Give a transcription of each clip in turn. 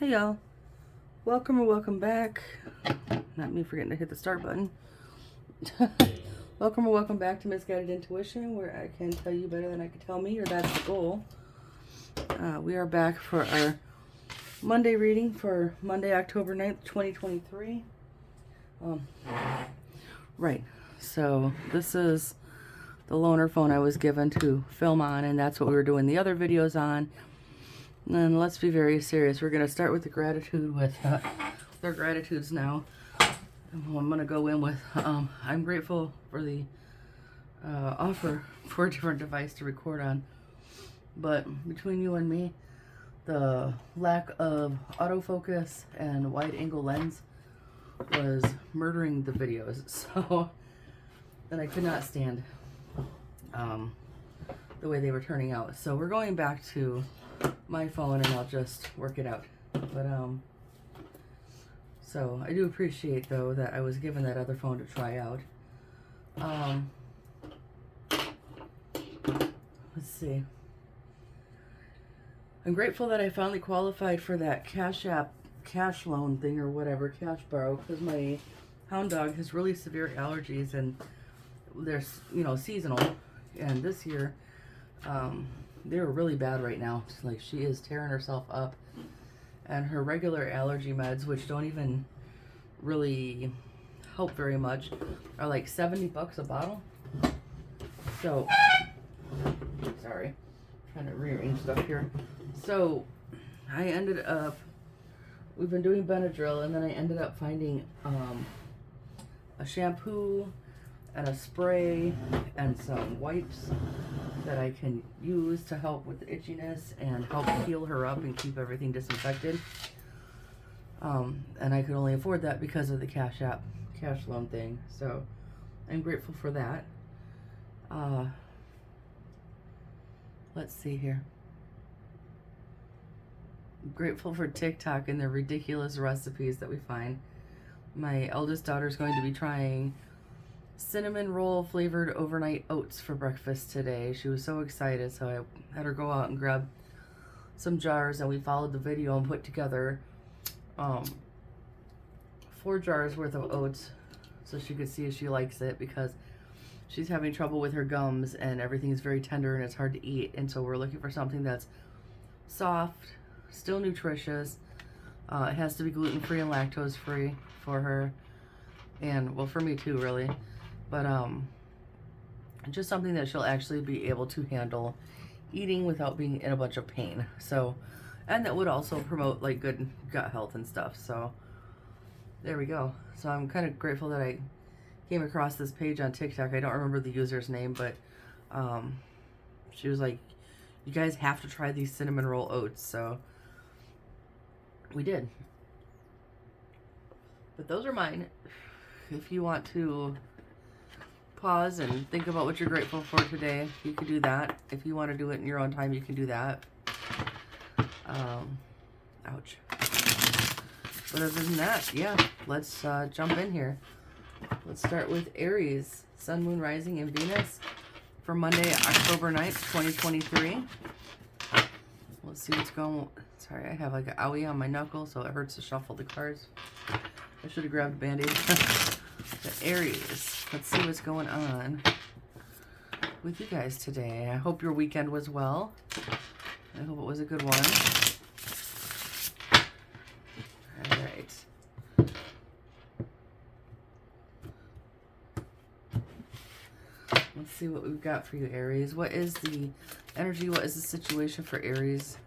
Hey y'all, welcome or welcome back. Not me forgetting to hit the start button. Welcome or welcome back to Misguided Intuition, where I can tell you better than I can tell me, or that's the goal. We are back for our Monday reading for Monday, October 9th, 2023. Right, so this is the loaner phone I was given to film on, and that's what we were doing the other videos on. And let's be very serious. We're going to start with the gratitude with their gratitudes now. I'm going to go in with, I'm grateful for the offer for a different device to record on. But between you and me, the lack of autofocus and wide angle lens was murdering the videos. So, then I could not stand the way they were turning out. So we're going back to my phone and I'll just work it out. But so I do appreciate though that I was given that other phone to try out. Let's see. I'm grateful that I finally qualified for that cash loan thing or whatever, cash borrow, because my hound dog has really severe allergies and they're, you know, seasonal. And this year, they're really bad right now. Like, she is tearing herself up, and her regular allergy meds, which don't even really help very much, are like $70 a bottle. So, sorry, trying to rearrange stuff here. So, I ended up, we've been doing Benadryl, and then I ended up finding a shampoo and a spray and some wipes that I can use to help with the itchiness and help heal her up and keep everything disinfected. And I could only afford that because of the cash loan thing. So I'm grateful for that. Let's see here. I'm grateful for TikTok and the ridiculous recipes that we find. My eldest daughter is going to be trying cinnamon roll flavored overnight oats for breakfast today. She was so excited, so I had her go out and grab some jars, and we followed the video and put together 4 jars worth of oats so she could see if she likes it, because she's having trouble with her gums and everything is very tender and it's hard to eat. And so we're looking for something that's soft, still nutritious. It has to be gluten-free and lactose-free for her, and well, for me too, really. But just something that she'll actually be able to handle eating without being in a bunch of pain. So, and that would also promote like good gut health and stuff. So there we go. So I'm kind of grateful that I came across this page on TikTok. I don't remember the user's name, but she was like, you guys have to try these cinnamon roll oats. So we did. But those are mine. If you want to pause and think about what you're grateful for today, you can do that. If you want to do it in your own time, you can do that. Ouch. But other than that, yeah, let's jump in here. Let's start with Aries, Sun, Moon, Rising, and Venus for Monday, October 9th, 2023. Let's see what's going on. Sorry, I have like an owie on my knuckle, so it hurts to shuffle the cards. I should have grabbed a Band-Aid. The Aries. Let's see what's going on with you guys today. I hope your weekend was well. I hope it was a good one. All right. Let's see what we've got for you, Aries. What is the energy? What is the situation for Aries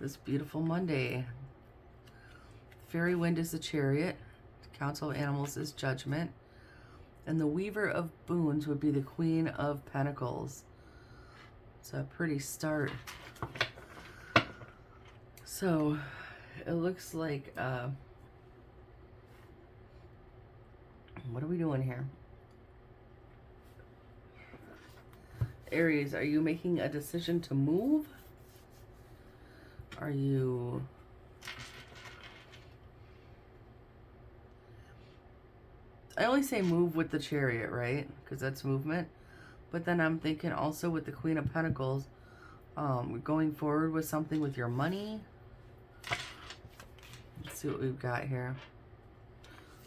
this beautiful Monday? Fairy wind is the Chariot. The Council of Animals is Judgment. And the Weaver of Boons would be the Queen of Pentacles. It's a pretty start. So, it looks like, what are we doing here? Aries, are you making a decision to move? Are you... I only say move with the Chariot, right? Because that's movement. But then I'm thinking also with the Queen of Pentacles, going forward with something with your money, Let's see what we've got here.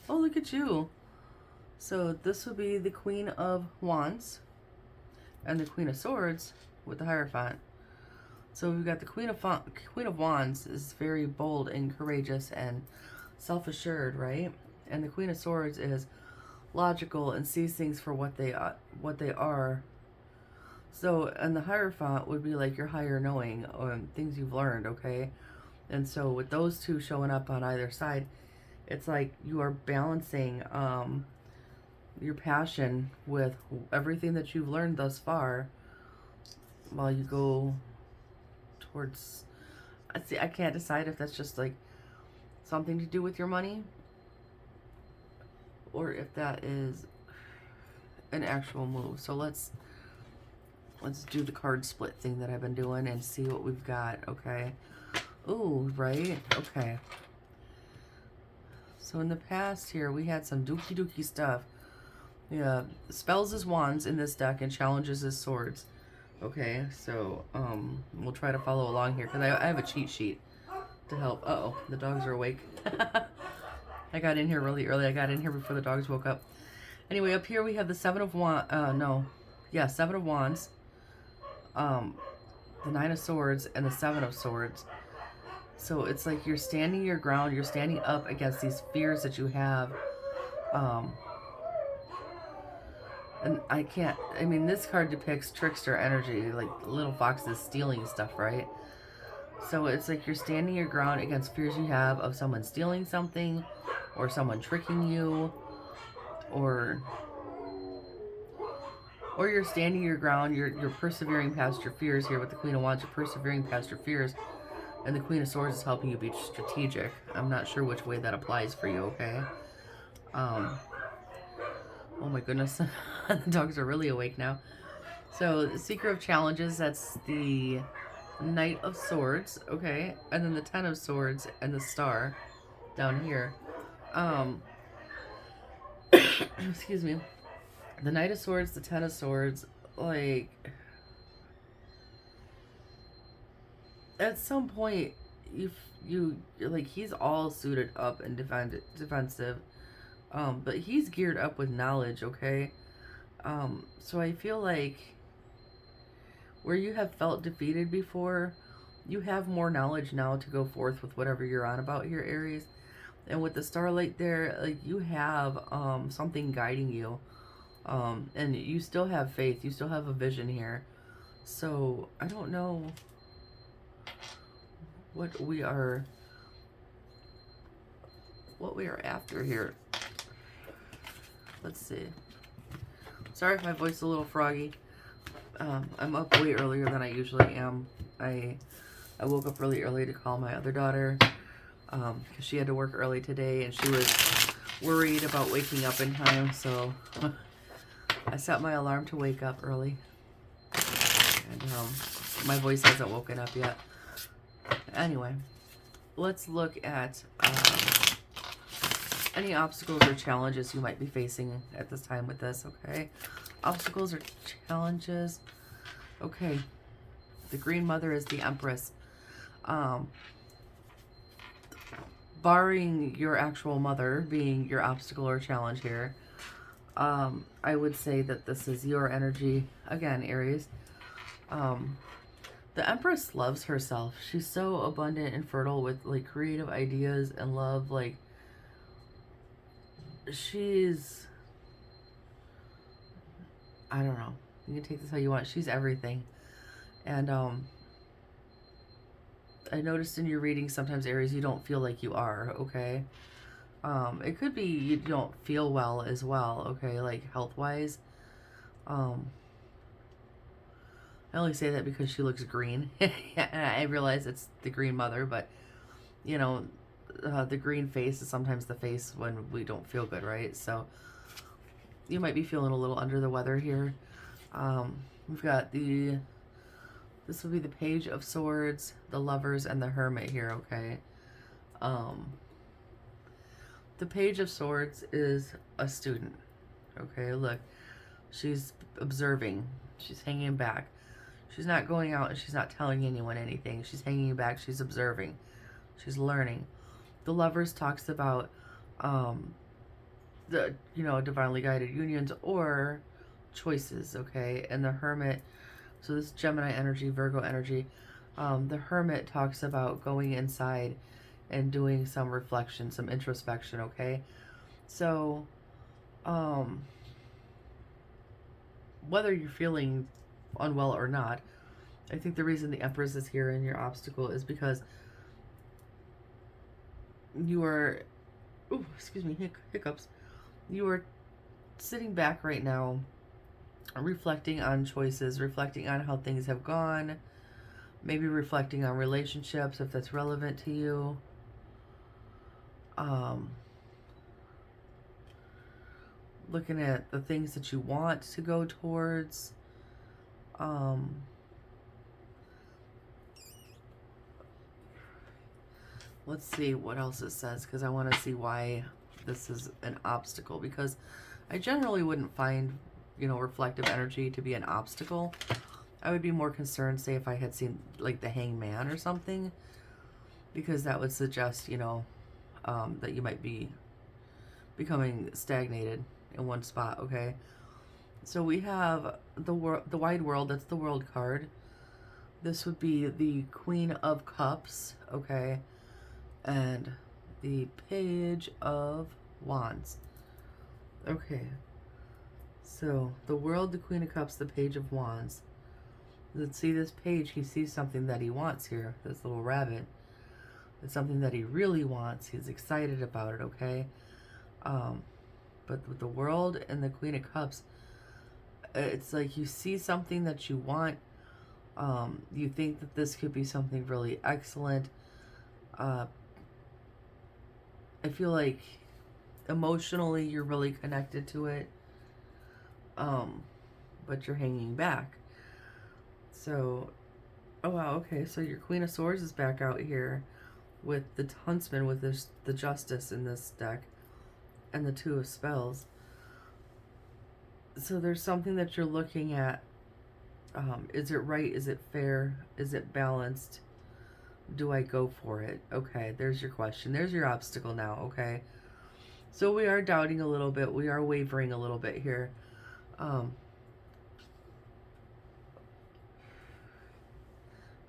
Oh, look at you. So this would be the Queen of Wands and the Queen of Swords with the Hierophant. So we've got the Queen of Wands is very bold and courageous and self-assured, right? And the Queen of Swords is logical and sees things for what they are. So, and the Hierophant would be like your higher knowing, things you've learned, okay? And so with those two showing up on either side, it's like you are balancing your passion with everything that you've learned thus far while you go towards, I can't decide if that's just like something to do with your money or if that is an actual move. So let's do the card split thing that I've been doing and see what we've got, okay? Ooh, right? Okay. So in the past here, we had some dookie stuff. Yeah, spells as wands in this deck and challenges as swords. Okay, so we'll try to follow along here because I have a cheat sheet to help. Uh-oh, the dogs are awake. I got in here really early. I got in here before the dogs woke up. Anyway, up here we have the Seven of Wands. Seven of Wands. The Nine of Swords and the Seven of Swords. So it's like you're standing your ground. You're standing up against these fears that you have. And I mean, this card depicts trickster energy, like little foxes stealing stuff, right? So it's like you're standing your ground against fears you have of someone stealing something, or someone tricking you, or you're standing your ground, you're persevering past your fears here with the Queen of Wands, you're persevering past your fears, and the Queen of Swords is helping you be strategic. I'm not sure which way that applies for you, okay? Oh my goodness, the dogs are really awake now. So, the Seeker of Challenges, that's the Knight of Swords, okay? And then the Ten of Swords and the Star down here. Excuse me. The Knight of Swords, the Ten of Swords, like, at some point, you like, he's all suited up and defensive. But he's geared up with knowledge, okay? So I feel like where you have felt defeated before, you have more knowledge now to go forth with whatever you're on about here, Aries. And with the starlight there, like, you have something guiding you. And you still have faith. You still have a vision here. So I don't know what we are after here. Let's see. Sorry if my voice is a little froggy. I'm up way earlier than I usually am. I woke up really early to call my other daughter because she had to work early today and she was worried about waking up in time, so I set my alarm to wake up early. And my voice hasn't woken up yet. Anyway, let's look at any obstacles or challenges you might be facing at this time with this, okay? Obstacles or challenges. Okay. The Green Mother is the Empress. Barring your actual mother being your obstacle or challenge here, I would say that this is your energy. Again, Aries. The Empress loves herself. She's so abundant and fertile with, like, creative ideas and love. Like, she's, I don't know, you can take this how you want. She's everything. And I noticed in your reading sometimes, Aries, you don't feel like you are, okay? It could be you don't feel well as well, okay, like health wise. I only say that because she looks green. I realize it's the Green Mother, but you know, the green face is sometimes the face when we don't feel good, right? So you might be feeling a little under the weather here. We've got this will be the Page of Swords, the Lovers, and the Hermit here, okay? The Page of Swords is a student, okay? Look, she's observing. She's hanging back. She's not going out and she's not telling anyone anything. She's hanging back. She's observing. She's learning. The Lovers talks about the, you know, divinely guided unions or choices, okay? And the Hermit, so this is Gemini energy, Virgo energy. The Hermit talks about going inside and doing some reflection, some introspection, okay? So, whether you're feeling unwell or not, I think the reason the Empress is here in your obstacle is because you are, ooh, excuse me, hiccups. You are sitting back right now, reflecting on choices, reflecting on how things have gone, maybe reflecting on relationships if that's relevant to you. Looking at the things that you want to go towards. Let's see what else it says, because I want to see why this is an obstacle, because I generally wouldn't find, you know, reflective energy to be an obstacle. I would be more concerned, say, if I had seen like the Hangman or something, because that would suggest, you know, that you might be becoming stagnated in one spot, okay? So we have the wide world, that's the world card. This would be the Queen of Cups, okay? And the Page of Wands. Okay. So, the world, the Queen of Cups, the Page of Wands. Let's see this page. He sees something that he wants here. This little rabbit. It's something that he really wants. He's excited about it, okay? But with the world and the Queen of Cups, it's like you see something that you want. You think that this could be something really excellent. I feel like emotionally you're really connected to it. But you're hanging back. So, oh wow, okay, so your Queen of Swords is back out here with the Huntsman, with the Justice in this deck, and the Two of Spells. So there's something that you're looking at. Is it right? Is it fair? Is it balanced? Do I go for it? Okay, there's your question. There's your obstacle now, okay? So we are doubting a little bit. We are wavering a little bit here. Let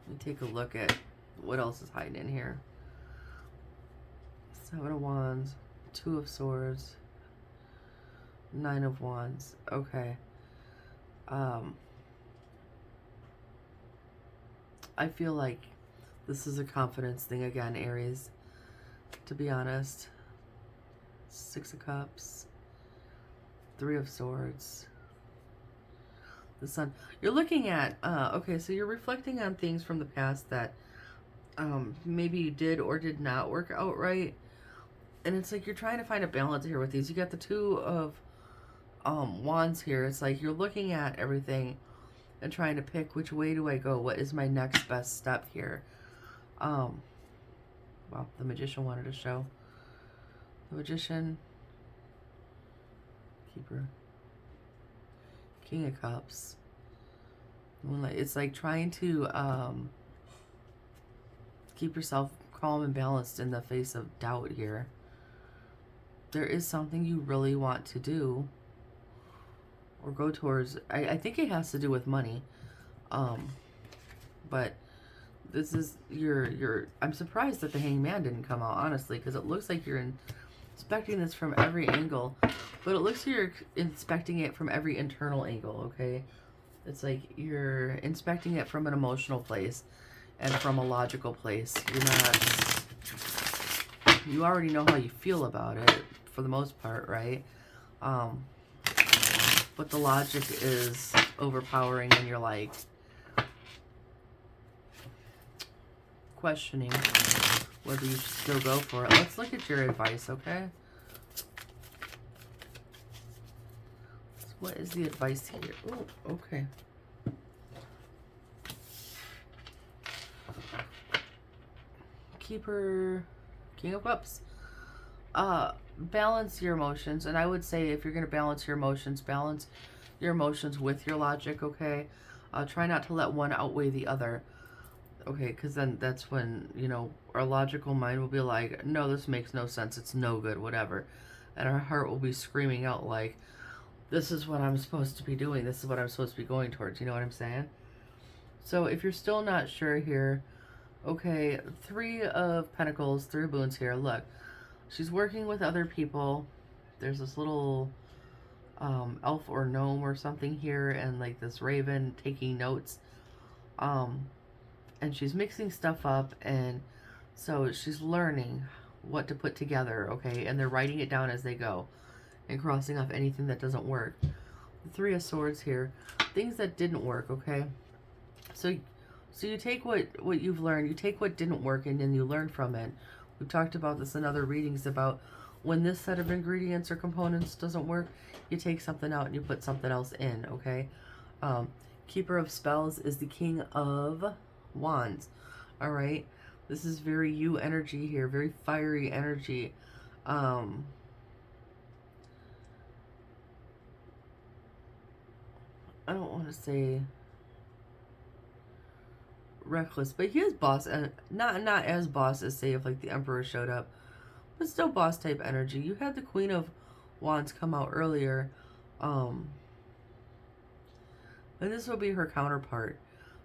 me take a look at what else is hiding in here. Seven of Wands, Two of Swords, Nine of Wands. Okay. I feel like this is a confidence thing again, Aries, to be honest. Six of Cups, Three of Swords, the Sun. You're looking at, okay, so you're reflecting on things from the past that maybe you did or did not work out right. And it's like you're trying to find a balance here with these. You got the Two of Wands here. It's like you're looking at everything and trying to pick which way do I go? What is my next best step here? Well, the Magician wanted to show. The Magician, Keeper, King of Cups, Moonlight. It's like trying to keep yourself calm and balanced in the face of doubt here. There is something you really want to do or go towards. I think it has to do with money. But this is your I'm surprised that the Hangman didn't come out, honestly, because it looks like you're inspecting this from every angle, but it looks like you're inspecting it from every internal angle, okay? It's like you're inspecting it from an emotional place and from a logical place. You already know how you feel about it for the most part, right? But the logic is overpowering and you're like questioning whether you should still go for it. Let's look at your advice, okay? So what is the advice here? Oh, okay. Keeper, King of Cups. Balance your emotions. And I would say if you're going to balance your emotions with your logic, okay? Try not to let one outweigh the other. Okay, because then that's when, you know, our logical mind will be like, no, this makes no sense. It's no good, whatever. And our heart will be screaming out like, this is what I'm supposed to be doing. This is what I'm supposed to be going towards. You know what I'm saying? So if you're still not sure here, okay, 3 of Pentacles, 3 of Moons here. Look, she's working with other people. There's this little elf or gnome or something here, and like this raven taking notes. And she's mixing stuff up, and so she's learning what to put together, okay? And they're writing it down as they go and crossing off anything that doesn't work. The 3 of Swords here, things that didn't work, okay? So you take what you've learned, you take what didn't work, and then you learn from it. We've talked about this in other readings about when this set of ingredients or components doesn't work, you take something out and you put something else in, okay? Keeper of Spells is the King of Wands. All right, this is very you energy here, very fiery energy. I don't want to say reckless, but he is boss, and not as boss as, say, if like the Emperor showed up, but still boss type energy. You had the Queen of Wands come out earlier, and this will be her counterpart.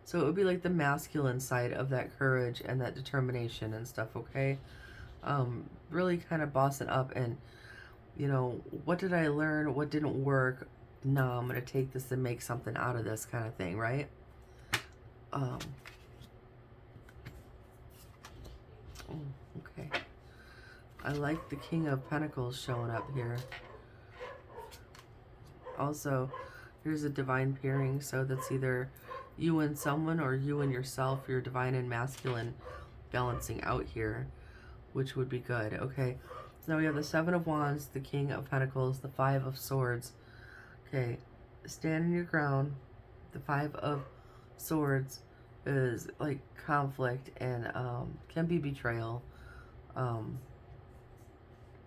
So it would be like the masculine side of that courage and that determination and stuff, okay? Really kind of bossing up and, you know, what did I learn? What didn't work? No, I'm going to take this and make something out of this kind of thing, right? Okay. I like the King of Pentacles showing up here. Also, here's a divine pairing, so that's either you and someone or you and yourself, your divine and masculine balancing out here, which would be good. Okay, so now we have the 7 of Wands, the King of Pentacles, the 5 of Swords. Okay, stand in your ground. The 5 of Swords is like conflict and can be betrayal.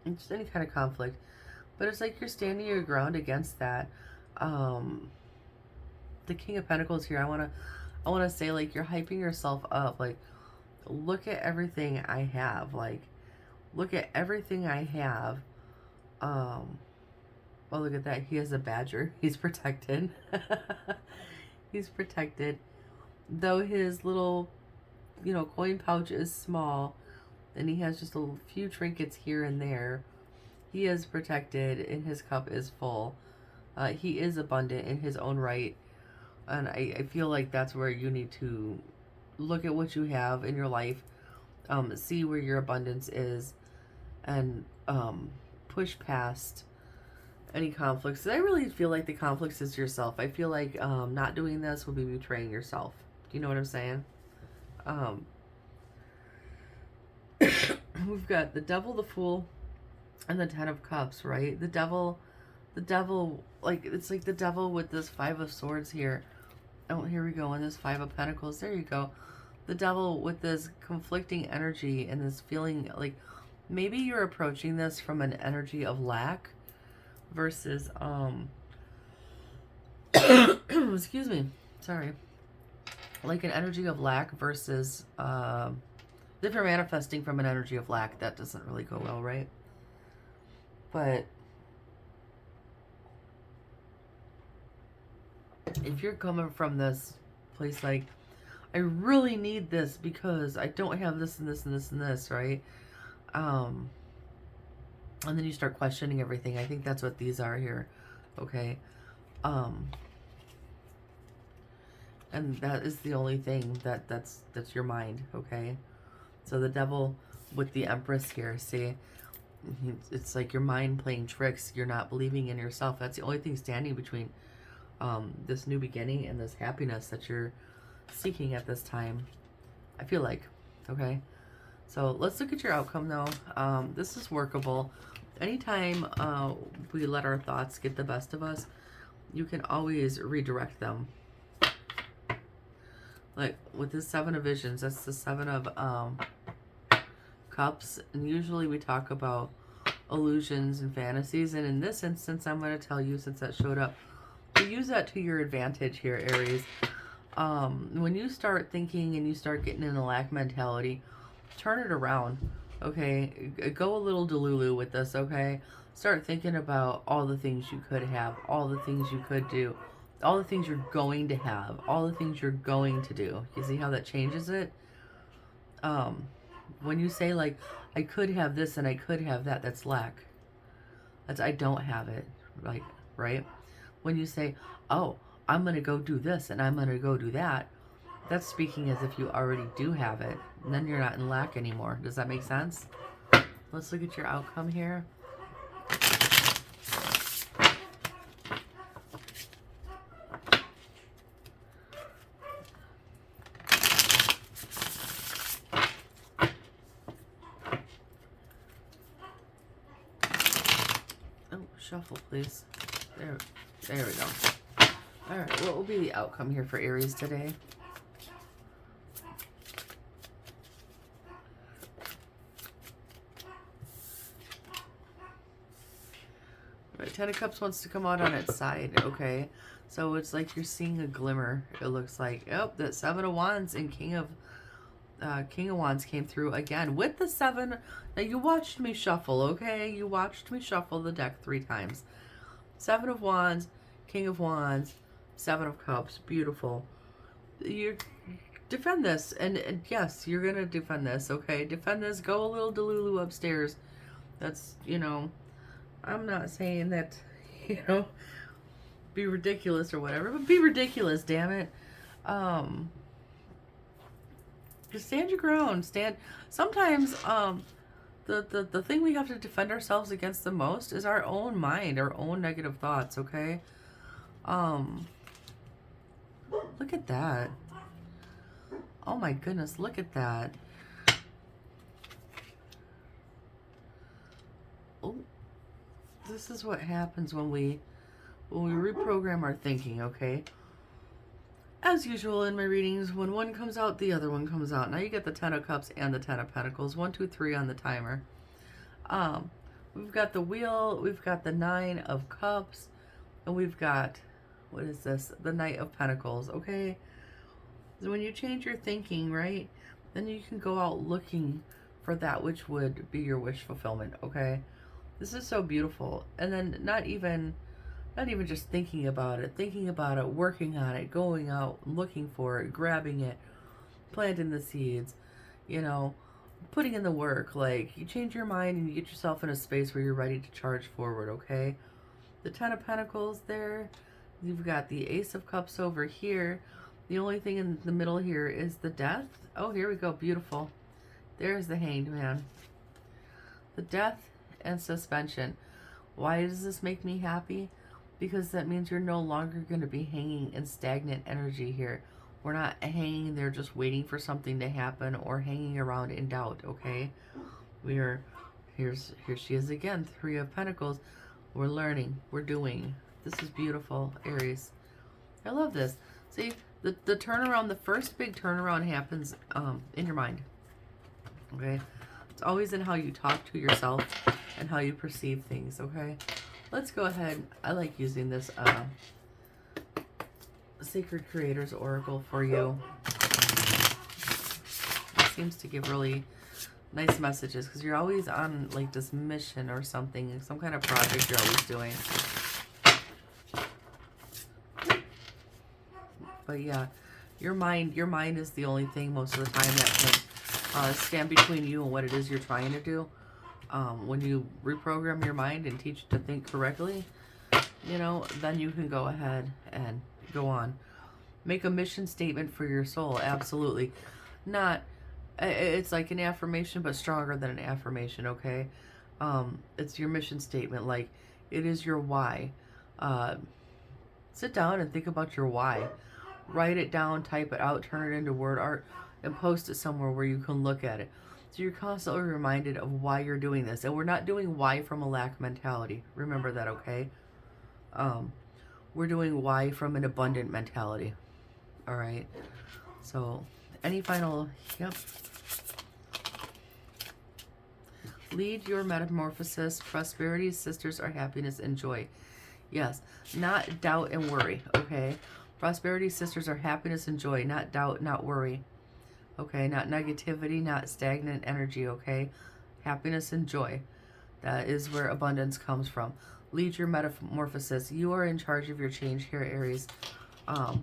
Just any kind of conflict. But it's like you're standing your ground against that. The King of Pentacles here, I wanna say, like, you're hyping yourself up. Like, look at everything I have. Like, look at everything I have. Well, look at that. He has a badger. He's protected. He's protected. Though his little, you know, coin pouch is small, and he has just a few trinkets here and there, he is protected and his cup is full. He is abundant in his own right. And I feel like that's where you need to look at what you have in your life, see where your abundance is, and push past any conflicts. I really feel like the conflicts is yourself. I feel like not doing this will be betraying yourself. Do you know what I'm saying? We've got the Devil, the Fool, and the 10 of Cups, right? The devil, like, it's like the devil with this 5 of Swords here. Oh, here we go, and this 5 of Pentacles. There you go. The devil with this conflicting energy and this feeling like maybe you're approaching this from an energy of lack versus, excuse me, sorry. Like an energy of lack versus, if you're manifesting from an energy of lack, that doesn't really go well, right? But if you're coming from this place like, I really need this because I don't have this and this and this and this, right? And then you start questioning everything. I think that's what these are here, okay? And that is the only thing that's your mind, okay? So the devil with the Empress here, see, it's like your mind playing tricks. You're not believing in yourself. That's the only thing standing between this new beginning and this happiness that you're seeking at this time, I feel like, okay? So let's look at your outcome, though. This is workable. Anytime we let our thoughts get the best of us, you can always redirect them. Like with this 7 of Visions, that's the 7 of Cups, and usually we talk about illusions and fantasies, and in this instance, I'm going to tell you, since that showed up, to use that to your advantage here, Aries. When you start thinking and you start getting in a lack mentality, turn it around, okay? Go a little delulu with this, okay? Start thinking about all the things you could have, all the things you could do, all the things you're going to have, all the things you're going to do. You see how that changes it? When you say, like, I could have this and I could have that, that's lack. That's I don't have it, like, right? When you say, oh, I'm going to go do this and I'm going to go do that, that's speaking as if you already do have it. And then you're not in lack anymore. Does that make sense? Let's look at your outcome here. Oh, shuffle, please. There we go. All right, what will be the outcome here for Aries today? Right, Ten of Cups wants to come out on its side, okay? So it's like you're seeing a glimmer, it looks like. Oh, that Seven of Wands and King of Wands came through again with the 7. Now, you watched me shuffle, okay? You watched me shuffle the deck 3 times. 7 of Wands, King of Wands, 7 of Cups. Beautiful. You defend this. And yes, you're going to defend this, okay? Defend this. Go a little delulu upstairs. That's, you know, I'm not saying that, you know, be ridiculous or whatever, but be ridiculous, damn it. Just stand your ground. Sometimes, the thing we have to defend ourselves against the most is our own mind, our own negative thoughts, okay? Look at that. Oh my goodness, look at that. Oh, this is what happens when we reprogram our thinking, okay? As usual in my readings, when one comes out, the other one comes out. Now you get the 10 of Cups and the 10 of Pentacles. 1, 2, 3 on the timer. We've got the Wheel, we've got the 9 of Cups, and we've got, what is this? The Knight of Pentacles, okay? So when you change your thinking, right, then you can go out looking for that which would be your wish fulfillment, okay? This is so beautiful. And then not even just thinking about it, working on it, going out, looking for it, grabbing it, planting the seeds, you know, putting in the work. Like, you change your mind and you get yourself in a space where you're ready to charge forward, okay? The 10 of Pentacles there. You've got the Ace of Cups over here. The only thing in the middle here is the Death. Oh, here we go. Beautiful. There's the Hanged Man. The Death and Suspension. Why does this make me happy? Because that means you're no longer going to be hanging in stagnant energy here. We're not hanging there just waiting for something to happen or hanging around in doubt, okay? Here she is again, 3 of Pentacles. We're learning. We're doing. This is beautiful, Aries. I love this. See, the turnaround, the first big turnaround happens in your mind, okay? It's always in how you talk to yourself and how you perceive things, okay? Let's go ahead. I like using this Sacred Creators Oracle for you. It seems to give really nice messages because you're always on like this mission or something, some kind of project you're always doing. But yeah, your mind is the only thing most of the time that can stand between you and what it is you're trying to do. When you reprogram your mind and teach it to think correctly, you know, then you can go ahead and go on. Make a mission statement for your soul. Absolutely. It's like an affirmation, but stronger than an affirmation, okay? It's your mission statement. Like, it is your why. Sit down and think about your why. Write it down, type it out, turn it into word art, and post it somewhere where you can look at it. So you're constantly reminded of why you're doing this. And we're not doing why from a lack mentality. Remember that, okay? We're doing why from an abundant mentality. All right? So, any final... Yep. Lead your metamorphosis. Prosperity, sisters, are happiness and joy. Yes. Not doubt and worry, okay? Prosperity sisters are happiness and joy, not doubt, not worry. Okay, not negativity, not stagnant energy, okay? Happiness and joy. That is where abundance comes from. Lead your metamorphosis. You are in charge of your change here, Aries. Now,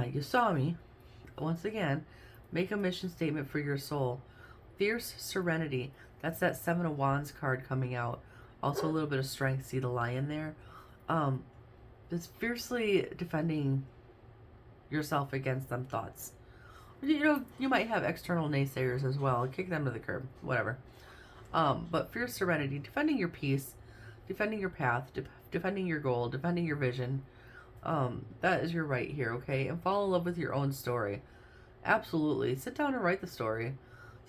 you saw me. Once again, make a mission statement for your soul. Fierce serenity. That's that Seven of Wands card coming out. Also a little bit of strength. See the lion there? It's fiercely defending yourself against them thoughts. You know, you might have external naysayers as well. Kick them to the curb. Whatever. But fierce serenity. Defending your peace. Defending your path. Defending your goal. Defending your vision. That is your right here, okay? And fall in love with your own story. Absolutely. Sit down and write the story.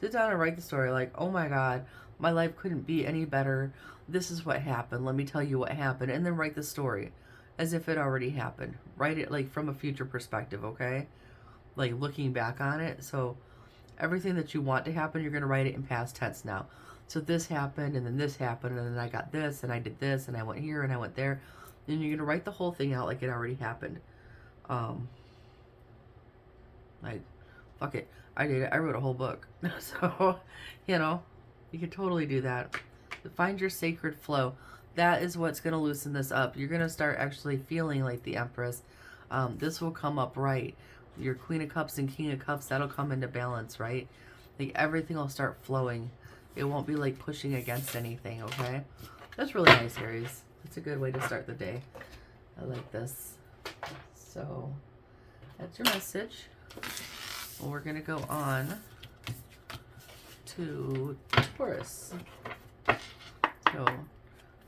Sit down and write the story like, oh my God, my life couldn't be any better. This is what happened. Let me tell you what happened. And then write the story as if it already happened. Write it like from a future perspective, okay? Like looking back on it. So everything that you want to happen, you're going to write it in past tense now. So this happened, and then this happened, and then I got this, and I did this, and I went here, and I went there. And you're going to write the whole thing out like it already happened. Like, fuck it. I did it. I wrote a whole book. So, you know, you can totally do that. Find your sacred flow. That is what's going to loosen this up. You're going to start actually feeling like the Empress. This will come up right. Your Queen of Cups and King of Cups, that'll come into balance, right? Like, everything will start flowing. It won't be, like, pushing against anything, okay? That's really nice, Aries. It's a good way to start the day. I like this. So, that's your message. Well, we're going to go on to Taurus. So,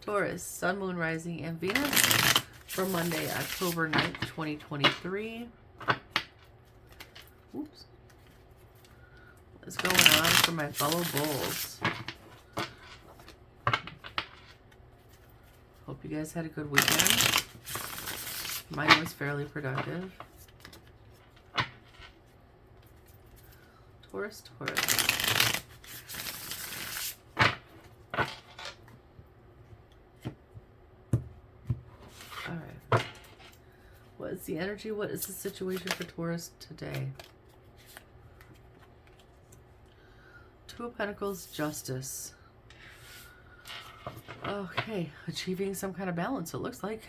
Taurus, Sun, Moon, Rising, and Venus for Monday, October 9th, 2023. Oops. What's going on for my fellow bulls? Hope you guys had a good weekend. Mine was fairly productive. Taurus, Taurus. Alright. What is the energy? What is the situation for Taurus today? Two of Pentacles, Justice. Okay, achieving some kind of balance, it looks like.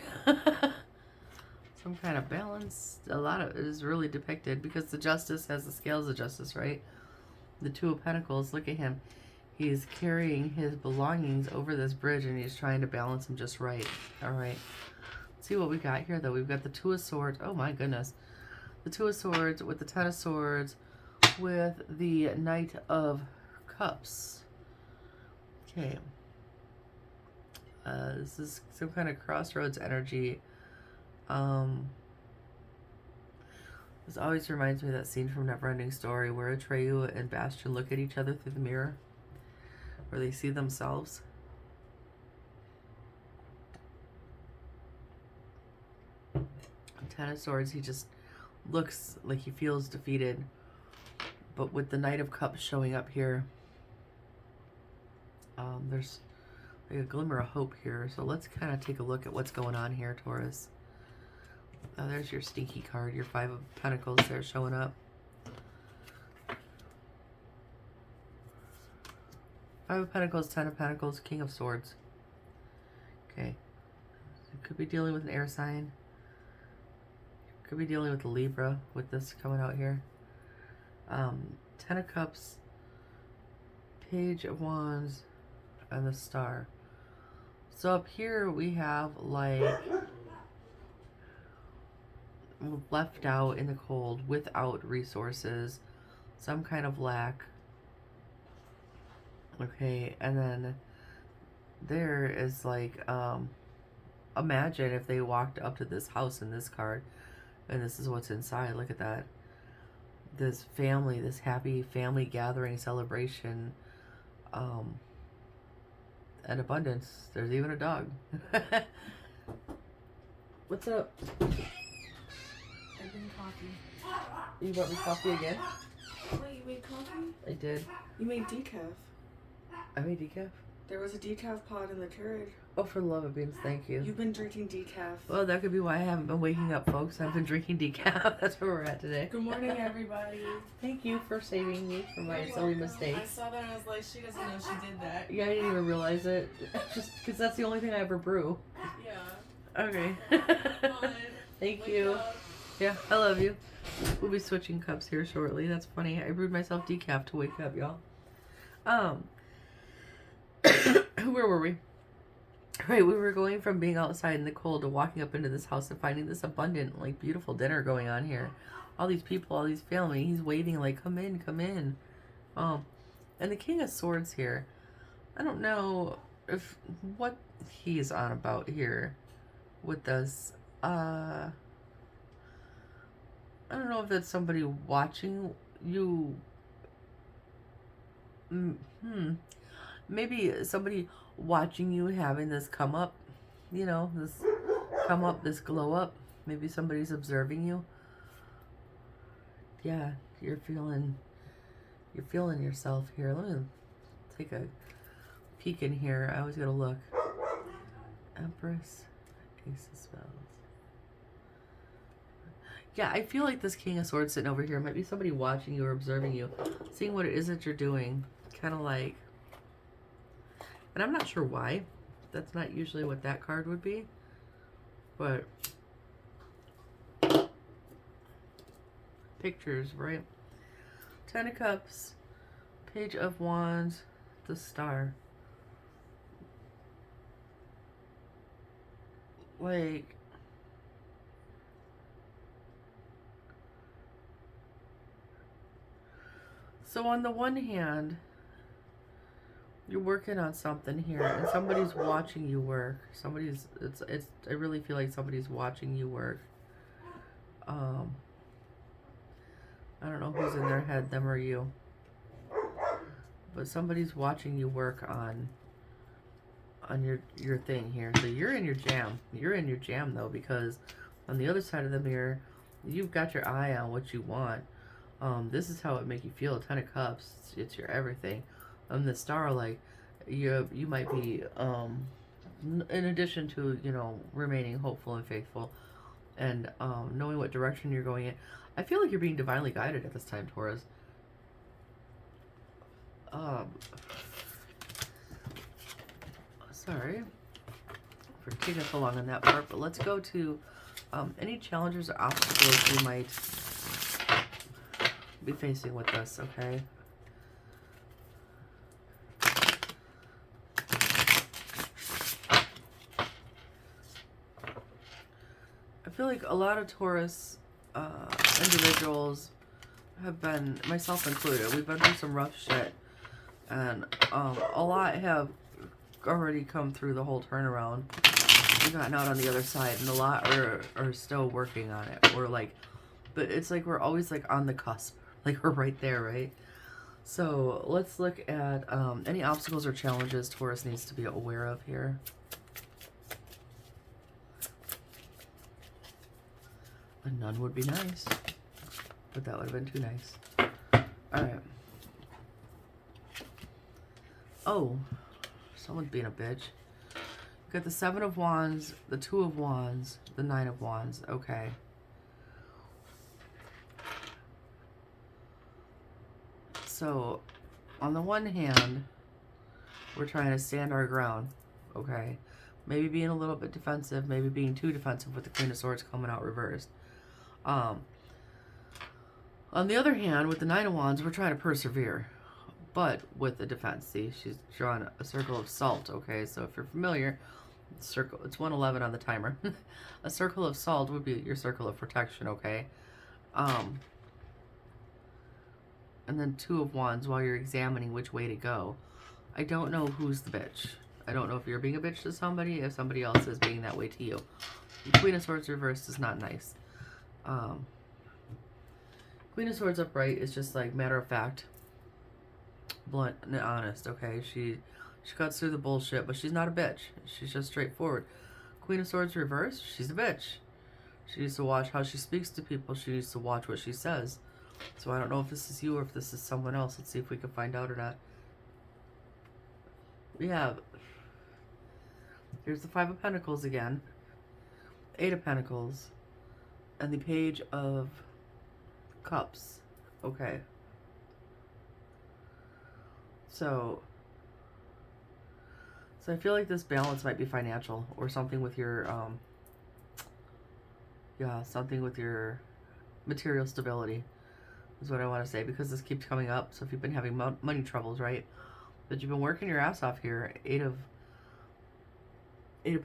Some kind of balance. A lot of it is really depicted because the Justice has the scales of justice, right? The Two of Pentacles, look at him. He's carrying his belongings over this bridge and he's trying to balance them just right. Alright. Let's see what we got here, though. We've got the Two of Swords. Oh, my goodness. The Two of Swords with the Ten of Swords with the Knight of Cups. Okay. This is some kind of crossroads energy. This always reminds me of that scene from Neverending Story where Atreyu and Bastian look at each other through the mirror, where they see themselves. Ten of Swords, he just looks like he feels defeated. But with the Knight of Cups showing up here, there's like a glimmer of hope here. So let's kind of take a look at what's going on here, Taurus. Oh, there's your stinky card, your Five of Pentacles there showing up. Five of Pentacles, Ten of Pentacles, King of Swords. Okay. So could be dealing with an air sign. Could be dealing with a Libra with this coming out here. Ten of Cups, Page of Wands, and the Star. So up here we have like left out in the cold, without resources, some kind of lack. Okay, and then there is like imagine if they walked up to this house in this card and this is what's inside. Look at that. This family, this happy family gathering, celebration, and abundance. There's even a dog. What's up? I bring coffee. You brought me coffee again? Wait, you made coffee? I did. You made decaf. I made decaf? There was a decaf pod in the carriage. Oh, for the love of beans, thank you. You've been drinking decaf. Well, that could be why I haven't been waking up, folks. I've been drinking decaf. That's where we're at today. Good morning, everybody. Thank you for saving me from my silly mistakes. I saw that and I was like, she doesn't know she did that. Yeah, I didn't even realize it. Just because that's the only thing I ever brew. Yeah. Okay. Thank Wake you. up. Yeah, I love you. We'll be switching cups here shortly. That's funny. I brewed myself decaf to wake up, y'all. Where were we? Right, we were going from being outside in the cold to walking up into this house and finding this abundant, like, beautiful dinner going on here. All these people, all these family. He's waving like, come in, come in. And the King of Swords here. I don't know if what he's on about here with this. I don't know if that's somebody watching you. Maybe somebody watching you having this come up, you know, this come up, this glow up. Maybe somebody's observing you. Yeah, you're feeling yourself here. Let me take a peek in here. I always gotta look. Empress, Ace of Spells. Yeah, I feel like this King of Swords sitting over here might be somebody watching you or observing you, seeing what it is that you're doing. Kind of like, and I'm not sure why. That's not usually what that card would be. But pictures, right? Ten of Cups, Page of Wands, the Star. Like, so on the one hand, you're working on something here, and somebody's watching you work. I really feel like somebody's watching you work. I don't know who's in their head, them or you. But somebody's watching you work on your thing here. So you're in your jam. You're in your jam, though, because on the other side of the mirror, you've got your eye on what you want. This is how it make you feel. Ten of Cups, it's your everything. The Star, like, you might be, in addition to, you know, remaining hopeful and faithful and knowing what direction you're going in, I feel like you're being divinely guided at this time, Taurus. Sorry for taking us along on that part, but let's go to any challenges or obstacles you might be facing with this, okay? I feel like a lot of Taurus individuals have been, myself included, we've been through some rough shit, and a lot have already come through the whole turnaround and gotten out on the other side, and a lot are still working on it. We're like, but it's like we're always like on the cusp, like we're right there, right? So let's look at any obstacles or challenges Taurus needs to be aware of here. A none would be nice, but that would have been too nice. Alright. Oh, someone's being a bitch. You got the Seven of Wands, the Two of Wands, the Nine of Wands. Okay. So, on the one hand, we're trying to stand our ground. Okay. Maybe being a little bit defensive, maybe being too defensive with the Queen of Swords coming out reversed. On the other hand, with the Nine of Wands, we're trying to persevere, but with the defense. See, she's drawn a circle of salt, okay? So if you're familiar, circle, it's 111 on the timer. A circle of salt would be your circle of protection, okay? And then Two of Wands while you're examining which way to go. I don't know who's the bitch. I don't know if you're being a bitch to somebody, if somebody else is being that way to you. The Queen of Swords reversed is not nice. Queen of Swords upright is just like matter of fact, blunt and honest, okay? She cuts through the bullshit, but she's not a bitch. She's just straightforward. Queen of Swords reversed, she's a bitch. She needs to watch how she speaks to people. She needs to watch what she says. So I don't know if this is you or if this is someone else. Let's see if we can find out or not. we have, here's the Five of Pentacles again, Eight of Pentacles, and the Page of Cups. Okay. So I feel like this balance might be financial or something with your, something with your material stability is what I want to say, because this keeps coming up. So if you've been having money troubles, right? But you've been working your ass off here. Eight of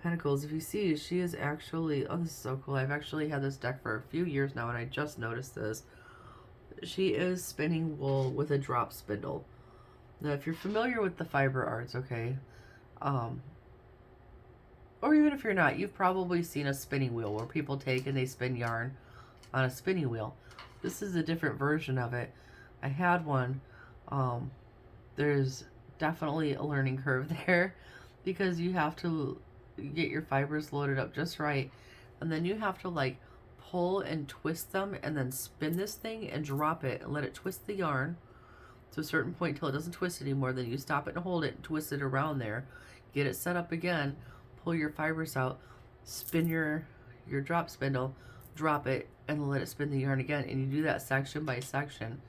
Pentacles. If you see, she is actually, oh, this is so cool. I've actually had this deck for a few years now, and I just noticed this. She is spinning wool with a drop spindle. Now, if you're familiar with the fiber arts, okay, or even if you're not, you've probably seen a spinning wheel where people take and they spin yarn on a spinning wheel. This is a different version of it. I had one. There's definitely a learning curve there, because you have to get your fibers loaded up just right, and then you have to like pull and twist them and then spin this thing and drop it and let it twist the yarn to a certain point till it doesn't twist anymore. Then you stop it and hold it and twist it around there, get it set up again, pull your fibers out, spin your drop spindle, drop it, and let it spin the yarn again. And you do that section by section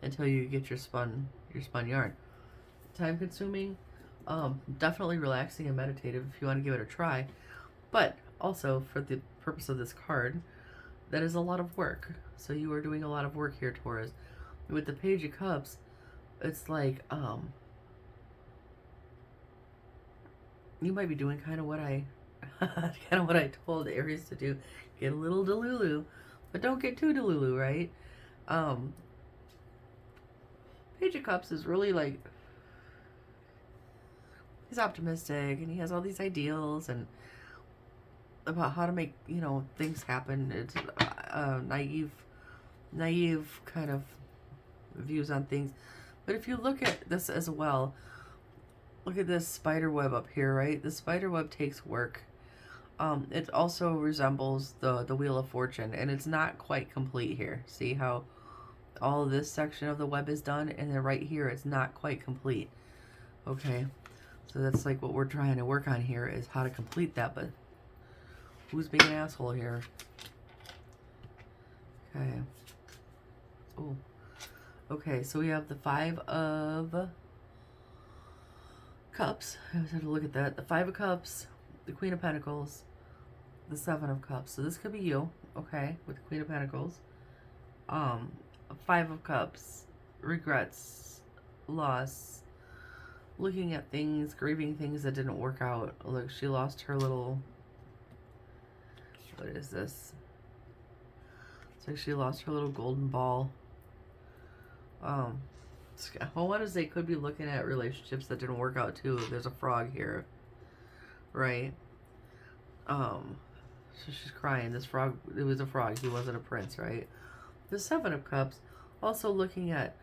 until you get your spun yarn. Time consuming, definitely relaxing and meditative if you want to give it a try. But also, for the purpose of this card, that is a lot of work. So you are doing a lot of work here, Taurus. With the Page of Cups, it's like, you might be doing kind of what I told Aries to do. Get a little delulu, but don't get too delulu, right? Page of Cups is really like, he's optimistic and he has all these ideals and about how to make, things happen. It's naive kind of views on things. But if you look at this as well, look at this spider web up here, right? The spider web takes work. It also resembles the Wheel of Fortune, and it's not quite complete here. See how all of this section of the web is done, and then right here it's not quite complete. Okay, so that's like what we're trying to work on here, is how to complete that. But who's being an asshole here? Okay. Oh. Okay, so we have the Five of Cups. I just have to look at that. The Five of Cups, the Queen of Pentacles, the Seven of Cups. So this could be you, okay, with the Queen of Pentacles. Five of Cups, regrets, loss, looking at things, grieving things that didn't work out. Look, she lost her little, what is this? It's like she lost her little golden ball. I want to say could be looking at relationships that didn't work out too. There's a frog here, right? So she's crying. This frog, it was a frog. He wasn't a prince, right? The Seven of Cups, also looking at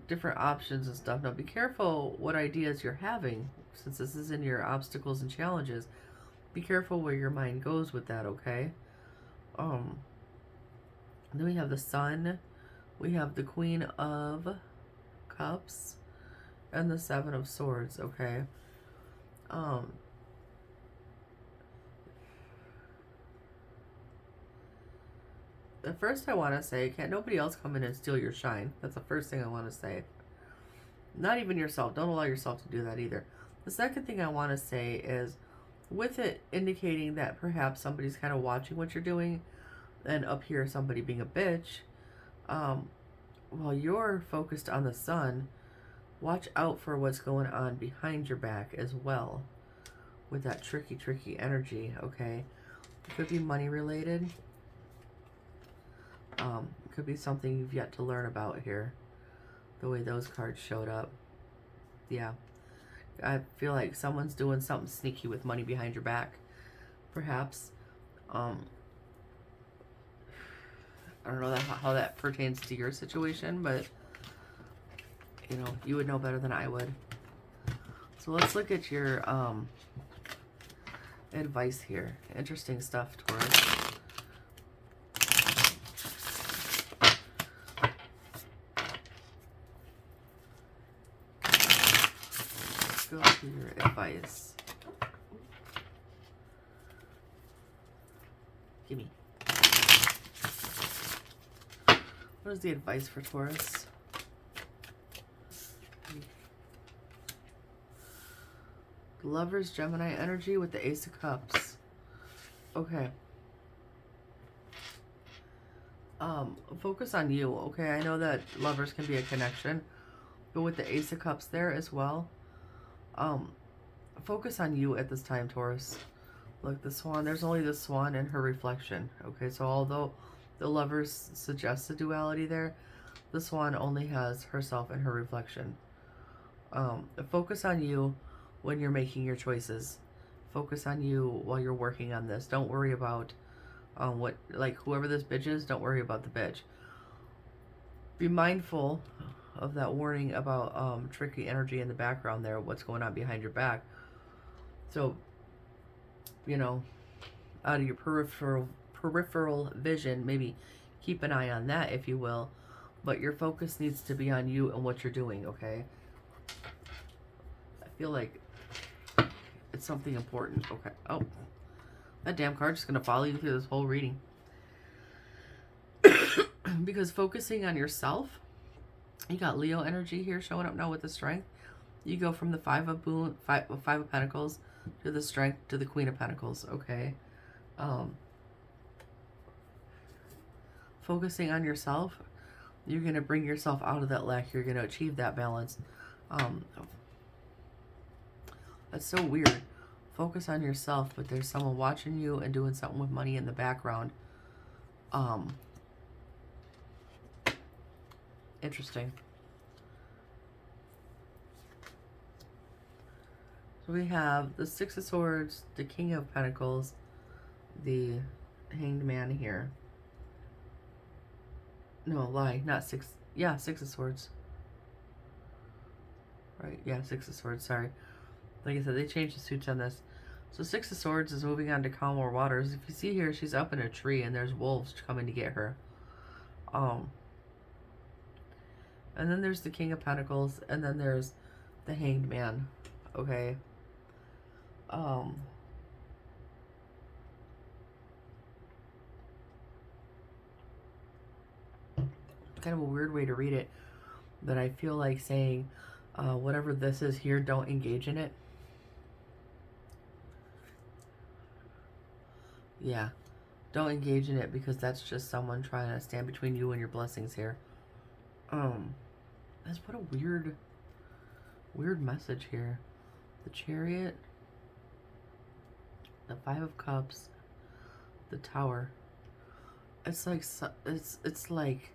different options and stuff. Now be careful what ideas you're having, since this is in your obstacles and challenges. Be careful where your mind goes with that, okay? Then we have the Sun. We have the Queen of Cups and the Seven of Swords, okay? At first I want to say, can't nobody else come in and steal your shine. That's the first thing I want to say. Not even yourself. Don't allow yourself to do that either. The second thing I want to say is, with it indicating that perhaps somebody's kind of watching what you're doing, and up here somebody being a bitch, while you're focused on the Sun, watch out for what's going on behind your back as well, with that tricky energy, okay? It could be money related. It could be something you've yet to learn about here, the way those cards showed up. Yeah, I feel like someone's doing something sneaky with money behind your back, perhaps. I don't know how that pertains to your situation, but you would know better than I would. So let's look at your advice here. Interesting stuff, Taurus. go through your advice. Gimme. What is the advice for Taurus? Lovers, Gemini energy with the Ace of Cups. Okay. Focus on you, okay? I know that lovers can be a connection, but with the Ace of Cups there as well, focus on you at this time, Taurus. Look, the swan, there's only the swan and her reflection, okay? So although the lovers suggest a duality there, the swan only has herself and her reflection. Focus on you when you're making your choices. Focus on you while you're working on this. Don't worry about what, like, whoever this bitch is, don't worry about the bitch. Be mindful of that warning about tricky energy in the background there, what's going on behind your back. So, you know, out of your peripheral vision, maybe keep an eye on that, if you will. But your focus needs to be on you and what you're doing, okay? I feel like it's something important. Okay. Oh, that damn card's just going to follow you through this whole reading. Because focusing on yourself, you got Leo energy here showing up now with the strength. You go from the Five of Pentacles to the strength to the Queen of Pentacles, okay? Focusing on yourself, you're going to bring yourself out of that lack. You're going to achieve that balance. That's so weird. Focus on yourself, but there's someone watching you and doing something with money in the background. Interesting. So we have the Six of Swords, the King of Pentacles, the Hanged Man here. No, lie, not six. Yeah, Six of Swords. Right, yeah, Six of Swords, sorry. Like I said, they changed the suits on this. So Six of Swords is moving on to calmer waters. If you see here, she's up in a tree and there's wolves coming to get her. And then there's the King of Pentacles, and then there's the Hanged Man. Okay. Kind of a weird way to read it, but I feel like saying, whatever this is here, don't engage in it. Yeah, don't engage in it, because that's just someone trying to stand between you and your blessings here. That's what a weird message here. The Chariot, the Five of Cups, the Tower. It's like it's like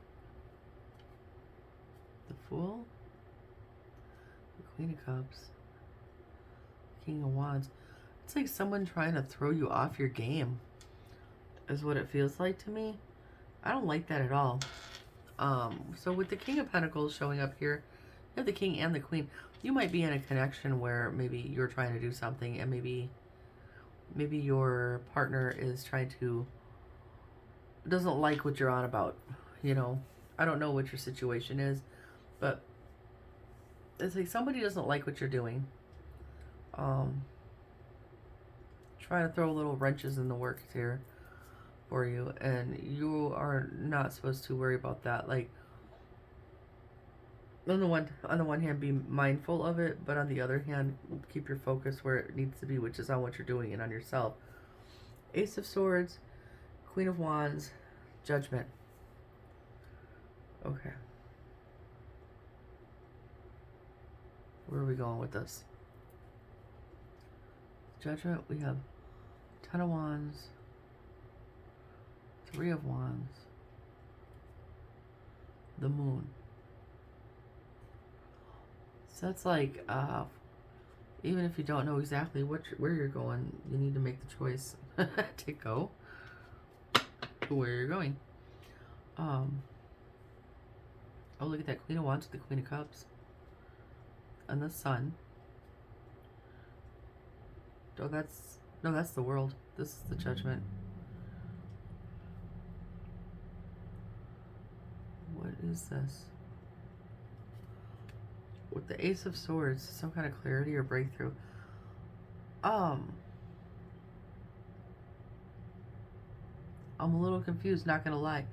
the Fool, the Queen of Cups, King of Wands. It's like someone trying to throw you off your game, is what it feels like to me. I don't like that at all. So with the King of Pentacles showing up here, you have the King and the Queen. You might be in a connection where maybe you're trying to do something, and maybe your partner is trying to, doesn't like what you're on about, you know. I don't know what your situation is, but it's like somebody doesn't like what you're doing. Trying to throw little wrenches in the works here for you, and you are not supposed to worry about that. Like, on the one hand, be mindful of it, but on the other hand, keep your focus where it needs to be, which is on what you're doing and on yourself. Ace of Swords, Queen of Wands, Judgment. Okay. Where are we going with this? Judgment, we have Ten of Wands, Three of Wands, the Moon. So that's like, even if you don't know exactly where you're going, you need to make the choice to go to where you're going. Oh, look at that Queen of Wands with the Queen of Cups and the Sun. Oh, that's the World. This is the Judgment. What is this? with the Ace of Swords, some kind of clarity or breakthrough. I'm a little confused, not gonna lie.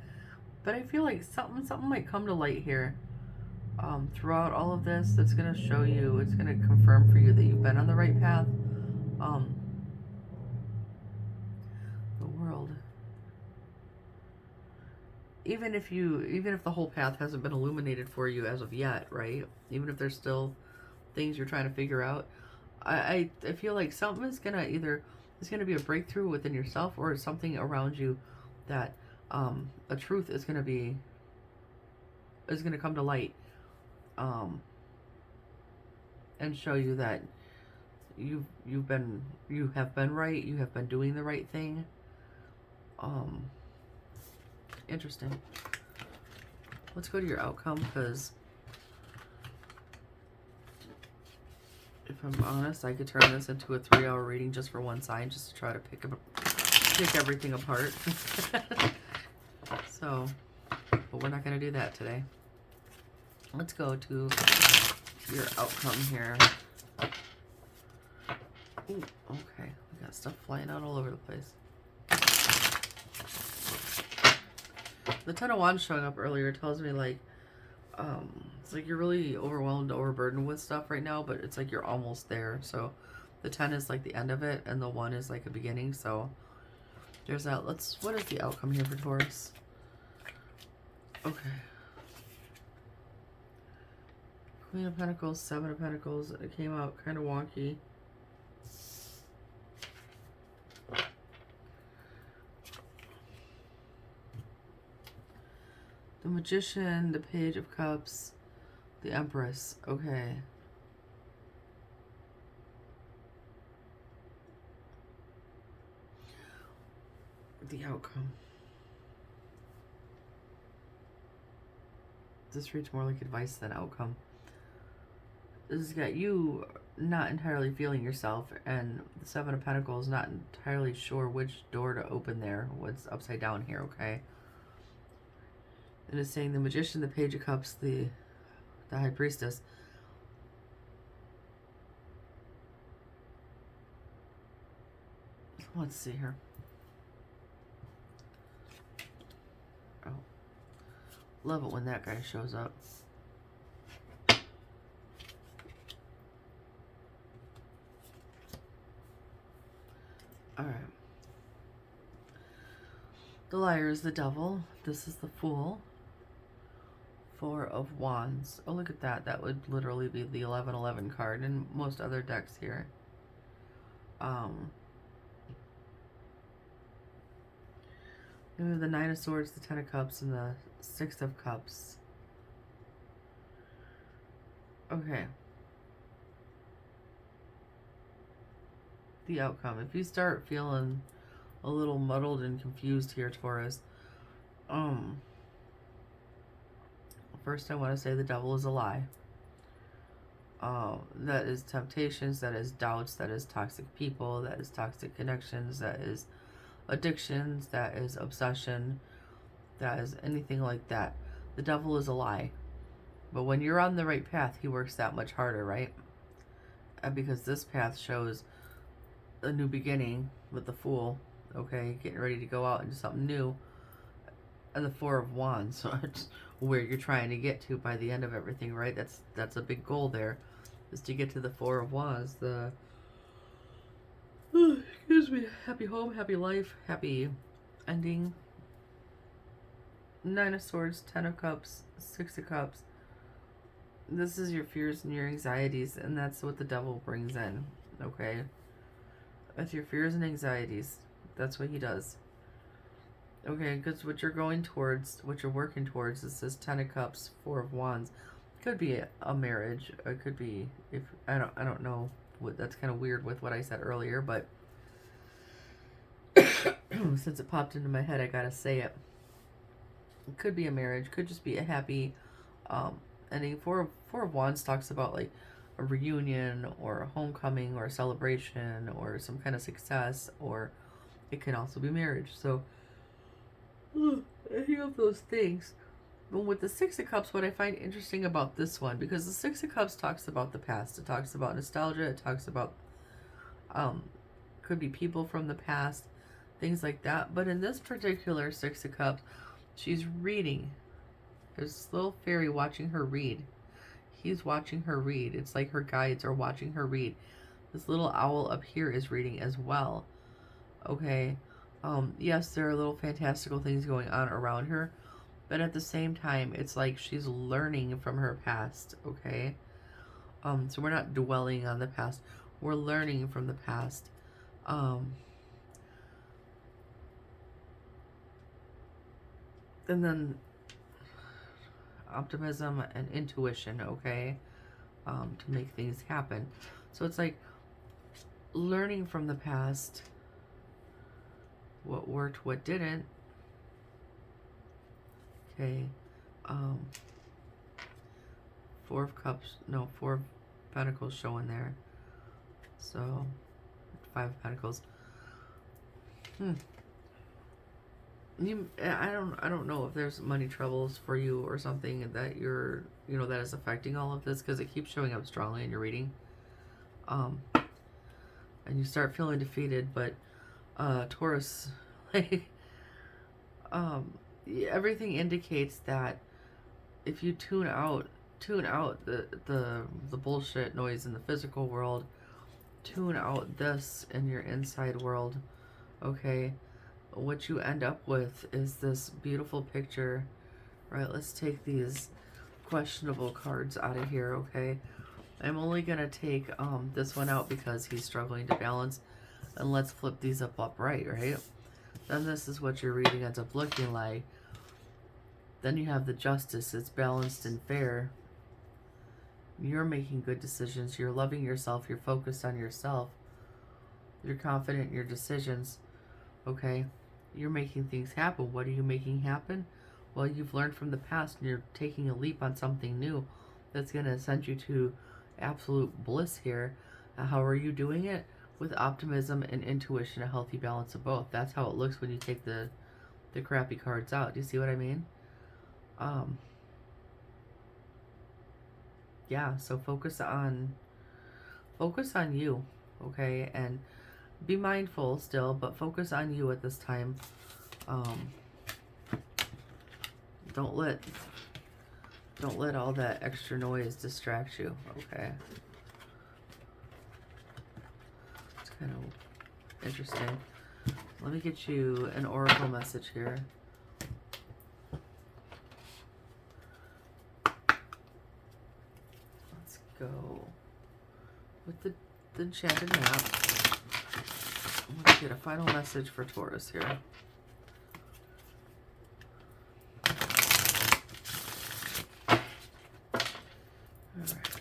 But I feel like something might come to light here. Throughout all of this, that's gonna show you, it's gonna confirm for you that you've been on the right path. The World. Even if the whole path hasn't been illuminated for you as of yet, right? Even if there's still things you're trying to figure out, I feel like something is gonna it's gonna be a breakthrough within yourself, or something around you that a truth is gonna come to light, and show you that you have been right, you have been doing the right thing. Interesting. Let's go to your outcome, because if I'm honest, I could turn this into a 3-hour reading just for one sign, just to try to pick everything apart. So, but we're not going to do that today. Let's go to your outcome here. Ooh, okay. We got stuff flying out all over the place. The Ten of Wands showing up earlier tells me, like, it's like you're really overwhelmed, overburdened with stuff right now, but it's like you're almost there. So the 10 is like the end of it, and the 1 is like a beginning. So there's that. What is the outcome here for Taurus? Okay. Queen of Pentacles, 7 of Pentacles. It came out kind of wonky. The Magician, the Page of Cups, the Empress. Okay. The outcome. This reads more like advice than outcome. This has got you not entirely feeling yourself, and the 7 of Pentacles not entirely sure which door to open there. What's upside down here, okay? And it's saying the Magician, the Page of Cups, the High Priestess. Let's see here. Oh. Love it when that guy shows up. Alright. The Liar is the Devil. This is the Fool. 4 of Wands. Oh, look at that. That would literally be the 1111 card in most other decks here. We have the 9 of Swords, the 10 of Cups, and the 6 of Cups. Okay. The outcome. If you start feeling a little muddled and confused here, Taurus, first I want to say the devil is a lie. That is temptations, that is doubts, that is toxic people, that is toxic connections, that is addictions, that is obsession, that is anything like that. The devil is a lie. But when you're on the right path, he works that much harder, right? And because this path shows a new beginning with the Fool, okay, getting ready to go out into something new, and the 4 of Wands, so it's where you're trying to get to by the end of everything, right? That's a big goal there, is to get to the 4 of Wands, the excuse me, happy home, happy life, happy ending. 9 of Swords, 10 of Cups, 6 of Cups. This is your fears and your anxieties, and that's what the devil brings in, okay? That's your fears and anxieties. That's what he does. Okay, because what you're going towards, what you're working towards, is this 10 of Cups, 4 of Wands. Could be a marriage. It could be, if I don't know. That's kind of weird with what I said earlier, but since it popped into my head, I gotta say it. It could be a marriage. Could just be a happy ending. 4 of Wands talks about like a reunion or a homecoming or a celebration or some kind of success, or it can also be marriage. So any of those things. But with the Six of Cups, what I find interesting about this one, because the Six of Cups talks about the past, it talks about nostalgia, it talks about, could be people from the past, things like that. But in this particular Six of Cups, she's reading. There's this little fairy watching her read. He's watching her read. It's like her guides are watching her read. This little owl up here is reading as well. Okay. Yes, there are little fantastical things going on around her, but at the same time, it's like she's learning from her past, okay? So we're not dwelling on the past. We're learning from the past. And then optimism and intuition, okay? To make things happen. So it's like learning from the past, what worked, what didn't. Okay. Four of Cups, no, Four of Pentacles showing there. So, Five of Pentacles. I don't know if there's money troubles for you or something that you're, that is affecting all of this, because it keeps showing up strongly in your reading. And you start feeling defeated, but Taurus, like, everything indicates that if you tune out the bullshit noise in the physical world, tune out this in your inside world, okay, what you end up with is this beautiful picture. Right, let's take these questionable cards out of here, okay? I'm only gonna take this one out because he's struggling to balance, and let's flip these up upright, right? Then this is what your reading ends up looking like. Then you have the Justice. It's balanced and fair. You're making good decisions. You're loving yourself. You're focused on yourself. You're confident in your decisions. Okay? You're making things happen. What are you making happen? Well, you've learned from the past and you're taking a leap on something new that's going to send you to absolute bliss here. How are you doing it? With optimism and intuition, a healthy balance of both. That's how it looks when you take the crappy cards out. Do you see what I mean? Yeah, so focus on you, okay? And be mindful still, but focus on you at this time. Don't let all that extra noise distract you, okay? It's kind of interesting. Let me get you an oracle message here. Let's go with the Enchanted map. I'm going to get a final message for Taurus here. Alright.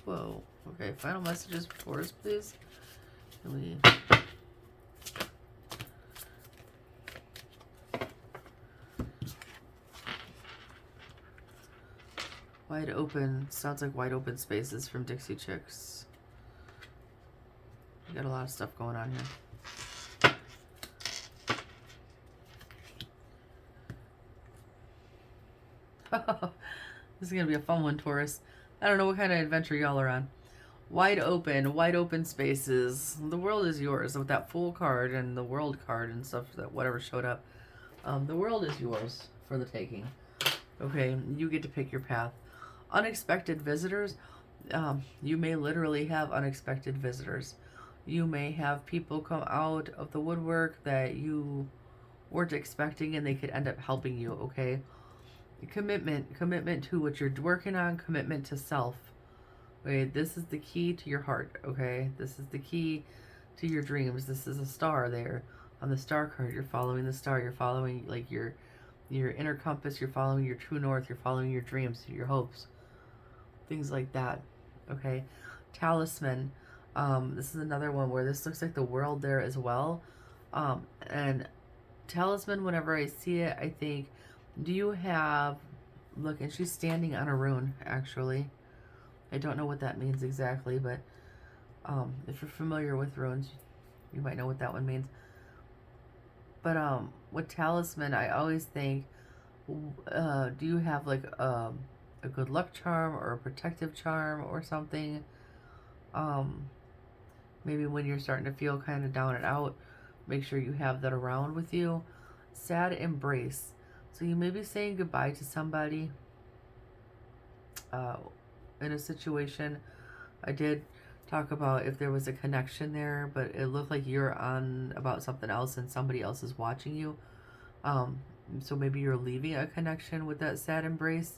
Whoa. Okay, final messages for Taurus, please. Can we... Wide open. Sounds like wide open spaces from Dixie Chicks. We got a lot of stuff going on here. This is going to be a fun one, Taurus. I don't know what kind of adventure y'all are on. Wide open spaces. The world is yours. With that Fool card and the World card and stuff, that whatever showed up. The world is yours for the taking. Okay, you get to pick your path. Unexpected visitors. You may literally have unexpected visitors. You may have people come out of the woodwork that you weren't expecting, and they could end up helping you, okay? Commitment to what you're working on, commitment to self. Okay, this is the key to your heart, okay? This is the key to your dreams. This is a star there. On the star card, you're following the star. You're following, like, your inner compass. You're following your true north. You're following your dreams, your hopes. Things like that, okay? Talisman. This is another one where this looks like the world there as well. And talisman, whenever I see it, I think, do you have... Look, and she's standing on a rune, actually. I don't know what that means exactly, but if you're familiar with runes, you might know what that one means. But with talisman, I always think, do you have like a good luck charm or a protective charm or something? Maybe when you're starting to feel kind of down and out, make sure you have that around with you. Sad embrace. So you may be saying goodbye to somebody in a situation. I did talk about if there was a connection there, but it looked like you're on about something else and somebody else is watching you. So maybe you're leaving a connection with that sad embrace.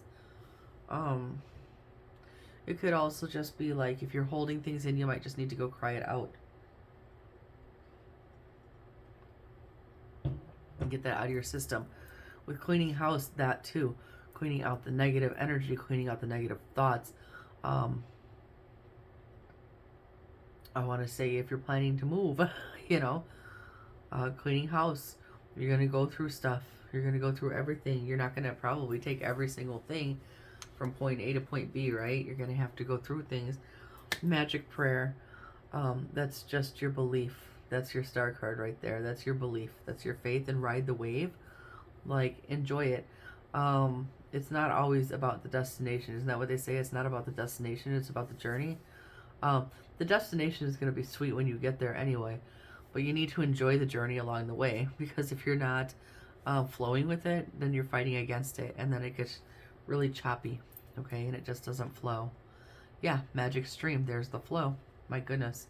It could also just be like if you're holding things in, you might just need to go cry it out. And get that out of your system. With cleaning house, that too. Cleaning out the negative energy, cleaning out the negative thoughts. I want to say if you're planning to move, you know, cleaning house, you're going to go through stuff. You're going to go through everything. You're not going to probably take every single thing from point A to point B, right? You're going to have to go through things. Magic prayer. That's just your belief. That's your star card right there. That's your belief. That's your faith, and ride the wave. Like, enjoy it. It's not always about the destination. Isn't that what they say? It's not about the destination. It's about the journey. The destination is going to be sweet when you get there anyway. But you need to enjoy the journey along the way. Because if you're not flowing with it, then you're fighting against it. And then it gets really choppy. Okay? And it just doesn't flow. Yeah, magic stream. There's the flow. My goodness.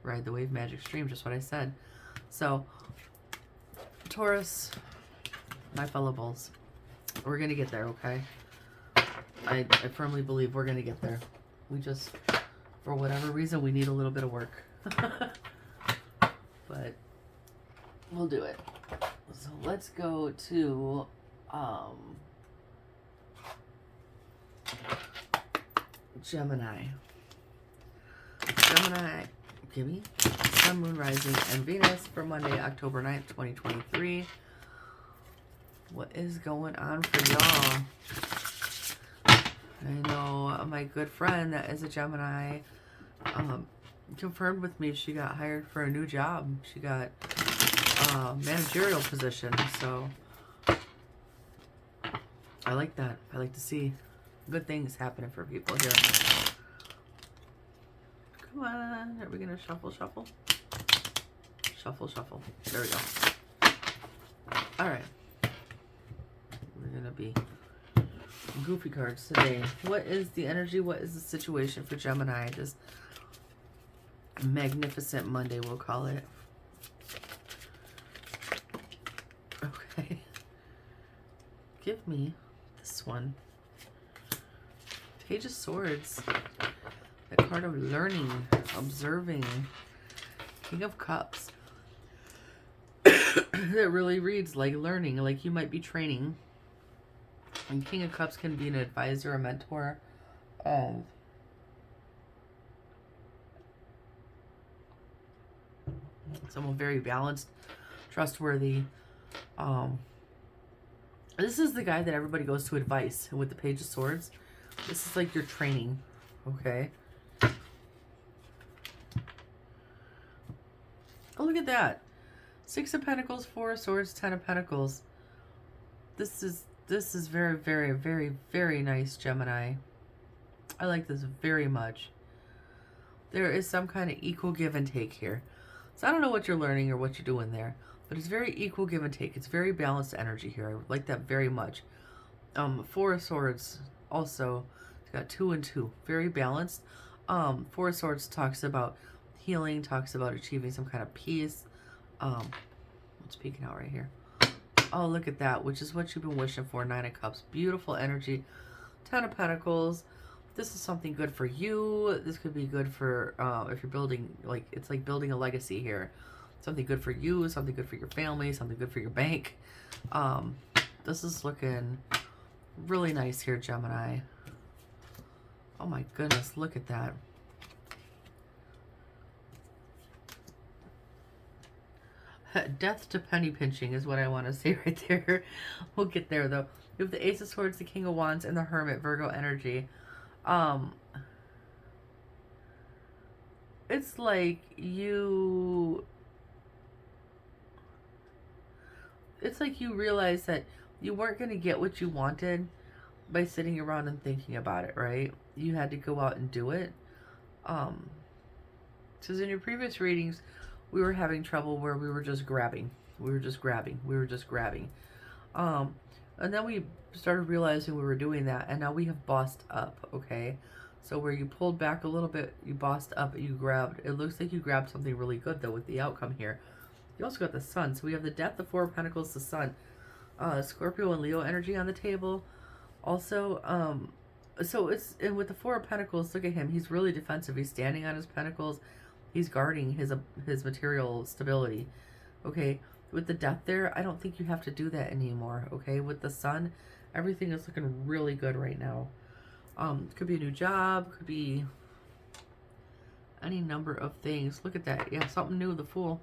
Ride the wave, magic stream. Just what I said. So, Taurus, my fellow bulls, we're going to get there, okay? I firmly believe we're going to get there. We just, for whatever reason, we need a little bit of work. But we'll do it. So let's go to Gemini. Gemini, give me Sun, Moon, Rising, and Venus for Monday, October 9th, 2023. What is going on for y'all? I know my good friend that is a Gemini confirmed with me she got hired for a new job. She got a managerial position. So I like that. I like to see good things happening for people here. Come on. Are we going to shuffle, shuffle? Shuffle, shuffle. There we go. All right. We're going to be goofy cards today. What is the energy? What is the situation for Gemini? This magnificent Monday, we'll call it. Okay. Give me this one. Page of Swords. The card of learning, observing. King of Cups. That really reads like learning, like you might be training. And King of Cups can be an advisor, a mentor. Someone very balanced, trustworthy. This is the guy that everybody goes to advice with the Page of Swords. This is like your training, okay? Oh, look at that. 6 of Pentacles, 4 of Swords, 10 of Pentacles. This is very, very, very, very nice, Gemini. I like this very much. There is some kind of equal give and take here. So I don't know what you're learning or what you're doing there, but it's very equal give and take. It's very balanced energy here. I like that very much. 4 of Swords also. It's got 2 and 2. Very balanced. 4 of Swords talks about healing, talks about achieving some kind of peace. What's peeking out right here? Oh, look at that, which is what you've been wishing for. 9 of Cups. Beautiful energy. 10 of Pentacles. This is something good for you. This could be good for if you're building, like, it's like building a legacy here. Something good for you, something good for your family, something good for your bank. This is looking really nice here, Gemini. Oh my goodness, look at that. Death to penny pinching is what I want to say right there. We'll get there though. You have the Ace of Swords, the King of Wands, and the Hermit, Virgo energy. It's like you it's like you realize that you weren't going to get what you wanted by sitting around and thinking about it, right? You had to go out and do it. Because in your previous readings, we were having trouble where we were just grabbing. We were just grabbing. We were just grabbing. And then we started realizing we were doing that, and now we have bossed up, okay? So where you pulled back a little bit, you bossed up, you grabbed. It looks like you grabbed something really good, though, with the outcome here. You also got the Sun. So we have the Death, the Four of Pentacles, the Sun. Scorpio and Leo energy on the table. Also, so it's, and with the Four of Pentacles, look at him. He's really defensive. He's standing on his pentacles. He's guarding his material stability. Okay, with the Death there, I don't think you have to do that anymore. Okay, with the Sun, everything is looking really good right now. Could be a new job, could be any number of things. Look at that. Yeah, something new, the Fool.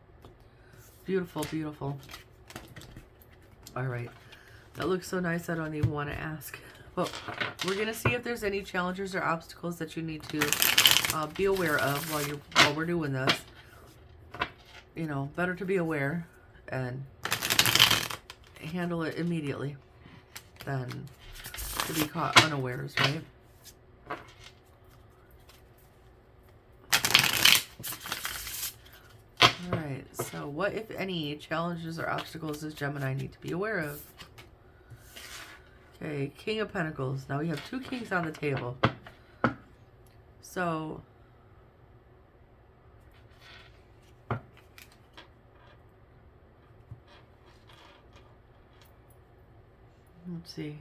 Beautiful, beautiful. All right. That looks so nice, I don't even want to ask. But we're going to see if there's any challenges or obstacles that you need to be aware of while we're doing this. You know, better to be aware and handle it immediately than to be caught unawares, right? Alright, so what, if any, challenges or obstacles does Gemini need to be aware of? Okay, King of Pentacles. Now we have two kings on the table. So, let's see.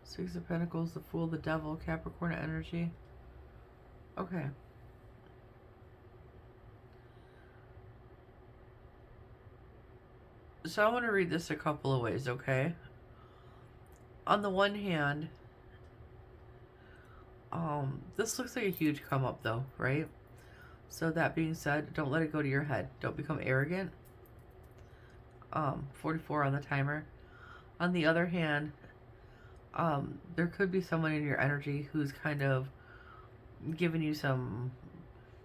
Six of Pentacles, the Fool, the Devil, Capricorn energy. Okay. So I want to read this a couple of ways, okay? On the one hand, this looks like a huge come up though, right? So that being said, don't let it go to your head. Don't become arrogant. 44 on the timer. On the other hand, there could be someone in your energy who's kind of giving you some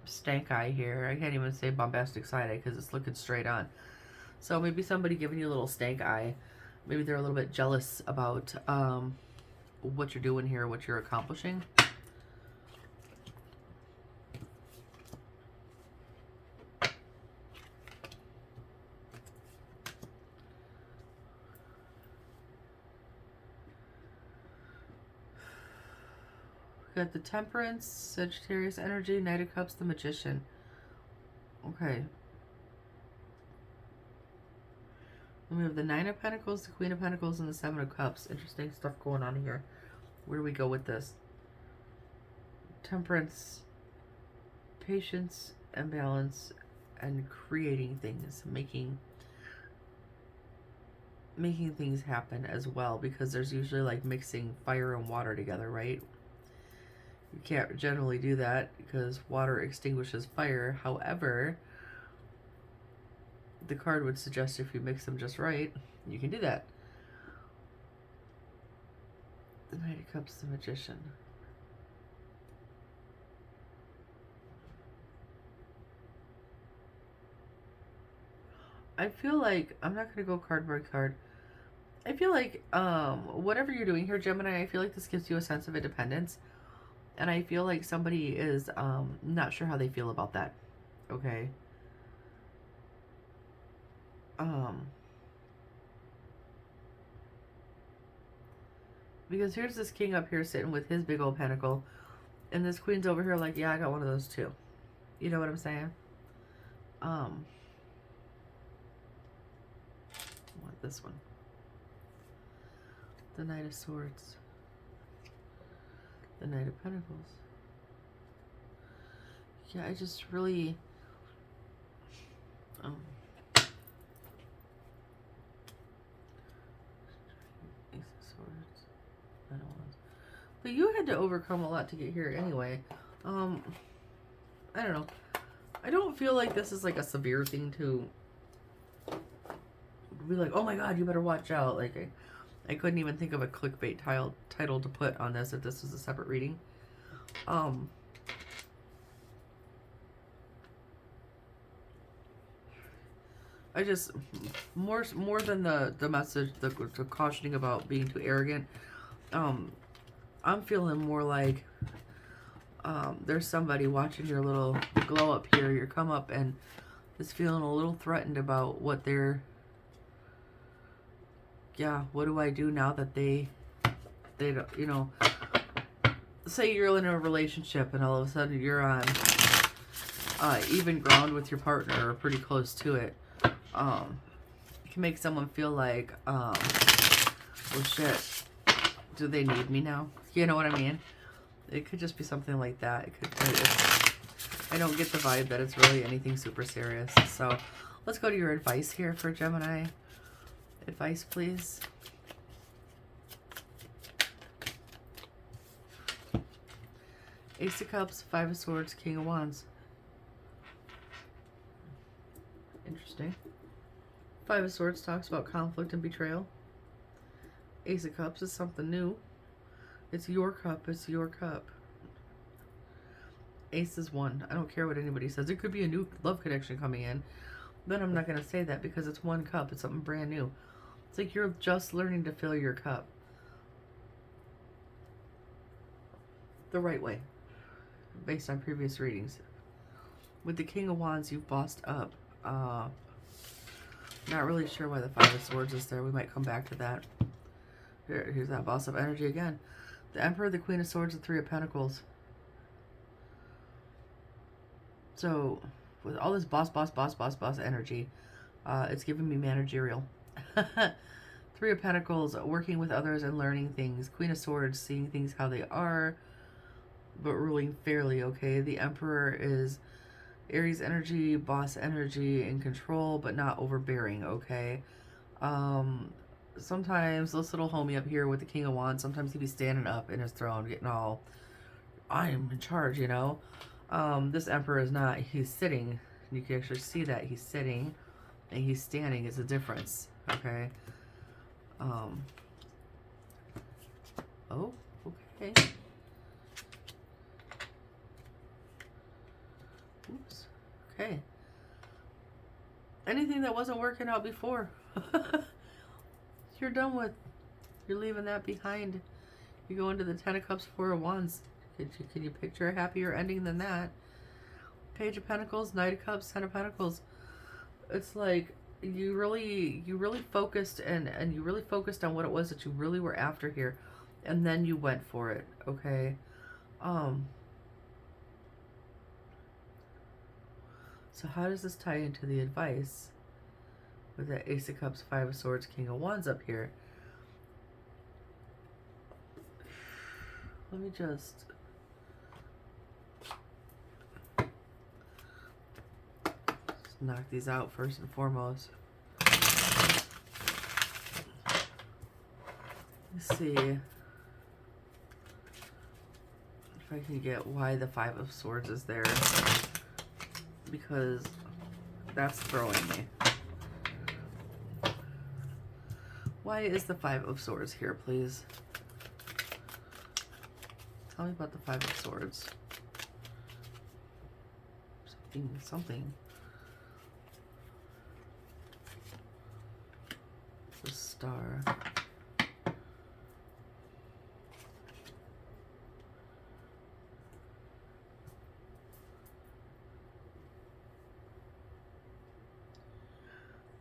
stank eye here. I can't even say bombastic side eye because it's looking straight on. So maybe somebody giving you a little stank eye. Maybe they're a little bit jealous about what you're doing here, what you're accomplishing. Got the Temperance, Sagittarius energy, Knight of Cups, the Magician. Okay. And we have the Nine of Pentacles, the Queen of Pentacles, and the Seven of Cups. Interesting stuff going on here. Where do we go with this? Temperance, patience and balance, and creating things, making things happen as well, because there's usually like mixing fire and water together, right? You can't generally do that because water extinguishes fire. However, the card would suggest if you mix them just right, you can do that. The Knight of Cups, the Magician. I feel like, I'm not going to go card by card. I feel like, whatever you're doing here, Gemini, I feel like this gives you a sense of independence. And I feel like somebody is, not sure how they feel about that. Okay. Because here's this king up here sitting with his big old pentacle, and this queen's over here like, yeah, I got one of those too. You know what I'm saying? I want this one. The Knight of Swords. The Knight of Pentacles. Yeah, I just really... But you had to overcome a lot to get here anyway. I don't know. I don't feel like this is like a severe thing to be like, oh my god, you better watch out. Like, I couldn't even think of a clickbait title to put on this if this was a separate reading. I just, more than the message, the cautioning about being too arrogant, I'm feeling more like there's somebody watching your little glow up here, your come up, and is feeling a little threatened about what they're, yeah, what do I do now that they don't, you know, say you're in a relationship and all of a sudden you're on even ground with your partner or pretty close to it. It can make someone feel like, well, shit, do they need me now? You know what I mean? It could just be something like that. It could. I don't get the vibe that it's really anything super serious. So let's go to your advice here for Gemini. Advice, please. Ace of Cups, Five of Swords, King of Wands. Interesting. Five of Swords talks about conflict and betrayal. Ace of Cups is something new. It's your cup. It's your cup. Ace is one. I don't care what anybody says. It could be a new love connection coming in. But I'm not going to say that because it's one cup. It's something brand new. It's like you're just learning to fill your cup the right way based on previous readings. With the King of Wands, you've bossed up. Not really sure why the Five of Swords is there. We might come back to that. Here's that boss up energy again. The Emperor, the Queen of Swords, the Three of Pentacles. So, with all this boss energy, it's giving me managerial. Three of Pentacles, working with others and learning things. Queen of Swords, seeing things how they are, but ruling fairly, okay? The Emperor is Aries energy, boss energy, in control, but not overbearing, okay? Sometimes this little homie up here with the King of Wands, sometimes he'd be standing up in his throne, getting all, I'm in charge, you know? This Emperor is not. He's sitting. You can actually see that he's sitting and he's standing. It's a difference, okay? Oh, okay. Oops. Okay. Anything that wasn't working out before, you're done with. You're leaving that behind. You go into the Ten of Cups, Four of Wands. Can you picture a happier ending than that? Page of Pentacles, Knight of Cups, Ten of Pentacles. It's like you really focused and you really focused on what it was that you really were after here, and then you went for it. Okay. So how does this tie into the advice with the Ace of Cups, Five of Swords, King of Wands up here? Let me just knock these out first and foremost. Let's see if I can get why the Five of Swords is there, because that's throwing me. Why is the Five of Swords here, please? Tell me about the Five of Swords. Something. The Star.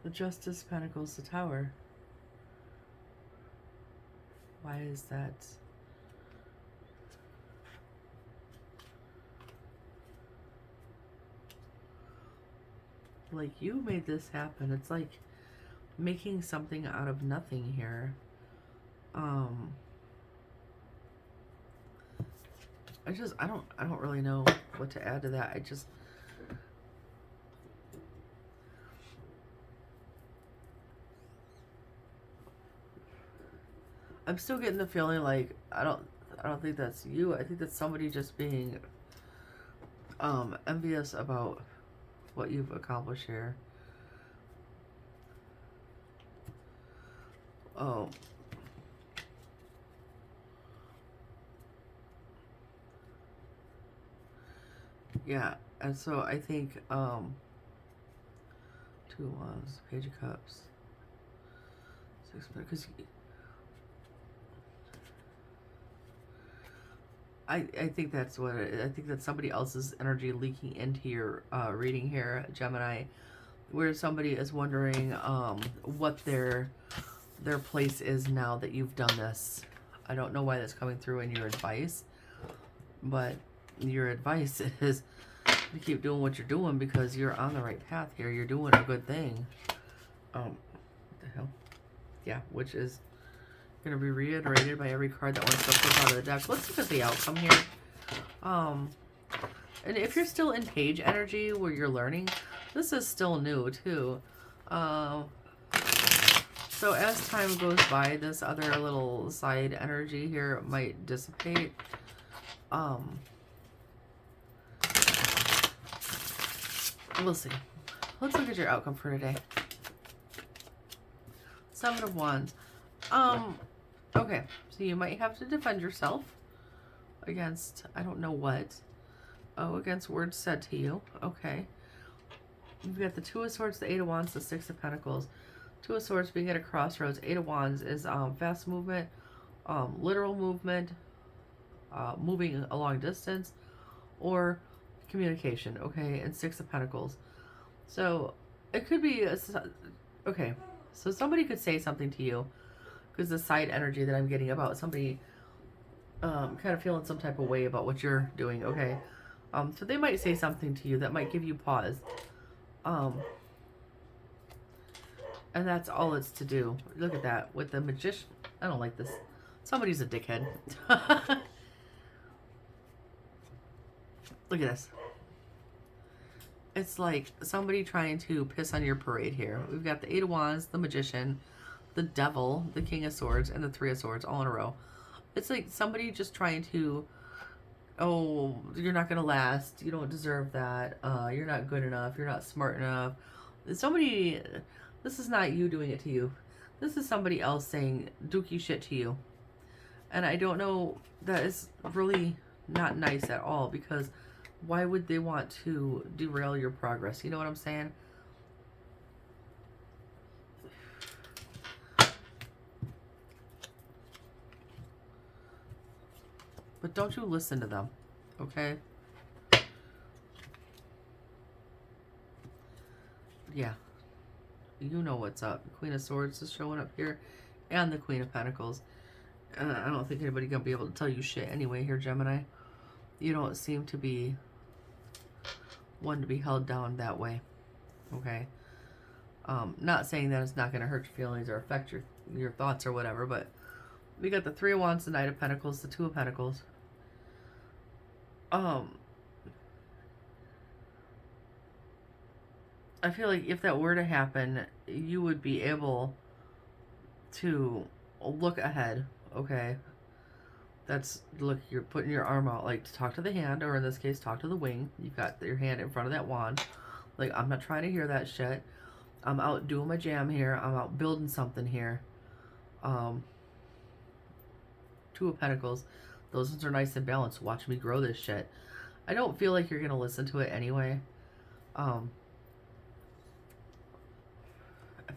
The Justice, Pentacles, the Tower. Why is that? Like, you made this happen. It's like making something out of nothing here. I don't really know what to add to that. I'm still getting the feeling like I don't think that's you. I think that's somebody just being envious about what you've accomplished here. Oh. Yeah, and so I think 2, Two of Wands, Page of Cups, Six, because I think that's what I think that's somebody else's energy leaking into your reading here, Gemini, where somebody is wondering what their place is now that you've done this. I don't know why that's coming through in your advice, but your advice is to keep doing what you're doing because you're on the right path here. You're doing a good thing. What the hell? Yeah, which is going to be reiterated by every card that wants to flip out of the deck. Let's look at the outcome here. And if you're still in page energy where you're learning, this is still new too. So as time goes by, this other little side energy here might dissipate. We'll see. Let's look at your outcome for today. Seven of Wands. Okay, so you might have to defend yourself against, I don't know what. Oh, against words said to you. Okay. You've got the Two of Swords, the Eight of Wands, the Six of Pentacles. Two of Swords being at a crossroads. Eight of Wands is fast movement, literal movement, moving a long distance, or communication, okay? And Six of Pentacles. So it could be, okay, so somebody could say something to you, because the side energy that I'm getting about somebody kind of feeling some type of way about what you're doing, okay? So they might say something to you that might give you pause. And that's all it's to do. Look at that. With the Magician. I don't like this. Somebody's a dickhead. Look at this. It's like somebody trying to piss on your parade here. We've got the Eight of Wands, the Magician, the Devil, the King of Swords, and the Three of Swords all in a row. It's like somebody just trying to, oh, you're not going to last. You don't deserve that. You're not good enough. You're not smart enough. Somebody, this is not you doing it to you. This is somebody else saying dookie shit to you. And I don't know, that is really not nice at all, because why would they want to derail your progress? You know what I'm saying? But don't you listen to them, okay? Yeah. You know what's up. Queen of Swords is showing up here. And the Queen of Pentacles. I don't think anybody's going to be able to tell you shit anyway here, Gemini. You don't seem to be one to be held down that way. Okay? Not saying that it's not going to hurt your feelings or affect your thoughts or whatever, but we got the Three of Wands, the Knight of Pentacles, the Two of Pentacles. I feel like if that were to happen, you would be able to look ahead, okay? That's, look, you're putting your arm out, like, to talk to the hand, or in this case, talk to the wing. You've got your hand in front of that wand. Like, I'm not trying to hear that shit. I'm out doing my jam here. I'm out building something here. Two of Pentacles. Those ones are nice and balanced. Watch me grow this shit. I don't feel like you're going to listen to it anyway. I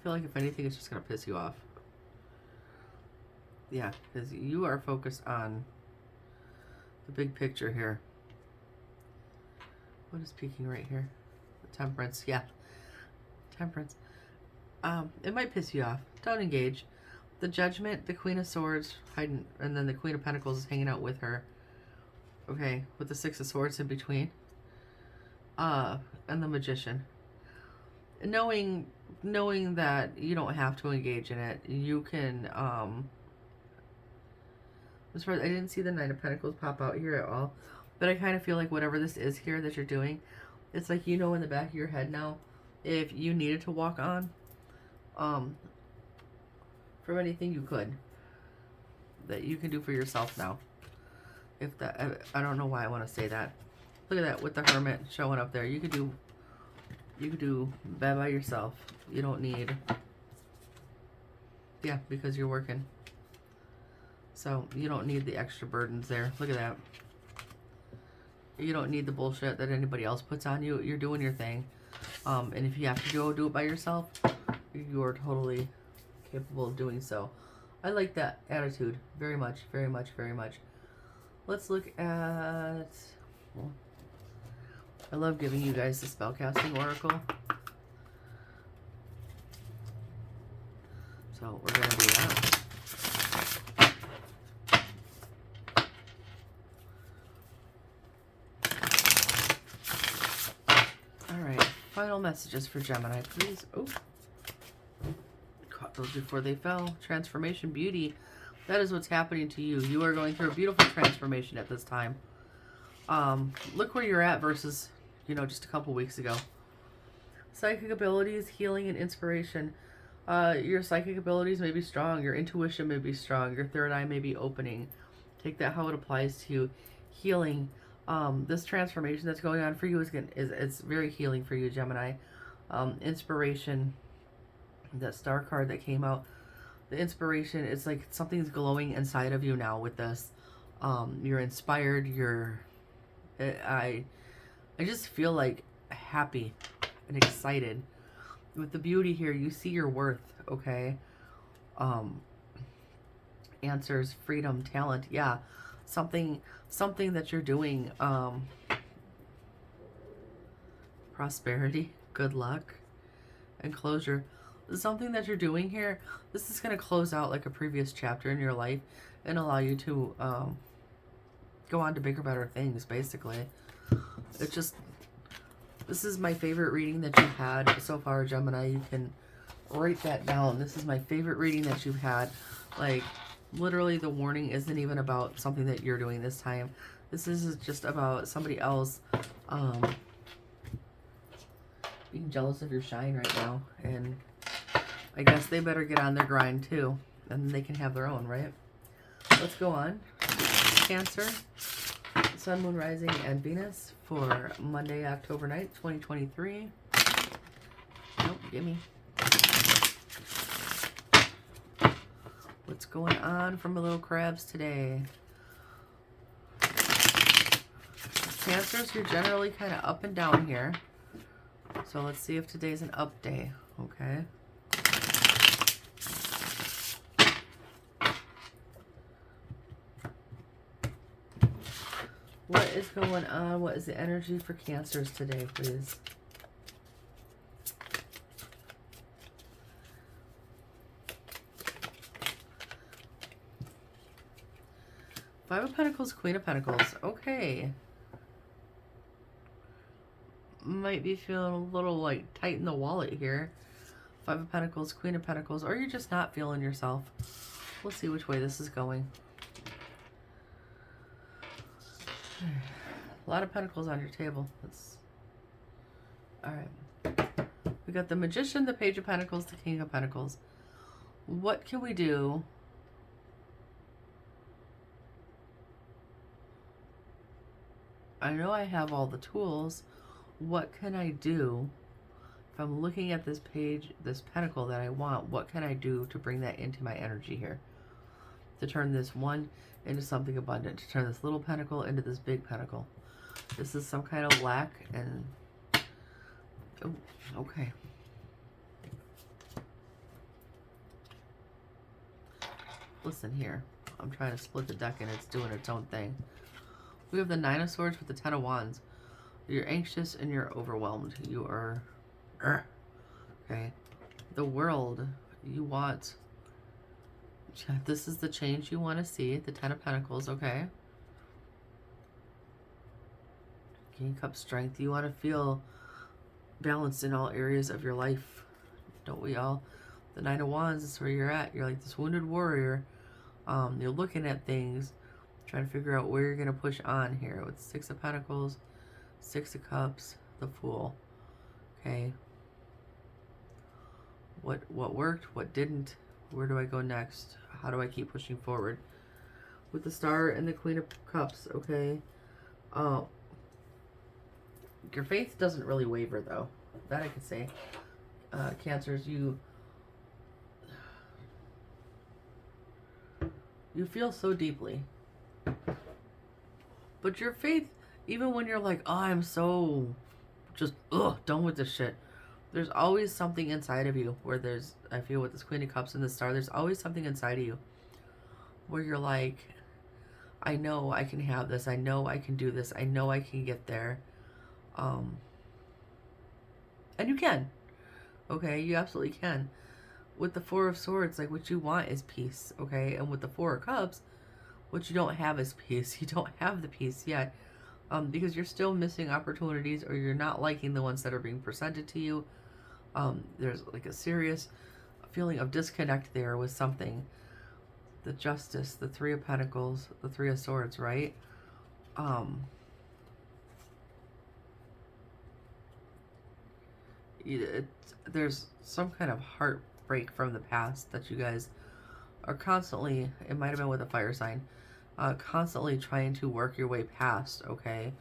feel like if anything, it's just going to piss you off. Yeah, because you are focused on the big picture here. What is peeking right here? The Temperance. Yeah. Temperance. It might piss you off. Don't engage. The Judgment, the Queen of Swords, hiding, and then the Queen of Pentacles is hanging out with her. Okay, with the Six of Swords in between. And the Magician. Knowing that you don't have to engage in it, you can, as far as, I didn't see the Knight of Pentacles pop out here at all, but I kind of feel like whatever this is here that you're doing, it's like, you know, in the back of your head now, if you needed to walk on, from anything you could, that you can do for yourself now. If that, I don't know why I want to say that. Look at that with the Hermit showing up there. You could do bad by yourself. You don't need, yeah, because you're working. So you don't need the extra burdens there. Look at that. You don't need the bullshit that anybody else puts on you. You're doing your thing. And if you have to go do it by yourself, you are totally capable of doing so. I like that attitude very much, very much, very much. Let's look at... Well, I love giving you guys the spellcasting oracle. So we're going to do that. Alright, final messages for Gemini, please. Oh, caught those before they fell. Transformation, beauty. That is what's happening to you. You are going through a beautiful transformation at this time. Look where you're at versus, you know, just a couple weeks ago. Psychic abilities, healing, and inspiration. Your psychic abilities may be strong. Your intuition may be strong. Your third eye may be opening. Take that how it applies to you. Healing. This transformation that's going on for you is it's very healing for you, Gemini. Inspiration. That star card that came out. The inspiration, it's like something's glowing inside of you now with this. You're inspired. I just feel like happy and excited. With the beauty here, you see your worth, okay? Answers, freedom, talent, yeah. Something that you're doing. Prosperity, good luck, and closure. Something that you're doing here, this is going to close out like a previous chapter in your life and allow you to go on to bigger, better things, basically. It's just, this is my favorite reading that you've had so far, Gemini. You can write that down. This is my favorite reading that you've had. Like, literally the warning isn't even about something that you're doing this time. This is just about somebody else being jealous of your shine right now. And I guess they better get on their grind too. And they can have their own, right? Let's go on. Cancer, Sun, Moon, Rising, and Venus for Monday, October 9th, 2023. Nope, gimme. What's going on for my little crabs today? Cancers, you're generally kind of up and down here. So let's see if today's an up day, okay? What is going on? What is the energy for Cancers today, please? Five of Pentacles, Queen of Pentacles. Okay. Might be feeling a little like tight in the wallet here. Five of Pentacles, Queen of Pentacles. Or you're just not feeling yourself. We'll see which way this is going. A lot of pentacles on your table. That's all right. We got the Magician, the Page of Pentacles, the King of Pentacles. What can we do? I know I have all the tools. What can I do? If I'm looking at this page, this pentacle that I want, what can I do to bring that into my energy here? To turn this one into something abundant. To turn this little pentacle into this big pentacle. This is some kind of lack and... Oh, okay. Listen here. I'm trying to split the deck and it's doing its own thing. We have the Nine of Swords with the Ten of Wands. You're anxious and you're overwhelmed. You are... Okay. The World. You want... This is the change you want to see. The Ten of Pentacles, okay? King of Cups, strength. You want to feel balanced in all areas of your life. Don't we all? The Nine of Wands is where you're at. You're like this wounded warrior. You're looking at things, trying to figure out where you're going to push on here. With Six of Pentacles, Six of Cups, the Fool. Okay. What worked? What didn't? Where do I go next? How do I keep pushing forward? With the Star and the Queen of Cups, okay? Your faith doesn't really waver, though. That I can say. Cancers, you feel so deeply. But your faith, even when you're like, oh, I'm so just, done with this shit. There's always something inside of you where there's, I feel with this Queen of Cups and the Star, there's always something inside of you where you're like, I know I can have this. I know I can do this. I know I can get there. And you can. Okay, you absolutely can. With the Four of Swords, like what you want is peace. Okay, and with the Four of Cups, what you don't have is peace. You don't have the peace yet. Because you're still missing opportunities, or you're not liking the ones that are being presented to you. There's like a serious feeling of disconnect there with something. The Justice, the Three of Pentacles, the Three of Swords, right? There's some kind of heartbreak from the past that you guys are constantly, it might have been with a fire sign, constantly trying to work your way past, okay?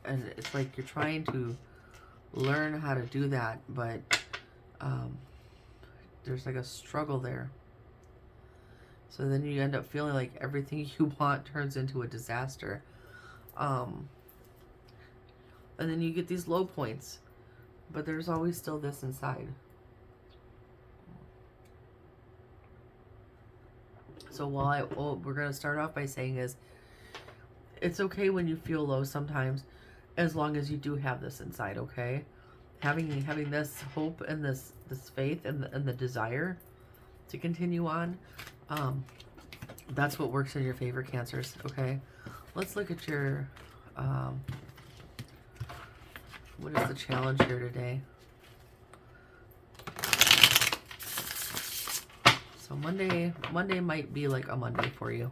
And it's like you're trying to learn how to do that, but there's like a struggle there. So then you end up feeling like everything you want turns into a disaster. And then you get these low points, but there's always still this inside. So what we're going to start off by saying is, it's okay when you feel low sometimes, as long as you do have this inside, okay? Having this hope and this faith and the desire to continue on, that's what works in your favor, Cancers, okay? Let's look at your, what is the challenge here today? So Monday might be like a Monday for you.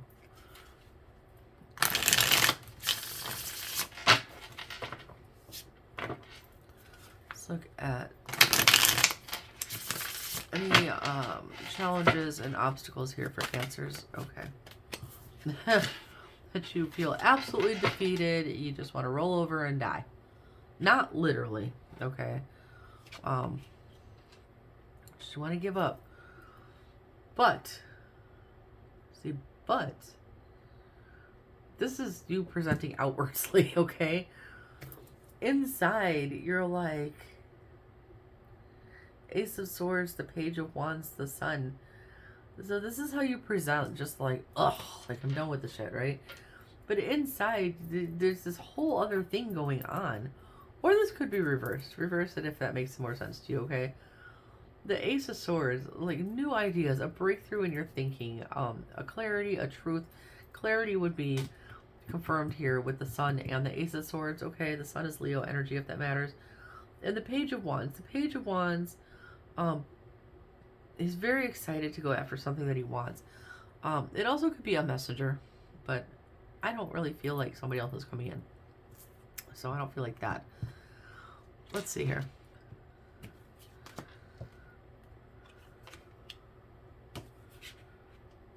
Let's look at any challenges and obstacles here for Cancers. Okay. That you feel absolutely defeated. You just want to roll over and die. Not literally, okay? Just want to give up. But, see, this is you presenting outwardly, okay? Inside, you're like Ace of Swords, the Page of Wands, the Sun. So this is how you present, just like, ugh, like I'm done with the shit, right? But inside, there's this whole other thing going on. Or this could be reversed. Reverse it if that makes more sense to you, okay? The Ace of Swords, like new ideas, a breakthrough in your thinking, a clarity, a truth. Clarity would be confirmed here with the Sun and the Ace of Swords, okay? The Sun is Leo energy, if that matters. And the Page of Wands. The Page of Wands, he's very excited to go after something that he wants. It also could be a messenger, but I don't really feel like somebody else is coming in. So I don't feel like that. Let's see here.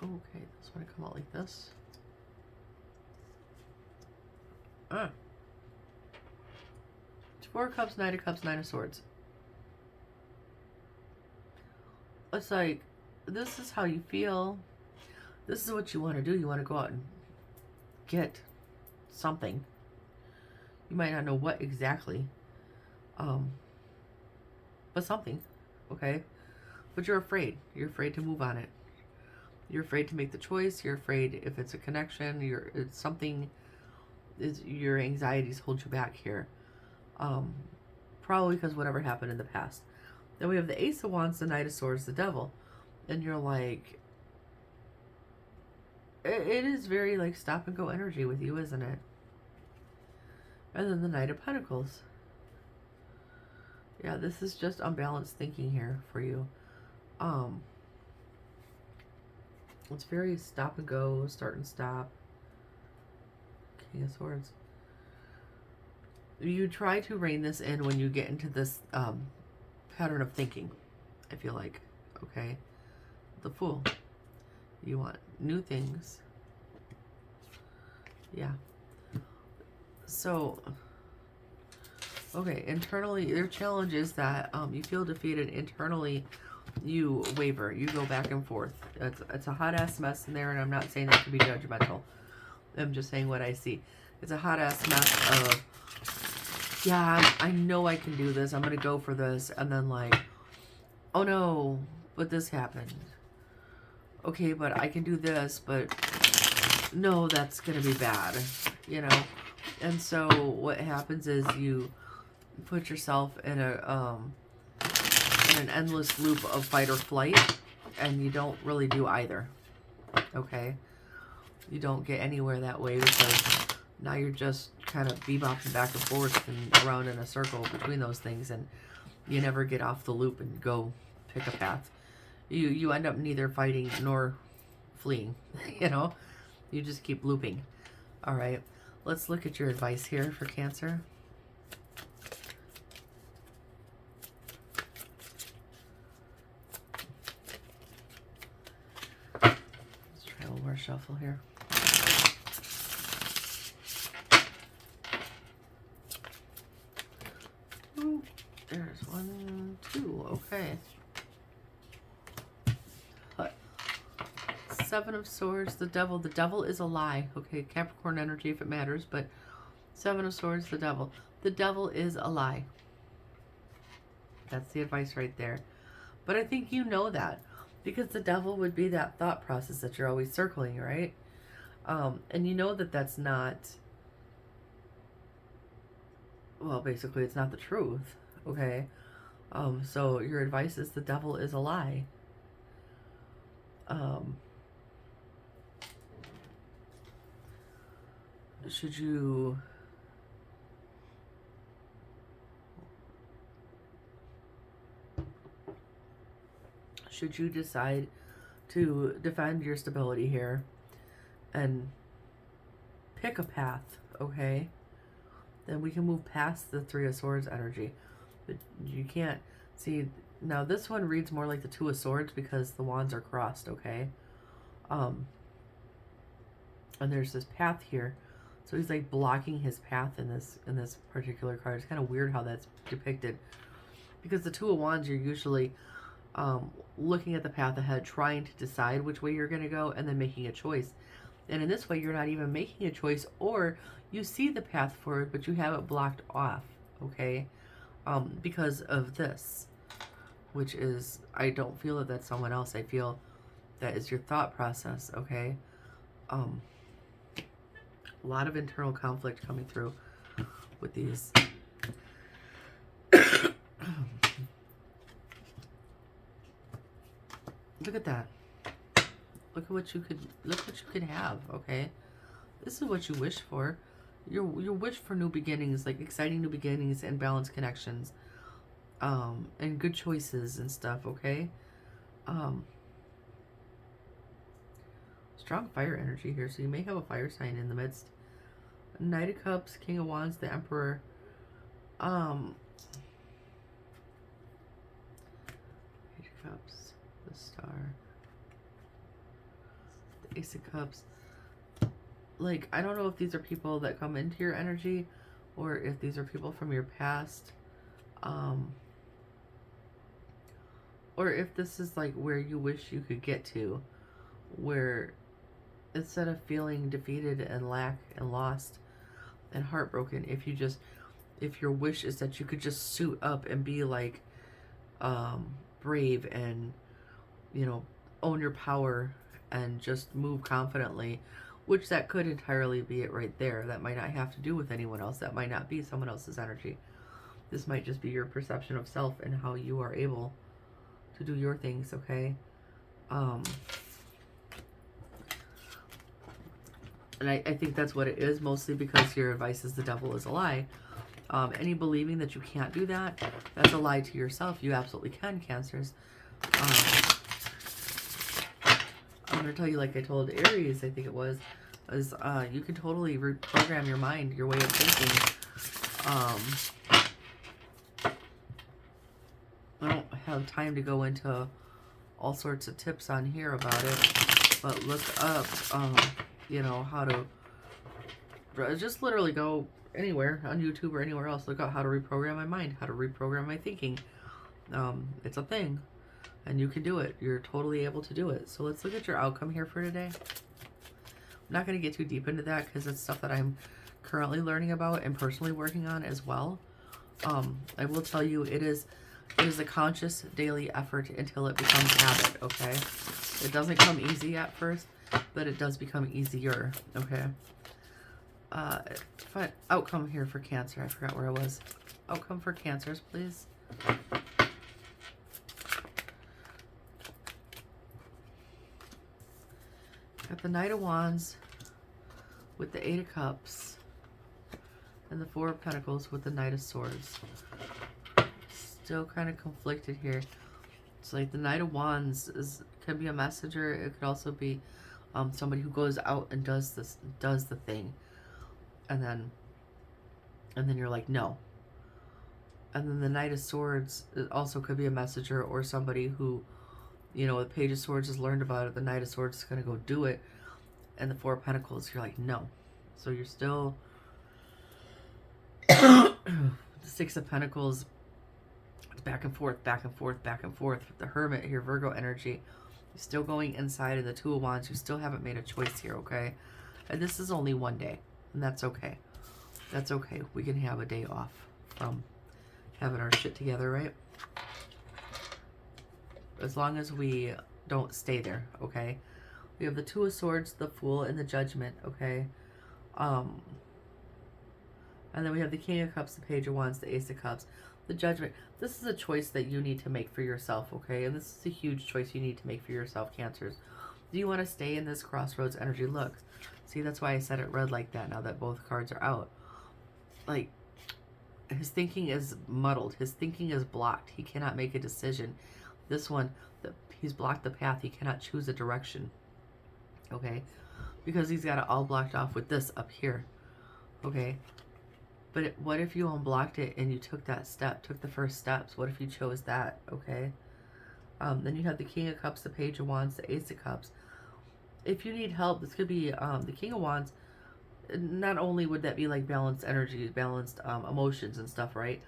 Okay, this one come out like this. Four of Cups, Knight of Cups, Nine of Swords. It's like, this is how you feel. This is what you want to do. You want to go out and get something. You might not know what exactly. But something. Okay? But you're afraid. You're afraid to move on it. You're afraid to make the choice. You're afraid if it's a connection, it's something, your anxieties hold you back here. Probably because whatever happened in the past. Then we have the Ace of Wands, the Knight of Swords, the Devil. And you're like, it is very like stop and go energy with you, isn't it? And then the Knight of Pentacles. Yeah, this is just unbalanced thinking here for you. It's very stop and go, start and stop. King of Swords. You try to rein this in when you get into this pattern of thinking, I feel like. Okay? The Fool. You want new things. Yeah. So, okay, internally, your challenge is that you feel defeated internally. You waver. You go back and forth. It's a hot-ass mess in there, and I'm not saying that to be judgmental. I'm just saying what I see. It's a hot ass mess of, yeah, I know I can do this. I'm going to go for this. And then like, oh no, but this happened. Okay, but I can do this, but no, that's going to be bad, you know? And so what happens is you put yourself in an endless loop of fight or flight, and you don't really do either. Okay? You don't get anywhere that way because now you're just kind of bebopping back and forth and around in a circle between those things, and you never get off the loop and go pick a path. You end up neither fighting nor fleeing, you know? You just keep looping. All right, let's look at your advice here for Cancer. Let's try a little more shuffle here. Ooh, there's 1, 2, okay. Seven of Swords, the Devil. The Devil is a lie. Okay, Capricorn energy if it matters, but Seven of Swords, the Devil. The Devil is a lie. That's the advice right there. But I think you know that, because the Devil would be that thought process that you're always circling, right? And you know that that's not, well, basically it's not the truth, okay? So your advice is the Devil is a lie. Should you decide to defend your stability here and pick a path, okay, then we can move past the Three of Swords energy. But you can't see, now this one reads more like the Two of Swords because the wands are crossed, okay? And there's this path here. So he's like blocking his path in this particular card. It's kind of weird how that's depicted, because the Two of Wands, you're usually looking at the path ahead, trying to decide which way you're going to go, and then making a choice. And in this way, you're not even making a choice, or you see the path forward, but you have it blocked off, okay? Because of this, which is, I don't feel that that's someone else. I feel that is your thought process, okay? A lot of internal conflict coming through with these. Look at that. Look at what you could have, okay? This is what you wish for. Your wish for new beginnings, like exciting new beginnings and balanced connections. And good choices and stuff, okay? Strong fire energy here, so you may have a fire sign in the midst. Knight of Cups, King of Wands, the Emperor. Knight of Cups, the Star, the Ace of Cups. Like, I don't know if these are people that come into your energy, or if these are people from your past, or if this is like where you wish you could get to, where instead of feeling defeated and lack and lost and heartbroken, if your wish is that you could just suit up and be like brave and, you know, own your power and just move confidently, which that could entirely be it right there. That might not have to do with anyone else. That might not be someone else's energy. This might just be your perception of self and how you are able to do your things, okay? And I think that's what it is, mostly because your advice is the devil is a lie. Any believing that you can't do that, that's a lie to yourself. You absolutely can, Cancers. I'm going to tell you, like I told Aries, I think it was, is you can totally reprogram your mind, your way of thinking. I don't have time to go into all sorts of tips on here about it, but look up, you know, how to just literally go anywhere on YouTube or anywhere else. Look up how to reprogram my mind, how to reprogram my thinking. It's a thing, and you can do it. You're totally able to do it. So let's look at your outcome here for today. I'm not going to get too deep into that because it's stuff that I'm currently learning about and personally working on as well. I will tell you, it is a conscious daily effort until it becomes habit, okay? It doesn't come easy at first, but it does become easier, okay? Outcome here for Cancer. I forgot where I was. Outcome for Cancers, please. Got the Knight of Wands with the 8 of Cups and the 4 of Pentacles with the Knight of Swords. Still kind of conflicted here. It's like the Knight of Wands can be a messenger. It could also be somebody who goes out and does the thing, and then you're like, no. And then the Knight of Swords also could be a messenger or somebody who, you know, the Page of Swords has learned about it. The Knight of Swords is going to go do it. And the 4 of Pentacles, you're like, no. So you're still... the 6 of Pentacles, it's back and forth, back and forth, back and forth. With the Hermit here, Virgo energy. You're still going inside of the 2 of Wands. You still haven't made a choice here, okay? And this is only one day. And that's okay. That's okay. We can have a day off from having our shit together, right? As long as we don't stay there, okay? We have the 2 of Swords, the Fool, and the Judgment, okay? And then we have the King of Cups, the Page of Wands, the Ace of Cups, the Judgment. This is a choice that you need to make for yourself, okay? And this is a huge choice you need to make for yourself, Cancers. Do you want to stay in this crossroads energy? Look, see, that's why I said it read like that now that both cards are out. Like, his thinking is muddled. His thinking is blocked. He cannot make a decision. This one, he's blocked the path. He cannot choose a direction. Okay? Because he's got it all blocked off with this up here. Okay? But what if you unblocked it and you took that step, took the first steps? What if you chose that? Okay? Then you have the King of Cups, the Page of Wands, the Ace of Cups. If you need help, this could be the King of Wands. Not only would that be like balanced energy, balanced emotions and stuff, right?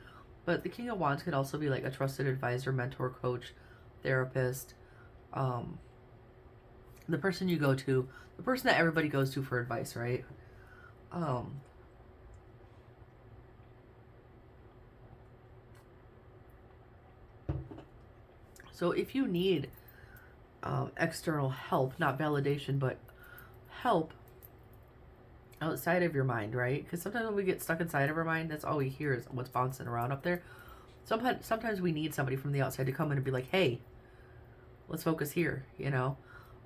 But the King of Wands could also be like a trusted advisor, mentor, coach, therapist, the person you go to, the person that everybody goes to for advice, right? So if you need external help, not validation, but help outside of your mind, right? Because sometimes when we get stuck inside of our mind, that's all we hear is what's bouncing around up there. Sometimes we need somebody from the outside to come in and be like, hey, let's focus here, you know?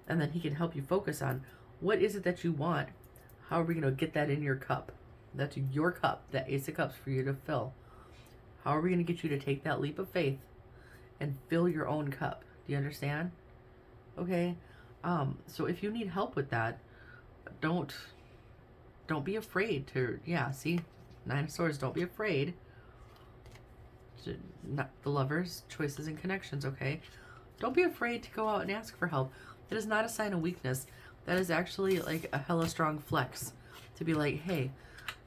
And then he can help you focus on what is it that you want? How are we going to get that in your cup? That's your cup, that Ace of Cups for you to fill. How are we going to get you to take that leap of faith and fill your own cup? Do you understand? Okay? So if you need help with that, don't be afraid to, yeah, see? 9 of Swords, don't be afraid. Not the Lovers, choices and connections, okay? Don't be afraid to go out and ask for help. That is not a sign of weakness. That is actually like a hella strong flex to be like, hey,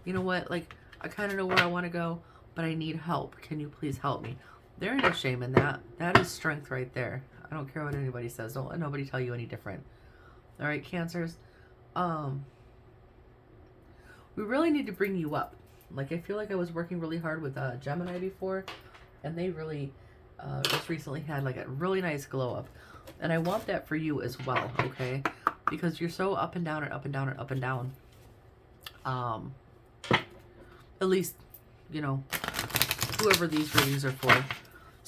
you know what? Like, I kind of know where I want to go, but I need help. Can you please help me? There ain't no shame in that. That is strength right there. I don't care what anybody says. Don't let nobody tell you any different. All right, Cancers. We really need to bring you up. Like, I feel like I was working really hard with Gemini before, and they really just recently had like a really nice glow up. And I want that for you as well, okay? Because you're so up and down and up and down and up and down. At least, you know, whoever these readings are for.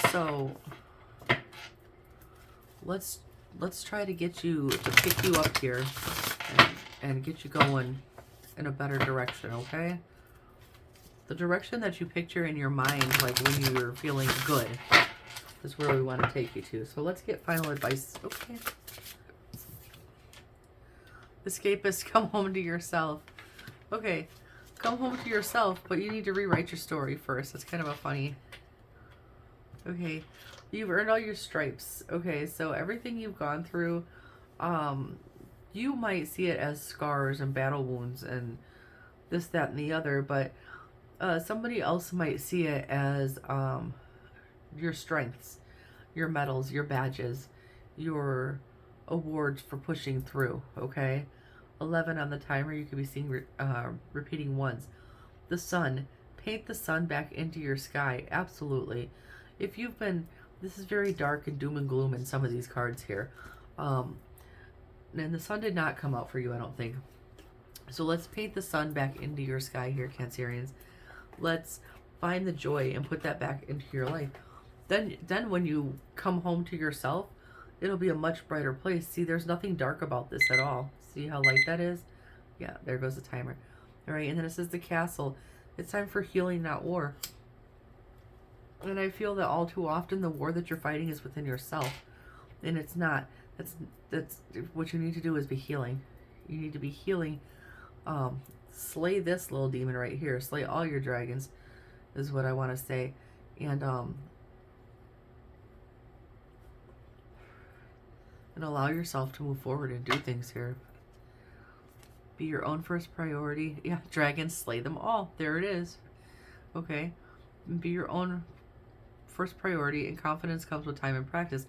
So let's try to get you, to pick you up here and get you going in a better direction, okay? The direction that you picture in your mind, like when you're feeling good, is where we want to take you to. So let's get final advice. Okay. Escapist, come home to yourself. Okay. Come home to yourself, but you need to rewrite your story first. It's kind of a funny... Okay. You've earned all your stripes. Okay, so everything you've gone through, you might see it as scars and battle wounds and this, that, and the other, but somebody else might see it as your strengths, your medals, your badges, your awards for pushing through, okay? 11 on the timer. You could be seeing repeating ones. The sun. Paint the sun back into your sky. Absolutely. If you've been, this is very dark and doom and gloom in some of these cards here. And the sun did not come out for you, I don't think. So let's paint the sun back into your sky here, Cancerians. Let's find the joy and put that back into your life. Then when you come home to yourself, it'll be a much brighter place. See, there's nothing dark about this at all. See how light that is? Yeah, there goes the timer. All right, and then it says the castle. It's time for healing, not war. And I feel that all too often the war that you're fighting is within yourself. And it's not. That's what you need to do is be healing. You need to be healing. Slay this little demon right here. Slay all your dragons is what I want to say. And allow yourself to move forward and do things here. Be your own first priority. Yeah, dragons, slay them all. There it is. Okay. Be your own first priority, and confidence comes with time and practice.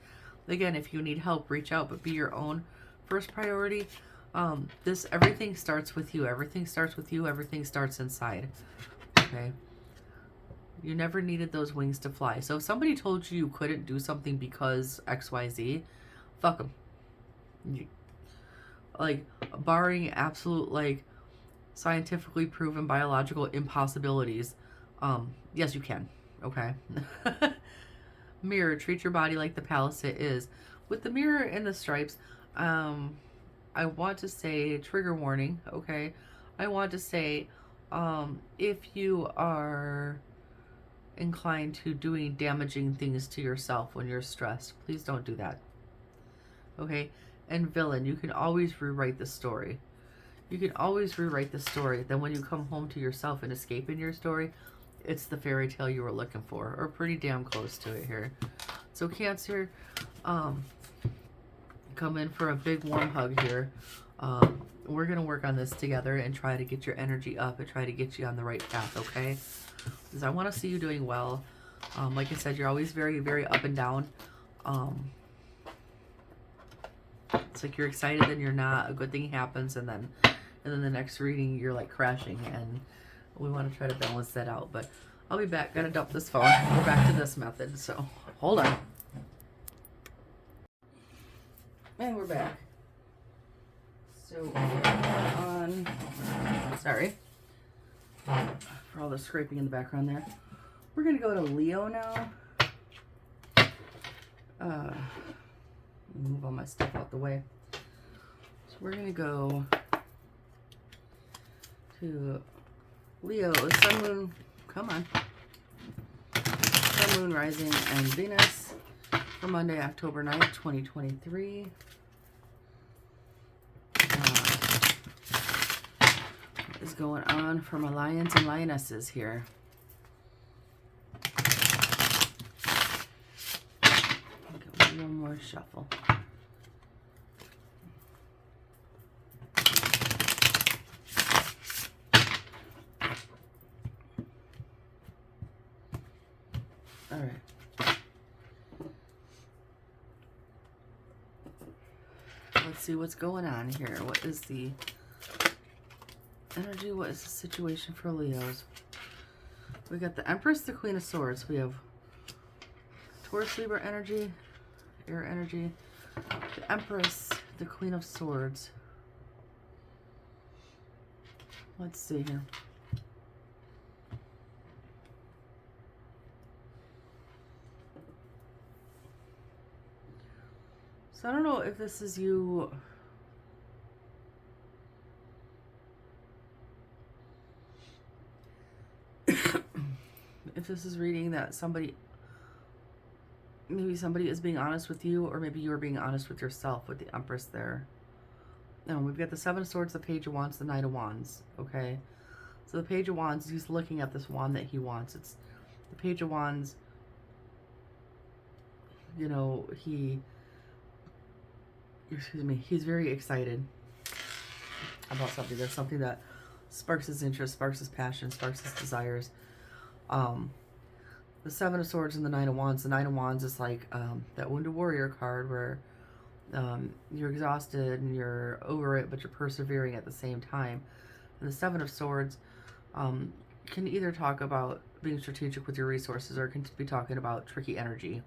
Again, if you need help, reach out, but be your own first priority. Everything starts with you. Everything starts with you. Everything starts inside. Okay. You never needed those wings to fly. So if somebody told you you couldn't do something because XYZ, fuck them. Like, barring absolute, like, scientifically proven biological impossibilities, yes, you can. Okay. Mirror, treat your body like the palace it is. With the mirror and the stripes, I want to say trigger warning. Okay. I want to say, if you are inclined to doing damaging things to yourself when you're stressed, please don't do that. Okay. And villain, you can always rewrite the story. You can always rewrite the story. Then when you come home to yourself and escape in your story, it's the fairy tale you were looking for, or pretty damn close to it here. So Cancer, come in for a big warm hug here. We're going to work on this together and try to get your energy up and try to get you on the right path, okay? Because I want to see you doing well. Like I said, you're always very, very up and down. It's like you're excited, then you're not. A good thing happens, and then the next reading you're like crashing, and we want to try to balance that out. But I'll be back. Gotta dump this phone. We're back to this method, so hold on. And we're back. So we're on. Sorry for all the scraping in the background there. We're gonna go to Leo now. Move all my stuff out the way. So we're gonna go to Leo, Sun, Moon, come on. Sun, Moon, Rising, and Venus for Monday, October 9th, 2023. What is going on for my lions and lionesses here? One more shuffle. All right. Let's see what's going on here. What is the energy? What is the situation for Leos? We got the Empress, the Queen of Swords. We have Taurus, Libra energy, air energy, the Empress, the Queen of Swords. Let's see here. So I don't know if this is you. If this is reading that somebody, maybe somebody is being honest with you, or maybe you're being honest with yourself with the Empress there. Now, we've got the Seven of Swords, the Page of Wands, the Knight of Wands, okay? So the Page of Wands, he's looking at this wand that he wants. It's the Page of Wands, you know, he's very excited about something. There's something that sparks his interest, sparks his passion, sparks his desires. The Seven of Swords and the Nine of Wands. The Nine of Wands is like that Wounded Warrior card where You're exhausted and you're over it, but you're persevering at the same time. And the Seven of Swords can either talk about being strategic with your resources, or it can be talking about tricky energy,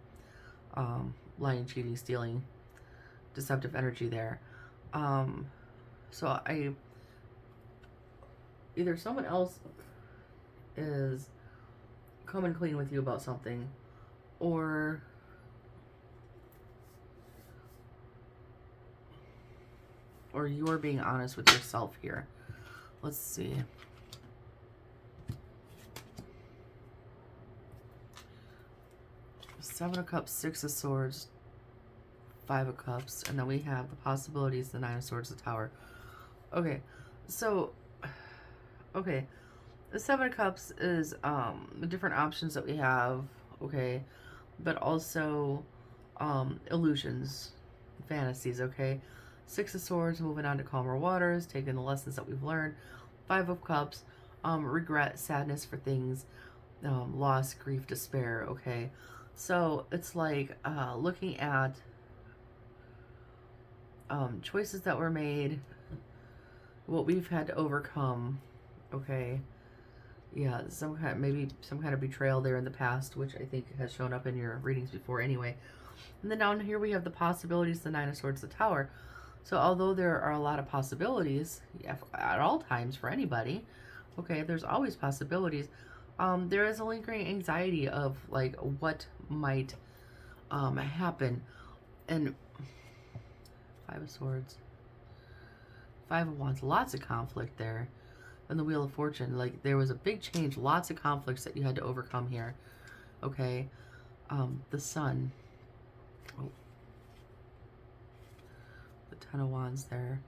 lying, cheating, stealing, deceptive energy there. So either someone else is coming clean with you about something, or you're being honest with yourself here. Let's see. Seven of Cups, Six of Swords, Five of Cups, and then we have the possibilities, the Nine of Swords, the Tower. Okay, so, okay, the Seven of Cups is the different options that we have, okay, but also illusions, fantasies, okay. Six of Swords, moving on to calmer waters, taking the lessons that we've learned. Five of Cups, regret, sadness for things, loss, grief, despair, okay. So it's like looking at choices that were made, what we've had to overcome, okay. Yeah, maybe some kind of betrayal there in the past, which I think has shown up in your readings before anyway. And then down here we have the possibilities, the Nine of Swords, the Tower. So although there are a lot of possibilities at all times for anybody, okay, there's always possibilities. There is a lingering anxiety of like what might happen. And Five of Swords, Five of Wands, lots of conflict there. And the Wheel of Fortune, like there was a big change, lots of conflicts that you had to overcome here. Okay, the Sun. Oh. The Ten of Wands there,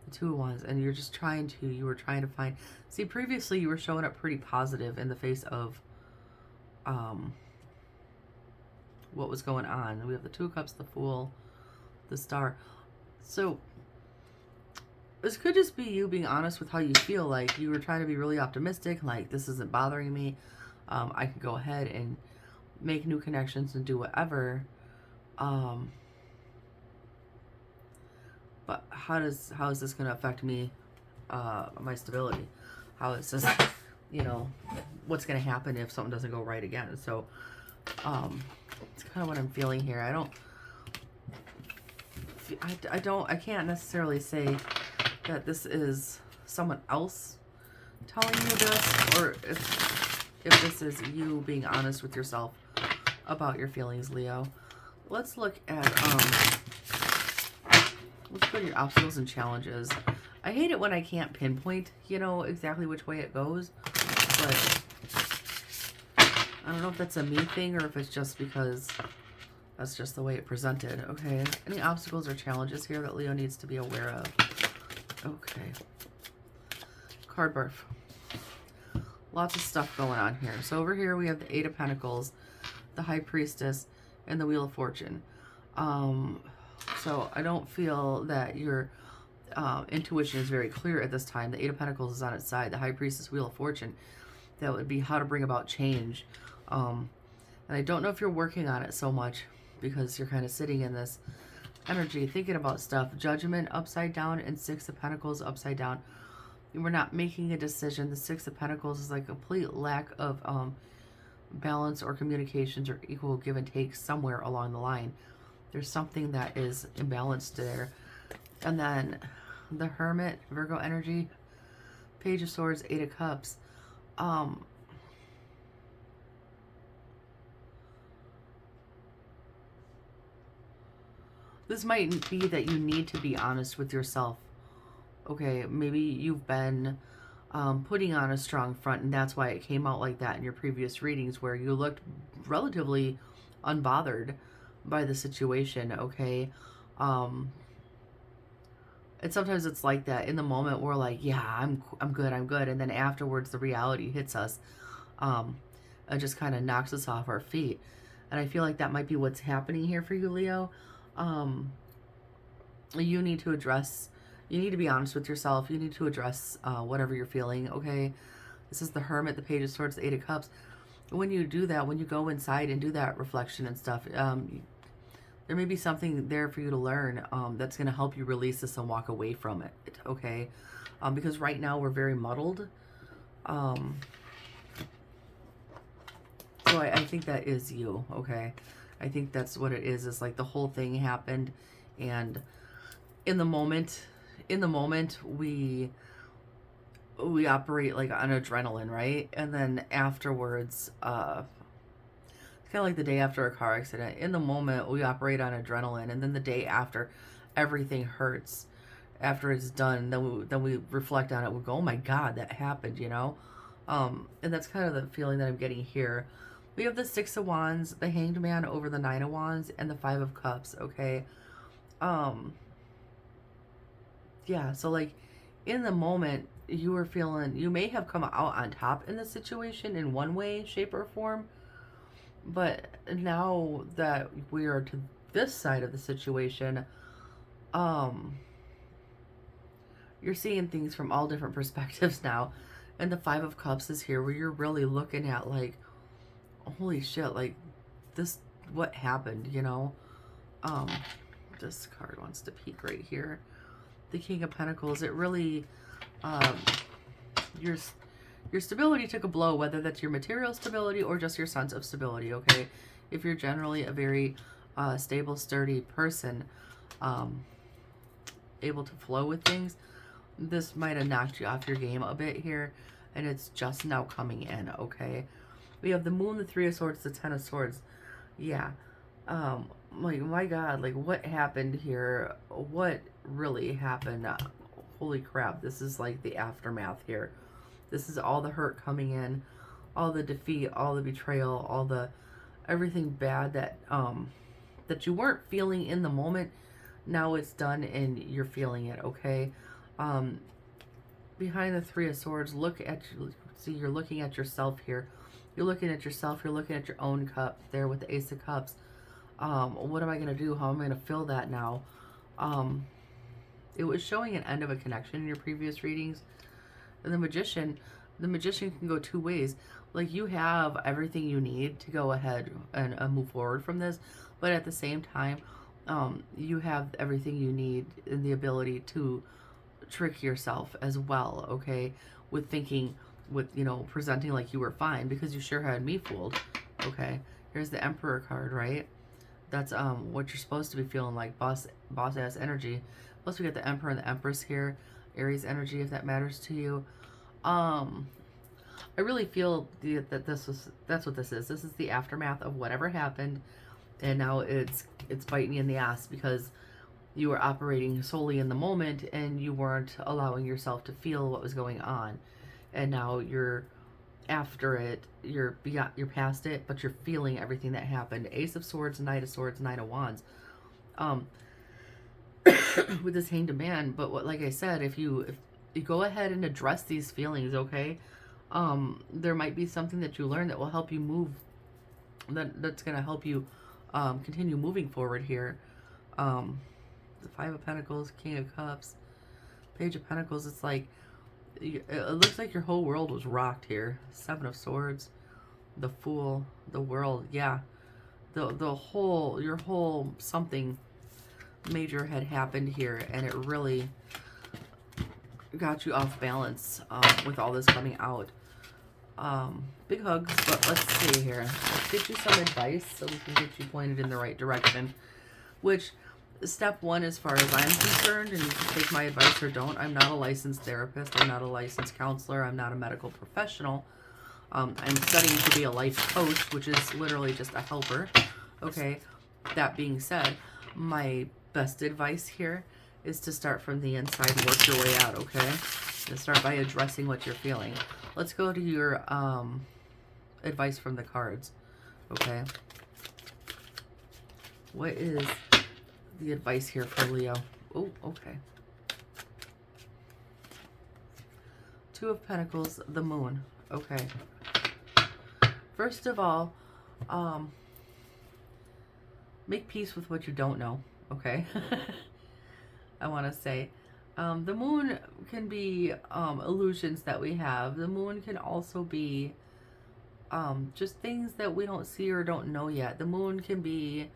the Two of Wands, and you were trying to find, see, previously you were showing up pretty positive in the face of what was going on. We have the Two of Cups, the Fool, the Star. So this could just be you being honest with how you feel. Like you were trying to be really optimistic, like this isn't bothering me, I can go ahead and make new connections and do whatever. But how is this going to affect me, my stability? How is this, what's going to happen if something doesn't go right again? So, it's kind of what I'm feeling here. I can't necessarily say that this is someone else telling you this, or if this is you being honest with yourself about your feelings, Leo. Let's look at, let's go to your obstacles and challenges. I hate it when I can't pinpoint, exactly which way it goes. But I don't know if that's a me thing or if it's just because that's just the way it presented. Okay. Any obstacles or challenges here that Leo needs to be aware of? Okay. Card barf. Lots of stuff going on here. So over here we have the Eight of Pentacles, the High Priestess, and the Wheel of Fortune. So I don't feel that your intuition is very clear at this time. The Eight of Pentacles is on its side. The High Priestess, Wheel of Fortune. That would be how to bring about change. And I don't know if you're working on it so much because you're kind of sitting in this energy, thinking about stuff. Judgment upside down and Six of Pentacles upside down. We're not making a decision. The Six of Pentacles is like a complete lack of balance or communications or equal give and take somewhere along the line. There's something that is imbalanced there. And then the Hermit, Virgo energy, Page of Swords, Eight of Cups. This might be that you need to be honest with yourself. Okay, maybe you've been putting on a strong front, and that's why it came out like that in your previous readings, where you looked relatively unbothered by the situation, okay? And sometimes it's like that. In the moment, we're like, yeah, I'm good. And then afterwards, the reality hits us and just kind of knocks us off our feet. And I feel like that might be what's happening here for you, Leo. You need to be honest with yourself. You need to address whatever you're feeling, okay? This is the Hermit, the Page of Swords, the Eight of Cups. When you do that, when you go inside and do that reflection and stuff, There may be something there for you to learn that's going to help you release this and walk away from it, okay? Because right now we're very muddled. So I think that is you, okay? I think that's what it is like the whole thing happened, and in the moment we operate like on adrenaline, right? And then afterwards, it's kind of like the day after a car accident. In the moment, we operate on adrenaline, and then the day after, everything hurts. After it's done, then we reflect on it. We go, oh my God, that happened, you know? And that's kind of the feeling that I'm getting here. We have the Six of Wands, the Hanged Man over the Nine of Wands, and the Five of Cups, okay? Yeah, so like in the moment, you were feeling, you may have come out on top in the situation in one way, shape, or form. But now that we are to this side of the situation, you're seeing things from all different perspectives now. And the Five of Cups is here, where you're really looking at like, holy shit, like this, what happened, you know? This card wants to peek right here. The King of Pentacles, it really, your stability took a blow, whether that's your material stability or just your sense of stability, okay? If you're generally a very stable, sturdy person, able to flow with things, this might have knocked you off your game a bit here, and it's just now coming in, okay? We have the Moon, the Three of Swords, the Ten of Swords. Yeah. Like, my God, like, what happened here? What really happened? Holy crap, this is like the aftermath here. This is all the hurt coming in, all the defeat, all the betrayal, all the everything bad that that you weren't feeling in the moment. Now it's done and you're feeling it, okay? Behind the Three of Swords, look at, see, you're looking at yourself here. You're looking at yourself, you're looking at your own cup there with the Ace of Cups. What am I going to do? How am I going to fill that now? It was showing an end of a connection in your previous readings. And the Magician can go two ways. Like, you have everything you need to go ahead and move forward from this. But at the same time, you have everything you need and the ability to trick yourself as well, okay? With thinking, with, you know, presenting like you were fine, because you sure had me fooled, okay? Here's the Emperor card, right? That's what you're supposed to be feeling like, boss ass energy. Plus we got the Emperor and the Empress here, Aries energy, if that matters to you. I really feel that that's what this is. This is the aftermath of whatever happened, and now it's biting you in the ass because you were operating solely in the moment and you weren't allowing yourself to feel what was going on. And now you're after it, you're past it, but you're feeling everything that happened. Ace of Swords, Knight of Swords, Nine of Wands. With this Hanged Man, but what, like I said, if you go ahead and address these feelings, okay? There might be something that you learn that will help you move, that's going to help you continue moving forward here. The Five of Pentacles, King of Cups, Page of Pentacles. It's like, it looks like your whole world was rocked here. Seven of Swords, the Fool, the World. Yeah, the whole, your whole something major had happened here, and it really got you off balance with all this coming out. Big hugs, but let's see here. Let's get you some advice so we can get you pointed in the right direction. Which, step one, as far as I'm concerned, and you can take my advice or don't, I'm not a licensed therapist, I'm not a licensed counselor, I'm not a medical professional. I'm studying to be a life coach, which is literally just a helper. Okay, that being said, my best advice here is to start from the inside and work your way out, okay? And start by addressing what you're feeling. Let's go to your advice from the cards, okay? What is the advice here for Leo? Oh, okay. Two of Pentacles, the Moon. Okay. First of all, make peace with what you don't know, okay? I want to say. The moon can be illusions that we have. The moon can also be just things that we don't see or don't know yet. The moon can be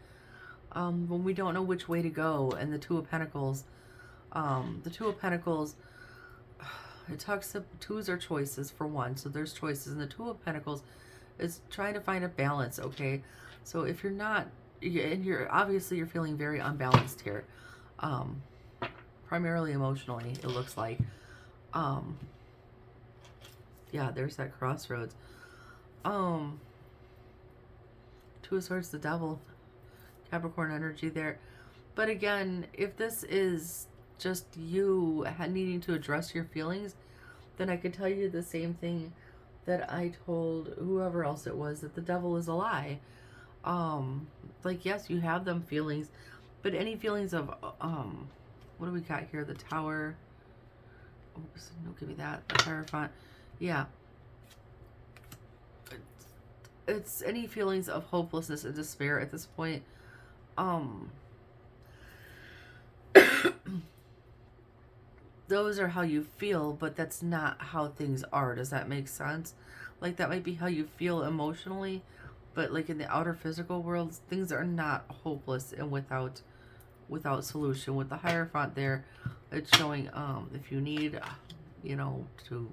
when we don't know which way to go. And the Two of Pentacles, it talks to, twos are choices for one, so there's choices, and the Two of Pentacles is trying to find a balance. Okay, so if you're not, and you're obviously you're feeling very unbalanced here, primarily emotionally, it looks like. Yeah, there's that crossroads. Two of Swords, the Devil, Capricorn energy there. But again, if this is just you needing to address your feelings, then I could tell you the same thing that I told whoever else it was, that the devil is a lie. Like, yes, you have them feelings, but any feelings of, what do we got here? The Tower. Oops, no, give me that. The Hierophant. Yeah. It's any feelings of hopelessness and despair at this point. Those are how you feel, but that's not how things are. Does that make sense? Like, that might be how you feel emotionally, but like in the outer physical world, things are not hopeless and without solution. With the Hierophant there, it's showing if you need, you know, to,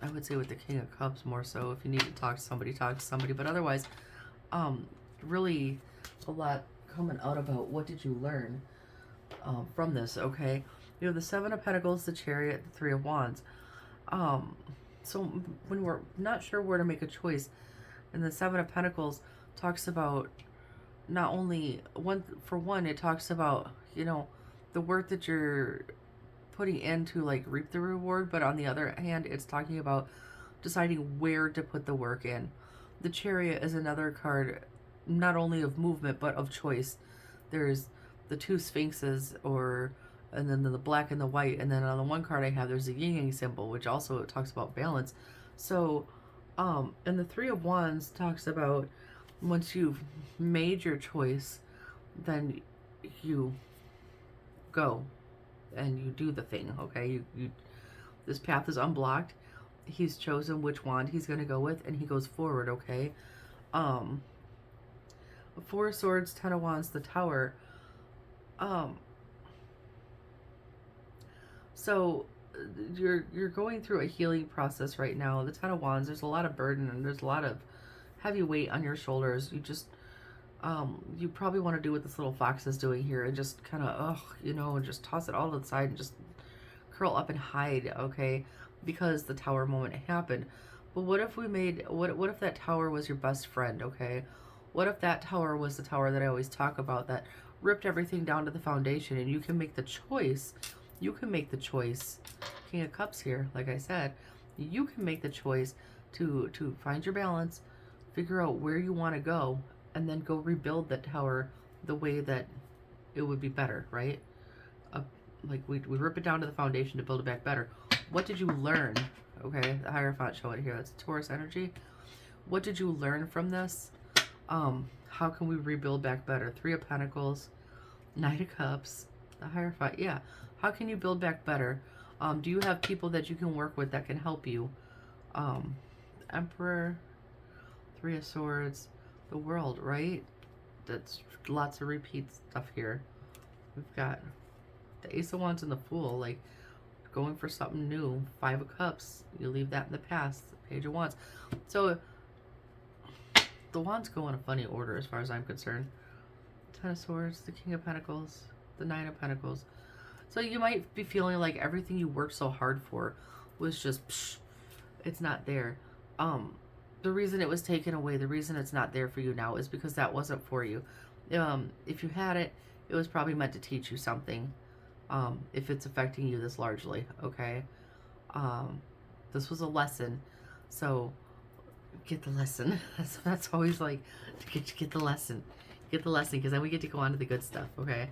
I would say with the King of Cups more so, if you need to talk to somebody, talk to somebody. But otherwise, really a lot coming out about what did you learn from this. Okay, you have the Seven of Pentacles, the Chariot, the Three of Wands. So when we're not sure where to make a choice, and the Seven of Pentacles talks about not only it talks about, you know, the work that you're putting in to like reap the reward, but on the other hand, it's talking about deciding where to put the work in. The Chariot is another card, not only of movement, but of choice. There's the two sphinxes, and then the black and the white, and then on the one card I have, there's a yin yang symbol, which also talks about balance. So, and the Three of Wands talks about once you've made your choice, then you go and you do the thing. Okay, you this path is unblocked. He's chosen which wand he's going to go with, and he goes forward. Okay. Four of Swords, Ten of Wands, the Tower. So you're going through a healing process right now. The Ten of Wands, there's a lot of burden and there's a lot of heavy weight on your shoulders. You just you probably want to do what this little fox is doing here and just kind of you know, and just toss it all to the side and just curl up and hide. Okay, because the Tower moment happened. But what if we made what if that Tower was your best friend? Okay, what if that Tower was the Tower that I always talk about, that ripped everything down to the foundation, and you can make the choice. You can make the choice. King of Cups here, like I said, you can make the choice to find your balance, figure out where you want to go, and then go rebuild that tower the way that it would be better, right? Like we rip it down to the foundation to build it back better. What did you learn? Okay, the Hierophant show it here. That's Taurus energy. What did you learn from this? How can we rebuild back better? Three of Pentacles, Knight of Cups, the Hierophant. Yeah. How can you build back better? Do you have people that you can work with that can help you? Emperor, Three of Swords, the World, right? That's lots of repeat stuff here. We've got the Ace of Wands and the Fool, like going for something new. Five of Cups, you leave that in the past. Page of Wands. So the Wands go in a funny order as far as I'm concerned. Ten of Swords, the King of Pentacles, the Nine of Pentacles. So you might be feeling like everything you worked so hard for was just, psh, it's not there. The reason it was taken away, the reason it's not there for you now is because that wasn't for you. If you had it, it was probably meant to teach you something. If it's affecting you this largely, okay? This was a lesson, so get the lesson. That's always like, get the lesson. Get the lesson, because then we get to go on to the good stuff, okay?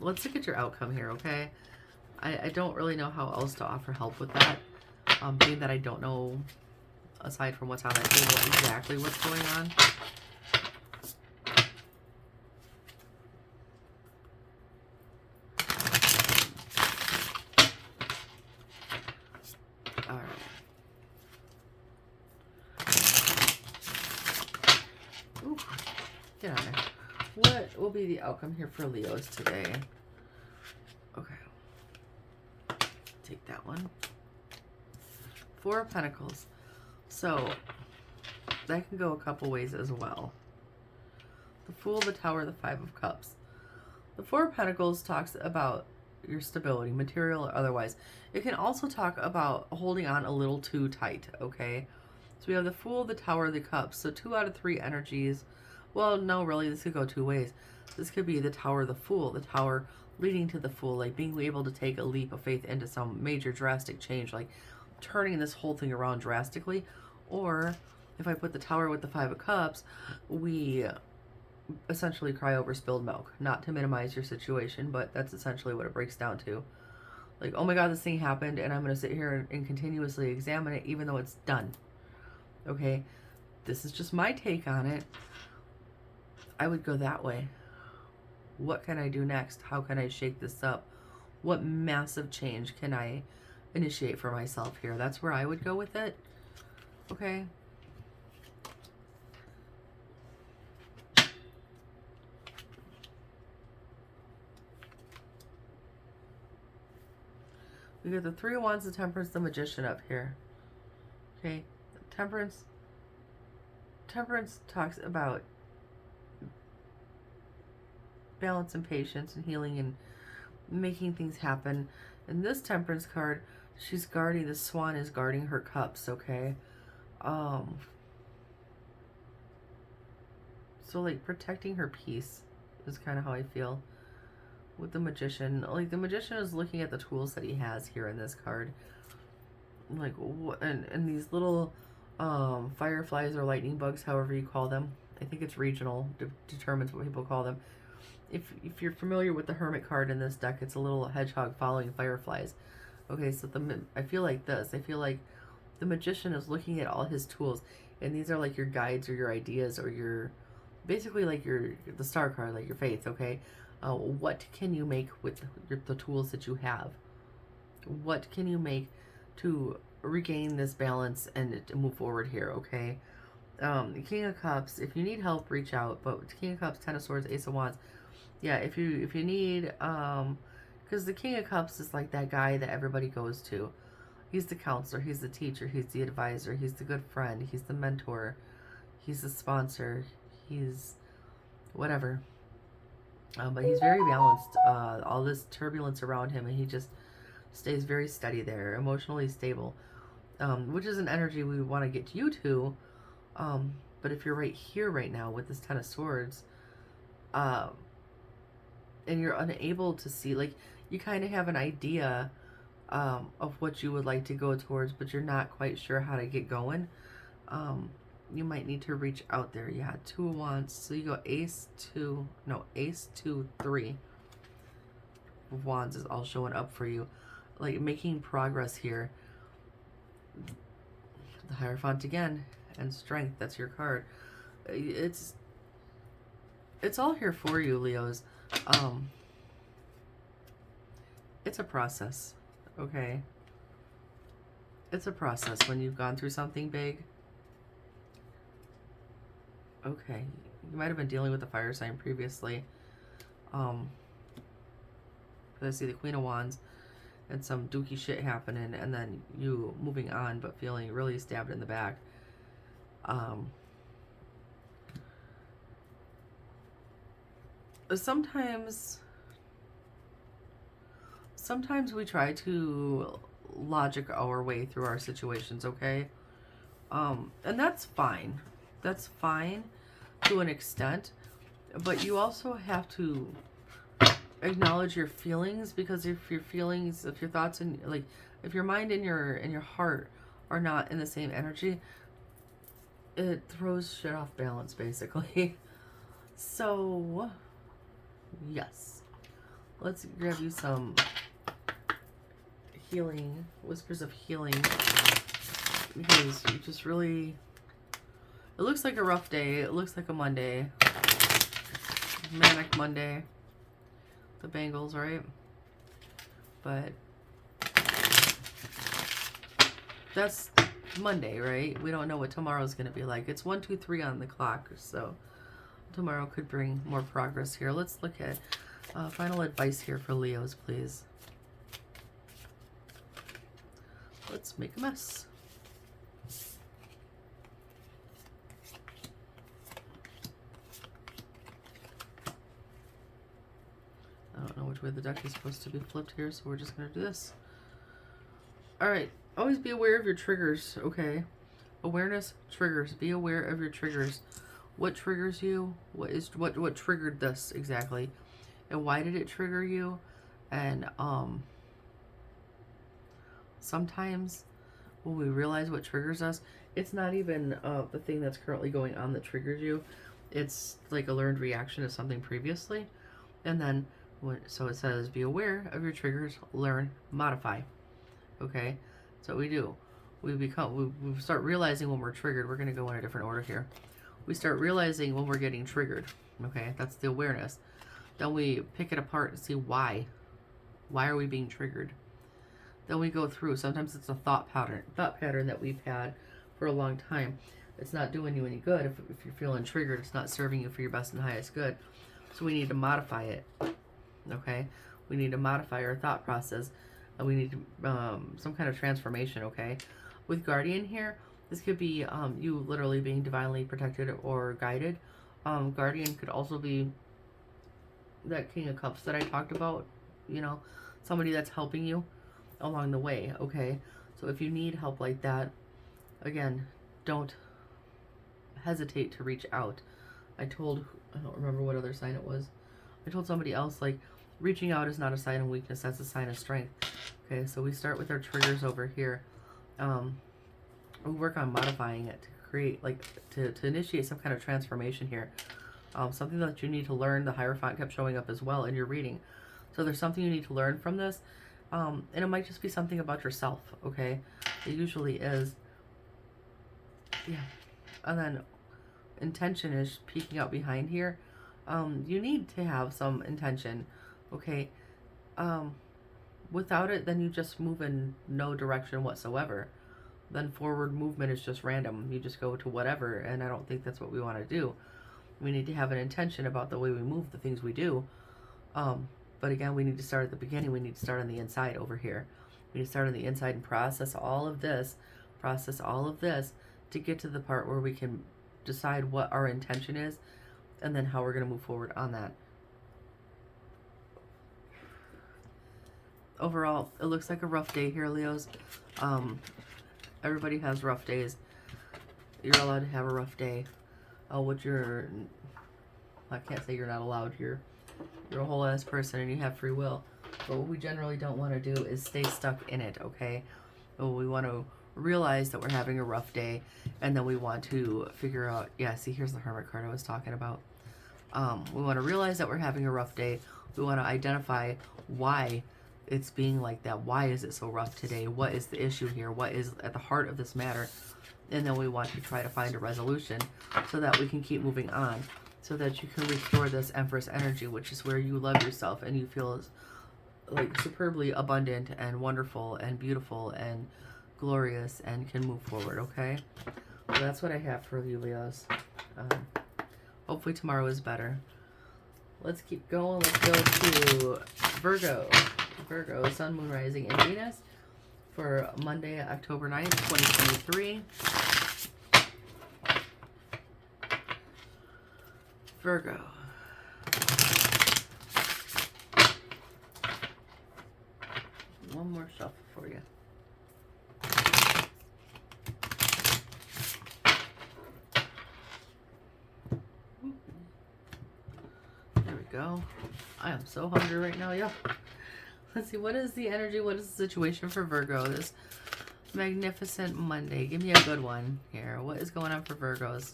Let's look at your outcome here, okay? I don't really know how else to offer help with that. Being that I don't know, aside from what's on that table, exactly what's going on. Alright. Ooh, get what will be the outcome here for Leos today? Okay. Take that one. Four of Pentacles. So, that can go a couple ways as well. The Fool, the Tower, the Five of Cups. The Four of Pentacles talks about your stability, material or otherwise. It can also talk about holding on a little too tight, okay? So we have the Fool, the Tower, the Cups. So 2 out of 3 energies. Well, no, really, this could go 2 ways. This could be the Tower, the Fool. The Tower leading to the Fool, like being able to take a leap of faith into some major drastic change, like turning this whole thing around drastically. Or if I put the Tower with the Five of Cups, we essentially cry over spilled milk. Not to minimize your situation, but that's essentially what it breaks down to. Like, oh my god, this thing happened, and I'm going to sit here and continuously examine it even though it's done. Okay? This is just my take on it. I would go that way. What can I do next? How can I shake this up? What massive change can I initiate for myself here? That's where I would go with it. Okay? We got the Three of Wands, the Temperance, the Magician up here. Okay? Temperance talks about balance and patience and healing and making things happen. And this Temperance card, she's guarding, the swan is guarding her cups, okay? So like protecting her peace is kind of how I feel with the Magician. Like the Magician is looking at the tools that he has here in this card. Like what, and these little fireflies or lightning bugs, however you call them. I think it's regional, determines what people call them. If you're familiar with the Hermit card in this deck, it's a little hedgehog following fireflies. Okay, so I feel like this. I feel like the Magician is looking at all his tools, and these are like your guides or your ideas or your, basically like the star card, like your faith, okay? What can you make with the tools that you have? What can you make to regain this balance and to move forward here, okay? The King of Cups, if you need help, reach out. But King of Cups, Ten of Swords, Ace of Wands. Yeah, if you need, because the King of Cups is like that guy that everybody goes to. He's the counselor, he's the teacher, he's the advisor, he's the good friend, he's the mentor, he's the sponsor, he's whatever. But he's very balanced. All this turbulence around him, and he just stays very steady there, emotionally stable, which is an energy we want to get you to. But if you're right here right now with this Ten of Swords, and you're unable to see, like, you kind of have an idea of what you would like to go towards, but you're not quite sure how to get going, you might need to reach out there. Yeah, Two of Wands. So you go Ace, 2, 3 of Wands is all showing up for you. Like, making progress here. The Hierophant again. And Strength, that's your card. It's all here for you, Leos. It's a process, okay? It's a process when you've gone through something big. Okay, you might have been dealing with the fire sign previously. I see the Queen of Wands and some dookie shit happening, and then you moving on but feeling really stabbed in the back. Sometimes we try to logic our way through our situations, okay? And that's fine. That's fine to an extent, but you also have to acknowledge your feelings, because if your feelings, if your thoughts and like if your mind and your heart are not in the same energy, it throws shit off balance, basically. So yes, let's grab you some healing, whispers of healing, because you just really, it looks like a rough day. It looks like a Monday, manic Monday. The bangles, right? But that's Monday, right? We don't know what tomorrow's gonna be like. It's 1, 2, 3 on the clock, so tomorrow could bring more progress here. Let's look at final advice here for Leos, please. Let's make a mess. I don't know which way the deck is supposed to be flipped here, so we're just going to do this. All right. Always be aware of your triggers, okay? Awareness, triggers. Be aware of your triggers. What triggers you? What triggered this exactly? And why did it trigger you? And sometimes when we realize what triggers us, it's not even the thing that's currently going on that triggers you. It's like a learned reaction to something previously. And then, so it says, be aware of your triggers, learn, modify. Okay? That's what we do. We start realizing when we're triggered. We're going to go in a different order here. We start realizing when we're getting triggered. Okay? That's the awareness. Then we pick it apart and see why. Why are we being triggered? Then we go through. Sometimes it's a thought pattern that we've had for a long time. It's not doing you any good. If you're feeling triggered, it's not serving you for your best and highest good. So we need to modify it. Okay? We need to modify our thought process. And we need some kind of transformation, okay? With Guardian here, this could be you literally being divinely protected or guided. Guardian could also be that King of Cups that I talked about, you know, somebody that's helping you along the way, okay? So if you need help like that, again, don't hesitate to reach out. I don't remember what other sign it was. I told somebody else, like, reaching out is not a sign of weakness, that's a sign of strength. Okay, so we start with our triggers over here. We work on modifying it to create, like, to initiate some kind of transformation here. Something that you need to learn. The Hierophant kept showing up as well in your reading. So there's something you need to learn from this. And it might just be something about yourself, okay? It usually is. Yeah. And then intention is peeking out behind here. You need to have some intention, okay? Without it, then you just move in no direction whatsoever. Then forward movement is just random. You just go to whatever, and I don't think that's what we want to do. We need to have an intention about the way we move, the things we do. But again, we need to start at the beginning. We need to start on the inside over here. We need to start on the inside and process all of this to get to the part where we can decide what our intention is and then how we're going to move forward on that. Overall, it looks like a rough day here, Leos. Everybody has rough days. You're allowed to have a rough day. I can't say you're not allowed. You're a whole ass person and you have free will. But what we generally don't want to do is stay stuck in it, okay? We want to realize that we're having a rough day, and then we want to figure out, yeah, see, here's the Hermit card I was talking about. We want to realize that we're having a rough day. We want to identify why it's being like that. Why is it so rough today? What is the issue here? What is at the heart of this matter? And then we want to try to find a resolution so that we can keep moving on, so that you can restore this Empress energy, which is where you love yourself and you feel like superbly abundant and wonderful and beautiful and glorious and can move forward, okay? So that's what I have for you, Leos. Hopefully tomorrow is better. Let's keep going. Let's go to Virgo. Virgo, Sun, Moon, Rising, and Venus for Monday, October 9th, 2023. Virgo. One more shuffle for you. There we go. I am so hungry right now, y'all. Let's see, what is the energy? What is the situation for Virgo this magnificent Monday? Give me a good one here. What is going on for Virgos?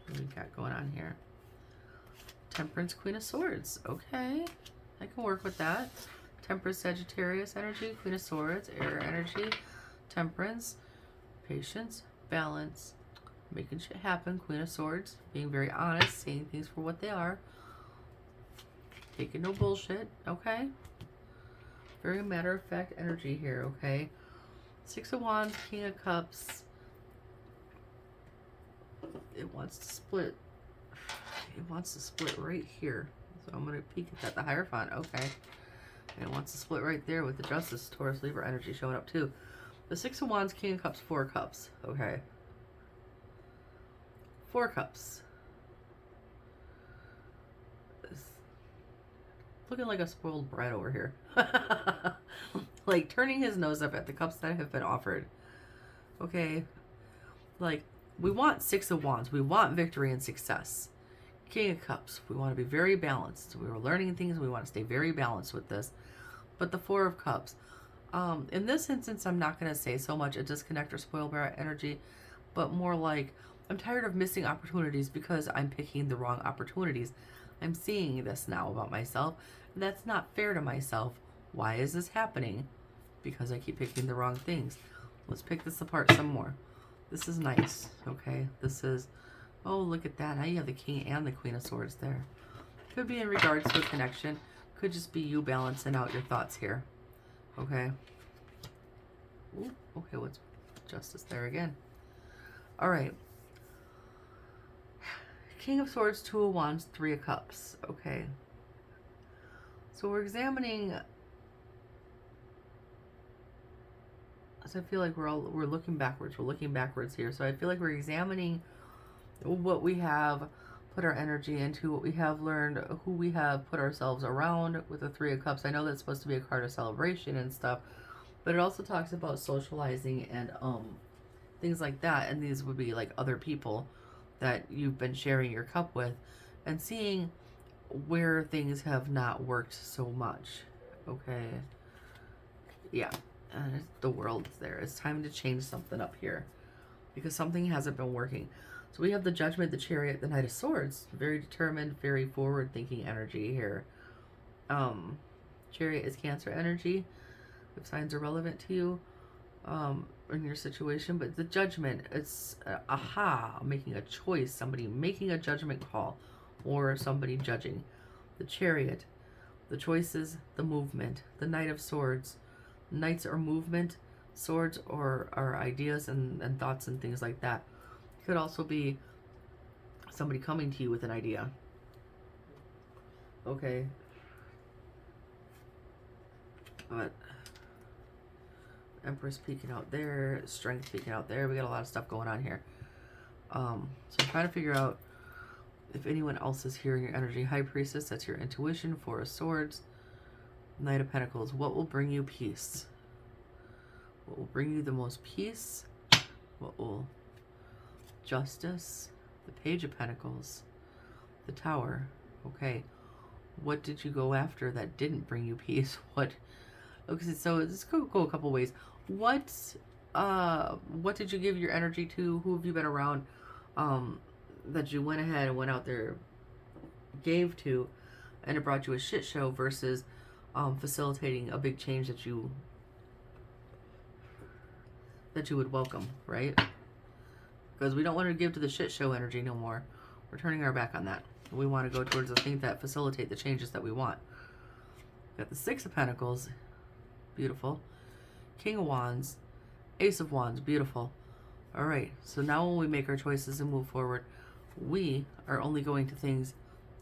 What do we got going on here? Temperance, Queen of Swords. Okay, I can work with that. Temperance, Sagittarius energy, Queen of Swords, air energy, Temperance, patience, balance, making shit happen, Queen of Swords, being very honest, seeing things for what they are, taking no bullshit, okay? Very matter-of-fact energy here, okay? Six of Wands, King of Cups, it wants to split. It wants to split right here. So I'm going to peek at that. The Hierophant, okay. And it wants to split right there with the Justice, Taurus, Libra energy showing up too. The Six of Wands, King of Cups, Four of Cups. Okay. Four Cups. It's looking like a spoiled brat over here. Like turning his nose up at the cups that have been offered. Okay. Like, we want Six of Wands. We want victory and success. King of Cups. We want to be very balanced. We were learning things. We want to stay very balanced with this. But the Four of Cups. In this instance, I'm not going to say so much a disconnect or spoil brat energy, but more like I'm tired of missing opportunities because I'm picking the wrong opportunities. I'm seeing this now about myself, and that's not fair to myself. Why is this happening? Because I keep picking the wrong things. Let's pick this apart some more. This is nice, okay? This is, oh, look at that. Now you have the King and the Queen of Swords there. Could be in regards to a connection. Could just be you balancing out your thoughts here, okay? Ooh, okay, what's Justice there again? All right. King of Swords, Two of Wands, Three of Cups, okay? So we're examining. So I feel like we're looking backwards. We're looking backwards here. So I feel like we're examining what we have put our energy into, what we have learned, who we have put ourselves around with the Three of Cups. I know that's supposed to be a card of celebration and stuff, but it also talks about socializing and things like that. And these would be like other people that you've been sharing your cup with and seeing where things have not worked so much. Okay. Yeah. And the world's there. It's time to change something up here because something hasn't been working. So we have the Judgment, the Chariot, the Knight of Swords. Very determined, very forward-thinking energy here. Chariot is Cancer energy. If signs are relevant to you in your situation. But the Judgment, it's making a choice. Somebody making a judgment call or somebody judging. The Chariot, the choices, the movement. The Knight of Swords. Knights are movement, swords are ideas and thoughts and things like that. Could also be somebody coming to you with an idea. Okay. But Empress peeking out there, Strength peeking out there. We got a lot of stuff going on here. So I'm trying to figure out if anyone else is here in your energy. High Priestess, that's your intuition. Four of Swords. Knight of Pentacles. What will bring you peace? What will bring you the most peace? What will... Justice. The Page of Pentacles. The Tower. Okay. What did you go after that didn't bring you peace? What... Okay, so this could go a couple ways. What did you give your energy to? Who have you been around that you went ahead and went out there, gave to, and it brought you a shit show versus facilitating a big change that you would welcome, right? Because we don't want to give to the shit show energy no more. We're turning our back on that. We want to go towards the things that facilitate the changes that we want. Got the Six of Pentacles, beautiful. King of Wands, Ace of Wands, beautiful. All right, so now when we make our choices and move forward, we are only going to things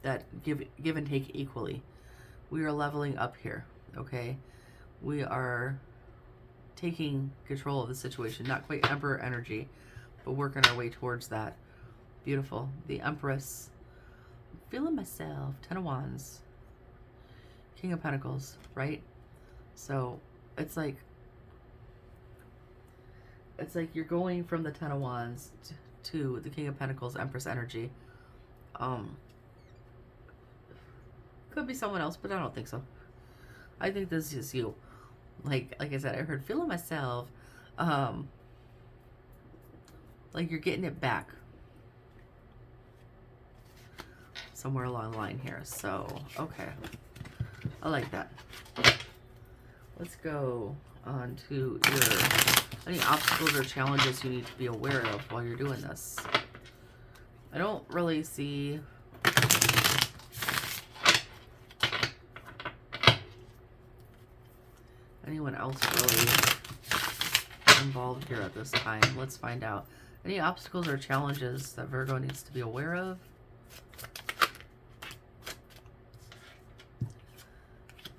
that give and take equally. We are leveling up here, okay? We are taking control of the situation, not quite Emperor energy, but working our way towards that. Beautiful. The Empress. I'm feeling myself. Ten of Wands. King of Pentacles, right? So it's like you're going from the Ten of Wands to the King of Pentacles, Empress energy. Could be someone else, but I don't think so. I think this is you. Like I said, I heard feeling myself. Like you're getting it back somewhere along the line here. So, okay. I like that. Let's go on to any obstacles or challenges you need to be aware of while you're doing this. I don't really see anyone else really involved here at this time. Let's find out. Any obstacles or challenges that Virgo needs to be aware of?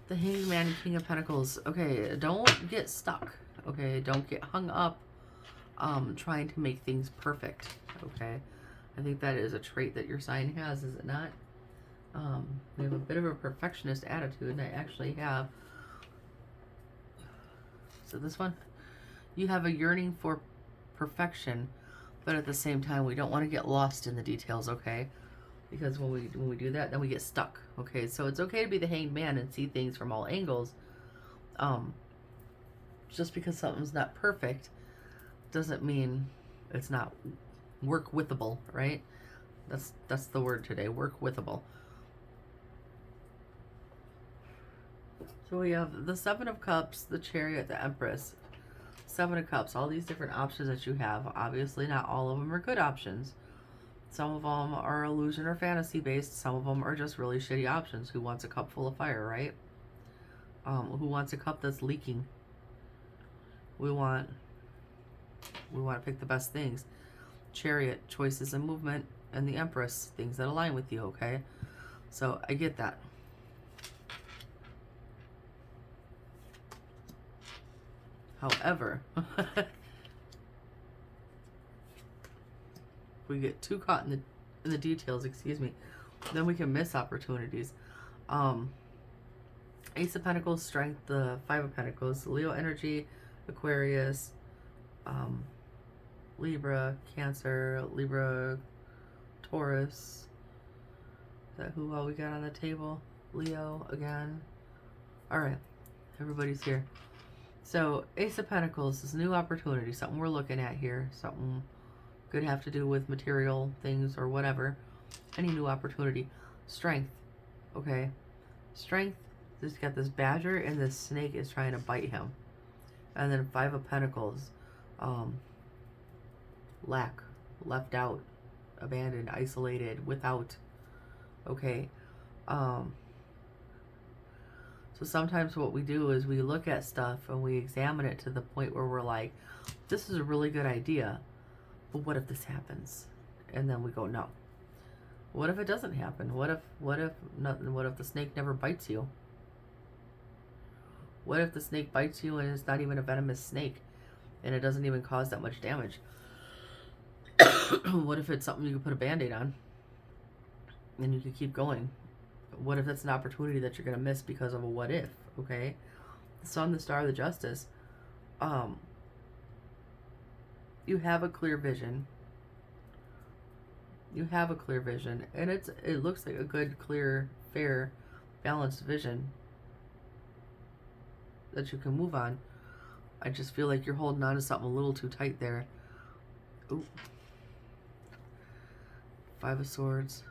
The Hanged Man, King of Pentacles. Okay, don't get stuck. Okay, don't get hung up trying to make things perfect. Okay, I think that is a trait that your sign has, is it not? We have a bit of a perfectionist attitude, and I actually have. So this one, you have a yearning for perfection, but at the same time, we don't want to get lost in the details. Okay, because when we do that, then we get stuck. Okay, so it's okay to be the Hanged Man and see things from all angles. Just because something's not perfect doesn't mean it's not work withable, right? That's the word today, work withable. So we have the Seven of Cups, the Chariot, the Empress. Seven of Cups, all these different options that you have. Obviously, not all of them are good options. Some of them are illusion or fantasy based. Some of them are just really shitty options. Who wants a cup full of fire, right? Who wants a cup that's leaking? We want to pick the best things. Chariot, choices and movement, and the Empress, things that align with you, okay? So I get that. However, if we get too caught in the details, excuse me, then we can miss opportunities. Ace of Pentacles, Strength, the Five of Pentacles, Leo energy, Aquarius, Libra, Cancer, Libra, Taurus. Is that who all we got on the table? Leo again. Alright, everybody's here. So, Ace of Pentacles is new opportunity, something we're looking at here. Something could have to do with material things or whatever. Any new opportunity. Strength. Okay. Strength. He's got this badger and this snake is trying to bite him. And then Five of Pentacles. Lack. Left out. Abandoned. Isolated. Without. Okay. So sometimes what we do is we look at stuff and we examine it to the point where we're like, this is a really good idea, but what if this happens? And then we go, no. What if it doesn't happen? What if the snake never bites you? What if the snake bites you and it's not even a venomous snake and it doesn't even cause that much damage? What if it's something you can put a band-aid on and you can keep going? What if that's an opportunity that you're going to miss because of a what if, okay? The Sun, the Star, the Justice. You have a clear vision. You have a clear vision. And it looks like a good, clear, fair, balanced vision that you can move on. I just feel like you're holding on to something a little too tight there. Ooh. Five of Swords.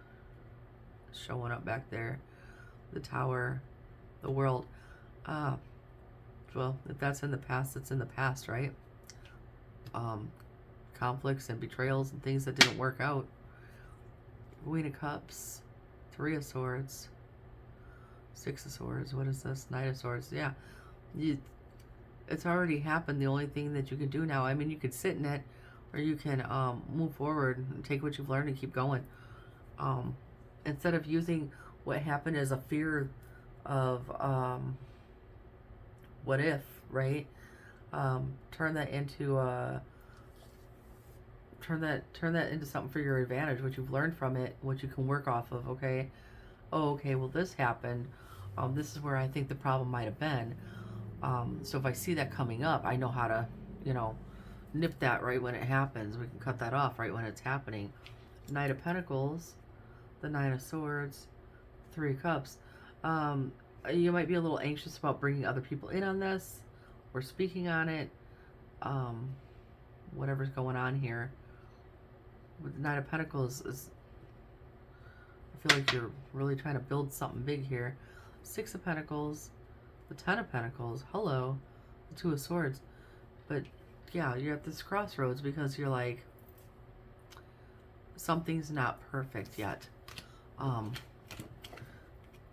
Showing up back there. The Tower. The World. Well, if that's in the past, it's in the past, right? Conflicts and betrayals and things that didn't work out. Queen of Cups. Three of Swords. Six of Swords. What is this? Knight of Swords. Yeah. It's already happened. The only thing that you can do now, I mean, you could sit in it, or you can move forward and take what you've learned and keep going. Instead of using what happened as a fear of what if, right? Turn that into something for your advantage, what you've learned from it, what you can work off of, okay? Oh, okay, well, this happened. This is where I think the problem might have been. So if I see that coming up, I know how to, nip that right when it happens. We can cut that off right when it's happening. Knight of Pentacles, the Nine of Swords, Three of Cups. You might be a little anxious about bringing other people in on this or speaking on it. Whatever's going on here. With the Knight of Pentacles I feel like you're really trying to build something big here. Six of Pentacles, the Ten of Pentacles, hello, the Two of Swords. But yeah, you're at this crossroads because you're like, something's not perfect yet.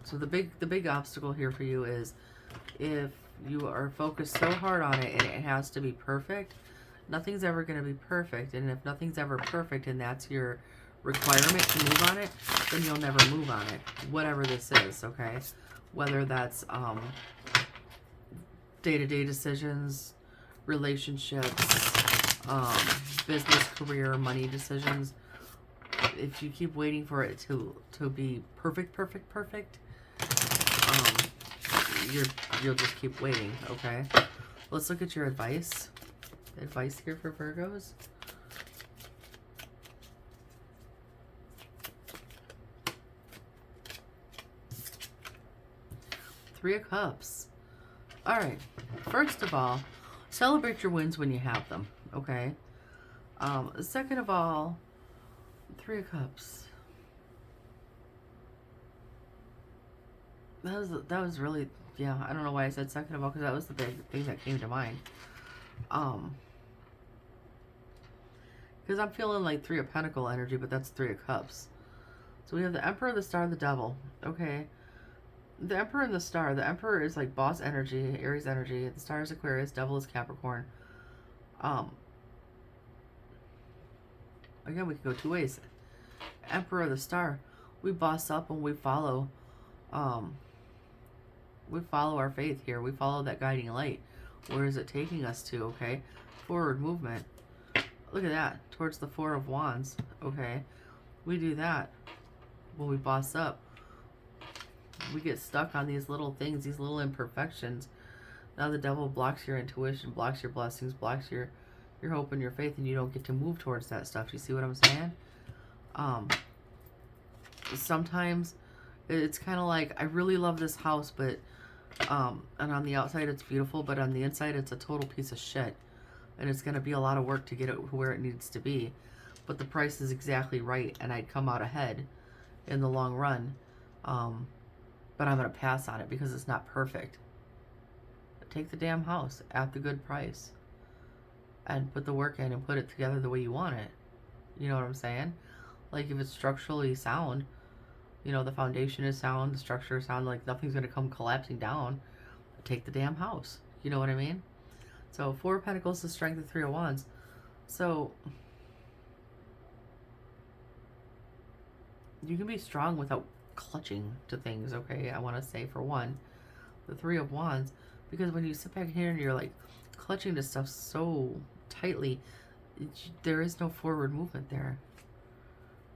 So the big obstacle here for you is if you are focused so hard on it and it has to be perfect, Nothing's ever going to be perfect. And if nothing's ever perfect and that's your requirement to move on it, then you'll never move on it. Whatever this is, okay? Whether that's day-to-day decisions, relationships, business, career, money decisions. If you keep waiting for it to be perfect, you'll just keep waiting, okay? Let's look at your advice. Advice here for Virgos. Three of Cups. All right. First of all, celebrate your wins when you have them, okay? Second of all, Three of Cups. That was really, yeah, I don't know why I said second of all, because that was the big thing that came to mind. Because I'm feeling like Three of Pentacle energy, but that's Three of Cups. So we have the Emperor, the Star, the Devil. Okay. The Emperor and the Star. The Emperor is like boss energy, Aries energy. The Star is Aquarius. Devil is Capricorn. Again, we can go two ways. Emperor of the Star. We boss up and we follow our faith here. We follow that guiding light. Where is it taking us to, okay? Forward movement. Look at that. Towards the Four of Wands. Okay. We do that when we boss up. We get stuck on these little things, these little imperfections. Now the devil blocks your intuition, blocks your blessings, blocks your hope and your faith, and you don't get to move towards that stuff. You see what I'm saying? Sometimes it's kind of like, I really love this house, but and on the outside it's beautiful, but on the inside it's a total piece of shit. And it's going to be a lot of work to get it where it needs to be. But the price is exactly right, and I'd come out ahead in the long run. But I'm going to pass on it because it's not perfect. Take the damn house at the good price. And put the work in and put it together the way you want it. You know what I'm saying? Like if it's structurally sound, you know, the foundation is sound, the structure is sound, like nothing's going to come collapsing down. Take the damn house. You know what I mean? So, Four of Pentacles, the Strength, of Three of Wands. So, you can be strong without clutching to things, okay? I want to say, for one, the Three of Wands. Because when you sit back here and you're, like, clutching to stuff so tightly, there is no forward movement there,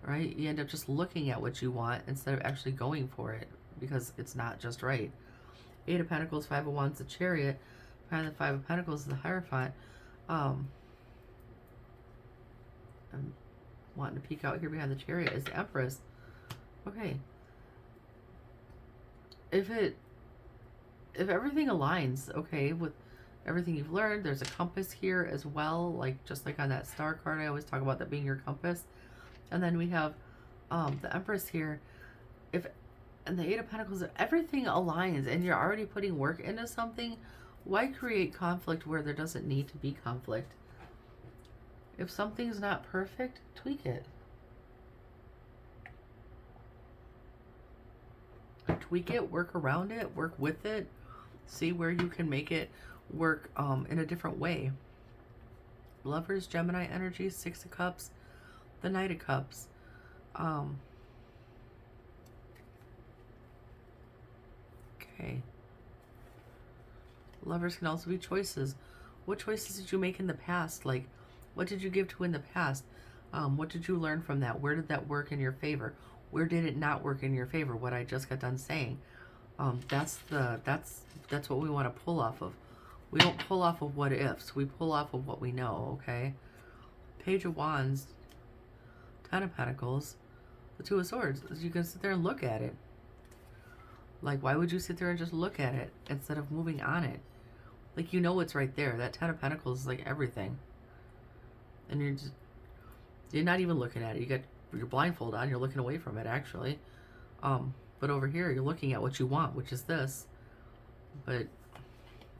right? You end up just looking at what you want instead of actually going for it because it's not just right. Eight of Pentacles, Five of Wands, the Chariot. Behind the Five of Pentacles is the Hierophant. I'm wanting to peek out here behind the Chariot is the Empress. Okay. If everything aligns, okay, with everything you've learned, there's a compass here as well, like just like on that star card, I always talk about that being your compass. And then we have the Empress here. And the Eight of Pentacles, if everything aligns and you're already putting work into something, why create conflict where there doesn't need to be conflict? If something's not perfect, tweak it. Tweak it, work around it, work with it, see where you can make it work in a different way. Lovers, Gemini energy, Six of Cups, the Knight of Cups. Okay. Lovers can also be choices. What choices did you make in the past? Like, what did you give to in the past? What did you learn from that? Where did that work in your favor? Where did it not work in your favor? What I just got done saying. That's what we want to pull off of. We don't pull off of what ifs. We pull off of what we know, okay? Page of Wands, Ten of Pentacles, the Two of Swords. You can sit there and look at it. Like, why would you sit there and just look at it instead of moving on it? Like, you know it's right there. That Ten of Pentacles is like everything. And you're not even looking at it. You got your blindfold on. You're looking away from it, actually. But over here, you're looking at what you want, which is this. But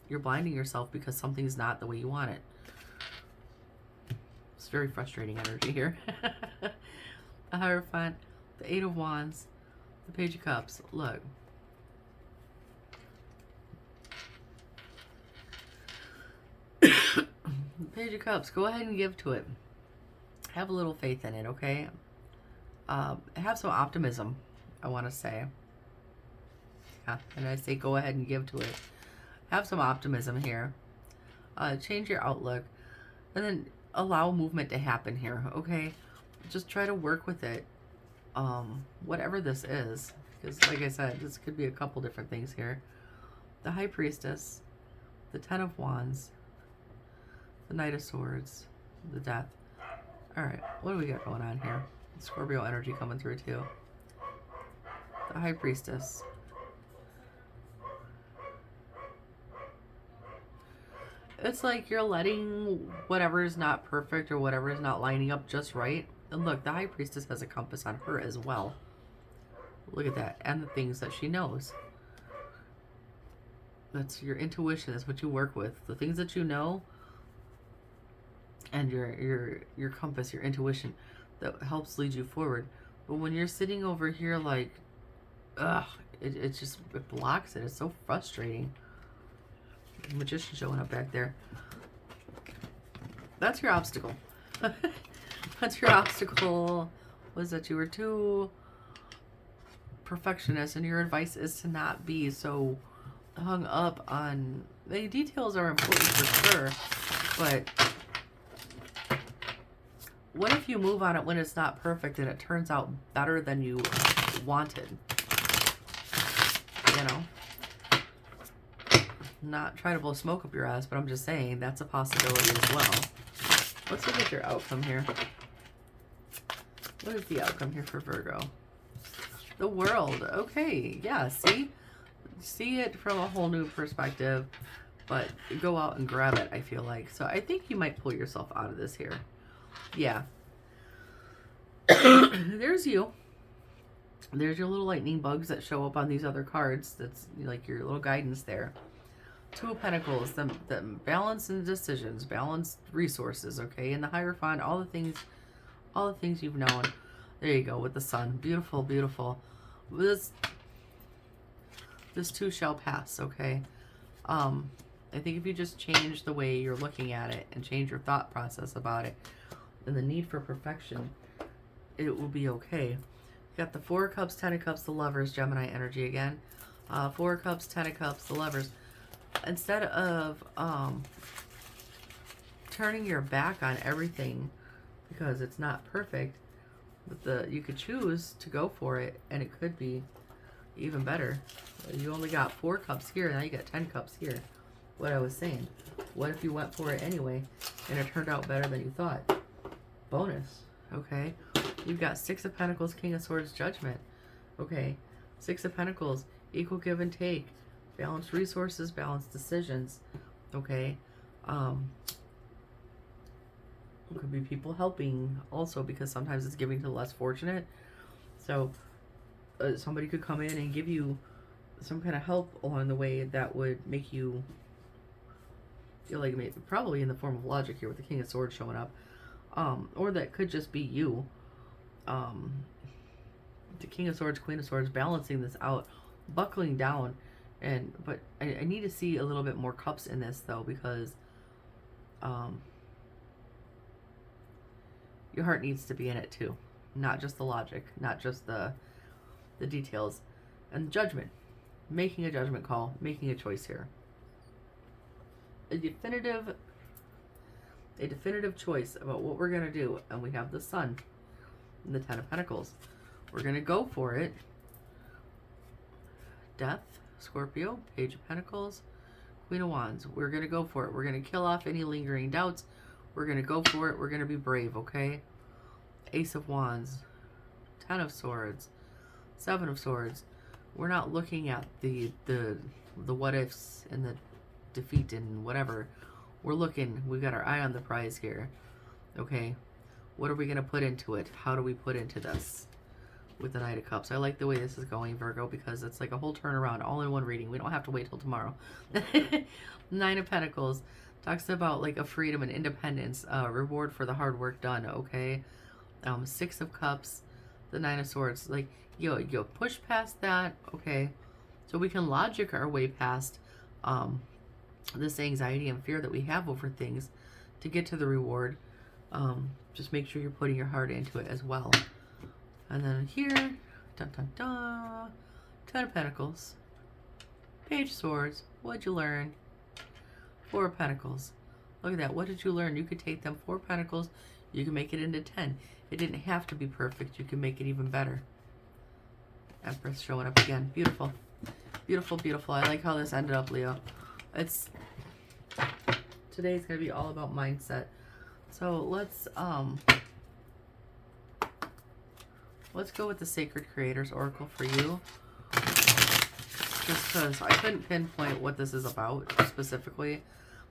you're blinding yourself because something's not the way you want it. It's very frustrating energy here. The Hierophant, the Eight of Wands, the Page of Cups. Look. Page of Cups, go ahead and give to it. Have a little faith in it, okay? Have some optimism, I want to say. Yeah, and I say go ahead and give to it. Have some optimism here. Change your outlook. And then allow movement to happen here, okay? Just try to work with it. Whatever this is. Because like I said, this could be a couple different things here. The High Priestess. The Ten of Wands. The Knight of Swords. The Death. Alright, what do we got going on here? Scorpio energy coming through too. The High Priestess. It's like you're letting whatever is not perfect or whatever is not lining up just right. And look, the High Priestess has a compass on her as well. Look at that. And the things that she knows. That's your intuition. That's what you work with. The things that you know and your compass, your intuition that helps lead you forward. But when you're sitting over here like, ugh, it just it blocks it. It's so frustrating. The Magician showing up back there. That's your obstacle. That's your obstacle. Was that you were too perfectionist, and your advice is to not be so hung up on the details. Are important for sure, but what if you move on it when it's not perfect and it turns out better than you wanted? You know? Not trying to blow smoke up your ass, but I'm just saying that's a possibility as well. Let's look at your outcome here. What is the outcome here for Virgo? The World. Okay, yeah, see? See it from a whole new perspective, but go out and grab it, I feel like. So I think you might pull yourself out of this here. Yeah. There's you. There's your little lightning bugs that show up on these other cards. That's like your little guidance there. Two of Pentacles, the balance and decisions, balanced resources, okay? And the Hierophant, all the things you've known. There you go with the Sun. Beautiful, beautiful. This too shall pass, okay? I think if you just change the way you're looking at it and change your thought process about it and the need for perfection, it will be okay. You got the Four of Cups, Ten of Cups, the Lovers, Gemini energy again. Four of Cups, Ten of Cups, the Lovers. Instead of turning your back on everything because it's not perfect, but you could choose to go for it, and it could be even better. You only got 4 cups here, now you got 10 cups here. What I was saying, what if you went for it anyway and it turned out better than you thought? Bonus. Okay, you've got 6 of Pentacles, King of Swords, Judgment. Okay, 6 of Pentacles, equal give and take, balanced resources, balanced decisions. Okay, it could be people helping also, because sometimes it's giving to the less fortunate. So somebody could come in and give you some kind of help along the way that would make you feel like, maybe, probably in the form of logic here with the King of Swords showing up, or that could just be you, the King of Swords, Queen of Swords, balancing this out, buckling down. But I need to see a little bit more cups in this though, because your heart needs to be in it too, not just the logic, not just the details. And judgment, making a judgment call, making a choice here, a definitive choice about what we're gonna do. And we have the Sun and the Ten of Pentacles. We're gonna go for it. Death, Scorpio, Page of Pentacles, Queen of Wands. We're going to go for it. We're going to kill off any lingering doubts. We're going to go for it. We're going to be brave, okay? Ace of Wands, Ten of Swords, Seven of Swords. We're not looking at the what ifs and the defeat and whatever. We're looking, we've got our eye on the prize here. Okay, what are we going to put into it? How do we put into this? With the Knight of Cups. I like the way this is going, Virgo, because it's like a whole turnaround all in one reading. We don't have to wait till tomorrow. Nine of Pentacles talks about like a freedom and independence, reward for the hard work done, okay? 6 of Cups, the 9 of Swords. Like, you push past that, okay? So we can logic our way past this anxiety and fear that we have over things to get to the reward. Just make sure you're putting your heart into it as well. And then here, dun dun dun, 10 of Pentacles, Page of Swords. What'd you learn? 4 of Pentacles. Look at that. What did you learn? You could take them 4 Pentacles. You can make it into 10. It didn't have to be perfect. You can make it even better. Empress showing up again. Beautiful. Beautiful, beautiful. I like how this ended up, Leo. Today's going to be all about mindset. So let's go with the Sacred Creators Oracle for you. Just because I couldn't pinpoint what this is about specifically.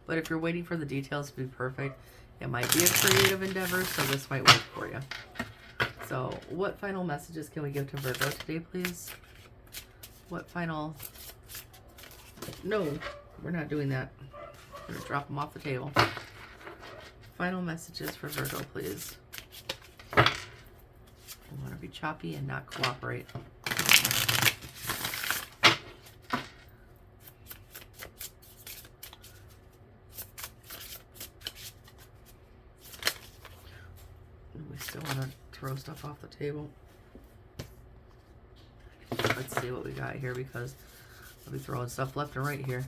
But if you're waiting for the details to be perfect, it might be a creative endeavor, so this might work for you. So what final messages can we give to Virgo today, please? What final... No, we're not doing that. I'm going to drop them off the table. Final messages for Virgo, please. I want to be choppy and not cooperate. We still want to throw stuff off the table. Let's see what we got here, because I'll be throwing stuff left and right here.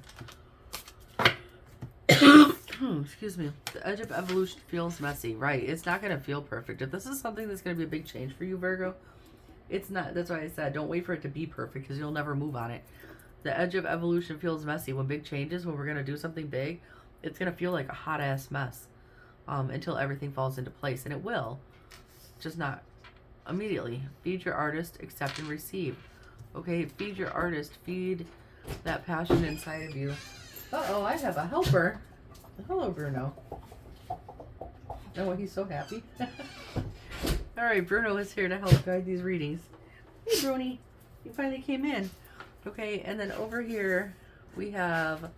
Excuse me. The edge of evolution feels messy. Right. It's not going to feel perfect. If this is something that's going to be a big change for you, Virgo, it's not. That's why I said don't wait for it to be perfect, because you'll never move on it. The edge of evolution feels messy. When big changes, when we're going to do something big, it's going to feel like a hot-ass mess until everything falls into place. And it will. Just not immediately. Feed your artist. Accept and receive. Okay? Feed your artist. Feed that passion inside of you. Uh-oh, I have a helper. Hello, Bruno. Oh, he's so happy. All right, Bruno is here to help guide these readings. Hey, Brony. You finally came in. Okay, and then over here we have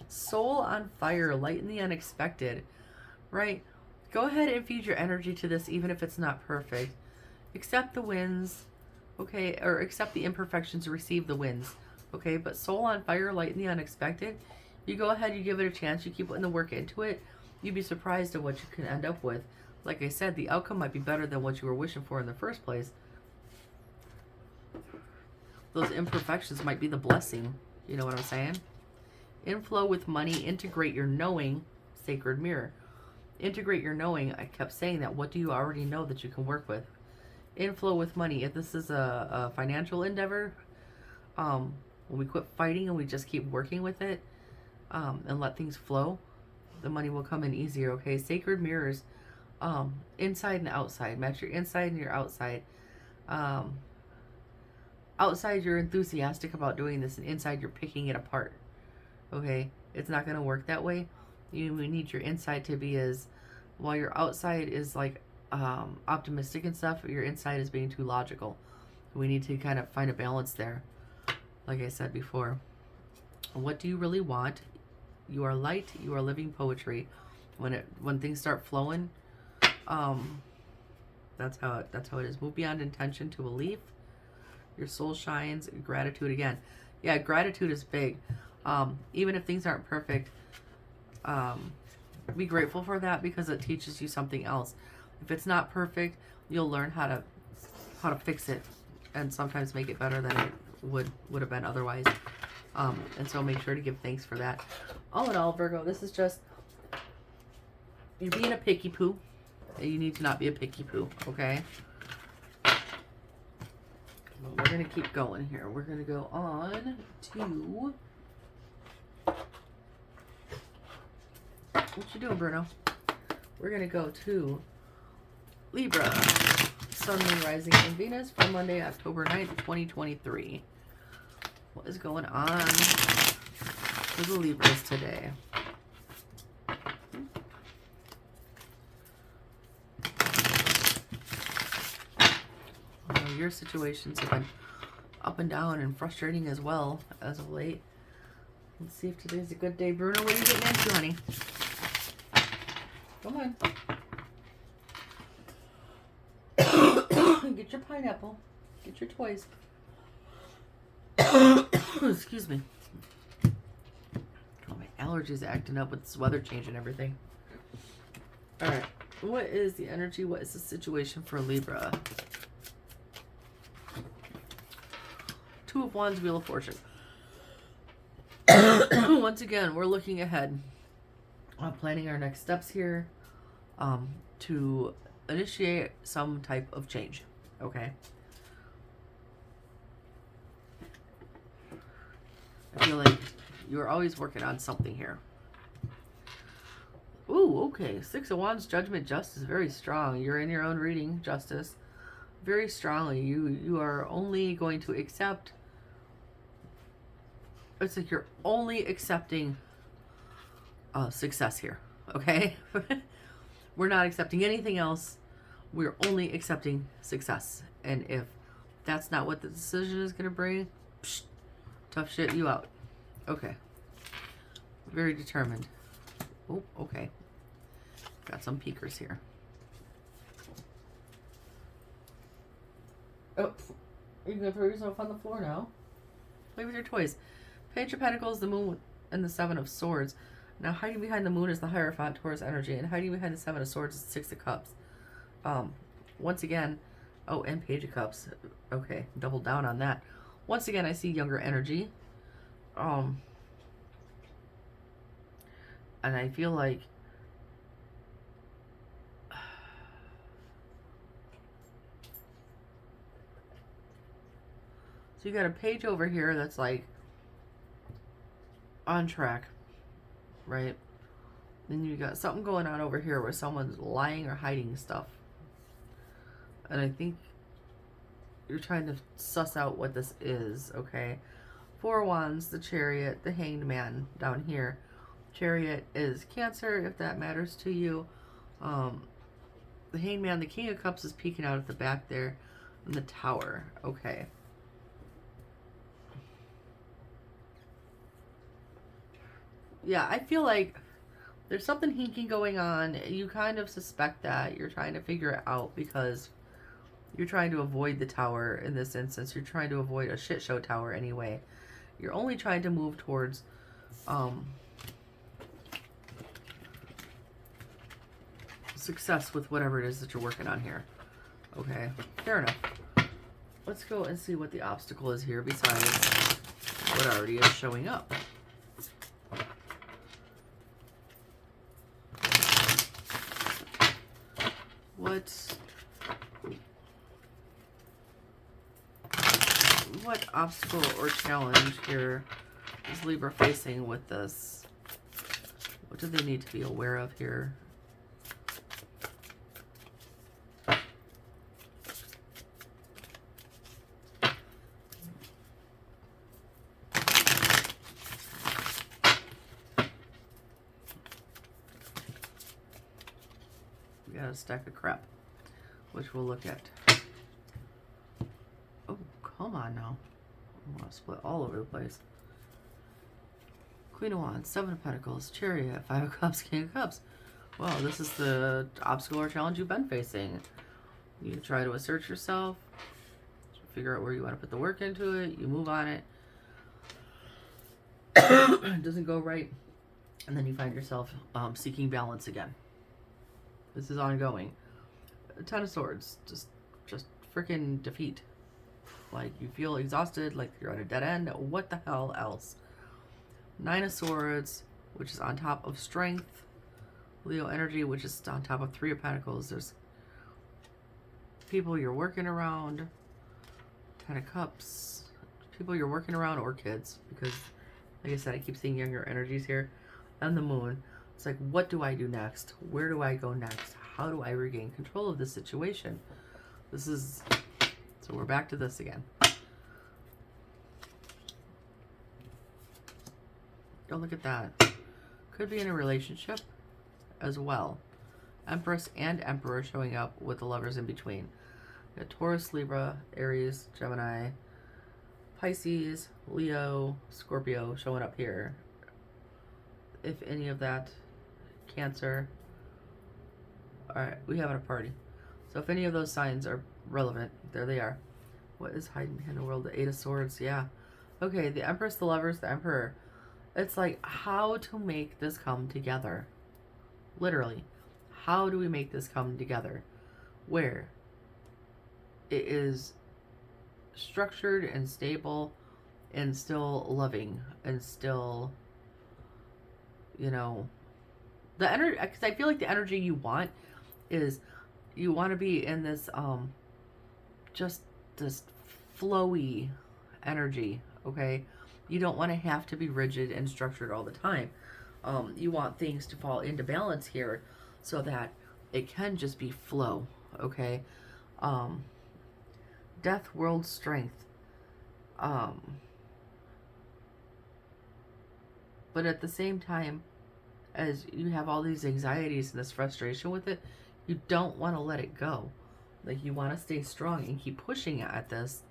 Soul on Fire, Lighten the Unexpected. Right? Go ahead and feed your energy to this, even if it's not perfect. Accept the wins, okay? Or accept the imperfections, receive the wins, okay? But Soul on Fire, Lighten the Unexpected. You go ahead, you give it a chance, you keep putting the work into it, you'd be surprised at what you can end up with. Like I said, the outcome might be better than what you were wishing for in the first place. Those imperfections might be the blessing. You know what I'm saying? Inflow with money, integrate your knowing, Sacred Mirror. Integrate your knowing, I kept saying that. What do you already know that you can work with? Inflow with money. If this is a financial endeavor, when we quit fighting and we just keep working with it, and let things flow, the money will come in easier, okay? Sacred Mirrors, inside and outside. Match your inside and your outside. Outside, you're enthusiastic about doing this, and inside, you're picking it apart, okay? It's not going to work that way. You need your inside to be as, while your outside is like optimistic and stuff, your inside is being too logical. We need to kind of find a balance there, like I said before. What do you really want? You are light. You are living poetry. When things start flowing, that's how it is. Move beyond intention to belief. Your soul shines. Gratitude again. Yeah, gratitude is big. Even if things aren't perfect, be grateful for that, because it teaches you something else. If it's not perfect, you'll learn how to fix it, and sometimes make it better than it would have been otherwise. And so make sure to give thanks for that. All in all, Virgo, this is just, you're being a picky poo. You need to not be a picky poo, okay? Well, we're going to keep going here. We're going to go on to... What you doing, Bruno? We're going to go to Libra, Sun, Moon, Rising, and Venus for Monday, October 9th, 2023. What is going on for the Libras today? Your situations have been up and down and frustrating as well as of late. Let's see if today's a good day. Bruno, what are you getting into, honey? Come on. Get your pineapple. Get your toys. Excuse me. Oh, my allergies are acting up with this weather change and everything. Alright. What is the energy? What is the situation for Libra? Two of Wands, Wheel of Fortune. Once again, we're looking ahead. Planning our next steps here. To initiate some type of change. Okay? I feel like you're always working on something here. Ooh, okay. Six of Wands, Judgment, Justice, very strong. You're in your own reading, Justice. Very strongly. You are only going to accept. It's like you're only accepting success here. Okay? We're not accepting anything else. We're only accepting success. And if that's not what the decision is going to bring, psh, tough shit, you out. Okay. Very determined. Oh, okay. Got some peekers here. Oh, you're going to throw yourself on the floor now? Play with your toys. Page of Pentacles, the Moon, and the Seven of Swords. Now, hiding behind the Moon is the Hierophant, Taurus energy, and hiding behind the Seven of Swords is the Six of Cups. Once again, oh, and Page of Cups. Okay, double down on that. Once again, I see younger energy. And I feel like so you got a page over here that's like on track, right? Then you got something going on over here where someone's lying or hiding stuff. And I think you're trying to suss out what this is, okay? Four of Wands, the Chariot, the Hanged Man down here. Chariot is Cancer, if that matters to you. The Hanged Man, the King of Cups is peeking out at the back there. And the Tower, okay. Yeah, I feel like there's something hinky going on. You kind of suspect that. You're trying to figure it out because you're trying to avoid the Tower in this instance. You're trying to avoid a shit show tower anyway. You're only trying to move towards success with whatever it is that you're working on here. Okay, fair enough. Let's go and see what the obstacle is here besides what already is showing up. What obstacle or challenge here is Libra facing with this? What do they need to be aware of here? We got a stack of crap, which we'll look at. Oh, come on now. I want to split all over the place. Queen of Wands, Seven of Pentacles, Chariot, Five of Cups, King of Cups. Well, this is the obstacle or challenge you've been facing. You try to assert yourself, figure out where you want to put the work into it, you move on it. It doesn't go right, and then you find yourself seeking balance again. This is ongoing. Ten of Swords, just freaking defeat. Like, you feel exhausted, like you're at a dead end. What the hell else? Nine of Swords, which is on top of Strength. Leo energy, which is on top of Three of Pentacles. There's people you're working around. Ten of Cups. People you're working around or kids. Because, like I said, I keep seeing younger energies here. And the Moon. It's like, what do I do next? Where do I go next? How do I regain control of this situation? This is... So we're back to this again. Oh, look at that. Could be in a relationship as well. Empress and Emperor showing up with the lovers in between. We got Taurus, Libra, Aries, Gemini, Pisces, Leo, Scorpio showing up here. If any of that, Cancer. Alright, we having a party. So if any of those signs are relevant, there they are. What is hiding behind the world? The Eight of Swords, yeah. Okay, the Empress, the Lovers, the Emperor. It's like how to make this come together. Literally. how do we make this come together where it is structured and stable and still loving and still, you know, the energy, because I feel like the energy you want is you want to be in this just this flowy energy, okay? You don't want to have to be rigid and structured all the time. You want things to fall into balance here so that it can just be flow, okay? Death, world, strength. But at the same time, as you have all these anxieties and this frustration with it, you don't want to let it go. Like, you want to stay strong and keep pushing at this.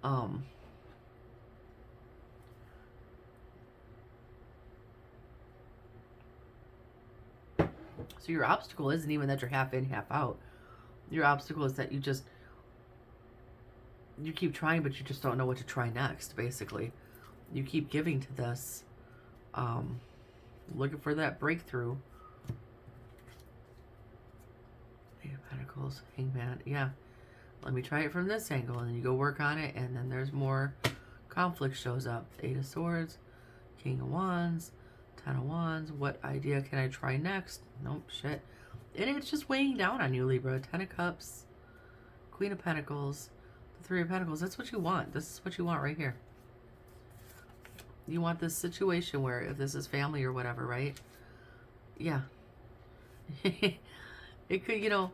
So your obstacle isn't even that you're half in, half out. Your obstacle is that you keep trying, but you just don't know what to try next, basically. You keep giving to this, looking for that breakthrough. Eight of Pentacles, Hangman, yeah. Let me try it from this angle, and then you go work on it, and then there's more conflict shows up. Eight of Swords, King of Wands, Ten of Wands. What idea can I try next? Nope, shit. And it's just weighing down on you, Libra. Ten of Cups, Queen of Pentacles, the Three of Pentacles. That's what you want. This is what you want right here. You want this situation where, if this is family or whatever, right? Yeah. It could, you know,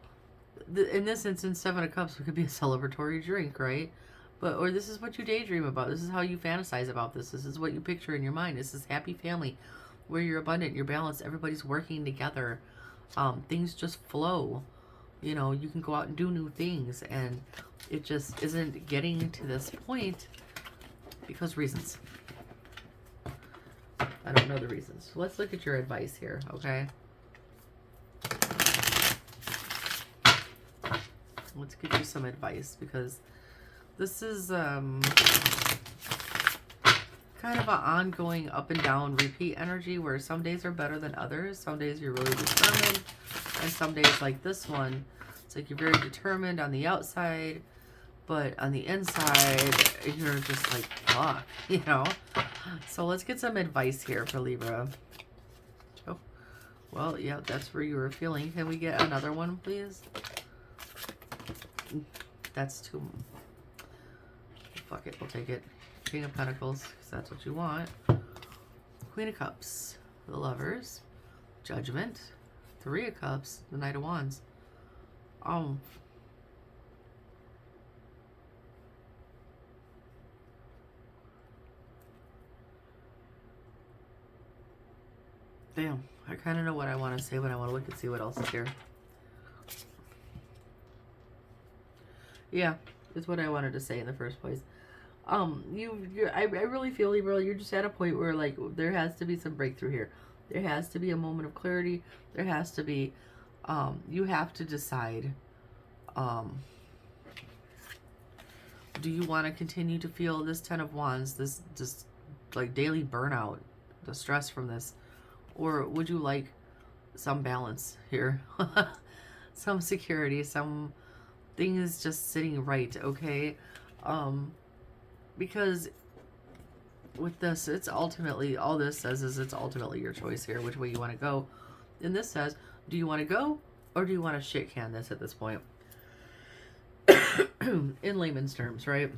in this instance, Seven of Cups, it could be a celebratory drink, right? But, or this is what you daydream about. This is how you fantasize about this. This is what you picture in your mind. This is happy family where you're abundant, you're balanced, everybody's working together. Things just flow. You know, you can go out and do new things, and it just isn't getting to this point because reasons. I don't know the reasons. So let's look at your advice here, okay? Let's give you some advice, because this is kind of an ongoing up and down repeat energy where some days are better than others. Some days you're really determined, and some days, like this one, it's like you're very determined on the outside, but on the inside you're just like, fuck, you know? So let's get some advice here for Libra. Oh, well, yeah, that's where you were feeling. Can we get another one, please? That's too... Fuck it, we'll take it. King of Pentacles, because that's what you want. Queen of Cups, the Lovers, Judgment, Three of Cups, the Knight of Wands. Damn, I kind of know what I want to say, but I want to look and see what else is here. Yeah, is what I wanted to say in the first place. I really feel, Libra, you're just at a point where, like, there has to be some breakthrough here. There has to be a moment of clarity. There has to be, you have to decide, do you want to continue to feel this Ten of Wands, this like daily burnout, the stress from this, or would you like some balance here? Some security, some things just sitting right, okay? Because with this, it's ultimately, all this says is it's ultimately your choice here, which way you want to go. And this says, do you want to go, or do you want to shit can this at this point? In layman's terms, right?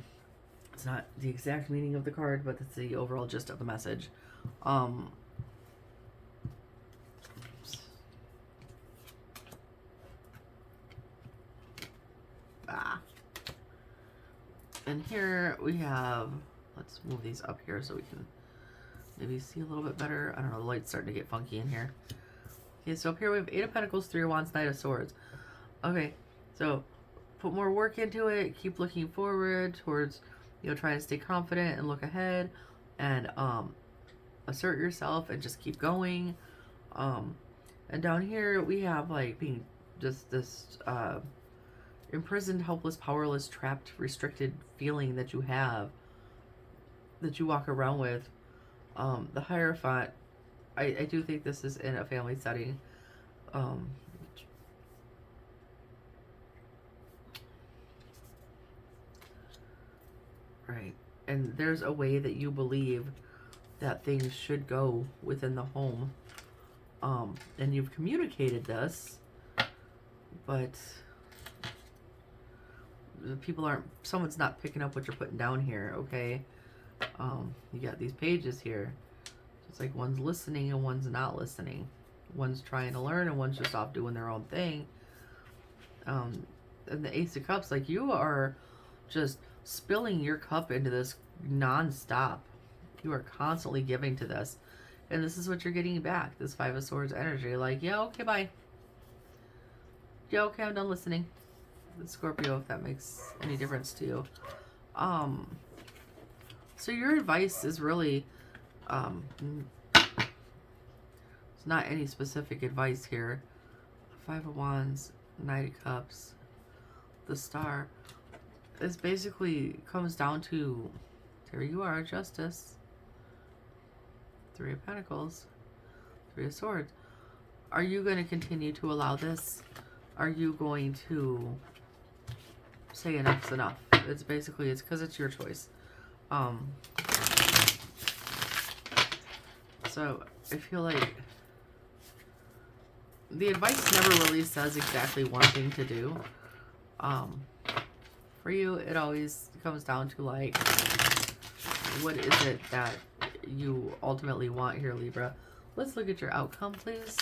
It's not the exact meaning of the card, but it's the overall gist of the message. And here we have, let's move these up here so we can maybe see a little bit better. I don't know, the light's starting to get funky in here. Okay, so up here we have Eight of Pentacles, Three of Wands, Knight of Swords. Okay, so put more work into it. Keep looking forward towards, you know, trying to stay confident and look ahead, and assert yourself and just keep going. And down here we have, like, being just this imprisoned, helpless, powerless, trapped, restricted feeling that you have, that you walk around with. The Hierophant, I do think this is in a family setting. Right. And there's a way that you believe that things should go within the home. And you've communicated this, but people aren't, someone's not picking up what you're putting down here, okay? You got these pages here. It's like one's listening and one's not listening. One's trying to learn and one's just off doing their own thing. And the Ace of Cups, like, you are just spilling your cup into this non-stop. You are constantly giving to this. And this is what you're getting back. This Five of Swords energy. Like, yeah, okay, bye. Yeah, okay, I'm done listening. The Scorpio, if that makes any difference to you. So your advice is really, it's not any specific advice here. Five of Wands, Knight of Cups, the Star. This basically comes down to, there you are, Justice. Three of Pentacles, Three of Swords. Are you going to continue to allow this? Are you going to say enough's enough? It's basically, it's because it's your choice. So I feel like the advice never really says exactly one thing to do. For you, it always comes down to, like, what is it that you ultimately want here, Libra? Let's look at your outcome, please.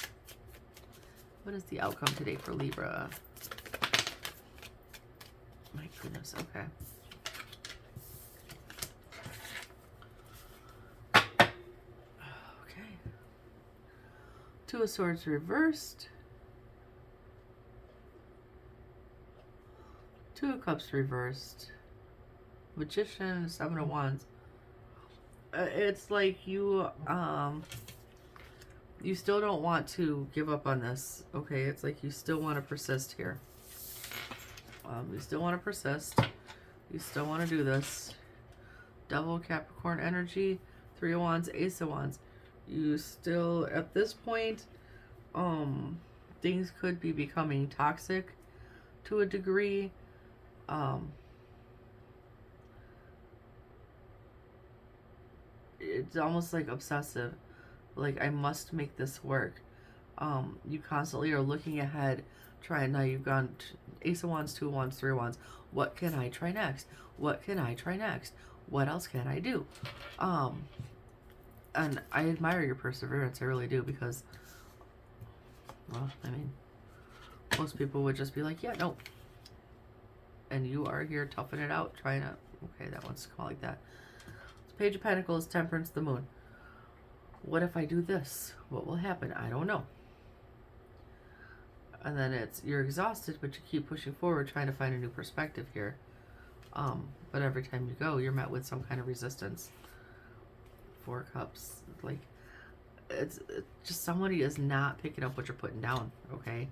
What is the outcome today for Libra? My goodness, okay. Okay. Two of Swords reversed. Two of Cups reversed. Magician, Seven of Wands. It's like you you still don't want to give up on this, okay? It's like you still want to persist here. You still want to persist. You still want to do this. Devil, Capricorn energy, Three of Wands, Ace of Wands. You still, at this point, things could be becoming toxic to a degree. It's almost like obsessive. Like, I must make this work. You constantly are looking ahead, trying. Now you've gone Ace of Wands, Two of Wands, Three of Wands. What can I try next? What can I try next? What else can I do? And I admire your perseverance. I really do, because, well, I mean, most people would just be like, yeah, no. And you are here toughing it out, trying to, okay, that one's called like that. Page of Pentacles, Temperance, the Moon. What if I do this? What will happen? I don't know. And then it's, you're exhausted, but you keep pushing forward, trying to find a new perspective here. But every time you go, you're met with some kind of resistance. Four Cups. Like, it's just somebody is not picking up what you're putting down, okay?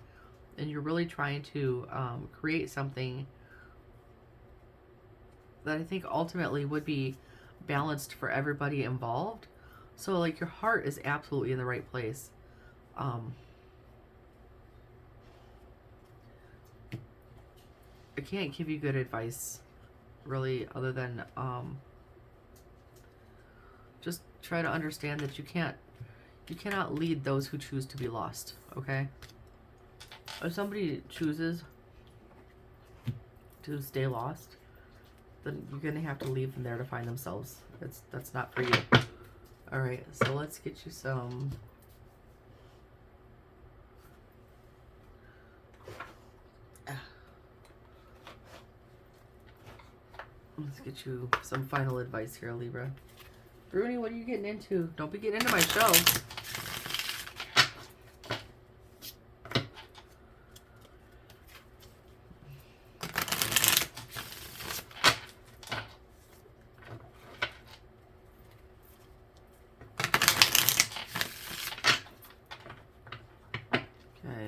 And you're really trying to create something that I think ultimately would be balanced for everybody involved. So, like, your heart is absolutely in the right place. I can't give you good advice, really, other than just try to understand that you cannot lead those who choose to be lost, okay? If somebody chooses to stay lost, then you're gonna have to leave them there to find themselves. That's not for you. All right, so let's get you some. Let's get you some final advice here, Libra. Bruni, what are you getting into? Don't be getting into my show.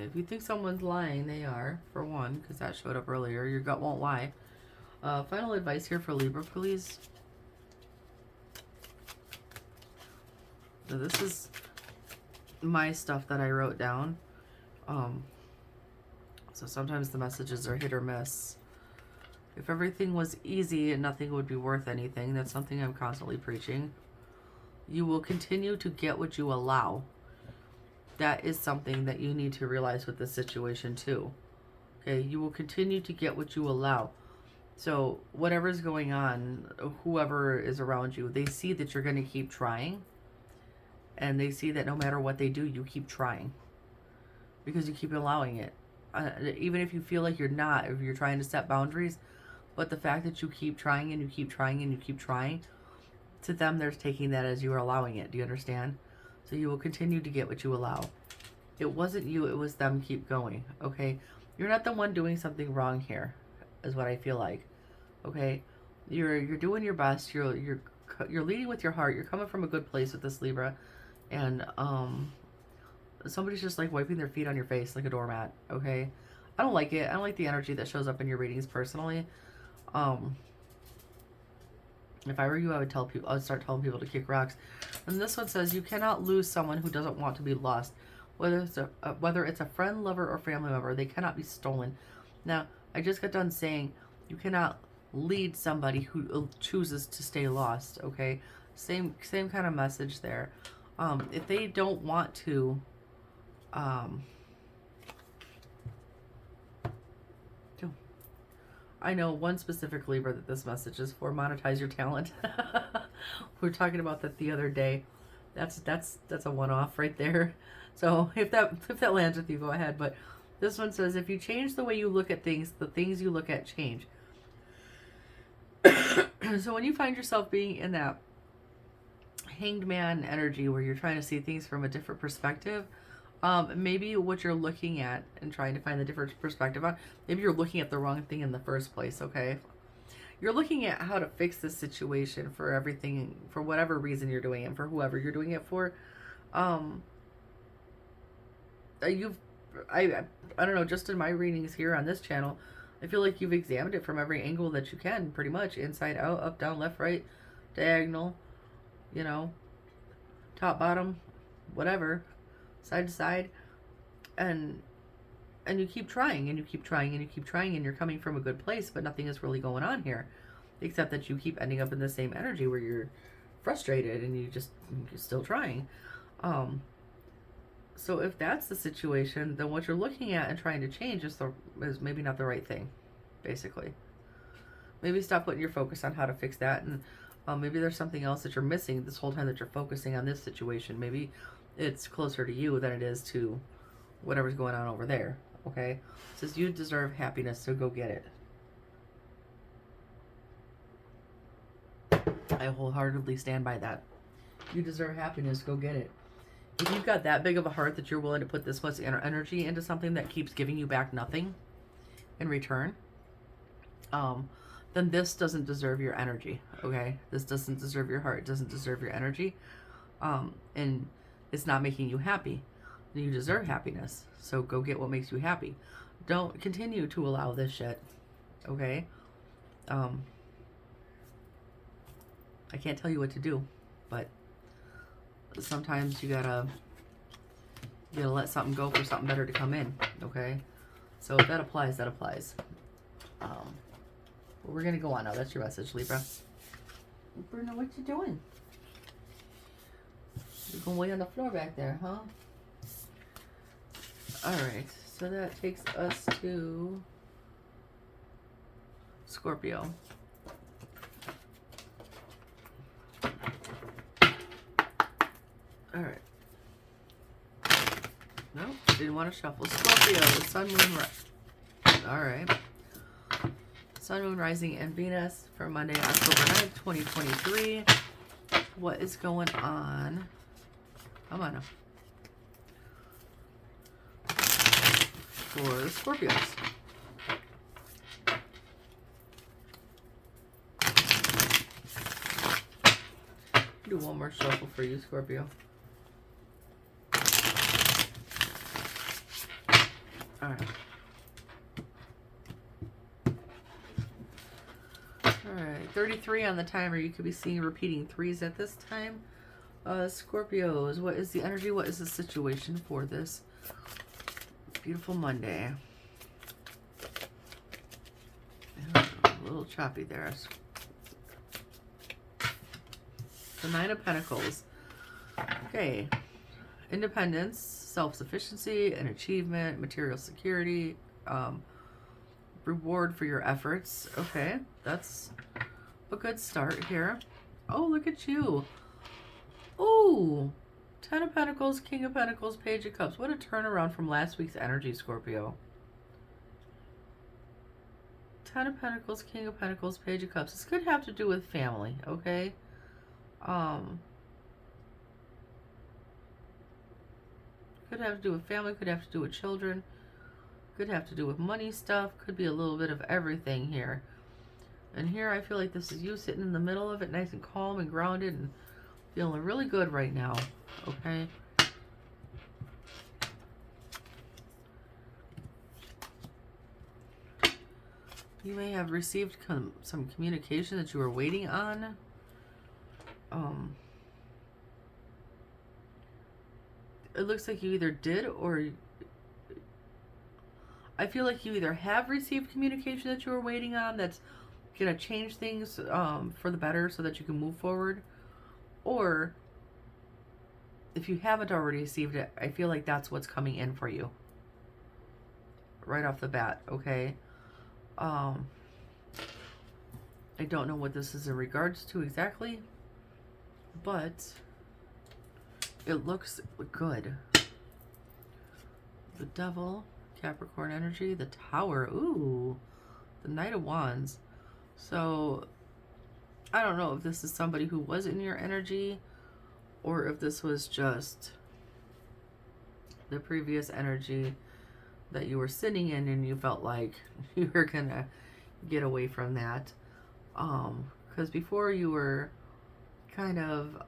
If you think someone's lying, they are, for one, because that showed up earlier. Your gut won't lie. Final advice here for Libra, please. So this is my stuff that I wrote down. So sometimes the messages are hit or miss. If everything was easy and nothing would be worth anything, that's something I'm constantly preaching. You will continue to get what you allow. That is something that you need to realize with this situation too. Okay, you will continue to get what you allow. So whatever's going on, whoever is around you, they see that you're going to keep trying. And they see that no matter what they do, you keep trying. Because you keep allowing it. Even if you feel like you're not, if you're trying to set boundaries, but the fact that you keep trying and you keep trying and you keep trying, to them, they're taking that as you are allowing it. Do you understand? So you will continue to get what you allow. It wasn't you, it was them. Keep going, okay? You're not the one doing something wrong here, is what I feel like, okay? You're doing your best. You're leading with your heart. You're coming from a good place with this Libra, and somebody's just like wiping their feet on your face like a doormat, okay? I don't like it. I don't like the energy that shows up in your readings personally. If I were you, I would start telling people to kick rocks. And this one says, you cannot lose someone who doesn't want to be lost. Whether it's a friend, lover, or family member, they cannot be stolen. Now, I just got done saying you cannot lead somebody who chooses to stay lost, okay? Same kind of message there. If they don't want to, I know one specific Libra that this message is for. Monetize your talent. We were talking about that the other day. That's a one-off right there. So if that lands with you, go ahead. But this one says, if you change the way you look at things, the things you look at change. So when you find yourself being in that hanged man energy where you're trying to see things from a different perspective, maybe what you're looking at and trying to find the different perspective on, maybe you're looking at the wrong thing in the first place, okay? You're looking at how to fix this situation for everything, for whatever reason you're doing it, for whoever you're doing it for. I don't know, just in my readings here on this channel, I feel like you've examined it from every angle that you can, pretty much. Inside, out, up, down, left, right, diagonal, you know, top, bottom, whatever, side to side. And you keep trying, and you keep trying, and you keep trying, and you're coming from a good place, but nothing is really going on here. Except that you keep ending up in the same energy where you're frustrated, and you're still trying. So if that's the situation, then what you're looking at and trying to change is maybe not the right thing, basically. Maybe stop putting your focus on how to fix that, and maybe there's something else that you're missing this whole time that you're focusing on this situation. Maybe it's closer to you than it is to whatever's going on over there, okay? It says you deserve happiness, so go get it. I wholeheartedly stand by that. You deserve happiness, go get it. If you've got that big of a heart that you're willing to put this much energy into something that keeps giving you back nothing in return, then this doesn't deserve your energy, okay? This doesn't deserve your heart. It doesn't deserve your energy. And it's not making you happy. You deserve happiness, so go get what makes you happy. Don't continue to allow this shit, okay? I can't tell you what to do, but sometimes you gotta let something go for something better to come in, okay? So if that applies, that applies. Well, we're gonna go on now. That's your message, Libra. Bruno, what you doing? You're going way on the floor back there, huh? Alright, so that takes us to Scorpio. Alright. No, didn't want to shuffle. Scorpio, the Sun, Moon, alright. Sun, Moon, Rising, and Venus for Monday, October 9th, 2023. What is going on? Come on now. For the Scorpios. Do one more shuffle for you, Scorpio. Alright. Alright, 33 on the timer. You could be seeing repeating threes at this time. Scorpios, what is the energy? What is the situation for this beautiful Monday? A little choppy there. The Nine of Pentacles. Okay. Independence, self-sufficiency, and achievement, material security, reward for your efforts. Okay, that's a good start here. Oh, look at you. Oh, 10 of Pentacles, King of Pentacles, Page of Cups. What a turnaround from last week's energy, Scorpio. 10 of Pentacles, King of Pentacles, Page of Cups. This could have to do with family, okay? Could have to do with family, could have to do with children, could have to do with money stuff, could be a little bit of everything here. And here I feel like this is you sitting in the middle of it, nice and calm and grounded and feeling really good right now, okay? You may have received some communication that you were waiting on. It looks like you either did or I feel like you either have received communication that you were waiting on that's going to change things for the better so that you can move forward. Or if you haven't already received it, I feel like that's what's coming in for you. Right off the bat, okay? I don't know what this is in regards to exactly, but it looks good. The Devil, Capricorn energy, the Tower, ooh, the Knight of Wands. So, I don't know if this is somebody who was in your energy or if this was just the previous energy that you were sitting in and you felt like you were gonna get away from that. Because before you were kind of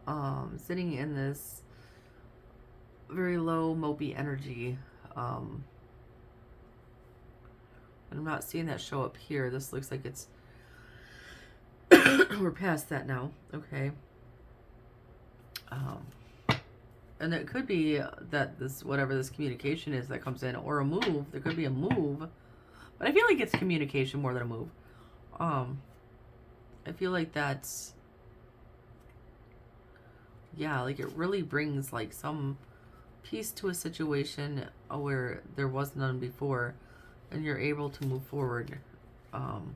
sitting in this very low mopey energy. And I'm not seeing that show up here. This looks like it's we're past that now. Okay. And it could be that this, whatever this communication is that comes in, or a move. There could be a move, but I feel like it's communication more than a move. I feel like that's, yeah, like it really brings like some peace to a situation where there was none before, and you're able to move forward in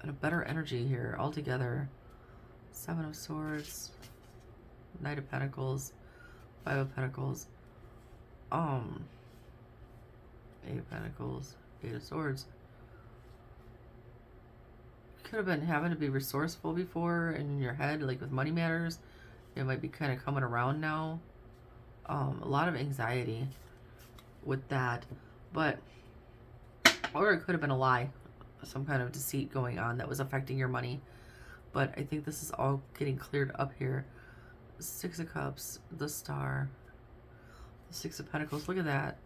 a better energy here altogether. Seven of Swords, Knight of Pentacles, Five of Pentacles, Eight of Pentacles, Eight of Swords. Could have been having to be resourceful before in your head, like with money matters. It might be kind of coming around now. A lot of anxiety with that, but, or it could have been a lie, some kind of deceit going on that was affecting your money. But I think this is all getting cleared up here. Six of Cups, the Star, the Six of Pentacles. Look at that.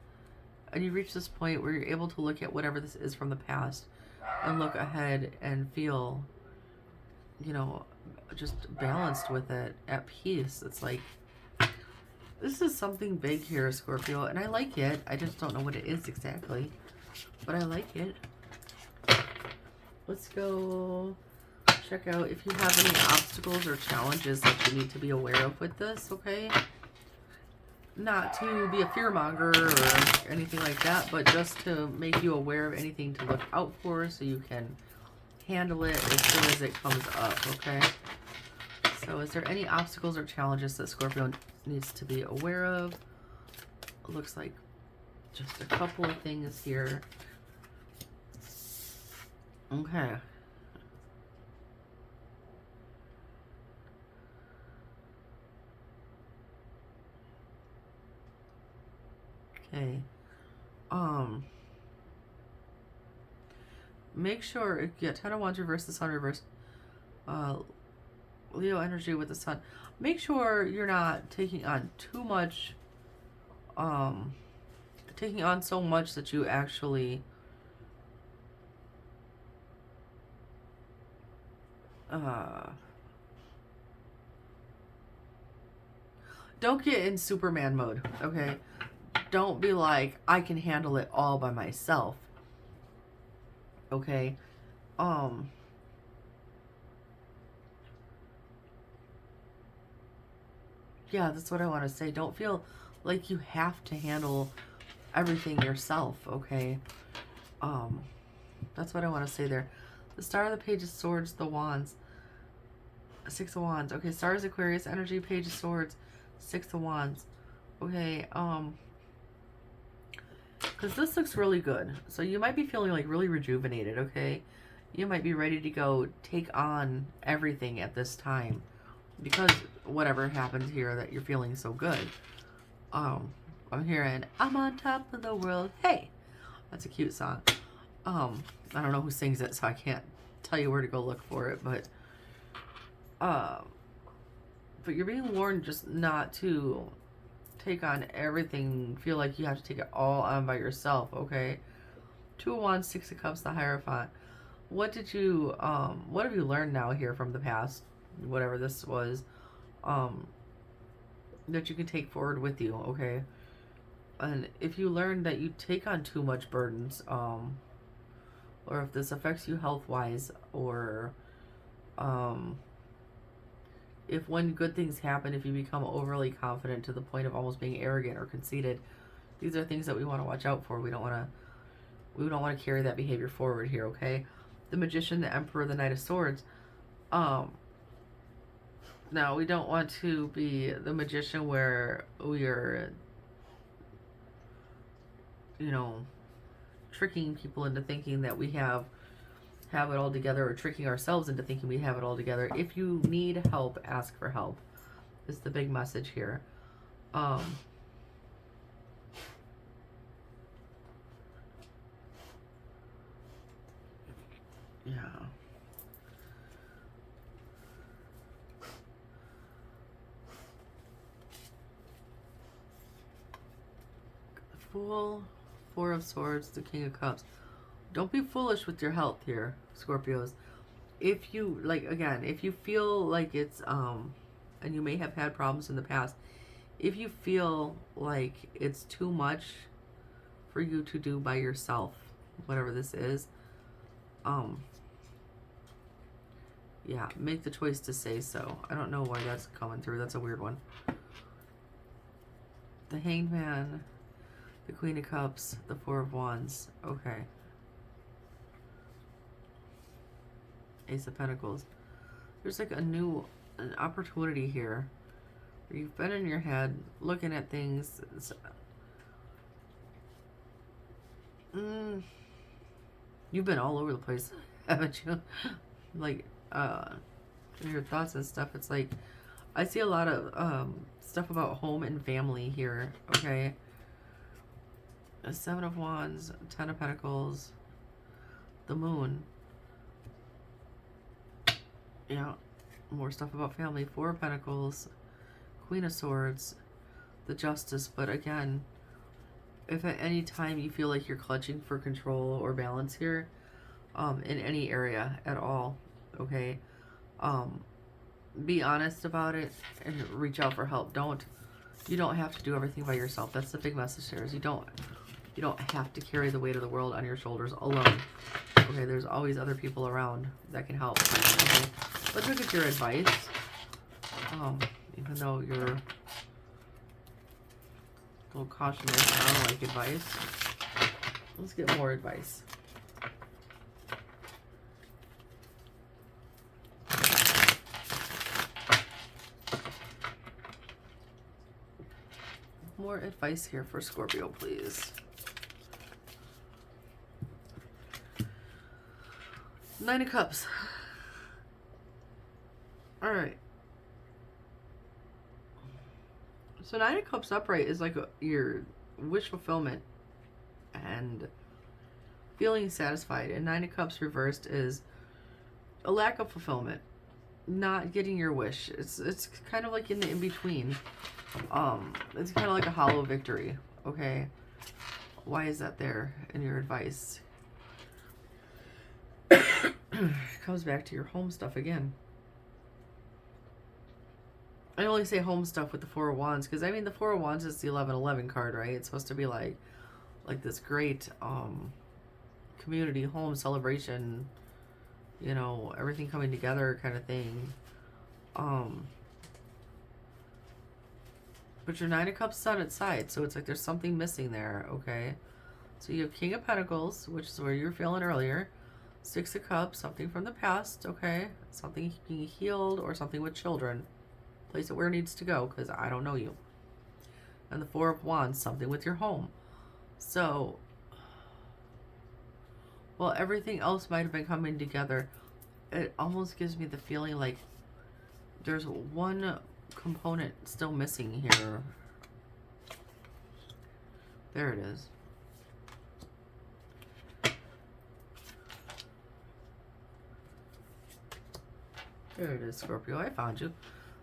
And you reach this point where you're able to look at whatever this is from the past and look ahead and feel, you know, just balanced with it, at peace. It's like, this is something big here, Scorpio, and I like it. I just don't know what it is exactly, but I like it. Let's go check out if you have any obstacles or challenges that you need to be aware of with this, okay? Not to be a fearmonger or anything like that, but just to make you aware of anything to look out for so you can handle it as soon as it comes up, okay? So is there any obstacles or challenges that Scorpio needs to be aware of? It looks like just a couple of things here. Okay. Okay. Make sure, yeah, Ten of Wands reverse, the Sun reverse. Leo energy with the Sun. Make sure you're not taking on too much, taking on so much that you actually don't get in Superman mode, okay? Don't be like, I can handle it all by myself, okay? Yeah, that's what I want to say. Don't feel like you have to handle everything yourself, okay? That's what I want to say there. The Star of the Page of Swords, the Wands, Six of Wands. Okay, Stars, Aquarius, Energy, Page of Swords, Six of Wands. Okay, because this looks really good. So you might be feeling like really rejuvenated, okay? You might be ready to go take on everything at this time. Because whatever happens here that you're feeling so good. I'm hearing, I'm on top of the world. Hey! That's a cute song. I don't know who sings it, so I can't tell you where to go look for it, but you're being warned just not to take on everything, feel like you have to take it all on by yourself, okay? Two of Wands, Six of Cups, the Hierophant. What have you learned now here from the past, whatever this was, that you can take forward with you, okay? And if you learn that you take on too much burdens, or if this affects you health-wise, or if when good things happen, if you become overly confident to the point of almost being arrogant or conceited, these are things that we want to watch out for. We don't want to carry that behavior forward here, okay? The Magician, the Emperor, the Knight of Swords. Now, we don't want to be the Magician where we are, you know, tricking people into thinking that we have it all together, or tricking ourselves into thinking we have it all together. If you need help, ask for help. Is the big message here. Yeah. Fool, Four of Swords, the King of Cups. Don't be foolish with your health here, Scorpios. If you, like, again, if you feel like it's, and you may have had problems in the past, if you feel like it's too much for you to do by yourself, whatever this is, yeah, make the choice to say so. I don't know why that's coming through. That's a weird one. The Hanged Man, the Queen of Cups, the Four of Wands. Okay. Ace of Pentacles. There's like an opportunity here. Where you've been in your head looking at things. You've been all over the place, haven't you? Like, your thoughts and stuff. It's like, I see a lot of stuff about home and family here, okay? The Seven of Wands, Ten of Pentacles, the Moon. Yeah, more stuff about family. Four of Pentacles, Queen of Swords, the Justice. But again, if at any time you feel like you're clutching for control or balance here, in any area at all, okay, be honest about it and reach out for help. You don't have to do everything by yourself. That's the big message here, is you don't have to carry the weight of the world on your shoulders alone. Okay, there's always other people around that can help. Okay? Let's look at your advice. Even though you're a little cautionary, I don't like advice. Let's get more advice. More advice here for Scorpio, please. Nine of Cups. Alright. So Nine of Cups upright is like your wish fulfillment and feeling satisfied. And Nine of Cups reversed is a lack of fulfillment. Not getting your wish. It's kind of like in the in-between. It's kind of like a hollow victory. Okay. Why is that there in your advice? It comes back to your home stuff again. I only say home stuff with the Four of Wands because, I mean, the Four of Wands is the 11-11 card, right? It's supposed to be like this great community home celebration you know, everything coming together kind of thing. But your Nine of Cups is on its side, so it's like there's something missing there, okay? So you have King of Pentacles, which is where you were feeling earlier. Six of Cups, something from the past, okay? Something being healed or something with children. Place it where it needs to go, because I don't know you. And the Four of Wands, something with your home. So, well, everything else might have been coming together. It almost gives me the feeling like there's one component still missing here. There it is. There it is, Scorpio. I found you.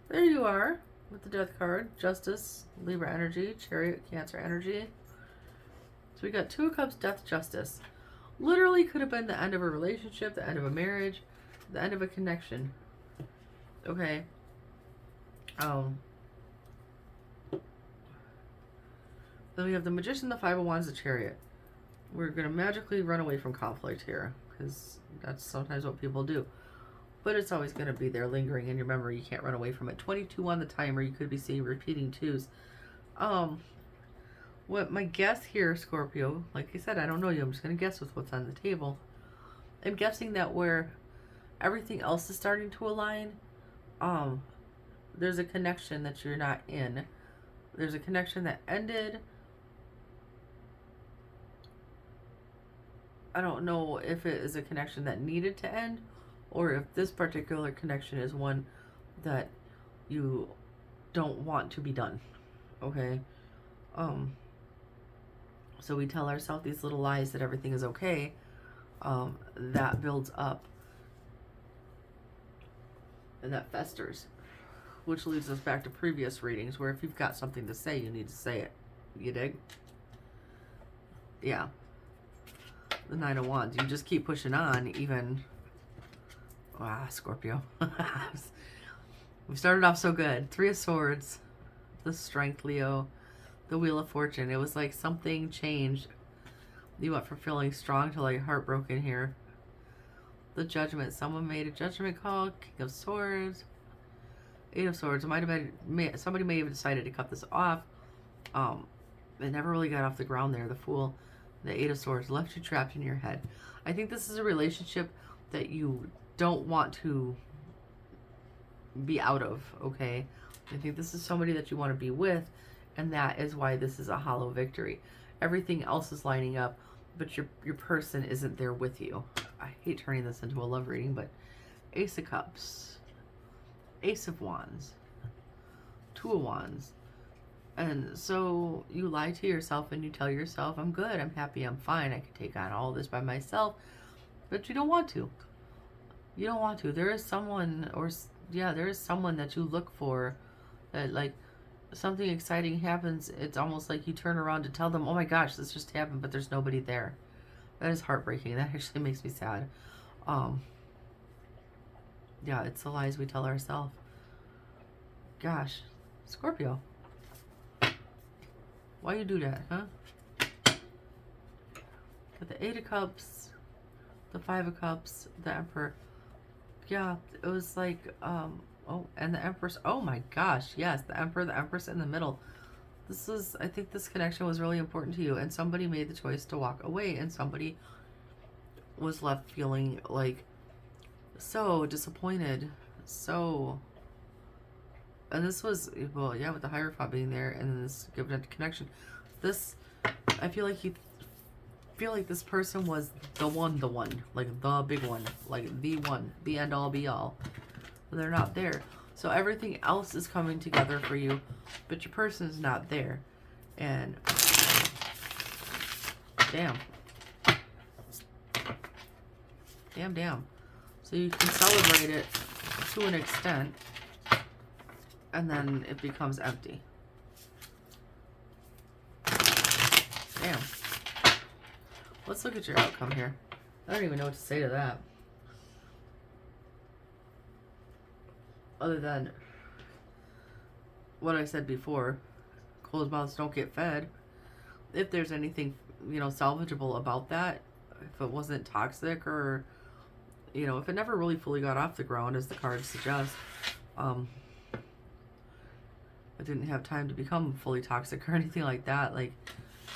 There you are with the Death card. Justice, Libra energy, Chariot, Cancer energy. So we got Two of Cups, Death, Justice. Literally could have been the end of a relationship, the end of a marriage, the end of a connection. Okay. Then we have the Magician, the Five of Wands, the Chariot. We're going to magically run away from conflict here, because that's sometimes what people do. But it's always going to be there lingering in your memory. You can't run away from it. 22 on the timer. You could be seeing repeating twos. What my guess here, Scorpio, like I said, I don't know you. I'm just going to guess with what's on the table. I'm guessing that where everything else is starting to align, there's a connection that you're not in. There's a connection that ended. I don't know if it is a connection that needed to end, or if this particular connection is one that you don't want to be done. Okay? So we tell ourselves these little lies that everything is okay. That builds up. And that festers. Which leads us back to previous readings, where if you've got something to say, you need to say it. You dig? Yeah. The Nine of Wands. You just keep pushing on, even... Scorpio. We started off so good. Three of Swords. The Strength, Leo. The Wheel of Fortune. It was like something changed. You went from feeling strong to like heartbroken here. The Judgment. Someone made a judgment call. King of Swords. Eight of Swords. It might have been... Somebody may have decided to cut this off. It never really got off the ground there. The Fool. The Eight of Swords. Left you trapped in your head. I think this is a relationship that you don't want to be out of, okay? I think this is somebody that you want to be with, and that is why this is a hollow victory. Everything else is lining up, but your person isn't there with you. I hate turning this into a love reading, but Ace of Cups, Ace of Wands, Two of Wands. And so you lie to yourself and you tell yourself, I'm good, I'm happy, I'm fine, I can take on all this by myself, but you don't want to. You don't want to. There is someone, there is someone that you look for, that like something exciting happens. It's almost like you turn around to tell them, oh my gosh, this just happened, but there's nobody there. That is heartbreaking. That actually makes me sad. Yeah, it's the lies we tell ourselves. Gosh, Scorpio. Why you do that, huh? Got the Eight of Cups, the Five of Cups, the Emperor. Yeah, it was like, and the Empress. Oh my gosh, yes, the Emperor, the Empress in the middle. I think this connection was really important to you, and somebody made the choice to walk away, and somebody was left feeling like so disappointed, and this was, well, yeah, with the Hierophant being there, and then this given connection. This, I feel like this person was the one, like the big one, like the one, the end all be all. But they're not there. So everything else is coming together for you, but your person is not there. And damn. So you can celebrate it to an extent, and then it becomes empty. Damn. Let's look at your outcome here. I don't even know what to say to that. Other than what I said before, closed mouths don't get fed. If there's anything, salvageable about that, if it wasn't toxic or you know, if it never really fully got off the ground, as the cards suggest, I didn't have time to become fully toxic or anything like that. Like,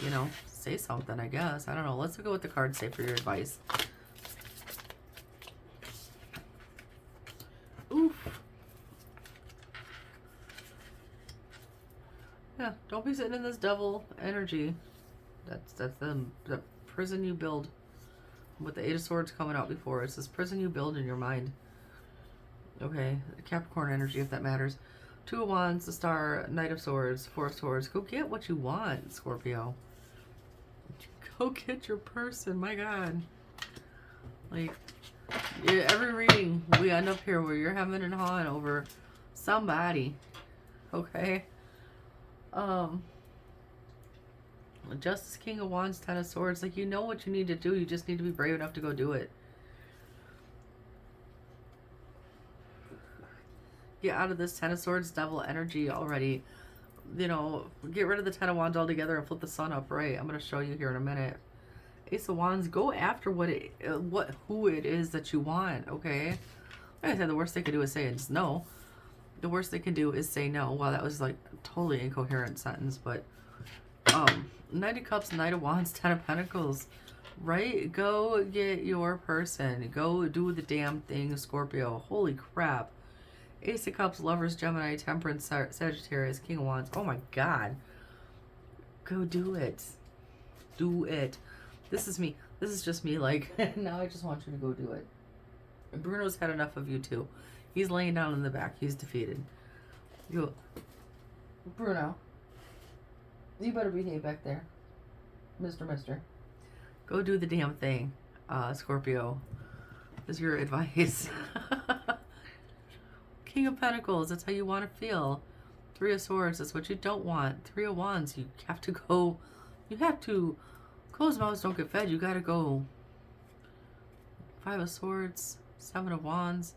you know, say something, I guess. I don't know. Let's go with the cards say for your advice. Oof. Yeah, don't be sitting in this devil energy. That's the prison you build. With the Eight of Swords coming out before, it's this prison you build in your mind. Okay, Capricorn energy, if that matters. Two of Wands, the Star, Knight of Swords, Four of Swords. Go get what you want, Scorpio. Go get your person, my God. Like, yeah, every reading, we end up here where you're hemming and hawing over somebody. Okay? Justice, King of Wands, Ten of Swords. Like, you know what you need to do. You just need to be brave enough to go do it. Get out of this Ten of Swords devil energy already. You know, get rid of the Ten of Wands altogether and flip the sun upright. I'm going to show you here in a minute. Ace of Wands, go after who it is that you want, okay? Like I said, the worst they could do is say it's no. The worst they can do is say no. Wow, that was like a totally incoherent sentence, but Knight of Cups, Knight of Wands, Ten of Pentacles, right? Go get your person. Go do the damn thing, Scorpio. Holy crap. Ace of Cups, Lovers, Gemini, Temperance, Sagittarius, King of Wands. Oh my God. Go do it. Do it. This is me. This is just me. Like, now I just want you to go do it. Bruno's had enough of you too. He's laying down in the back. He's defeated. Bruno. You better behave back there. Mister. Go do the damn thing, Scorpio. Is your advice. King of Pentacles, that's how you want to feel. Three of Swords, that's what you don't want. Three of Wands, you have to go. You have to. Closed mouths don't get fed. You gotta go. Five of Swords, Seven of Wands,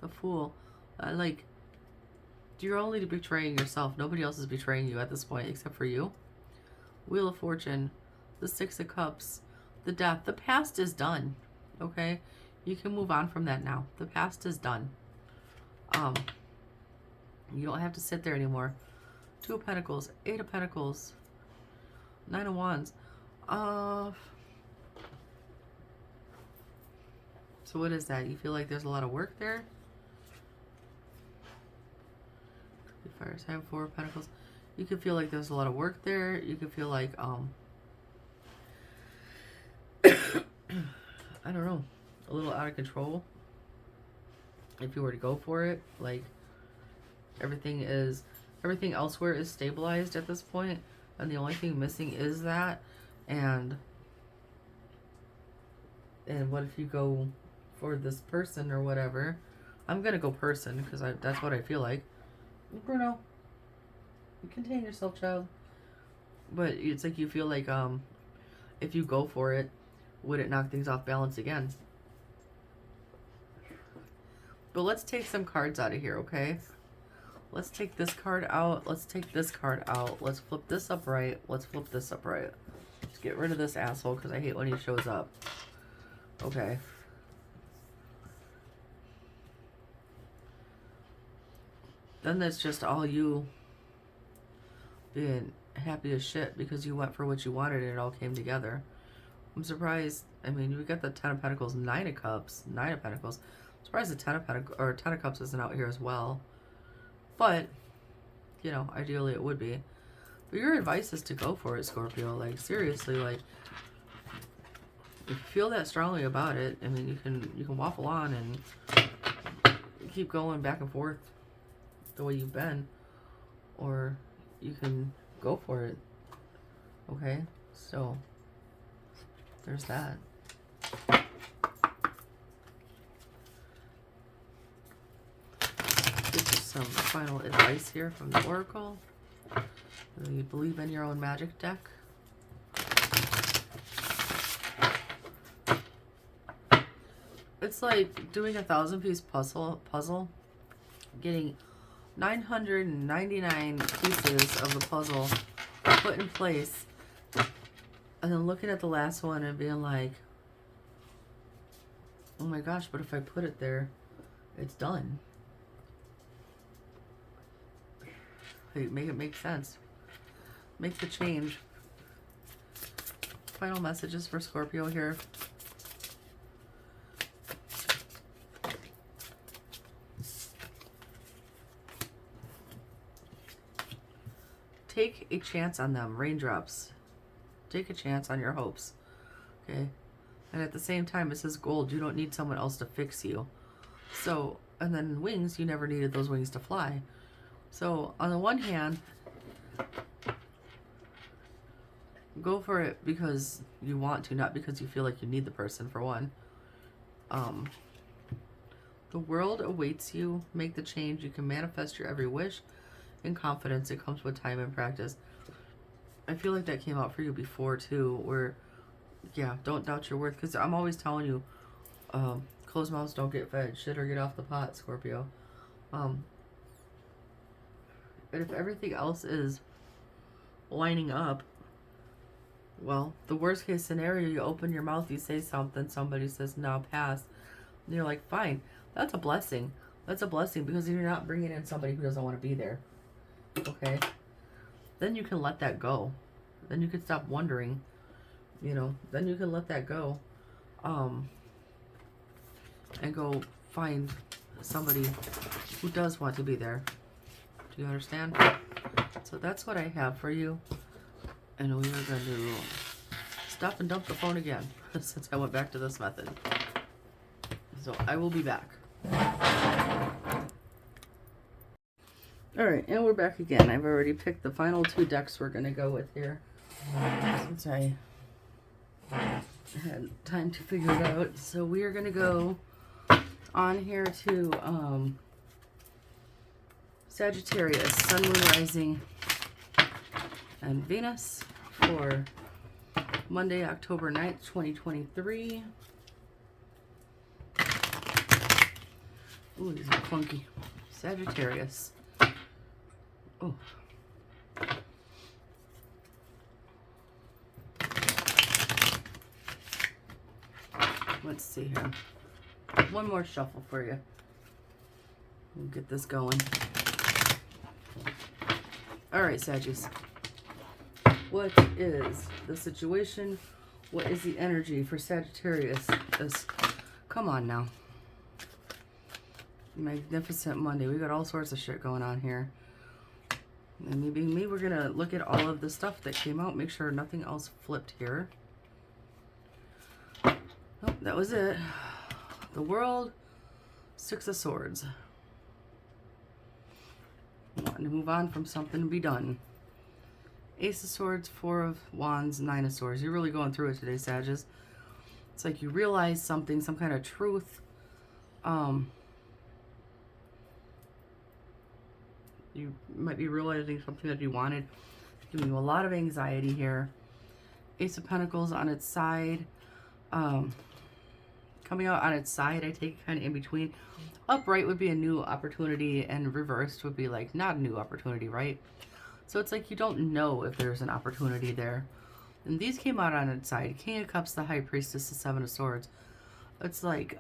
the Fool. Like, you're only betraying yourself. Nobody else is betraying you at this point except for you. Wheel of Fortune, the Six of Cups, the Death. The past is done. Okay? You can move on from that now. The past is done. You don't have to sit there anymore. Two of Pentacles, Eight of Pentacles, Nine of Wands. So what is that? You feel like there's a lot of work there? Fire sign, Four of Pentacles. You could feel like there's a lot of work there. You could feel like I don't know, a little out of control. If you were to go for it, like everything elsewhere is stabilized at this point, and the only thing missing is that. And what if you go for this person or whatever? I'm gonna go person because that's what I feel like. Bruno, contain yourself, child. But it's like you feel like if you go for it, would it knock things off balance again? But let's take some cards out of here, okay? Let's take this card out. Let's take this card out. Let's flip this upright. Let's flip this upright. Let's get rid of this asshole because I hate when he shows up. Okay. Then that's just all you being happy as shit because you went for what you wanted and it all came together. I'm surprised. I mean, we got the Ten of Pentacles, Nine of Cups, Nine of Pentacles. I'm surprised the Ten of Cups isn't out here as well. But, you know, ideally it would be. But your advice is to go for it, Scorpio. Like, seriously, like, if you feel that strongly about it, I mean, you can waffle on and keep going back and forth the way you've been, or you can go for it. Okay, so there's that. Get you some final advice here from the Oracle. You believe in your own magic deck. It's like doing a 1,000-piece puzzle, getting 999 pieces of the puzzle put in place, and then looking at the last one and being like, Oh my gosh, but if I put it there, it's done. Hey, make it make sense. Make the change. Final messages for Scorpio here. Take a chance on them. Raindrops. Take a chance on your hopes. Okay? And at the same time, it says gold. You don't need someone else to fix you. So, and then wings, you never needed those wings to fly. So, on the one hand, go for it because you want to, not because you feel like you need the person, for one. The world awaits you. Make the change. You can manifest your every wish in confidence. It comes with time and practice. I feel like that came out for you before, too, where, yeah, don't doubt your worth. Because I'm always telling you, closed mouths don't get fed. Shit or get off the pot, Scorpio. And if everything else is lining up, well, the worst case scenario, you open your mouth, you say something, somebody says, no, pass. And you're like, fine. That's a blessing. That's a blessing because you're not bringing in somebody who doesn't want to be there. Okay? Then you can let that go. Then you can stop wondering. You know, then you can let that go. And go find somebody who does want to be there. Do you understand? So that's what I have for you. And we are going to stop and dump the phone again since I went back to this method. So I will be back. Alright, and we're back again. I've already picked the final 2 decks we're going to go with here. Since I had time to figure it out. So we are going to go on here to Sagittarius, Sun, Moon, Rising, and Venus for Monday, October 9th, 2023. Ooh, these are funky. Sagittarius. Oh. Let's see here. One more shuffle for you. We'll get this going. All right, Saggies. What is the situation? What is the energy for Sagittarius? Come on now. Magnificent Monday. We got all sorts of shit going on here. And me being me, we're going to look at all of the stuff that came out. Make sure nothing else flipped here. Oh, that was it. The World, 6 of Swords. Wanting to move on from something to be done. Ace of Swords, 4 of Wands, 9 of Swords. You're really going through it today, Sagittarius. It's like you realize something, some kind of truth. You might be realizing something that you wanted. Giving you a lot of anxiety here. Ace of Pentacles on its side. Coming out on its side, I take it kind of in between. Upright would be a new opportunity, and reversed would be like not a new opportunity, right? So it's like you don't know if there's an opportunity there. And these came out on its side. King of Cups, the High Priestess, the 7 of Swords. It's like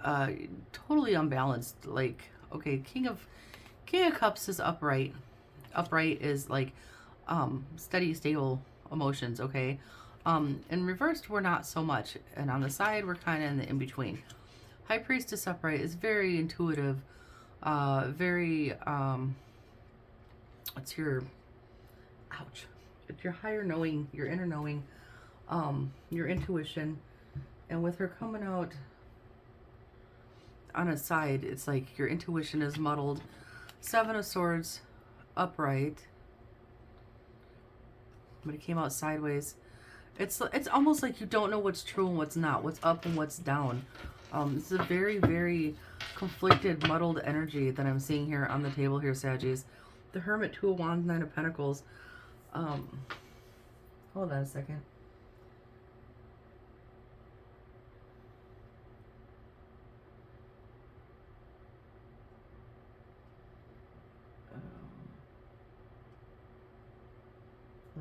totally unbalanced. Like, okay, King of Cups is upright. Upright is like steady, stable emotions, okay? And reversed, we're not so much. And on the side, we're kind of in the in-between. High Priestess upright is very intuitive. Very, it's your, ouch. It's your higher knowing, your inner knowing, your intuition. And with her coming out on a side, it's like your intuition is muddled. 7 of Swords, upright. But it came out sideways. It's almost like you don't know what's true and what's not, what's up and what's down. This is a very, very conflicted, muddled energy that I'm seeing here on the table here, Saggies. The Hermit, 2 of Wands, 9 of Pentacles. Hold on a second.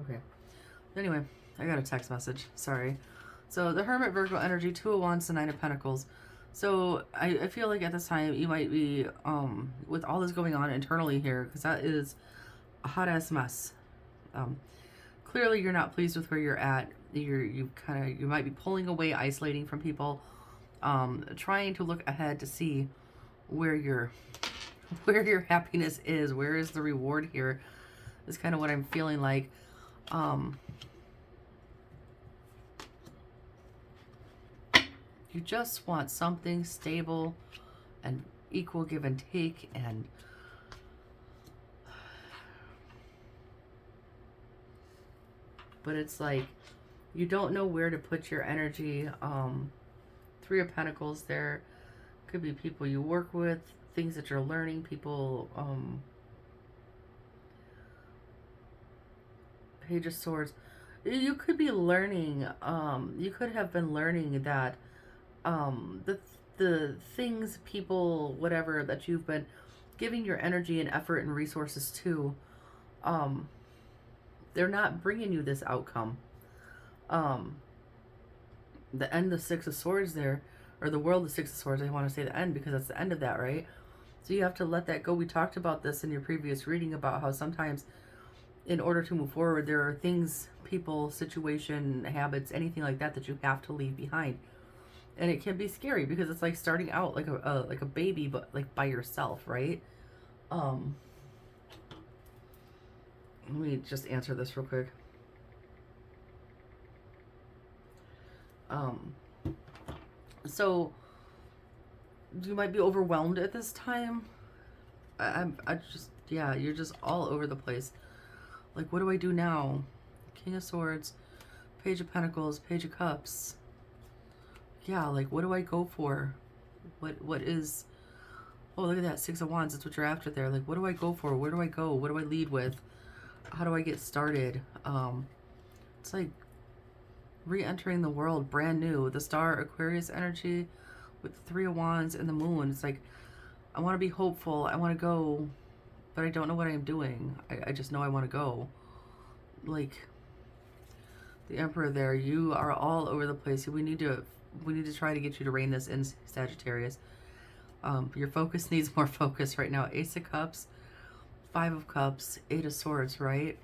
Okay. Anyway, I got a text message. Sorry. So the Hermit, Virgo energy, 2 of Wands, the 9 of Pentacles. So I feel like at this time you might be, with all this going on internally here, because that is a hot ass mess. Clearly you're not pleased with where you're at. You might be pulling away, isolating from people, trying to look ahead to see where your happiness is. Where is the reward here? Is kind of what I'm feeling like. You just want something stable and equal give and take, and but it's like you don't know where to put your energy. Three of Pentacles there. Could be people you work with, things that you're learning, people, Page of Swords. You could be learning, you could have been learning that the things, people, whatever that you've been giving your energy and effort and resources to, they're not bringing you this outcome. The end of Six of Swords there, or the World of Six of Swords, I want to say the end because that's the end of that, right? So you have to let that go. We talked about this in your previous reading about how sometimes in order to move forward, there are things, people, situation, habits, anything like that that you have to leave behind. And it can be scary because it's like starting out like a baby, but like by yourself, right? Let me just answer this real quick. So you might be overwhelmed at this time. Yeah, you're just all over the place. Like, what do I do now? King of Swords, Page of Pentacles, Page of Cups. Yeah, like, what do I go for? What is... Oh, look at that, Six of Wands. That's what you're after there. Like, what do I go for? Where do I go? What do I lead with? How do I get started? It's like re-entering the world, brand new. The Star, Aquarius energy with the Three of Wands and the Moon. It's like, I want to be hopeful. I want to go, but I don't know what I'm doing. I just know I want to go. Like, the Emperor there, you are all over the place. We need to try to get you to rein this in, Sagittarius. Your focus needs more focus right now. Ace of Cups, Five of Cups, Eight of Swords, right?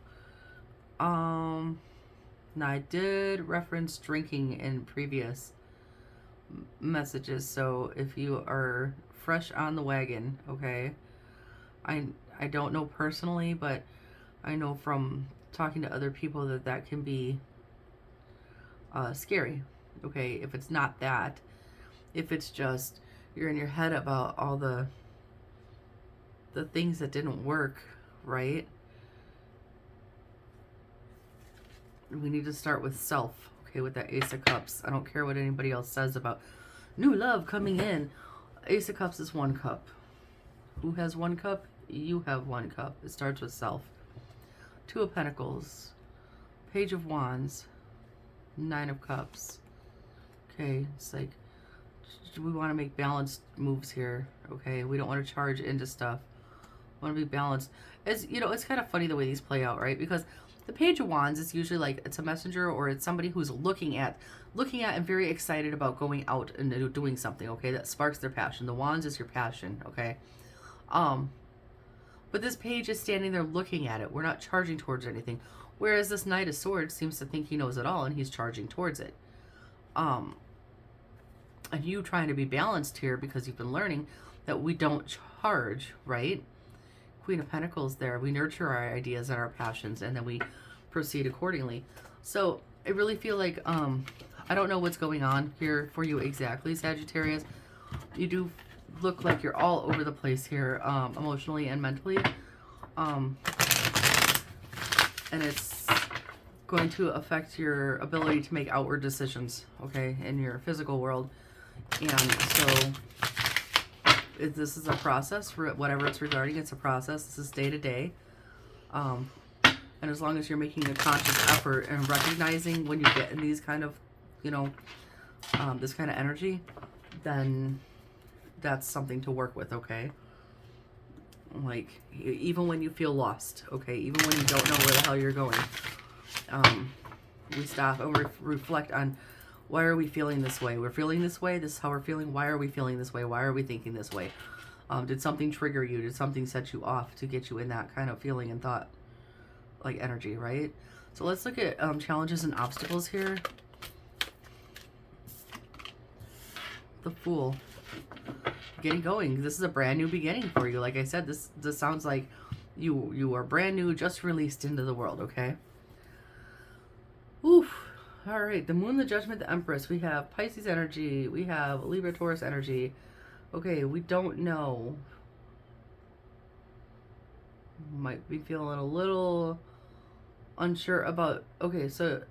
Now I did reference drinking in previous messages, so if you are fresh on the wagon, okay, I don't know personally, but I know from talking to other people that can be scary, okay? If it's not that, if it's just you're in your head about all the things that didn't work, right? We need to start with self, okay, with that Ace of Cups. I don't care what anybody else says about new love coming in. Ace of Cups is one cup. Who has one cup? You have one cup. It starts with self. Two of Pentacles, Page of Wands, Nine of Cups. Okay, it's like we want to make balanced moves here, okay? We don't want to charge into stuff. We want to be balanced. As you know, it's kind of funny the way these play out, right? Because the Page of Wands is usually like it's a messenger or it's somebody who's looking at and very excited about going out and doing something, okay? That sparks their passion. The Wands is your passion, okay? But this page is standing there looking at it. We're not charging towards anything. Whereas this Knight of Swords seems to think he knows it all and he's charging towards it. And you trying to be balanced here because you've been learning that we don't charge, right? Queen of Pentacles there. We nurture our ideas and our passions and then we proceed accordingly. So I really feel like, I don't know what's going on here for you exactly, Sagittarius. You do look like you're all over the place here, emotionally and mentally. And it's going to affect your ability to make outward decisions, okay, in your physical world. And so this is a process for whatever it's regarding. It's a process. This is day to day. And as long as you're making a conscious effort and recognizing when you get in these kind of, you know, this kind of energy, then that's something to work with, okay? Like, even when you feel lost, okay? Even when you don't know where the hell you're going. We stop and reflect on Why are we feeling this way? We're feeling this way. This is how we're feeling. Why are we feeling this way? Why are we thinking this way? Did something trigger you? Did something set you off to get you in that kind of feeling and thought, like energy, right? So let's look at challenges and obstacles here. The Fool. Getting going. This is a brand new beginning for you. Like I said, this sounds like you are brand new, just released into the world, okay? Oof. All right, the Moon, the Judgment, the Empress. We have Pisces energy. We have Libra, Taurus energy. Okay, we don't know. Might be feeling a little unsure about... Okay, so...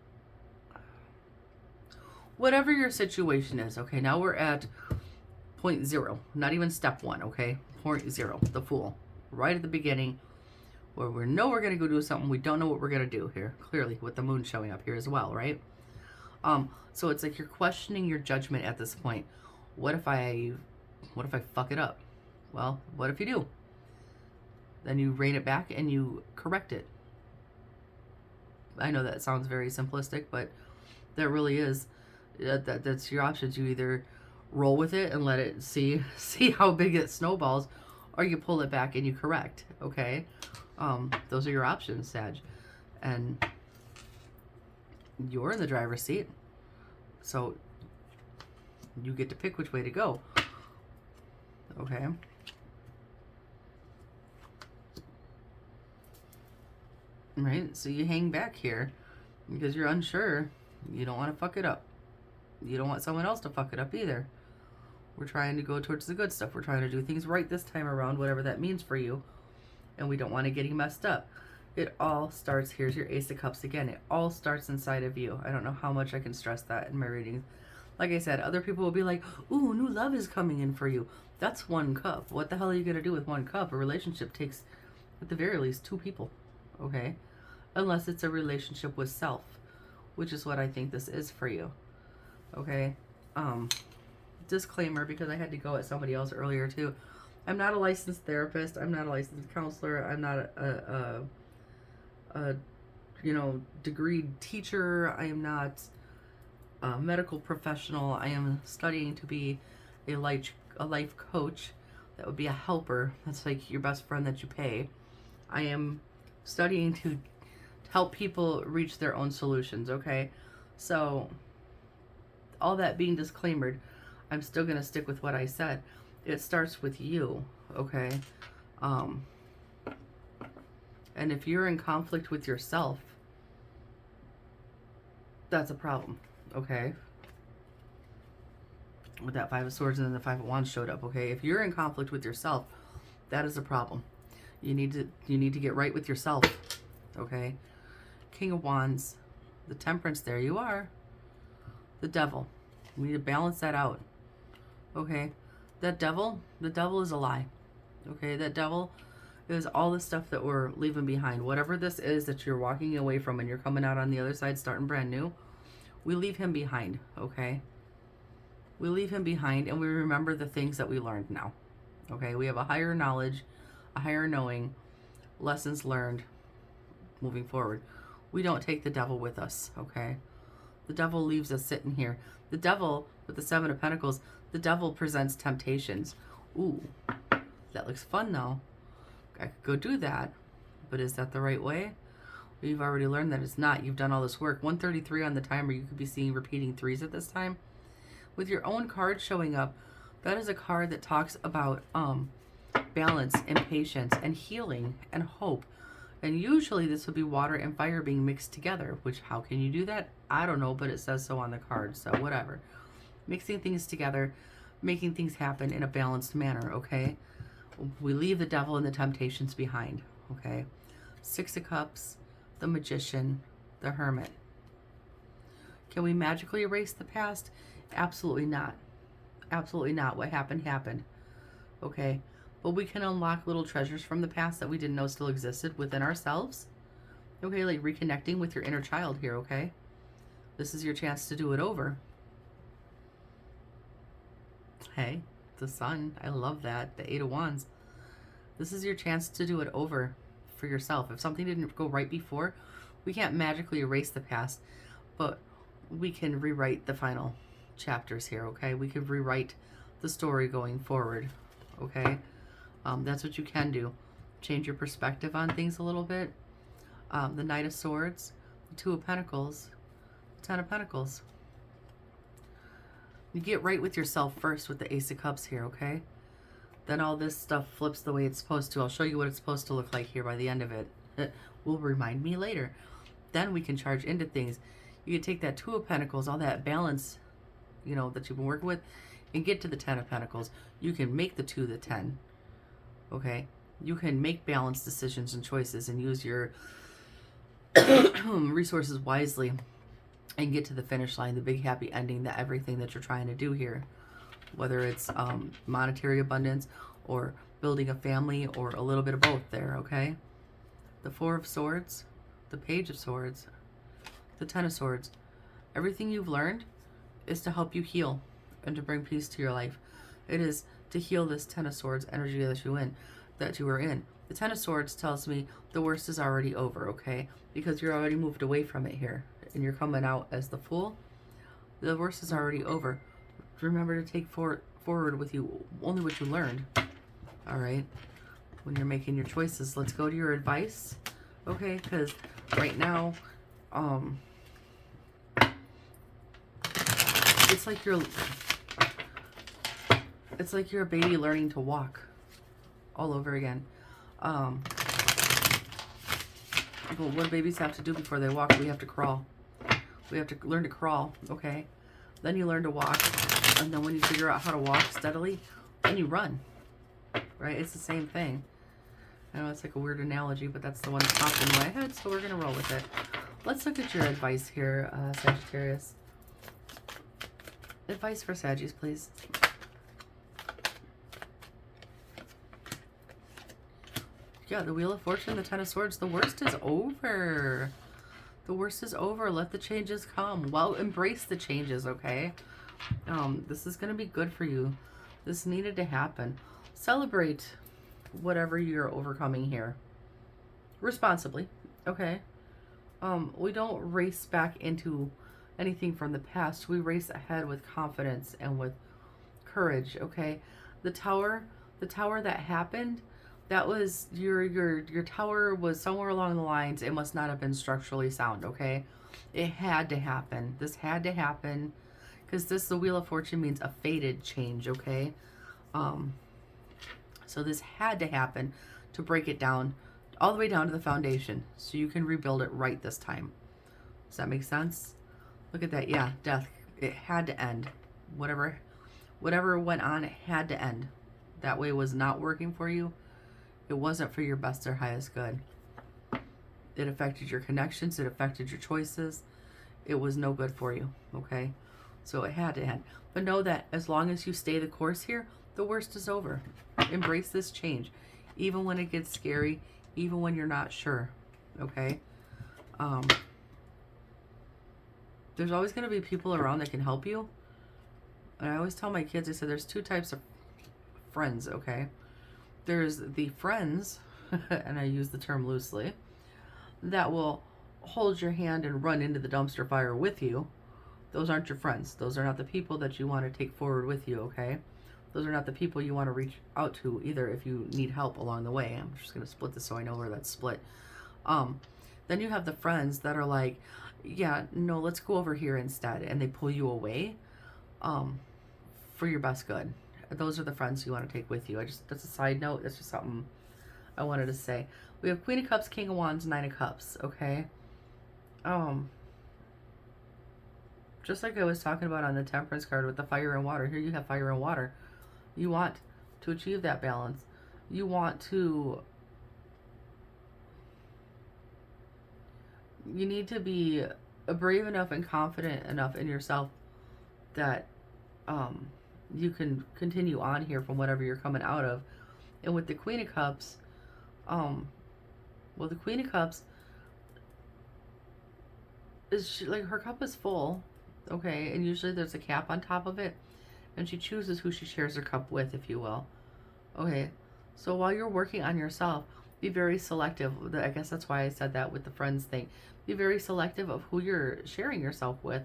Whatever your situation is, okay, now we're at point 0. Not even step 1, okay? Point 0, the Fool. Right at the beginning, where we know we're going to go do something. We don't know what we're going to do here, clearly, with the Moon showing up here as well, right? So it's like you're questioning your judgment at this point. What if I fuck it up? Well, what if you do? Then you rein it back and you correct it. I know that sounds very simplistic, but that really is. That's your options. You either roll with it and let it see how big it snowballs, or you pull it back and you correct. Okay, those are your options, Sag, and you're in the driver's seat, so you get to pick which way to go. Okay. Right, so you hang back here because you're unsure. You don't want to fuck it up. You don't want someone else to fuck it up either. We're trying to go towards the good stuff. We're trying to do things right this time around, whatever that means for you. And we don't want to get messed up. It all starts, here's your Ace of Cups again. It all starts inside of you. I don't know how much I can stress that in my readings. Like I said, other people will be like, ooh, new love is coming in for you. That's 1 cup. What the hell are you going to do with 1 cup? A relationship takes, at the very least, 2 people. Okay? Unless it's a relationship with self, which is what I think this is for you. Okay? Disclaimer, because I had to go at somebody else earlier too. I'm not a licensed therapist. I'm not a licensed counselor. I'm not a degreed teacher. I am not a medical professional. I am studying to be a life coach. That would be a helper. That's like your best friend that you pay. I am studying to help people reach their own solutions, okay? So, all that being disclaimed, I'm still going to stick with what I said. It starts with you, okay? And if you're in conflict with yourself, that's a problem, okay? With that 5 of Swords and then the 5 of Wands showed up, okay? If you're in conflict with yourself, that is a problem. You need to get right with yourself, okay? King of Wands, the Temperance, there you are. The Devil. We need to balance that out. Okay? The devil is a lie. Okay? That devil is all the stuff that we're leaving behind. Whatever this is that you're walking away from and you're coming out on the other side starting brand new, we leave him behind, okay? We leave him behind and we remember the things that we learned now. Okay? We have a higher knowledge, a higher knowing, lessons learned moving forward. We don't take the devil with us, okay? The devil leaves us sitting here. The devil, with the 7 of Pentacles, the devil presents temptations. Ooh, that looks fun though. I could go do that, but is that the right way? Well, you've already learned that it's not. You've done all this work. 133 on the timer. You could be seeing repeating 3s at this time. With your own card showing up, that is a card that talks about balance and patience and healing and hope. And usually this would be water and fire being mixed together, which how can you do that? I don't know, but it says so on the card, so whatever. Mixing things together, making things happen in a balanced manner, okay? We leave the devil and the temptations behind, okay? 6 of Cups, the Magician, the Hermit. Can we magically erase the past? Absolutely not. Absolutely not. What happened, happened, okay? But we can unlock little treasures from the past that we didn't know still existed within ourselves. Okay, like reconnecting with your inner child here, okay? This is your chance to do it over. Hey, the Sun. I love that. The 8 of Wands. This is your chance to do it over for yourself. If something didn't go right before, we can't magically erase the past. But we can rewrite the final chapters here, okay? We could rewrite the story going forward, okay? That's what you can do. Change your perspective on things a little bit. The Knight of Swords, the Two of Pentacles, the Ten of Pentacles. You get right with yourself first with the Ace of Cups here, okay? Then all this stuff flips the way it's supposed to. I'll show you what it's supposed to look like here by the end of it. It will remind me later. Then we can charge into things. You can take that Two of Pentacles, all that balance, you know, that you've been working with, and get to the Ten of Pentacles. You can make the 2 the 10, okay? You can make balanced decisions and choices and use your resources wisely and get to the finish line, the big happy ending, that everything that you're trying to do here, whether it's monetary abundance or building a family or a little bit of both there, okay? The Four of Swords, the Page of Swords, the Ten of Swords. Everything you've learned is to help you heal and to bring peace to your life. It is to heal this Ten of Swords energy that you are in. The Ten of Swords tells me the worst is already over, okay? Because you're already moved away from it here and you're coming out as the Fool. The worst is already over. Remember to take forward with you only what you learned, all right? When you're making your choices, let's go to your advice, okay? Because right now, it's like you're a baby learning to walk all over again. Well, what do babies have to do before they walk? We have to crawl. We have to learn to crawl, okay? Then you learn to walk, and then when you figure out how to walk steadily, then you run, right? It's the same thing. I know it's like a weird analogy, but that's the one that popped in my head, so we're going to roll with it. Let's look at your advice here, Sagittarius. Advice for Saggies, please. Yeah, the Wheel of Fortune, the Ten of Swords. The worst is over. The worst is over. Let the changes come. Well, embrace the changes, okay? This is going to be good for you. This needed to happen. Celebrate whatever you're overcoming here. Responsibly, okay? We don't race back into anything from the past. We race ahead with confidence and with courage, okay? The tower that happened, that was your tower was somewhere along the lines. It must not have been structurally sound, okay? It had to happen. This had to happen because the Wheel of Fortune means a fated change, okay? So this had to happen to break it down all the way down to the foundation so you can rebuild it right this time. Does that make sense? Look at that. Yeah, death. It had to end. Whatever went on, it had to end. That way was not working for you. It wasn't for your best or highest good. It affected your connections. It affected your choices. It was no good for you, okay? So it had to end. But know that as long as you stay the course here, the worst is over. Embrace this change. Even when it gets scary, even when you're not sure, okay? There's always going to be people around that can help you. And I always tell my kids, I said, there's 2 types of friends, okay? There's the friends, and I use the term loosely, that will hold your hand and run into the dumpster fire with you. Those aren't your friends. Those are not the people that you want to take forward with you, okay? Those are not the people you want to reach out to either if you need help along the way. I'm just going to split this so I know where that's split. Then you have the friends that are like, yeah, no, let's go over here instead. And they pull you away for your best good. Those are the friends you want to take with you. That's a side note. That's just something I wanted to say. We have Queen of Cups, King of Wands, Nine of Cups, okay? Just like I was talking about on the Temperance card with the fire and water. Here you have fire and water. You want to achieve that balance. You want to... You need to be brave enough and confident enough in yourself that you can continue on here from whatever you're coming out of. And with the Queen of Cups, well, the Queen of Cups is like her cup is full, okay, and usually there's a cap on top of it, and she chooses who she shares her cup with, if you will. Okay, so while you're working on yourself, be very selective. I guess that's why I said that with the friends thing. Be very selective of who you're sharing yourself with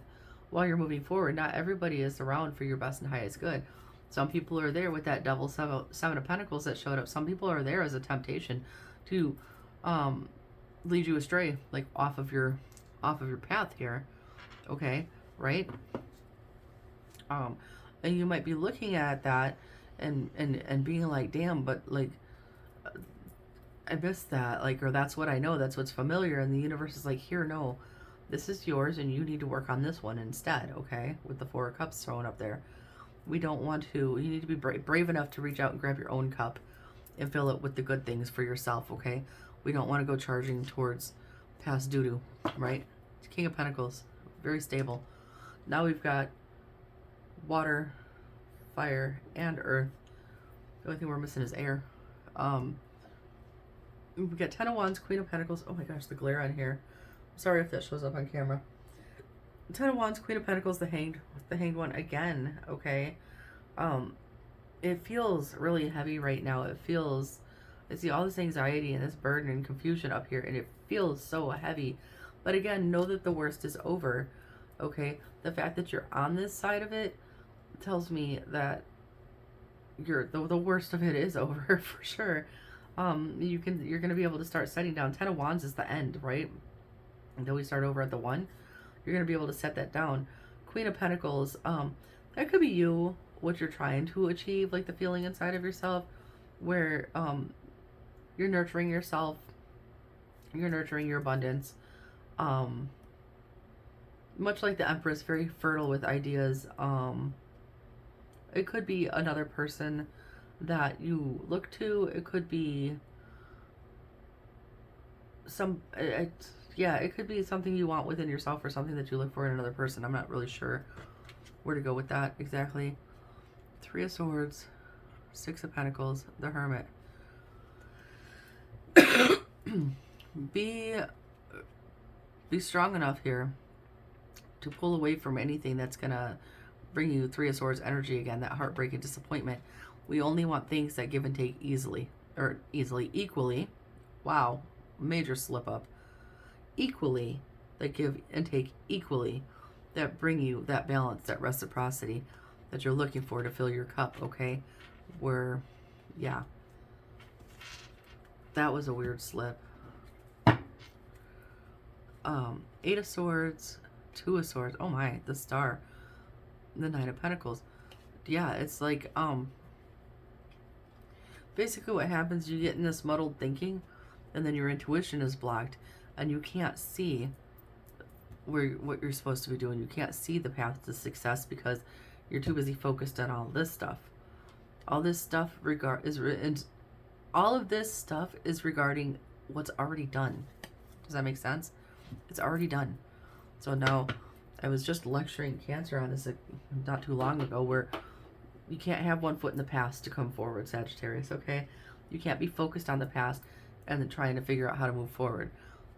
while you're moving forward. Not everybody is around for your best and highest good. Some people are there with that double seven of pentacles that showed up. Some people are there as a temptation to lead you astray, like off of your path here. Okay, right? And you might be looking at that and being like, damn, but like I missed that, like, or that's what I know, that's what's familiar, and the universe is like, here, no, this is yours, and you need to work on this one instead, okay? With the Four of Cups thrown up there. We don't want to, you need to be brave enough to reach out and grab your own cup and fill it with the good things for yourself, okay? We don't want to go charging towards past doo-doo, right? King of Pentacles, very stable. Now we've got water, fire, and earth. The only thing we're missing is air. We've got Ten of Wands, Queen of Pentacles. Oh my gosh, the glare on here. Sorry if that shows up on camera. Ten of Wands, Queen of Pentacles, the Hanged One again, okay? It feels really heavy right now. It feels, I see all this anxiety and this burden and confusion up here, and it feels so heavy. But again, know that the worst is over, okay? The fact that you're on this side of it tells me that the worst of it is over for sure. You're gonna be able to start setting down. Ten of Wands is the end, right? Until we start over at the 1, you're gonna be able to set that down. Queen of Pentacles, that could be you, what you're trying to achieve, like the feeling inside of yourself, where you're nurturing yourself, you're nurturing your abundance. Much like the Empress, very fertile with ideas. It could be another person that you look to. It could be it could be something you want within yourself or something that you look for in another person. I'm not really sure where to go with that exactly. Three of Swords, Six of Pentacles, the Hermit. Be strong enough here to pull away from anything that's gonna bring you Three of Swords energy again, that heartbreak and disappointment. We only want things that give and take equally. Wow, major slip up. Equally, that give and take equally, that bring you that balance, that reciprocity that you're looking for to fill your cup, okay? Where, yeah. That was a weird slip. Eight of Swords, Two of Swords. Oh my, the Star. The Nine of Pentacles. Yeah, it's like, basically what happens, you get in this muddled thinking, and then your intuition is blocked, and you can't see what you're supposed to be doing. You can't see the path to success because you're too busy focused on all this stuff. All this stuff all of this stuff is regarding what's already done. Does that make sense? It's already done. So now, I was just lecturing Cancer on this not too long ago, where you can't have one foot in the past to come forward, Sagittarius, okay? You can't be focused on the past and then trying to figure out how to move forward.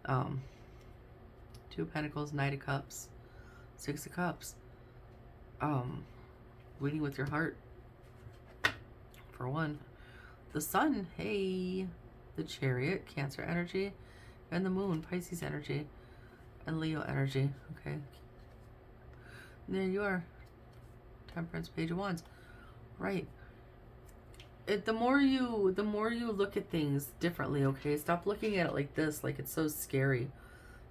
Two of Pentacles, Knight of Cups, Six of Cups. Leading with your heart, for one. The Sun, hey. The Chariot, Cancer energy. And the Moon, Pisces energy. And Leo energy, okay? And there you are. Temperance, Page of Wands. Right. The more you look at things differently, okay? Stop looking at it like this, like it's so scary.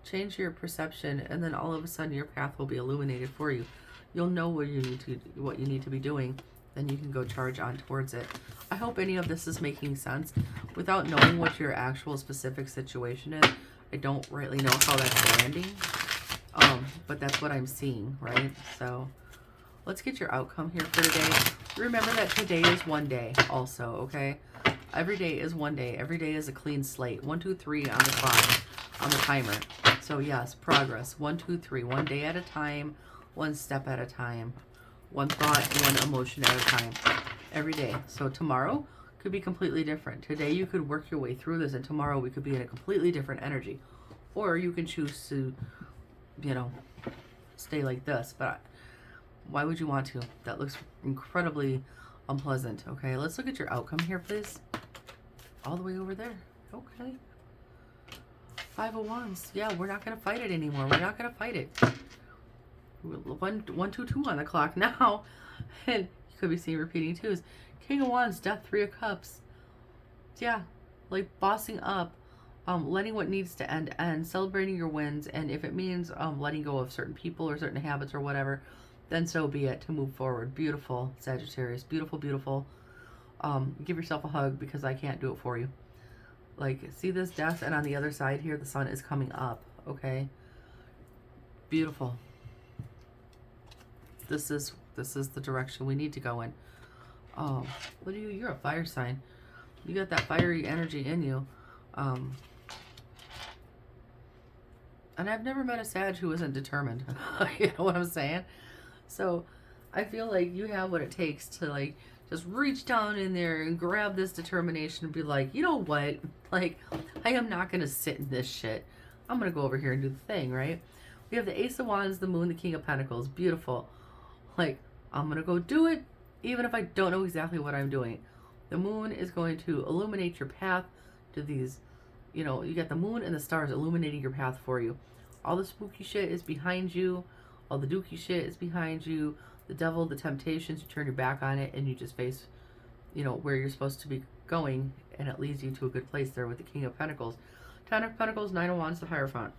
Change your perception, and then all of a sudden your path will be illuminated for you. You'll know what you need to be doing, then you can go charge on towards it. I hope any of this is making sense. Without knowing what your actual specific situation is, I don't really know how that's landing. But that's what I'm seeing, right? So let's get your outcome here for today. Remember that today is one day also, okay? Every day is one day. Every day is a clean slate. 1, 2, 3 on the clock, on the timer. So yes, progress. 1, 2, 3. One day at a time, one step at a time. One thought, one emotion at a time. Every day. So tomorrow could be completely different. Today you could work your way through this, and tomorrow we could be in a completely different energy. Or you can choose to, stay like this. But why would you want to? That looks incredibly unpleasant. Okay, let's look at your outcome here, please. All the way over there. Okay. Five of Wands. Yeah, we're not going to fight it anymore. We're not going to fight it. 122 on the clock now. And you could be seeing repeating twos. King of Wands, Death, Three of Cups. Yeah, like bossing up, letting what needs to end, celebrating your wins, and if it means letting go of certain people or certain habits or whatever, then so be it, to move forward. Beautiful, Sagittarius. Beautiful, beautiful. Give yourself a hug because I can't do it for you. Like, see this death, and on the other side here, the sun is coming up, okay? Beautiful. This is the direction we need to go in. What are you? You're a fire sign. You got that fiery energy in you. And I've never met a Sag who isn't determined. You know what I'm saying? So I feel like you have what it takes to, like, just reach down in there and grab this determination and be like, you know what? Like, I am not going to sit in this shit. I'm going to go over here and do the thing, right? We have the Ace of Wands, the Moon, the King of Pentacles. Beautiful. Like, I'm going to go do it even if I don't know exactly what I'm doing. The moon is going to illuminate your path to these, you know, you got the moon and the stars illuminating your path for you. All the spooky shit is behind you. All the dookie shit is behind you. The devil, the temptations, you turn your back on it and you just face, you know, where you're supposed to be going, and it leads you to a good place there with the King of Pentacles. 10 of Pentacles, 9 of Wands, the Hierophant.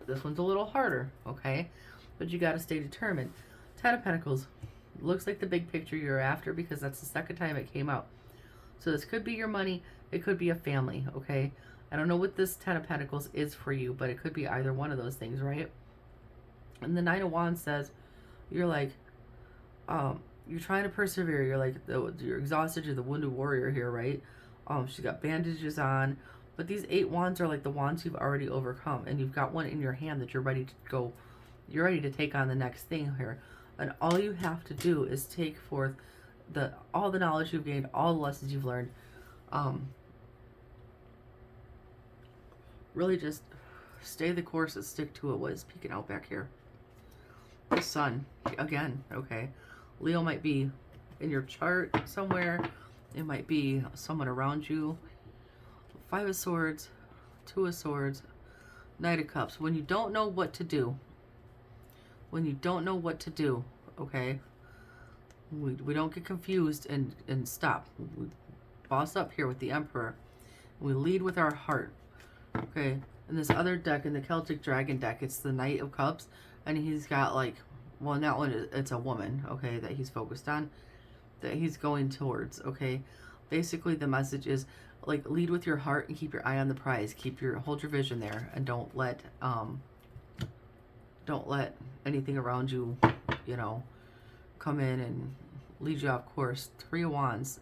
This one's a little harder, okay? But you got to stay determined. 10 of Pentacles. Looks like the big picture you're after because that's the second time it came out. So this could be your money. It could be a family, okay? I don't know what this 10 of Pentacles is for you, but it could be either one of those things, right? And the 9 of Wands says, you're like, you're trying to persevere. You're like, you're exhausted. You're the wounded warrior here, right? She's got bandages on. But these 8 wands are like the wands you've already overcome. And you've got one in your hand that you're ready to go. You're ready to take on the next thing here. And all you have to do is take forth all the knowledge you've gained, all the lessons you've learned. Really just stay the course and stick to it. What is peeking out back here? The sun. Again, okay. Leo might be in your chart somewhere. It might be someone around you. 5 of Swords, 2 of Swords, Knight of Cups. When you don't know what to do, okay, we don't get confused and stop. We boss up here with the Emperor. We lead with our heart, okay. In this other deck, in the Celtic Dragon deck, it's the Knight of Cups, and he's got like, well, that one, it's a woman, okay, that he's focused on, that he's going towards, okay. Basically, the message is, like, lead with your heart and keep your eye on the prize. Hold your vision there, and don't let anything around you, you know, come in and lead you off course. 3 of Wands,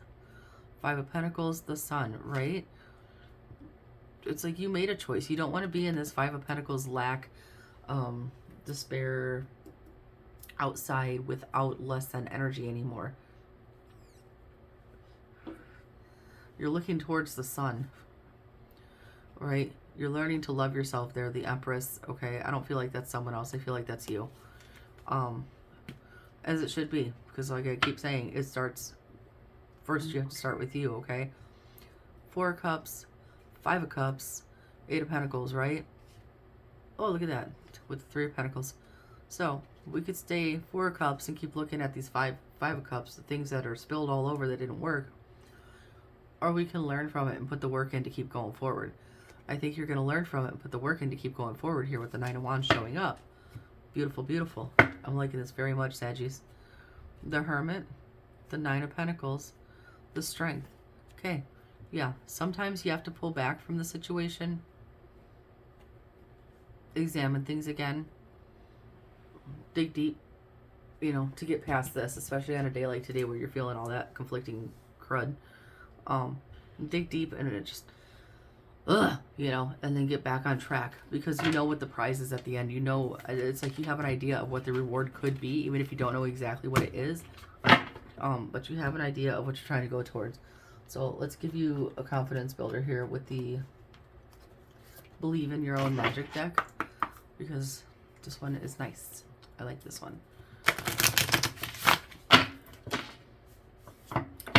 5 of Pentacles, the Sun, right? It's like you made a choice. You don't want to be in this 5 of Pentacles lack, despair, outside without less than energy anymore. You're looking towards the sun, right? You're learning to love yourself there, the Empress, okay? I don't feel like that's someone else. I feel like that's you. As it should be, because like I keep saying, it starts, first you have to start with you, okay? 4 of Cups, 5 of Cups, 8 of Pentacles, right? Oh, look at that, with the 3 of Pentacles. So, we could stay 4 of Cups and keep looking at these 5 of Cups, the things that are spilled all over that didn't work. Or we can learn from it and put the work in to keep going forward. I think you're going to learn from it and put the work in to keep going forward here with the 9 of Wands showing up. Beautiful, beautiful. I'm liking this very much, Saggies. The Hermit, the 9 of Pentacles, the Strength. Okay, yeah, sometimes you have to pull back from the situation, examine things again, dig deep, you know, to get past this, especially on a day like today where you're feeling all that conflicting crud. Dig deep and it just, you know, and then get back on track because you know what the prize is at the end. You know, it's like you have an idea of what the reward could be, even if you don't know exactly what it is. But you have an idea of what you're trying to go towards. So let's give you a confidence builder here with the Believe in Your Own Magic deck, because this one is nice. I like this one.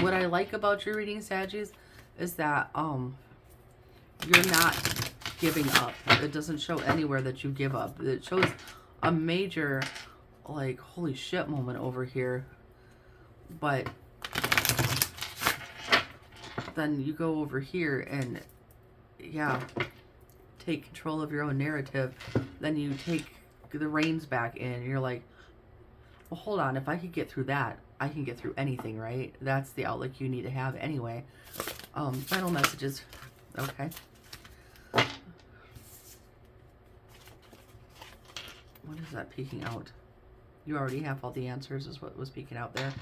What I like about your reading, Saggies, is that you're not giving up. It doesn't show anywhere that you give up. It shows a major, like, holy shit moment over here. But then you go over here and, yeah, take control of your own narrative. Then you take the reins back in. You're like, well, hold on. If I could get through that, I can get through anything, right? That's the outlook you need to have anyway. Final messages. Okay. What is that peeking out? You already have all the answers is what was peeking out there.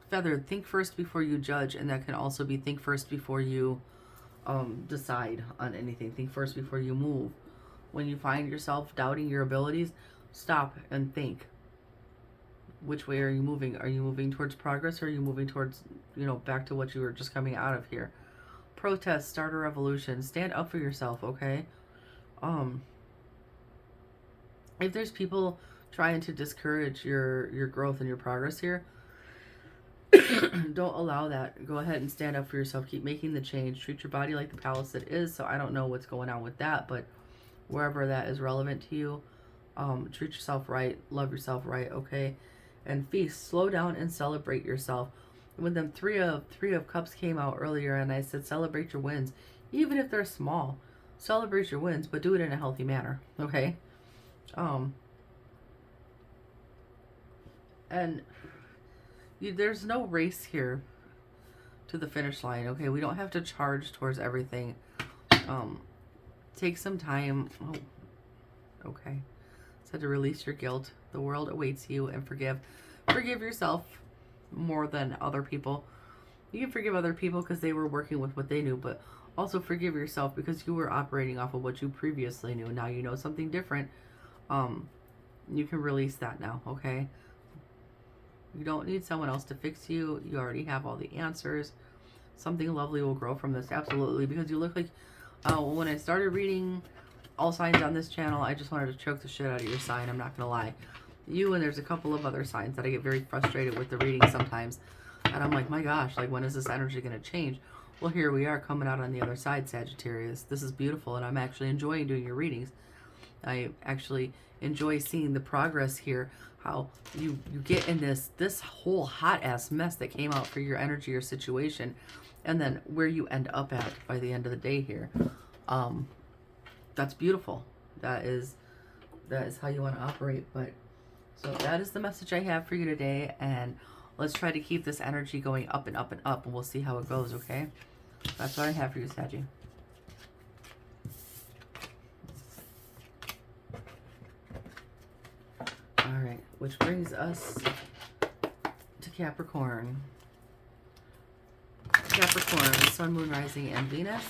Feathered, think first before you judge, and that can also be think first before you decide on anything. Think first before you move. When you find yourself doubting your abilities, stop and think. Which way are you moving? Are you moving towards progress, or are you moving towards, you know, back to what you were just coming out of here? Protest, start a revolution, stand up for yourself, okay? If there's people trying to discourage your growth and your progress here, don't allow that. Go ahead and stand up for yourself. Keep making the change. Treat your body like the palace it is. So I don't know what's going on with that, but wherever that is relevant to you, treat yourself right. Love yourself right, okay? And feast. Slow down and celebrate yourself. When them three of cups came out earlier, and I said celebrate your wins, even if they're small. Celebrate your wins, but do it in a healthy manner, okay? And there's no race here to the finish line, okay? We don't have to charge towards everything. Take some time. Oh, okay. Said to release your guilt. The world awaits you, and forgive yourself more than other people. You can forgive other people because they were working with what they knew, but also forgive yourself because you were operating off of what you previously knew. Now you know something different. You can release that now, okay? You don't need someone else to fix you. You already have all the answers. Something lovely will grow from this, absolutely, because you look like, when I started reading all signs on this channel, I just wanted to choke the shit out of your sign, I'm not gonna lie. You, and there's a couple of other signs that I get very frustrated with the reading sometimes, and I'm like, my gosh, like, when is this energy gonna change? Well, here we are coming out on the other side, Sagittarius. This is beautiful, and I'm actually enjoying doing your readings. I actually enjoy seeing the progress here, how you get in this whole hot ass mess that came out for your energy or situation, and then where you end up at by the end of the day here. That's beautiful. That is how you want to operate. But so that is the message I have for you today, and let's try to keep this energy going up and up and up, and we'll see how it goes, okay? That's what I have for you, Saggy. Alright, which brings us to Capricorn. Capricorn, Sun, Moon, Rising, and Venus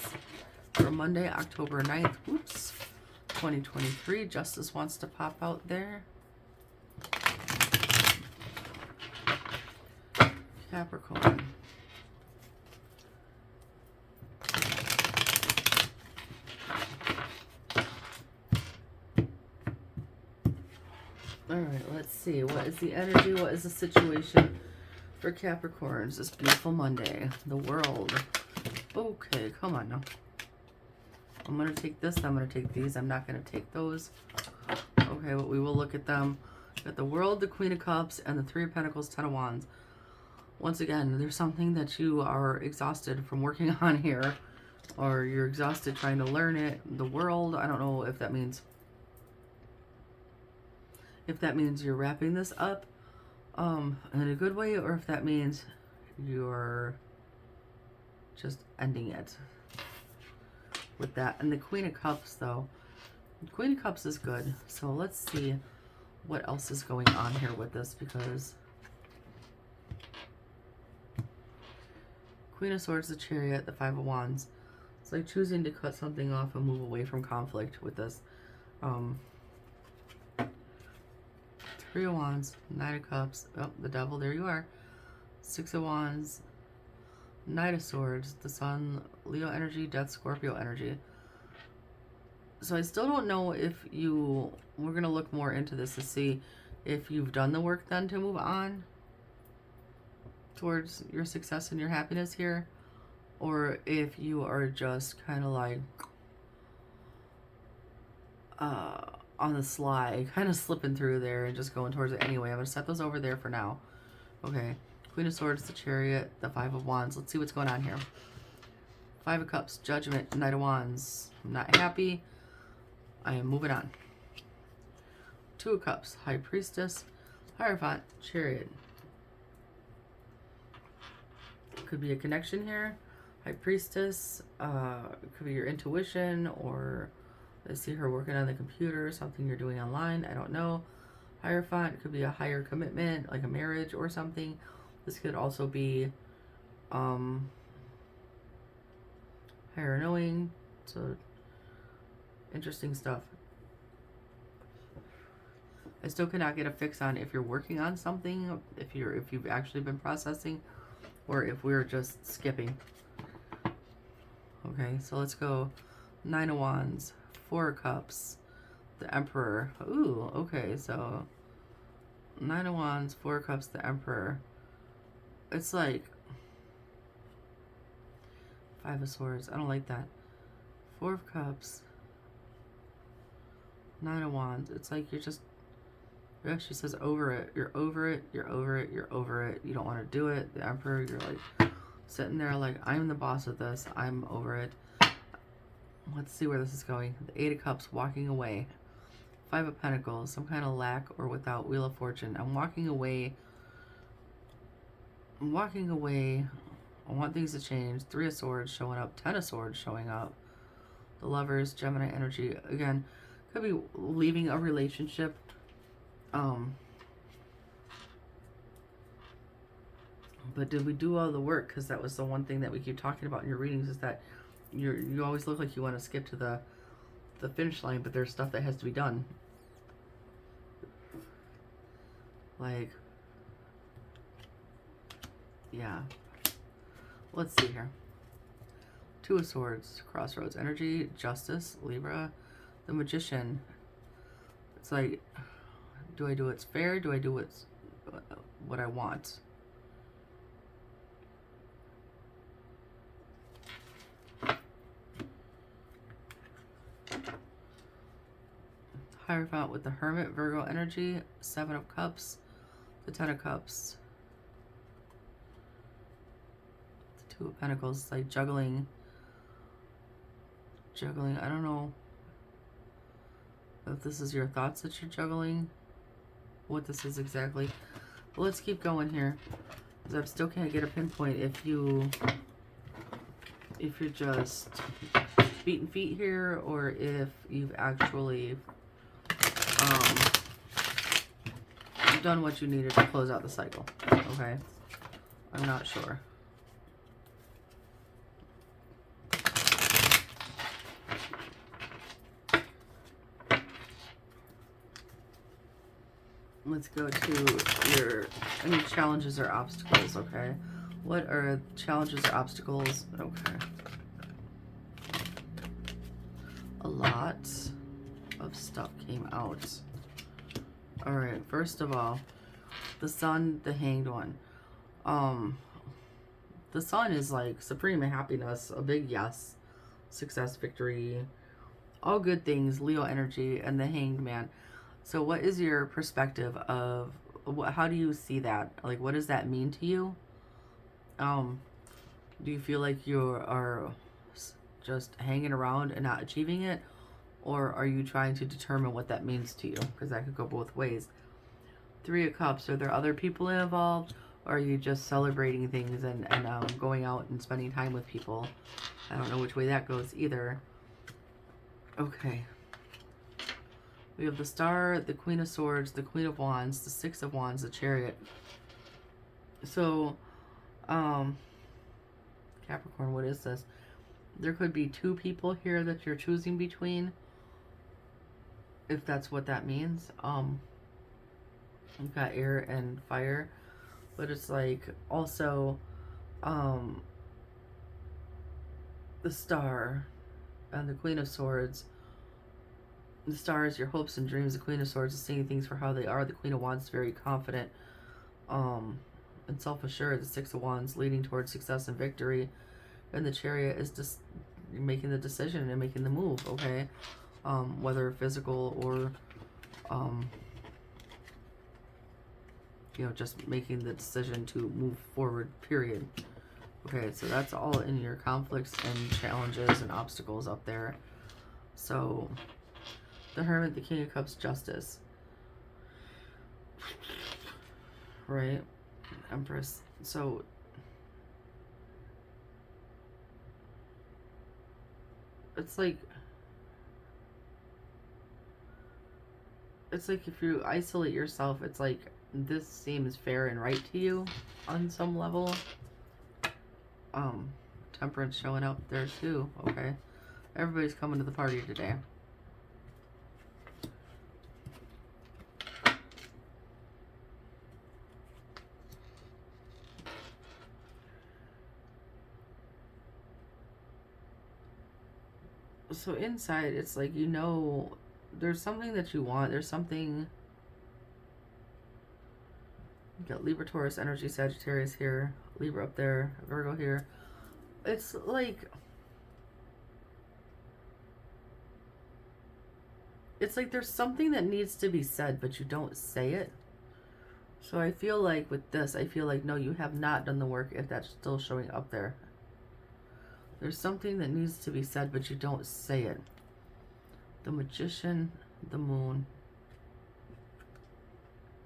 for Monday, October 9th, 2023. Justice wants to pop out there. Capricorn. Alright, let's see. What is the energy? What is the situation for Capricorns this beautiful Monday? The world. Okay, come on now. I'm going to take this. I'm going to take these. I'm not going to take those. Okay, but we will look at them. Got the world, the Queen of Cups, and the Three of Pentacles, Ten of Wands. Once again, there's something that you are exhausted from working on here, or you're exhausted trying to learn it. The world, I don't know if that means you're wrapping this up in a good way, or if that means you're just ending it with that. And the Queen of Cups, though, the Queen of Cups is good. So let's see what else is going on here with this, because Queen of Swords, the Chariot, the Five of Wands. It's like choosing to cut something off and move away from conflict with this. Three of Wands, Knight of Cups, oh, the Devil, there you are. Six of Wands, Knight of Swords, the Sun, Leo energy, Death, Scorpio energy. So I still don't know if we're going to look more into this to see if you've done the work then to move on towards your success and your happiness here, or if you are just kind of like, on the sly, kind of slipping through there and just going towards it anyway. I'm going to set those over there for now. Okay. Queen of Swords, the Chariot, the Five of Wands. Let's see what's going on here. Five of Cups, Judgment, Knight of Wands. I'm not happy. I am moving on. Two of Cups, High Priestess, Hierophant, Chariot. Could be a connection here. High Priestess, could be your intuition, or I see her working on the computer, something you're doing online, I don't know. Hierophant could be a higher commitment, like a marriage or something. This could also be higher knowing. So interesting stuff. I still cannot get a fix on if you're working on something, if you've actually been processing, or if we're just skipping. Okay, so let's go. Nine of Wands, Four of Cups, the Emperor. Ooh, okay, so Nine of Wands, Four of Cups, the Emperor. It's like Five of Swords. I don't like that. Four of Cups, Nine of Wands. It's like you're just, it actually says over it. You're over it, you're over it, you're over it. You don't want to do it. The Emperor, you're like sitting there like, I'm the boss of this. I'm over it. Let's see where this is going. The Eight of Cups, walking away. Five of Pentacles, some kind of lack or without. Wheel of Fortune. I'm walking away. I'm walking away. I want things to change. Three of Swords showing up. Ten of Swords showing up. The Lovers, Gemini energy. Again, could be leaving a relationship. But did we do all the work? Because that was the one thing that we keep talking about in your readings, is that you always look like you want to skip to the finish line, but there's stuff that has to be done. Like, yeah. Let's see here. Two of Swords, Crossroads energy, Justice, Libra, the Magician. It's like, do I do what's fair? Do I do what I want? Hierophant with the Hermit, Virgo energy, Seven of Cups, the Ten of Cups, the Two of Pentacles. Like juggling. I don't know if this is your thoughts that you're juggling, what this is exactly. But let's keep going here, because I still can't get a pinpoint if you're just beating feet here, or if you've actually done what you needed to close out the cycle. Okay, I'm not sure. Let's go to any challenges or obstacles. Okay, what are challenges or obstacles? Okay, a lot of stuff came out. All right, first of all, the Sun, the Hanged One. The Sun is like supreme happiness, a big yes, success, victory, all good things, Leo energy, and the Hanged Man. So what is your perspective of how do you see that? Like, what does that mean to you? Do you feel like you are just hanging around and not achieving it? Or are you trying to determine what that means to you? Because that could go both ways. Three of Cups, are there other people involved? Or are you just celebrating things and going out and spending time with people? I don't know which way that goes either. Okay. We have the Star, the Queen of Swords, the Queen of Wands, the Six of Wands, the Chariot. So, Capricorn, what is this? There could be two people here that you're choosing between, if that's what that means. You've got air and fire, but it's like also the Star and the Queen of Swords. The Star is your hopes and dreams. The Queen of Swords is seeing things for how they are. The Queen of Wands is very confident and self-assured. The Six of Wands leading towards success and victory. And the Chariot is just making the decision and making the move, okay? whether physical or, you know, just making the decision to move forward, period. Okay, so that's all in your conflicts and challenges and obstacles up there. So, the Hermit, the King of Cups, Justice. Right? Empress. So, it's like if you isolate yourself, it's like this seems fair and right to you on some level. Temperance showing up there too. Okay, everybody's coming to the party today. So inside, it's like, you know, there's something that you want. There's something. You got Libra, Taurus energy, Sagittarius here, Libra up there, Virgo here. It's like there's something that needs to be said, but you don't say it. So I feel like with this, I feel like, no, you have not done the work if that's still showing up there. There's something that needs to be said, but you don't say it. The Magician, the Moon,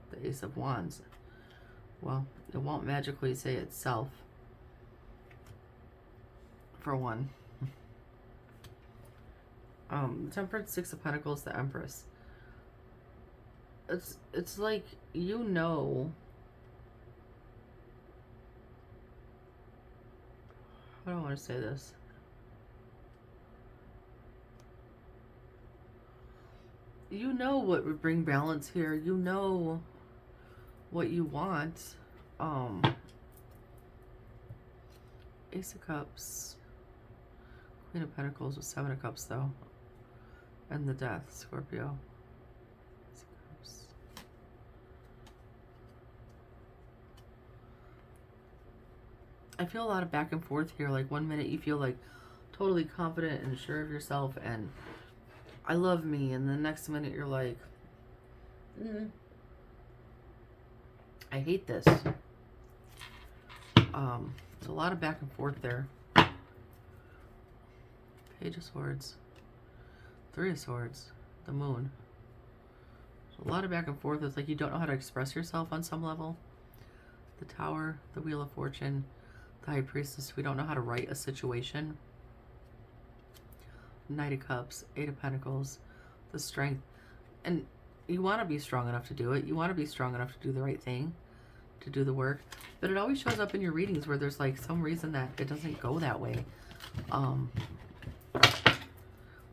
the Ace of Wands. Well, it won't magically say itself, for one. Temperance, Six of Pentacles, the Empress. It's like, you know, I don't want to say this. You know what would bring balance here. You know what you want. Ace of Cups, Queen of Pentacles with Seven of Cups though, and the Death, Scorpio. Ace of Cups. I feel a lot of back and forth here. Like, one minute you feel like totally confident and sure of yourself and I love me, and the next minute you're like, I hate this. There's a lot of back and forth there. Page of Swords, Three of Swords, the Moon. There's a lot of back and forth. It's like you don't know how to express yourself on some level. The Tower, the Wheel of Fortune, the High Priestess. We don't know how to write a situation. Knight of Cups, Eight of Pentacles, the Strength. And you want to be strong enough to do it. You want to be strong enough to do the right thing, to do the work. But it always shows up in your readings where there's like some reason that it doesn't go that way.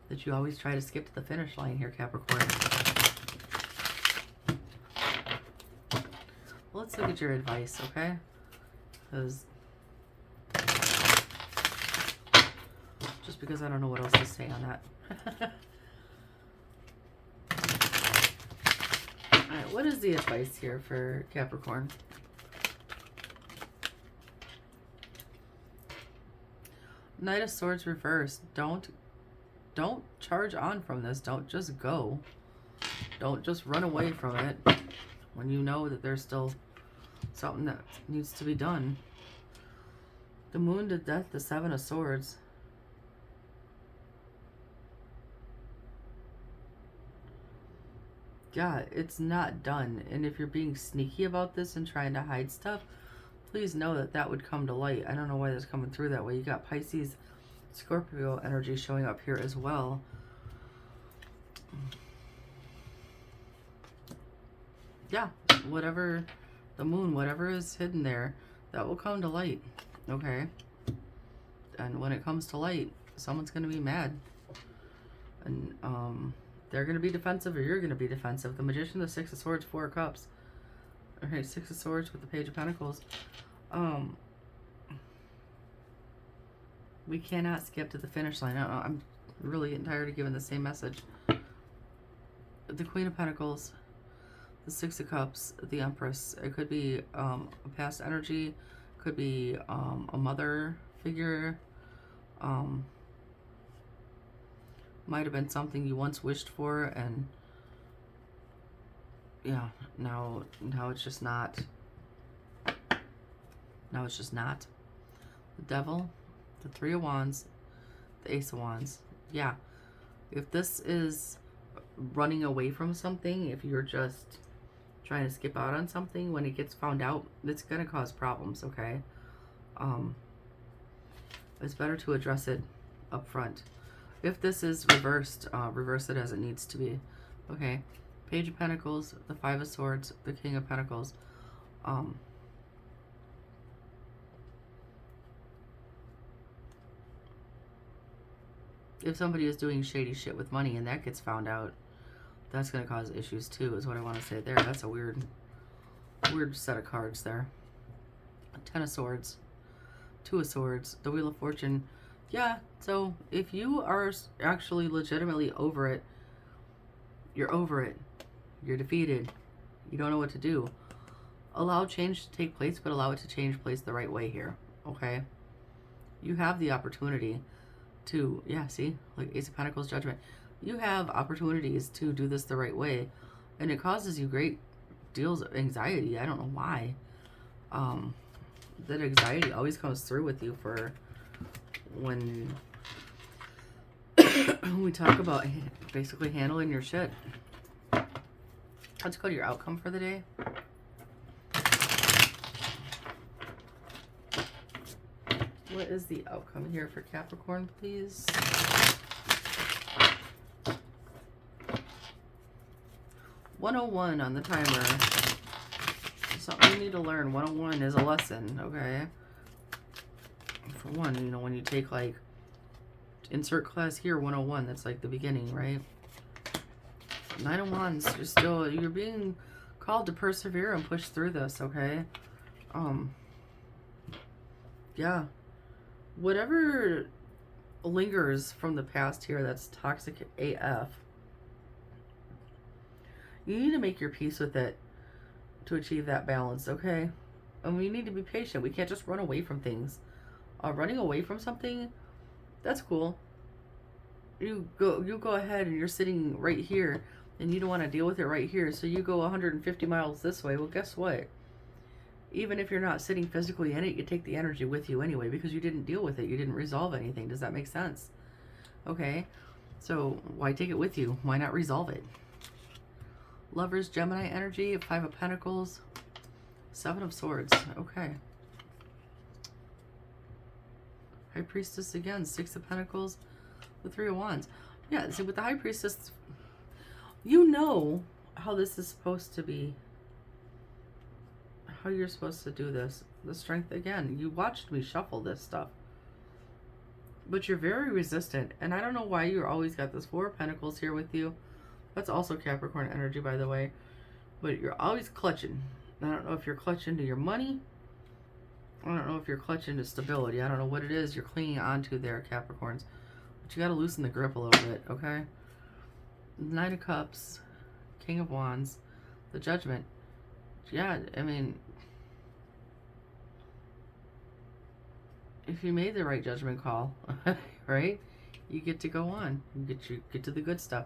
That you always try to skip to the finish line here, Capricorn. Well, let's look at your advice, okay? Because I don't know what else to say on that. Alright, what is the advice here for Capricorn? Knight of Swords reversed. Don't charge on from this. Don't just go. Don't just run away from it when you know that there's still something that needs to be done. The Moon to Death, the Seven of Swords. Yeah, it's not done. And if you're being sneaky about this and trying to hide stuff, please know that that would come to light. I don't know why that's coming through that way. You got Pisces, Scorpio energy showing up here as well. Yeah, whatever, the Moon, whatever is hidden there, that will come to light. Okay? And when it comes to light, someone's going to be mad. And, they're going to be defensive, or you're going to be defensive. The Magician, the Six of Swords, Four of Cups. Okay, Six of Swords with the Page of Pentacles. We cannot skip to the finish line. I don't know, I'm really getting tired of giving the same message. The Queen of Pentacles, the Six of Cups, the Empress. It could be a past energy, could be a mother figure, Might have been something you once wished for, and yeah, now it's just not. Now it's just not. The Devil, the Three of Wands, the Ace of Wands. Yeah, if this is running away from something, if you're just trying to skip out on something, when it gets found out, it's going to cause problems, okay? It's better to address it up front. If this is reversed, reverse it as it needs to be. Okay, Page of Pentacles, the Five of Swords, the King of Pentacles. If somebody is doing shady shit with money and that gets found out, that's going to cause issues too, is what I want to say there. That's a weird set of cards there. Ten of Swords, Two of Swords, the Wheel of Fortune. Yeah, so if you are actually legitimately over it, you're over it. You're defeated. You don't know what to do. Allow change to take place, but allow it to change place the right way here, okay? You have the opportunity to, yeah, see? Like Ace of Pentacles, Judgment. You have opportunities to do this the right way, and it causes you great deals of anxiety. I don't know why. That anxiety always comes through with you for when we talk about basically handling your shit. Let's go to your outcome for the day. What is the outcome here for Capricorn, please? $101 on the timer. Something you need to learn. 101 is a lesson, okay? For one, you know, when you take like insert class here, 101, that's like the beginning, right? 9 of Wands, you're being called to persevere and push through this, okay? Yeah. Whatever lingers from the past here that's toxic AF, you need to make your peace with it to achieve that balance, okay? And we need to be patient. We can't just run away from things. Running away from something, that's cool. You go ahead and you're sitting right here and you don't want to deal with it right here, so you go 150 miles this way. Well, guess what? Even if you're not sitting physically in it, you take the energy with you anyway because you didn't deal with it. You didn't resolve anything. Does that make sense? Okay, so why take it with you? Why not resolve it? Lovers, Gemini energy, Five of Pentacles, Seven of Swords. Okay. High Priestess again, Six of Pentacles, the Three of Wands. Yeah, see, with the High Priestess, you know how this is supposed to be. How you're supposed to do this. The Strength again. You watched me shuffle this stuff. But you're very resistant. And I don't know why you always got this Four of Pentacles here with you. That's also Capricorn energy, by the way. But you're always clutching. I don't know if you're clutching to your money. I don't know if you're clutching to stability. I don't know what it is you're clinging onto there, Capricorns. But you got to loosen the grip a little bit, okay? Nine of Cups, King of Wands, the Judgment. Yeah, I mean, if you made the right judgment call, right? You get to go on. You get to the good stuff.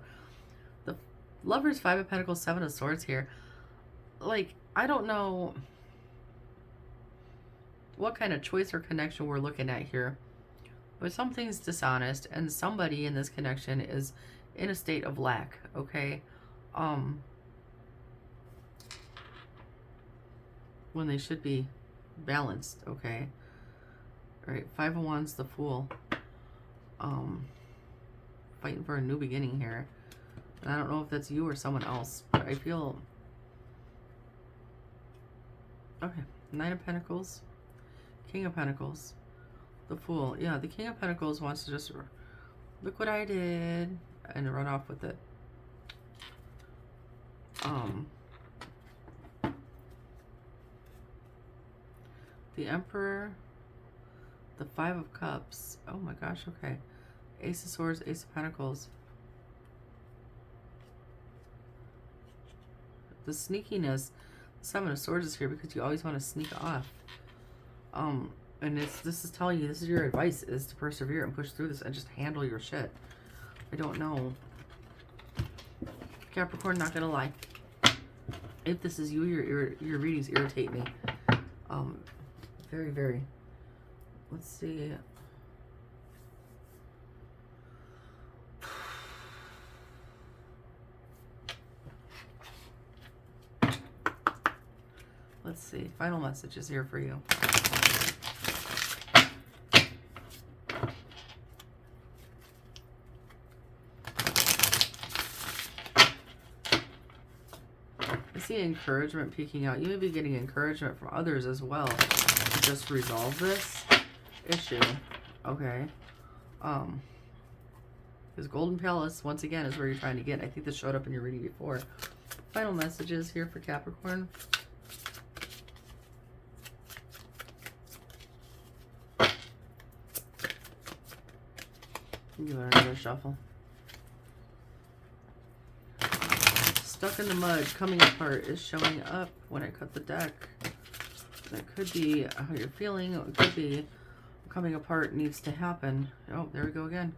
The Lovers, Five of Pentacles, Seven of Swords here. Like, I don't know what kind of choice or connection we're looking at here, but something's dishonest and somebody in this connection is in a state of lack, okay? When they should be balanced, okay? All right, Five of Wands, the Fool. Fighting for a new beginning here. And I don't know if that's you or someone else, but I feel... Okay, Nine of Pentacles, King of Pentacles, the Fool. Yeah, the King of Pentacles wants to just look what I did and run off with it. The Emperor, the Five of Cups. Oh my gosh, okay. Ace of Swords, Ace of Pentacles. The sneakiness, Seven of Swords is here because you always want to sneak off. And this is telling you, this is your advice, is to persevere and push through this and just handle your shit. I don't know. Capricorn, not gonna lie. If this is you, your readings irritate me. Very, very. Let's see. Let's see. Final messages here for you. I see encouragement peeking out. You may be getting encouragement from others as well to just resolve this issue. Okay. Because Golden Palace, once again, is where you're trying to get. I think this showed up in your reading before. Final messages here for Capricorn. Give it another shuffle. Stuck in the mud, coming apart is showing up when I cut the deck. That could be how you're feeling. It could be coming apart needs to happen. Oh, there we go again.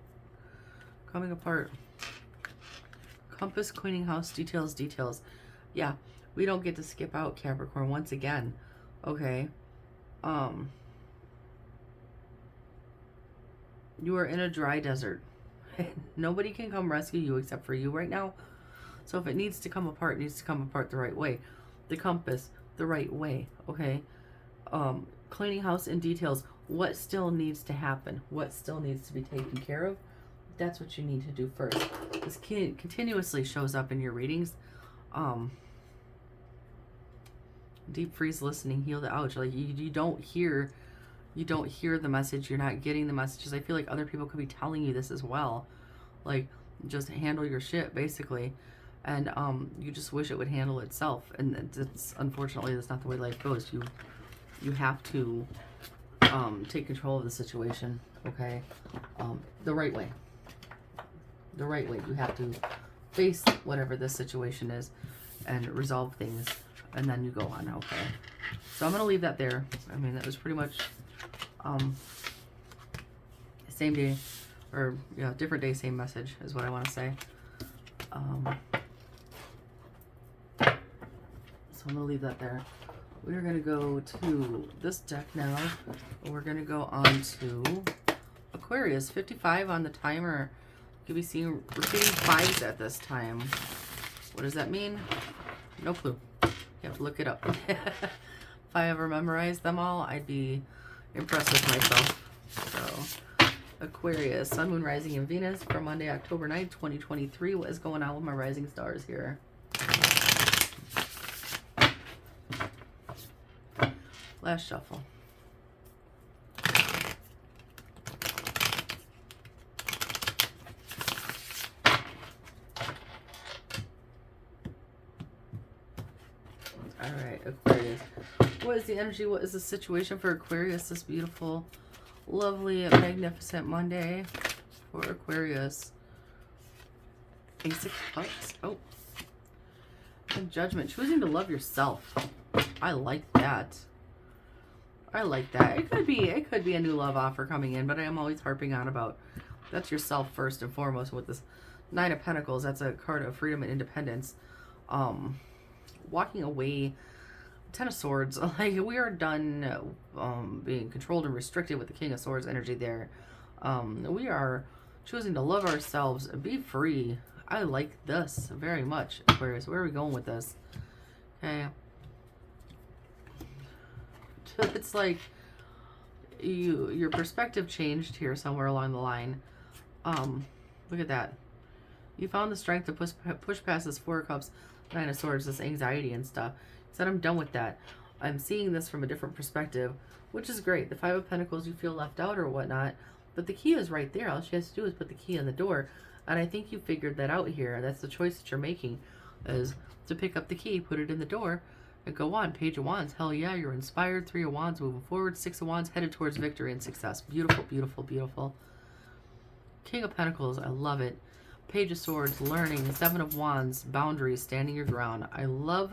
Coming apart. Compass, cleaning house, details, details. Yeah, we don't get to skip out, Capricorn, once again. Okay. You are in a dry desert. Nobody can come rescue you except for you right now. So if it needs to come apart, it needs to come apart the right way. The compass, the right way, okay? Cleaning house and details. What still needs to happen? What still needs to be taken care of? That's what you need to do first. This continuously shows up in your readings. Deep freeze, listening, heal the ouch. Like you don't hear the message. You're not getting the messages. I feel like other people could be telling you this as well. Like, just handle your shit, basically. And you just wish it would handle itself. And it's unfortunately, that's not the way life goes. You have to take control of the situation, okay? The right way. The right way. You have to face whatever this situation is and resolve things. And then you go on, okay? So I'm going to leave that there. I mean, that was pretty much same day, or yeah, different day, same message is what I want to say. So I'm going to leave that there. We're going to go to this deck now. We're going to go on to Aquarius. 55 on the timer. Could be seeing repeating fives at this time. What does that mean? No clue. You have to look it up. If I ever memorized them all, I'd be impressed with myself. So, Aquarius, Sun, Moon, Rising, and Venus for Monday, October 9th, 2023. What is going on with my rising stars here? Last shuffle. All right, Aquarius. What is the energy? What is the situation for Aquarius this beautiful, lovely, magnificent Monday for Aquarius? Ace of Cups. Oh. And Judgment. Choosing to love yourself. I like that. I like that. It could be a new love offer coming in, but I am always harping on about that's yourself first and foremost. With this Nine of Pentacles, that's a card of freedom and independence. Walking away. Ten of Swords. Like, we are done being controlled and restricted with the King of Swords energy there. We are choosing to love ourselves and be free. I like this very much, Aquarius. Where are we going with this? Okay. It's like your perspective changed here somewhere along the line. Look at that. You found the strength to push past this Four of Cups, Nine of Swords, this anxiety and stuff. Said I'm done with that. I'm seeing this from a different perspective, which is great. The Five of Pentacles, you feel left out or whatnot, but the key is right there. All she has to do is put the key in the door, and I think you figured that out here. That's the choice that you're making, is to pick up the key, put it in the door, and go on. Page of Wands. Hell yeah, you're inspired. Three of Wands, moving forward. Six of Wands, headed towards victory and success. Beautiful, beautiful, beautiful. King of Pentacles, I love it. Page of Swords, learning. Seven of Wands, boundaries, standing your ground. I love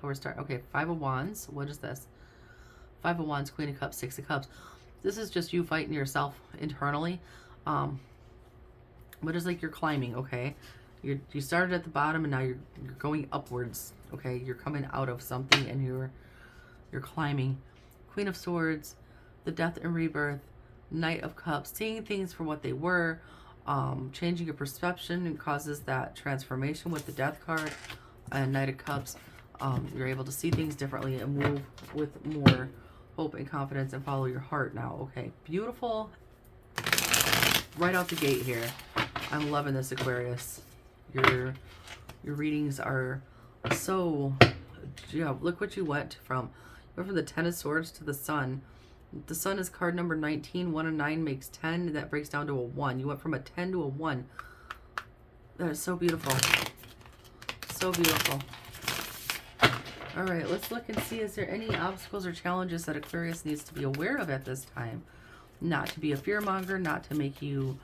how we're starting. Okay, Five of Wands. What is this? Five of Wands, Queen of Cups, Six of Cups. This is just you fighting yourself internally. but it's like you're climbing, okay? You started at the bottom and now you're going upwards, okay? You're coming out of something and you're climbing. Queen of Swords, the Death and Rebirth, Knight of Cups, seeing things for what they were, changing your perception and causes that transformation with the Death card, and Knight of Cups. You're able to see things differently and move with more hope and confidence and follow your heart now. Okay, beautiful. Right out the gate here. I'm loving this, Aquarius. Your readings are so, yeah, look what you went from. You went from the Ten of Swords to the Sun. The Sun is card number 19. 1 and 9 makes 10. That breaks down to a 1. You went from a 10 to a 1. That is so beautiful. So beautiful. All right, let's look and see, is there any obstacles or challenges that Aquarius needs to be aware of at this time? Not to be a fearmonger, not to make you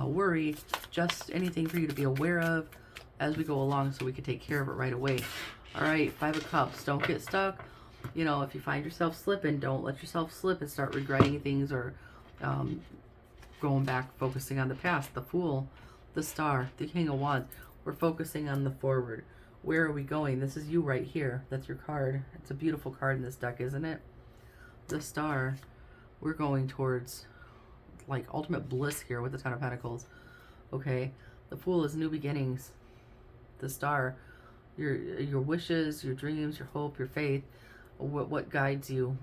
worry, just anything for you to be aware of as we go along so we can take care of it right away. All right, 5 of Cups. Don't get stuck. You know, if you find yourself slipping, don't let yourself slip and start regretting things or going back, focusing on the past. The Fool, the Star, the King of Wands. We're focusing on the forward. Where are we going? This is you right here. That's your card. It's a beautiful card in this deck, isn't it? The Star. We're going towards like ultimate bliss here with the Ten of Pentacles. Okay. The Fool is new beginnings. The Star, your wishes, your dreams, your hope, your faith. What guides you?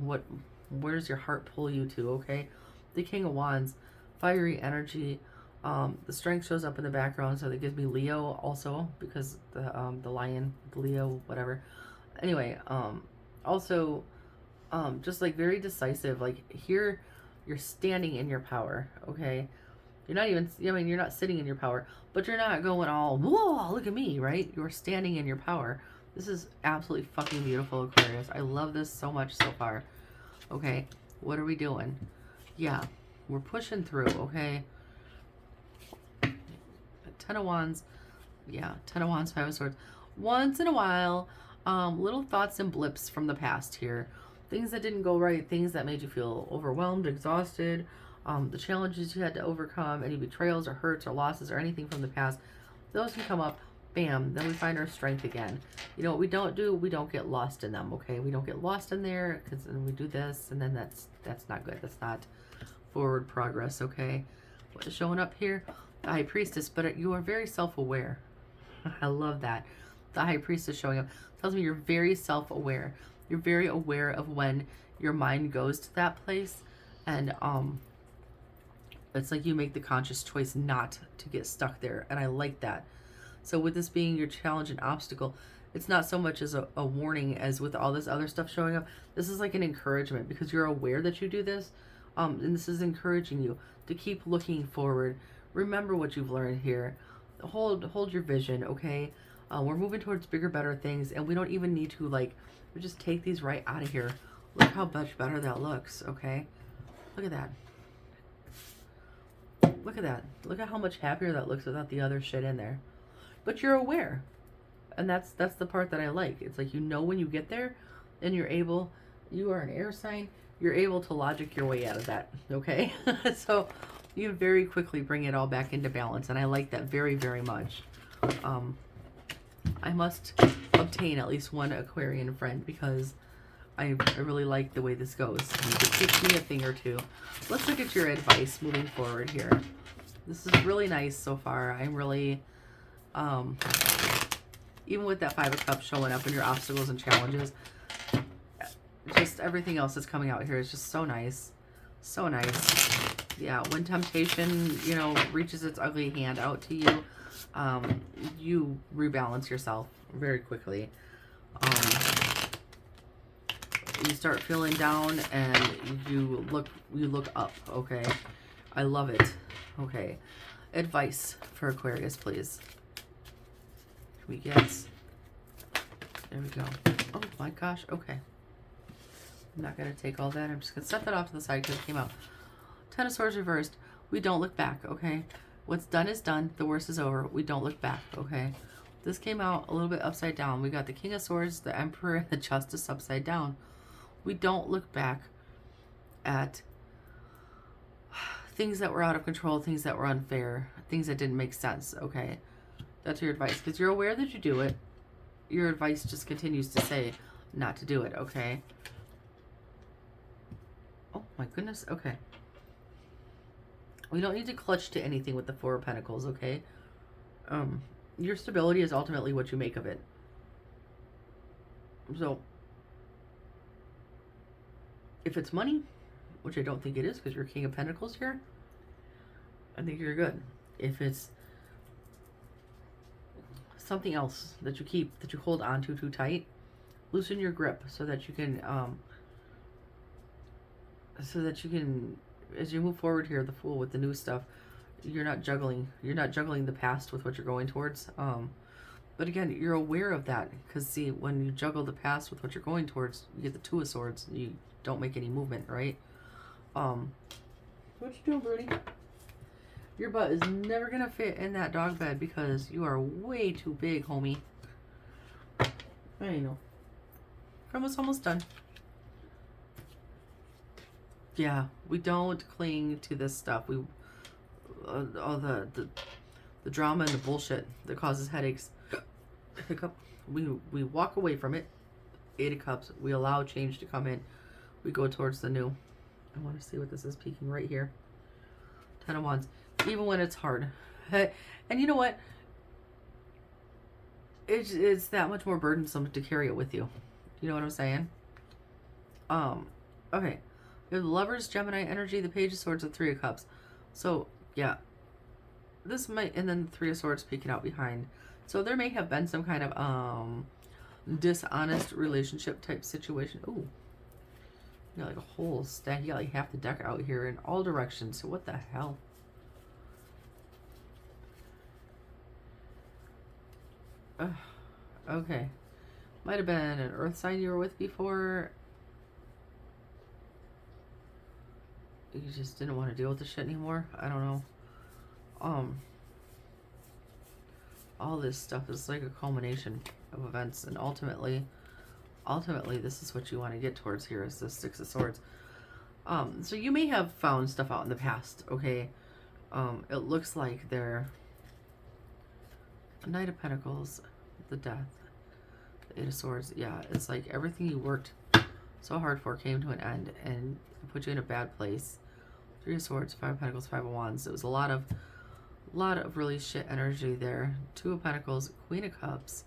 Where does your heart pull you to? Okay. The King of Wands, fiery energy. The Strength shows up in the background, so that gives me Leo also, because the lion, the Leo, whatever. Anyway, also, just like very decisive. Like here, you're standing in your power. Okay, you're not even. I mean, you're not sitting in your power, but you're not going all, whoa, look at me, right? You're standing in your power. This is absolutely fucking beautiful, Aquarius. I love this so much so far. Okay, what are we doing? Yeah, we're pushing through. Okay. 10 of Wands, yeah, 10 of Wands, 5 of Swords. Once in a while, little thoughts and blips from the past here. Things that didn't go right, things that made you feel overwhelmed, exhausted, the challenges you had to overcome, any betrayals or hurts or losses or anything from the past. Those can come up, bam, then we find our strength again. You know what we don't do? We don't get lost in them, okay? We don't get lost in there, because then we do this, and then that's not good. That's not forward progress, okay? What is showing up here? The High Priestess, but you are very self-aware. I love that. The High Priestess showing up tells me you're very self-aware. You're very aware of when your mind goes to that place, and it's like you make the conscious choice not to get stuck there, and I like that. So with this being your challenge and obstacle, it's not so much as a warning as with all this other stuff showing up. This is like an encouragement, because you're aware that you do this, and this is encouraging you to keep looking forward. Remember what you've learned here. Hold your vision, okay? We're moving towards bigger, better things, and we don't even need to, like, we just take these right out of here. Look how much better that looks, okay? Look at that. Look at that. Look at how much happier that looks without the other shit in there. But you're aware. And that's the part that I like. It's like, you know, when you get there, and you are an air sign, you're able to logic your way out of that, okay? So you very quickly bring it all back into balance, and I like that very, very much. I must obtain at least one Aquarian friend, because I really like the way this goes. You can teach me a thing or two. Let's look at your advice moving forward here. This is really nice so far. I'm really, even with that 5 of Cups showing up and your obstacles and challenges, just everything else that's coming out here is just so nice. So nice. Yeah, when temptation, you know, reaches its ugly hand out to you, you rebalance yourself very quickly. You start feeling down and you look up, okay? I love it. Okay. Advice for Aquarius, please. Can we get... There we go. Oh my gosh, okay. I'm not going to take all that. I'm just going to set that off to the side because it came out. 10 of Swords reversed. We don't look back, okay? What's done is done. The worst is over. We don't look back, okay? This came out a little bit upside down. We got the King of Swords, the Emperor, and the Justice upside down. We don't look back at things that were out of control, things that were unfair, things that didn't make sense, okay? That's your advice. Because you're aware that you do it. Your advice just continues to say not to do it, okay? Oh, my goodness. Okay. We don't need to clutch to anything with the Four of Pentacles, okay? Your stability is ultimately what you make of it. So, if it's money, which I don't think it is because you're King of Pentacles here, I think you're good. If it's something else that you keep, that you hold on to too tight, loosen your grip so that you can, as you move forward here, the Fool with the new stuff, you're not juggling the past with what you're going towards. But again, you're aware of that because see, when you juggle the past with what you're going towards, you get the Two of Swords. You don't make any movement, right? What you doing, Bernie? Your butt is never gonna fit in that dog bed because you are way too big, homie. I know. We're almost done. Yeah, we don't cling to this stuff. We all the drama and the bullshit that causes headaches. Hiccup. We walk away from it. 8 of Cups. We allow change to come in. We go towards the new. I want to see what this is peeking right here. 10 of Wands. Even when it's hard. And you know what? It's that much more burdensome to carry it with you. You know what I'm saying? Okay. We have the Lovers, Gemini energy, the Page of Swords, the 3 of Cups. So, yeah. This might, and then the 3 of Swords peeking out behind. So there may have been some kind of dishonest relationship type situation. Ooh. You got like a whole stack. You got like half the deck out here in all directions. So what the hell? Okay. Might have been an earth sign you were with before. You just didn't want to deal with the shit anymore. I don't know. All this stuff is like a culmination of events, and ultimately this is what you want to get towards here is the 6 of Swords. So you may have found stuff out in the past, okay? It looks like they're a Knight of Pentacles, the Death, the 8 of Swords. Yeah, it's like everything you worked so hard for came to an end and put you in a bad place. 3 of Swords, 5 of Pentacles, 5 of Wands. It was a lot of really shit energy there. 2 of Pentacles, Queen of Cups,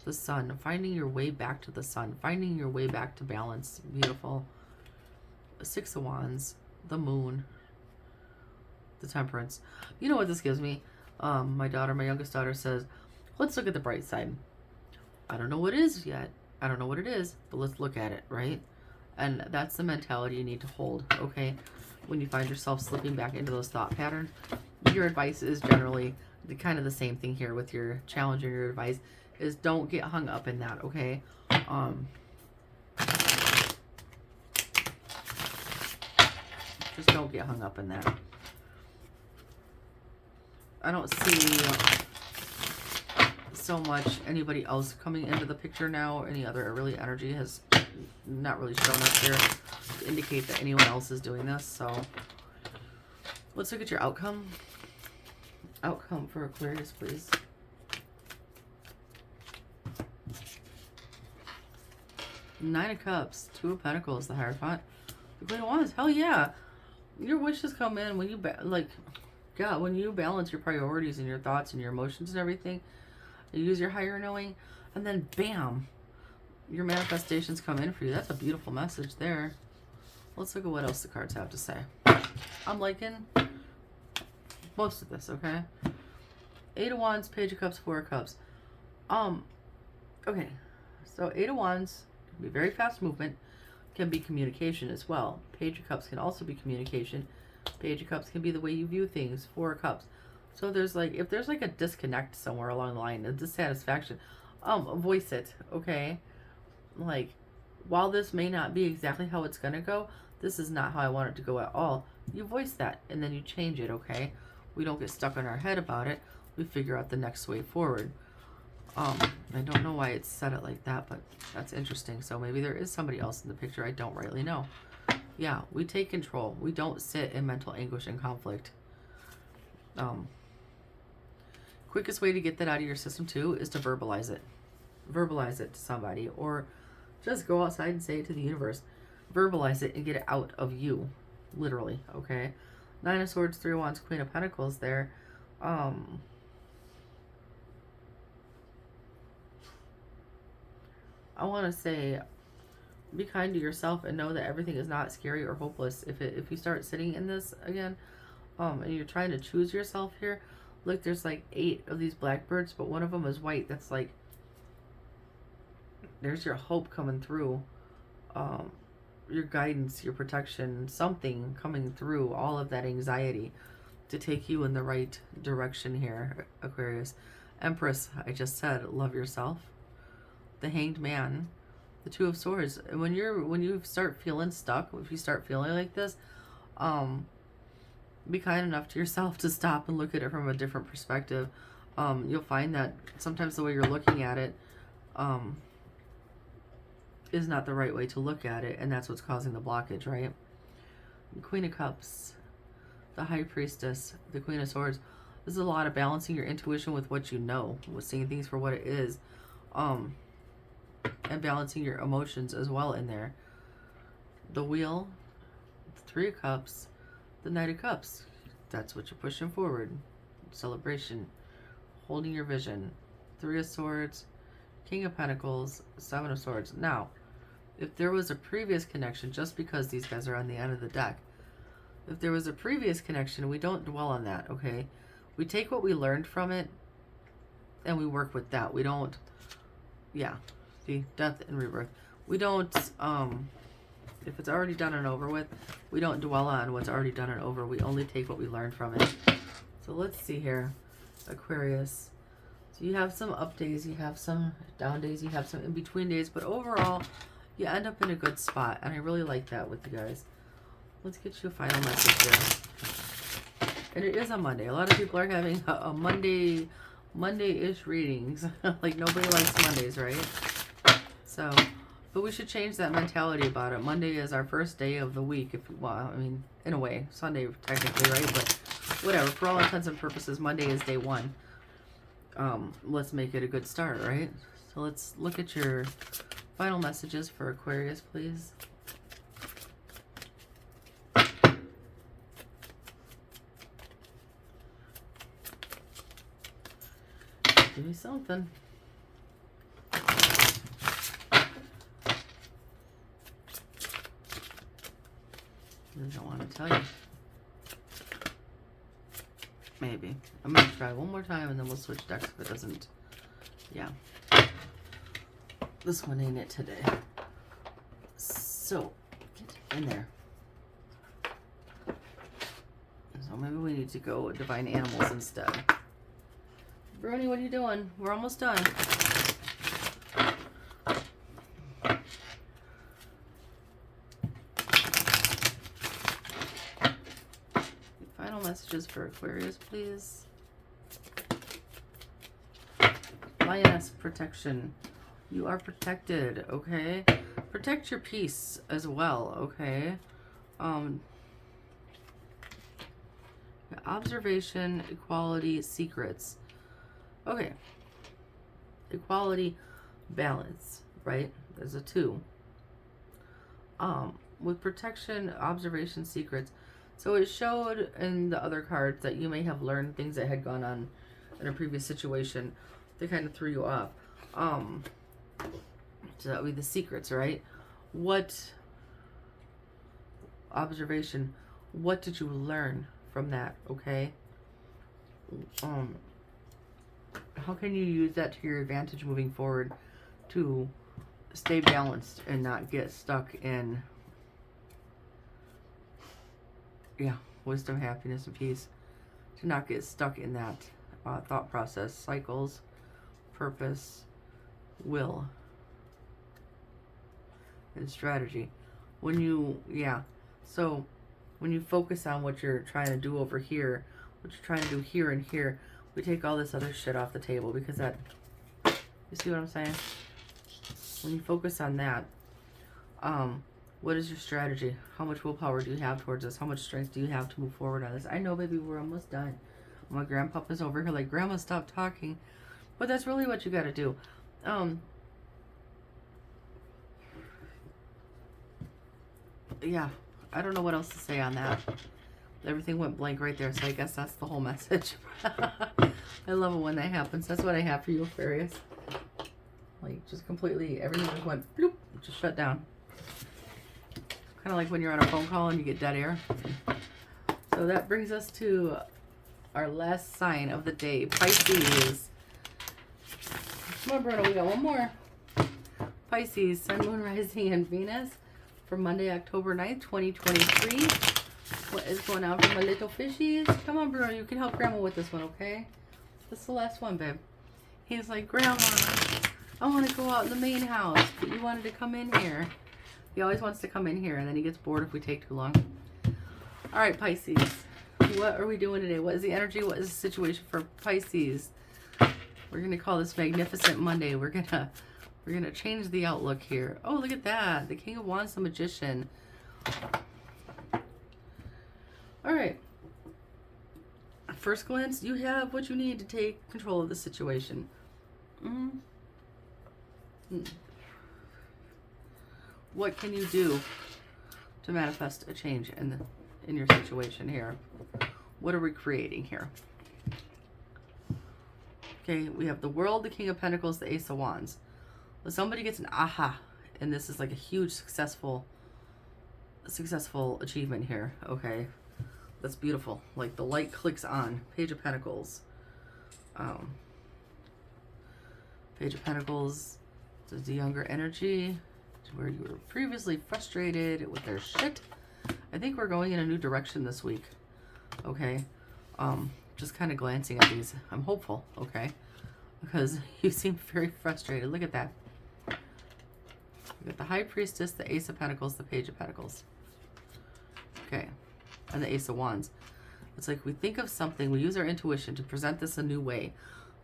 the Sun, finding your way back to the Sun, finding your way back to balance. Beautiful. 6 of Wands, the Moon, the Temperance. You know what this gives me? My youngest daughter says, let's look at the bright side. I don't know what it is yet. I don't know what it is, but let's look at it, right? And that's the mentality you need to hold, okay? When you find yourself slipping back into those thought patterns, your advice is generally kind of the same thing here with your challenge or your advice is don't get hung up in that, okay? Just don't get hung up in that. I don't see so much anybody else coming into the picture now, or any other really energy has not really shown up here to indicate that anyone else is doing this. So let's look at your outcome. Outcome for Aquarius, please. Nine of Cups, 2 of Pentacles, the Hierophant, the Queen of Wands. Hell yeah, your wishes come in when you when you balance your priorities and your thoughts and your emotions and everything. You use your higher knowing, and then bam, your manifestations come in for you. That's a beautiful message there. Let's look at what else the cards have to say. I'm liking most of this, okay? 8 of Wands, Page of Cups, 4 of Cups. Okay, so 8 of Wands can be very fast movement, can be communication as well. Page of Cups can also be communication. Page of Cups can be the way you view things. 4 of Cups. So there's like, if there's like a disconnect somewhere along the line, a dissatisfaction, voice it, okay? Like, while this may not be exactly how it's gonna go, this is not how I want it to go at all. You voice that, and then you change it, okay? We don't get stuck in our head about it. We figure out the next way forward. I don't know why it's said it like that, but that's interesting. So maybe there is somebody else in the picture. I don't rightly know. Yeah, we take control. We don't sit in mental anguish and conflict. Quickest way to get that out of your system too is to verbalize it. Verbalize it to somebody, or just go outside and say it to the universe. Verbalize it and get it out of you, literally. Okay, 9 of Swords, 3 of Wands, Queen of Pentacles. There, I want to say, be kind to yourself and know that everything is not scary or hopeless. If you start sitting in this again, and you're trying to choose yourself here, look, there's like 8 of these blackbirds, but one of them is white. That's like, there's your hope coming through, your guidance, your protection, something coming through all of that anxiety to take you in the right direction here, Aquarius. Empress, I just said, love yourself. The Hanged Man, the 2 of Swords. When you start feeling stuck, if you start feeling like this, be kind enough to yourself to stop and look at it from a different perspective. You'll find that sometimes the way you're looking at it is not the right way to look at it, and that's what's causing the blockage, right? Queen of Cups, the High Priestess, the Queen of Swords. This is a lot of balancing your intuition with what you know, with seeing things for what it is, and balancing your emotions as well in there. The Wheel, the 3 of Cups, the Knight of Cups. That's what you're pushing forward. Celebration, holding your vision. 3 of Swords, King of Pentacles, 7 of Swords. Now, if there was a previous connection, just because these guys are on the end of the deck, if there was a previous connection, we don't dwell on that, okay? We take what we learned from it and we work with that. We don't, yeah, see, death and rebirth. We don't, if it's already done and over with, we don't dwell on what's already done and over. We only take what we learned from it. So let's see here, Aquarius. So you have some up days, you have some down days, you have some in between days, but overall, you end up in a good spot, and I really like that with you guys. Let's get you a final message here. And it is a Monday. A lot of people are having a Monday-ish readings. Like, nobody likes Mondays, right? So, but we should change that mentality about it. Monday is our first day of the week, if you want. I mean, in a way, Sunday technically, right? But whatever. For all intents and purposes, Monday is day 1. Let's make it a good start, right? So let's look at your final messages for Aquarius, please. Give me something. I don't want to tell you. Maybe. I'm going to try one more time and then we'll switch decks if it doesn't. Yeah. This one ain't it today. So, get in there. So maybe we need to go with Divine Animals instead. Brony, what are you doing? We're almost done. Final messages for Aquarius, please. Lioness protection. You are protected, okay? Protect your peace as well, okay? Observation, equality, secrets. Okay. Equality, balance, right? There's a 2. With protection, observation, secrets. So it showed in the other cards that you may have learned things that had gone on in a previous situation that kind of threw you off. So that would be the secrets, right? What observation, what did you learn from that, okay? How can you use that to your advantage moving forward to stay balanced and not get stuck in, yeah, wisdom, happiness, and peace, to not get stuck in that thought process, cycles, purpose, will, and strategy. When you, yeah, so when you focus on what you're trying to do over here, what you're trying to do here and here, we take all this other shit off the table, because that, you see what I'm saying? When you focus on that, What is your strategy? How much willpower do you have towards this? How much strength do you have to move forward on this? I know, baby, we're almost done. My grandpapa's over here like, Grandma, stop talking. But that's really what you got to do. Yeah, I don't know what else to say on that. Everything went blank right there, so I guess that's the whole message. I love it when that happens. That's what I have for you, Aquarius. Like, just completely, everything just went bloop, just shut down. Kind of like when you're on a phone call and you get dead air. So that brings us to our last sign of the day, Pisces. Come on, Bruno, we got one more. Pisces, Sun, Moon, Rising, and Venus for Monday, October 9th, 2023. What is going on for my little fishies? Come on, Bruno, you can help Grandma with this one, okay? This is the last one, babe. He's like, Grandma, I want to go out in the main house, but you wanted to come in here. He always wants to come in here, and then he gets bored if we take too long. All right, Pisces. What are we doing today? What is the energy? What is the situation for Pisces? We're going to call this Magnificent Monday. We're gonna change the outlook here. Oh, look at that. The King of Wands, the Magician. All right. At first glance, you have what you need to take control of the situation. What can you do to manifest a change in your situation here? What are we creating here? Okay, we have the World, the King of Pentacles, the Ace of Wands. Well, somebody gets an aha, and this is like a huge successful achievement here. Okay, that's beautiful. Like the light clicks on. Page of Pentacles. Page of Pentacles is the younger energy, where you were previously frustrated with their shit. I think we're going in a new direction this week. Okay, just kind of glancing at these, I'm hopeful. Okay, because you seem very frustrated. Look at that. We got the High Priestess, the Ace of Pentacles, the Page of Pentacles. Okay, and the Ace of Wands. It's like we think of something, we use our intuition to present this a new way,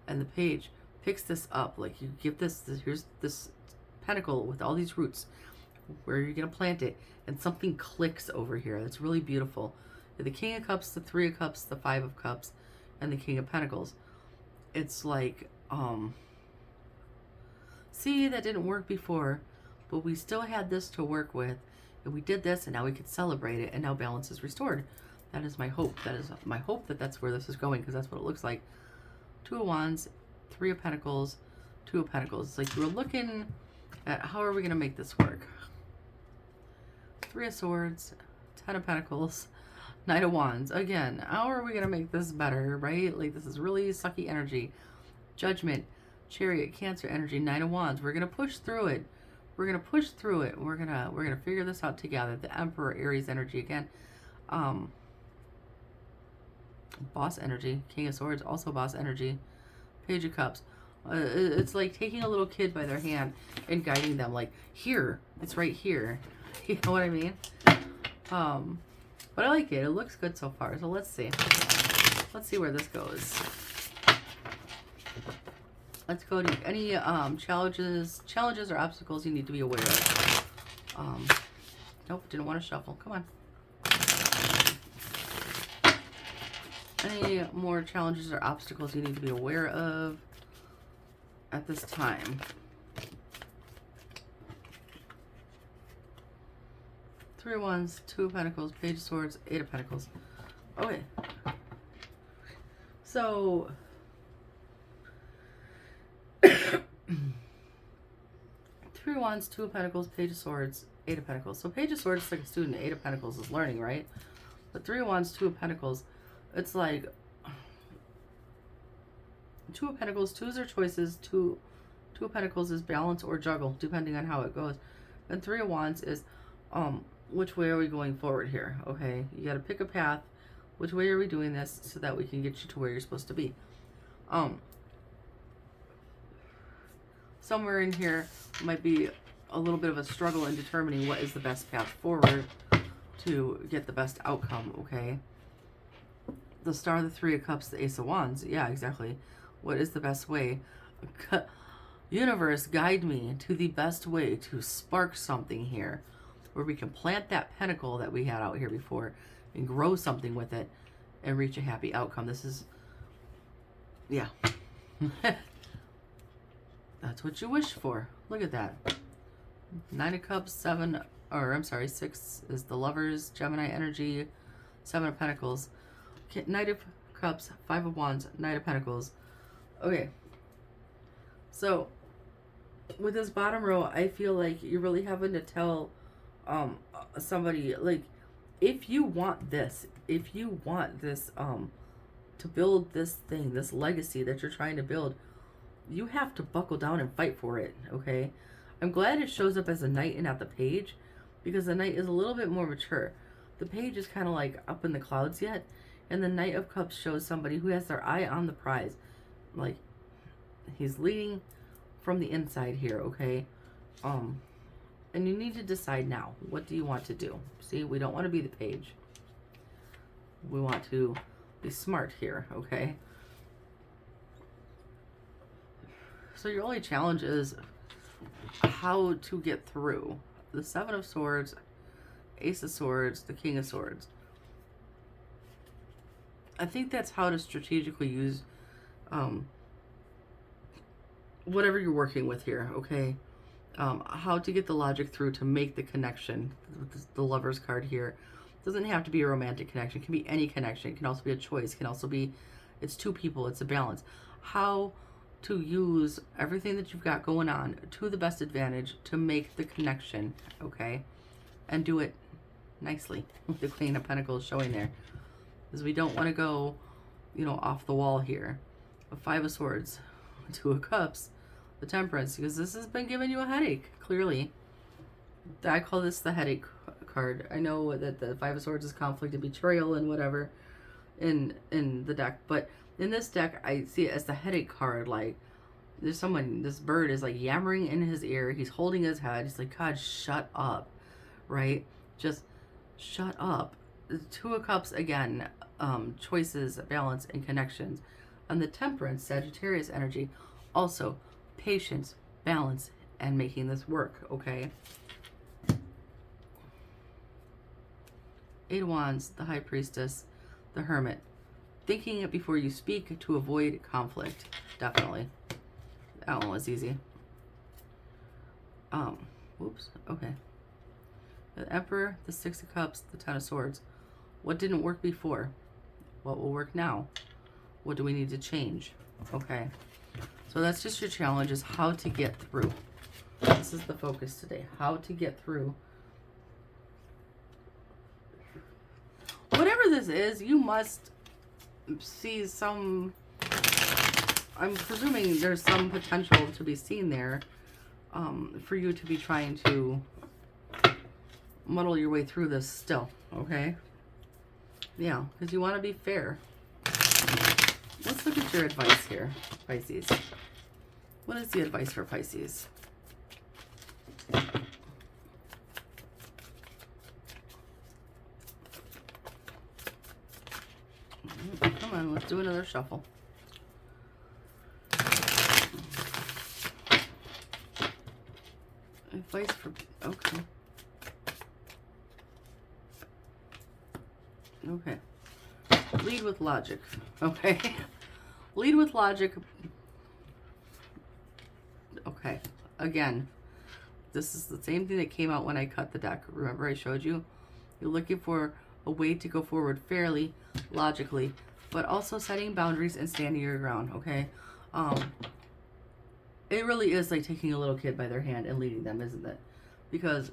and the page picks this up. Like you give this here's this pentacle with all these roots, where you're gonna plant it, and something clicks over here. That's really beautiful. The King of Cups, the Three of Cups, the Five of Cups, and the King of Pentacles. It's like, see, that didn't work before, but we still had this to work with, and we did this, and now we could celebrate it, and now balance is restored. That is my hope. That is my hope that that's where this is going, because that's what it looks like. Two of Wands, Three of Pentacles, Two of Pentacles. It's like we're looking at how are we going to make this work. Three of Swords, Ten of Pentacles, Knight of Wands. Again, how are we going to make this better, right? Like, this is really sucky energy. Judgment, Chariot, Cancer energy, Nine of Wands. We're going to push through it. We're going to push through it. We're going to figure this out together. The Emperor, Aries energy again. Boss energy, King of Swords, also boss energy. Page of Cups. It's like taking a little kid by their hand and guiding them, like, here, it's right here. You know what I mean? But I like it. It looks good so far. So let's see. Let's see where this goes. Let's go to any challenges or obstacles you need to be aware of. Nope, didn't want to shuffle. Come on. Any more challenges or obstacles you need to be aware of at this time? Three of Wands, Two of Pentacles, Page of Swords, Eight of Pentacles. Okay. So, Three of Wands, Two of Pentacles, Page of Swords, Eight of Pentacles. So Page of Swords is like a student. Eight of Pentacles is learning, right? But Three of Wands, Two of Pentacles, it's like Two of Pentacles. Twos are choices. Two of Pentacles is balance or juggle, depending on how it goes. And Three of Wands is which way are we going forward here? Okay, you got to pick a path. Which way are we doing this so that we can get you to where you're supposed to be? Somewhere in here might be a little bit of a struggle in determining what is the best path forward to get the best outcome, okay? The Star, the Three of Cups, the Ace of Wands. Yeah, exactly. What is the best way? Universe, guide me to the best way to spark something here. where we can plant that pentacle that we had out here before and grow something with it and reach a happy outcome. This is, yeah. That's what you wish for. Look at that. 9 of Cups, 7, or I'm sorry, 6 is the Lovers, Gemini energy, 7 of Pentacles. Okay, Knight of Cups, 5 of Wands, Knight of Pentacles. Okay. So, with this bottom row, I feel like you're really having to tell somebody, like, if you want this, to build this thing, this legacy that you're trying to build, you have to buckle down and fight for it, okay? I'm glad it shows up as a knight and not the page, because the knight is a little bit more mature. The page is kind of like up in the clouds yet, and the Knight of Cups shows somebody who has their eye on the prize. Like, he's leading from the inside here, okay? And you need to decide now, what do you want to do? See, we don't want to be the page. We want to be smart here, okay? So your only challenge is how to get through the 7 of Swords, Ace of Swords, the King of Swords. I think that's how to strategically use whatever you're working with here, okay? How to get the logic through to make the connection with the Lover's card here. It doesn't have to be a romantic connection. It can be any connection. It can also be a choice. It can also be, it's two people. It's a balance. How to use everything that you've got going on to the best advantage to make the connection, okay? And do it nicely. The Queen of Pentacles showing there. Because we don't want to go, you know, off the wall here. A 5 of Swords, 2 of Cups, the Temperance, because this has been giving you a headache, clearly. I call this the headache card. I know that the 5 of Swords is conflict and betrayal and whatever in the deck, but in this deck, I see it as the headache card. Like, there's someone, this bird is like yammering in his ear. He's holding his head. He's like, God, shut up, right? Just shut up. The 2 of Cups, again, choices, balance, and connections. And the Temperance, Sagittarius energy, also patience, balance, and making this work, okay? 8 of Wands, the High Priestess, the Hermit. Thinking it before you speak to avoid conflict. Definitely. That one was easy. Whoops. Okay. The Emperor, the 6 of Cups, the 10 of Swords. What didn't work before? What will work now? What do we need to change? Okay. So that's just your challenge, is how to get through. This is the focus today. How to get through. Whatever this is, you must see some, I'm presuming there's some potential to be seen there for you to be trying to muddle your way through this still, okay? Yeah, because you want to be fair. Let's look at your advice here, Pisces. What is the advice for Pisces? Come on, let's do another shuffle. Advice for, okay. Okay. Lead with logic. Okay. Lead with logic. Okay. Again, this is the same thing that came out when I cut the deck. Remember I showed you? You're looking for a way to go forward fairly, logically, but also setting boundaries and standing your ground, okay? It really is like taking a little kid by their hand and leading them, isn't it? Because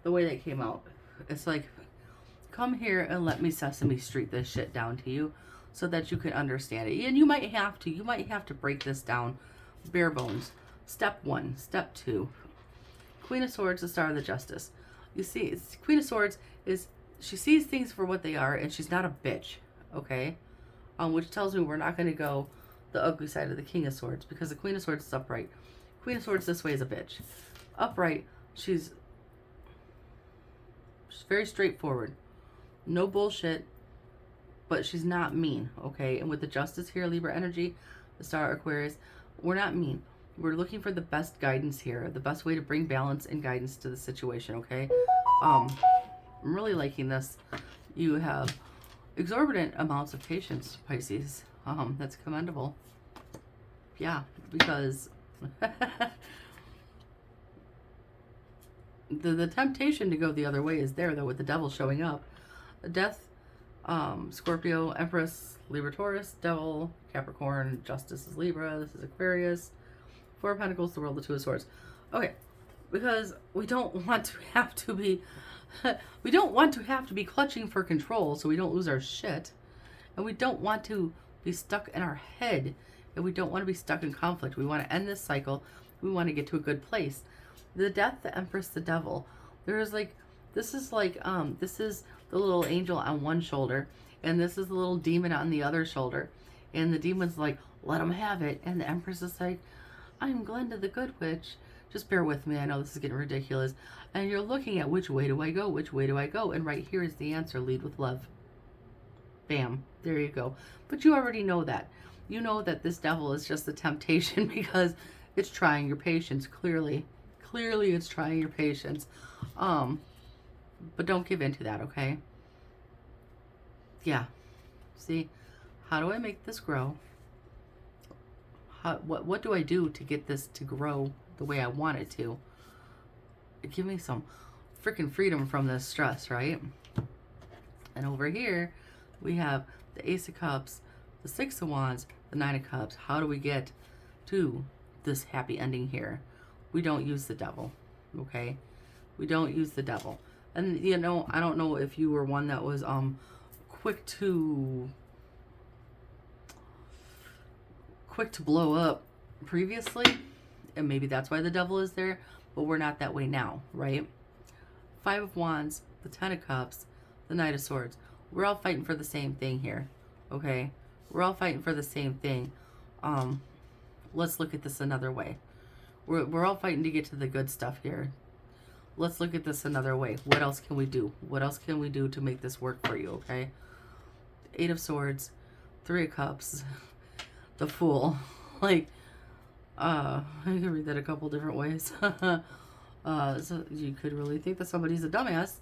the way that came out, it's like, come here and let me Sesame Street this shit down to you so that you can understand it. And you might have to break this down bare bones. Step 1, step 2. Queen of Swords, the Star of the Justice. You see, Queen of Swords is, she sees things for what they are, and she's not a bitch, okay? Which tells me we're not going to go the ugly side of the King of Swords, because the Queen of Swords is upright. Queen of Swords this way is a bitch. Upright, she's very straightforward. No bullshit, but she's not mean, okay? And with the Justice here, Libra energy, the Star Aquarius, we're not mean. We're looking for the best guidance here, the best way to bring balance and guidance to the situation, okay? I'm really liking this. You have exorbitant amounts of patience, Pisces. That's commendable. Yeah, because the temptation to go the other way is there, though, with the devil showing up. Death, Scorpio, Empress, Libra, Taurus, Devil, Capricorn, Justice is Libra, this is Aquarius, Four of Pentacles, the World, the Two of Swords. Okay, because we don't want to have to be, we don't want to have to be clutching for control so we don't lose our shit. And we don't want to be stuck in our head. And we don't want to be stuck in conflict. We want to end this cycle. We want to get to a good place. The Death, the Empress, the Devil. There's like, this is the little angel on one shoulder. And this is the little demon on the other shoulder. And the demon's like, let him have it. And the Empress is like, I'm Glenda the Good Witch. Just bear with me. I know this is getting ridiculous. And you're looking at which way do I go? Which way do I go? And right here is the answer. Lead with love. Bam. There you go. But you already know that. You know that this devil is just a temptation because it's trying your patience. Clearly it's trying your patience. But don't give in to that, okay? Yeah. See, how do I make this grow? What do I do to get this to grow the way I want it to? Give me some freaking freedom from this stress, right? And over here, we have the Ace of Cups, the Six of Wands, the Nine of Cups. How do we get to this happy ending here? We don't use the devil, okay? We don't use the devil. And, you know, I don't know if you were one that was quick to blow up previously, and maybe that's why the devil is there, but we're not that way now, right? Five of Wands, the Ten of Cups, the Knight of Swords. We're all fighting for the same thing here, okay? We're all fighting for the same thing. Let's look at this another way. We're all fighting to get to the good stuff here. Let's look at this another way. What else can we do? What else can we do to make this work for you, okay? Eight of Swords, Three of Cups, the Fool. Like, I can read that a couple different ways. So you could really think that somebody's a dumbass,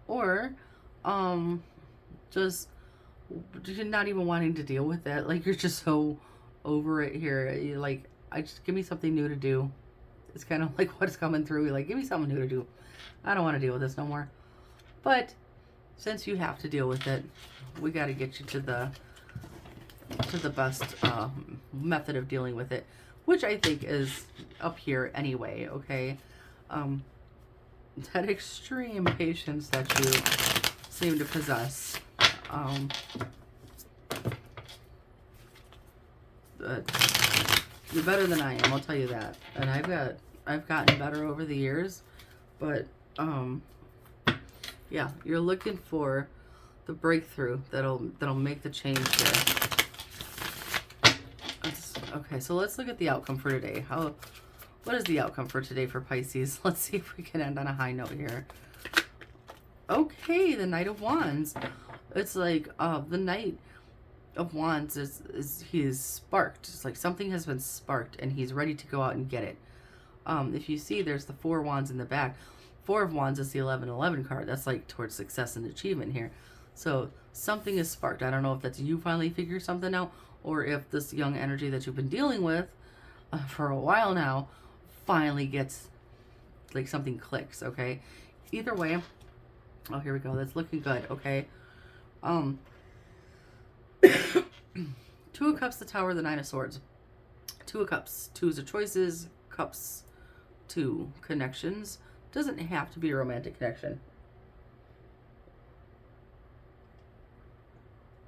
or just you're not even wanting to deal with it. Like, you're just so over it here. You're like, give me something new to do. It's kind of like what's coming through. You're like, give me something new to do. I don't want to deal with this no more. But since you have to deal with it, we got to get you to the best method of dealing with it, which I think is up here anyway, okay? That extreme patience that you seem to possess. You're better than I am, I'll tell you that. And I've gotten better over the years, but yeah, you're looking for the breakthrough that'll make the change here. Okay, so let's look at the outcome for today. What is the outcome for today for Pisces? Let's see if we can end on a high note here. Okay, the Knight of Wands. It's like the Knight of Wands he is sparked. It's like something has been sparked and he's ready to go out and get it. If you see, there's the Four of Wands in the back. Four of Wands is the 11-11 card. That's like towards success and achievement here. So something is sparked. I don't know if that's you finally figure something out, or if this young energy that you've been dealing with for a while now finally gets, like, something clicks, okay? Either way, oh, here we go. That's looking good, okay? Two of Cups, the Tower, the Nine of Swords. Two of Cups. Twos are choices. Cups, two, connections. Doesn't have to be a romantic connection.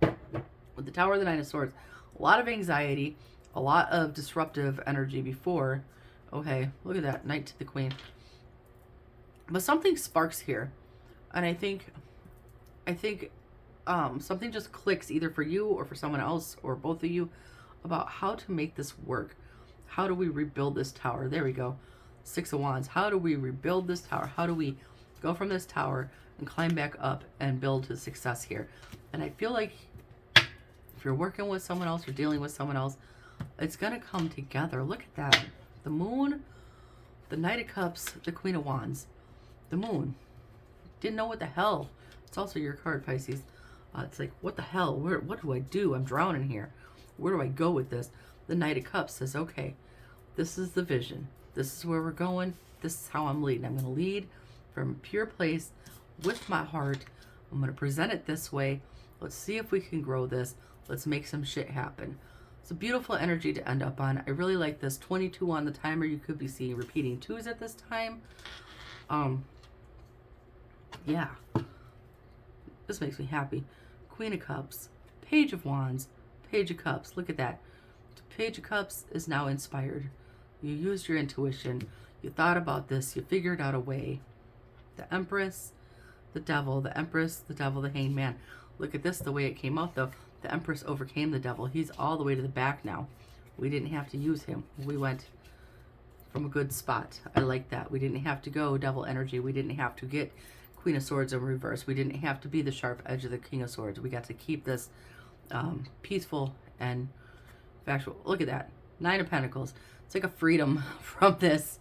With the Tower, the Nine of Swords. A lot of anxiety. A lot of disruptive energy before. Okay, look at that. Knight to the Queen. But something sparks here. And I think something just clicks either for you or for someone else or both of you about how to make this work. How do we rebuild this tower? There we go. Six of Wands. How do we rebuild this tower? How do we go from this tower and climb back up and build to success here? And I feel like if you're working with someone else or dealing with someone else, it's going to come together. Look at that. The Moon, the Knight of Cups, the Queen of Wands. The Moon. Didn't know what the hell. It's also your card, Pisces. It's like, what the hell? What do I do? I'm drowning here. Where do I go with this? The Knight of Cups says, okay, this is the vision. This is where we're going. This is how I'm leading. I'm going to lead from a pure place with my heart. I'm going to present it this way. Let's see if we can grow this. Let's make some shit happen. It's a beautiful energy to end up on. I really like this. 22 on the timer. You could be seeing repeating 2s at this time. Yeah. This makes me happy. Queen of Cups. Page of Wands. Page of Cups. Look at that. The Page of Cups is now inspired. You used your intuition. You thought about this. You figured out a way. The Empress. The Devil. The Empress. The Devil. The Hanged Man. Look at this, the way it came out though. The Empress overcame the Devil. He's all the way to the back now. We didn't have to use him. We went from a good spot. I like that. We didn't have to go Devil energy. We didn't have to get Queen of Swords in reverse. We didn't have to be the sharp edge of the King of Swords. We got to keep this peaceful and factual. Look at that. 9 of Pentacles. It's like a freedom from this.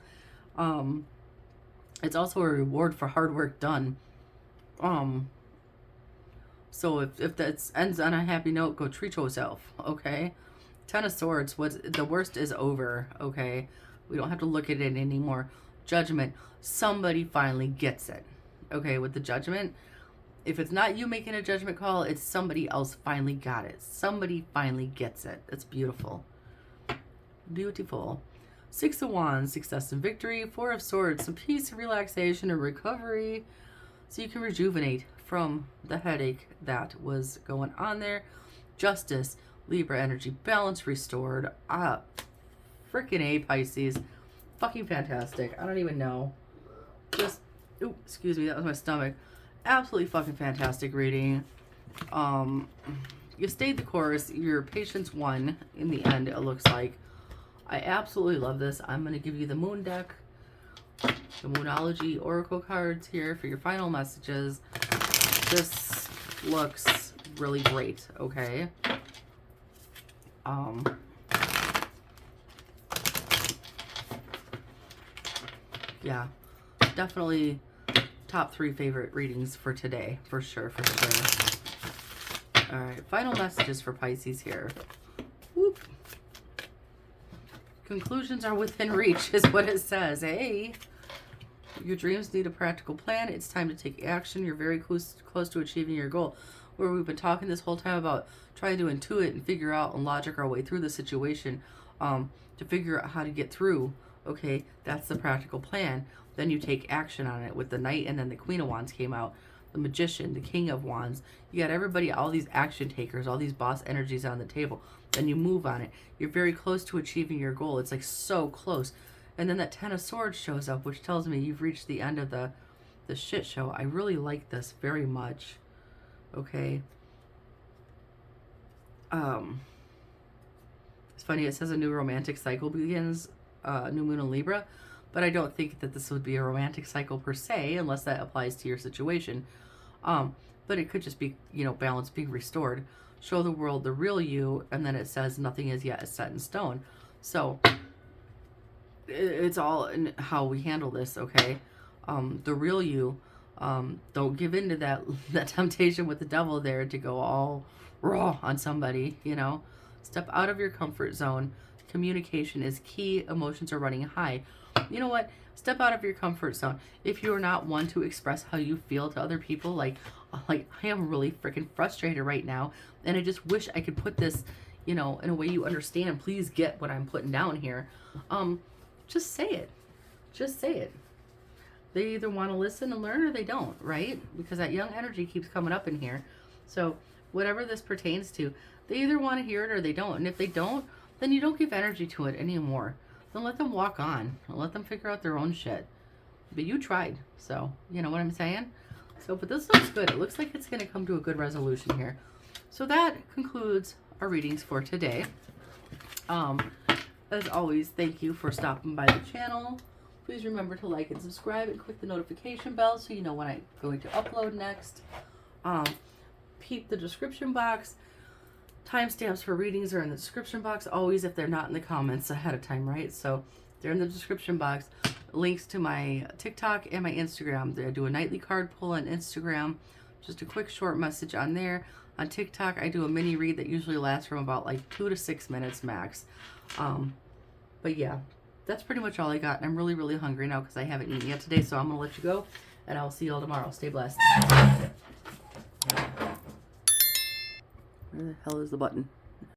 It's also a reward for hard work done. So if that ends on a happy note, go treat yourself, okay? 10 of Swords, the worst is over, okay? We don't have to look at it anymore. Judgment, somebody finally gets it, okay? With the Judgment, if it's not you making a judgment call, it's somebody else finally got it. Somebody finally gets it. It's beautiful. Beautiful. 6 of Wands, success and victory. 4 of Swords, some peace, relaxation, and recovery. So you can rejuvenate from the headache that was going on there. Justice, Libra energy, balance restored. Freaking A, Pisces. Fucking fantastic. I don't even know. Just, ooh, excuse me, that was my stomach. Absolutely fucking fantastic reading. You stayed the course. Your patience won in the end, it looks like. I absolutely love this. I'm going to give you the Moon deck. The Moonology Oracle cards here for your final messages. This looks really great, okay? Yeah, definitely top 3 favorite readings for today, for sure, for sure. All right, final messages for Pisces here. Whoop. Conclusions are within reach is what it says. Hey. Your dreams need a practical plan. It's time to take action. You're very close to achieving your goal. Where we've been talking this whole time about trying to intuit and figure out and logic our way through the situation to figure out how to get through. Okay, that's the practical plan. Then you take action on it with the Knight, and then the Queen of Wands came out. The Magician, the King of Wands. You got everybody, all these action takers, all these boss energies on the table. Then you move on it. You're very close to achieving your goal. It's like so close. And then that 10 of Swords shows up, which tells me you've reached the end of the shit show. I really like this very much. Okay. It's funny, it says a new romantic cycle begins, new moon in Libra, but I don't think that this would be a romantic cycle per se, unless that applies to your situation. But it could just be, you know, balance being restored. Show the world the real you, and then it says nothing is yet set in stone. So it's all in how we handle this, okay? The real you, don't give in to that temptation with the devil there to go all raw on somebody, you know? Step out of your comfort zone. Communication is key. Emotions are running high. You know what? Step out of your comfort zone. If you're not one to express how you feel to other people, like I am really freaking frustrated right now, and I just wish I could put this, you know, in a way you understand. Please get what I'm putting down here. Just say it. Just say it. They either want to listen and learn or they don't, right? Because that young energy keeps coming up in here. So whatever this pertains to, they either want to hear it or they don't. And if they don't, then you don't give energy to it anymore. Then let them walk on. Let them figure out their own shit. But you tried. So, you know what I'm saying? So, but this looks good. It looks like it's going to come to a good resolution here. So that concludes our readings for today. As always, thank you for stopping by the channel. Please remember to like and subscribe and click the notification bell so you know when I'm going to upload next. Peep the description box. Timestamps for readings are in the description box, always if they're not in the comments ahead of time, right? So They're in the description box. Links to my TikTok and my Instagram. I do a nightly card pull on Instagram. Just a quick short message on there. On TikTok, I do a mini read that usually lasts from about like 2 to 6 minutes max. But yeah, that's pretty much all I got. And I'm really, really hungry now because I haven't eaten yet today. So I'm going to let you go. And I'll see you all tomorrow. Stay blessed. Where the hell is the button?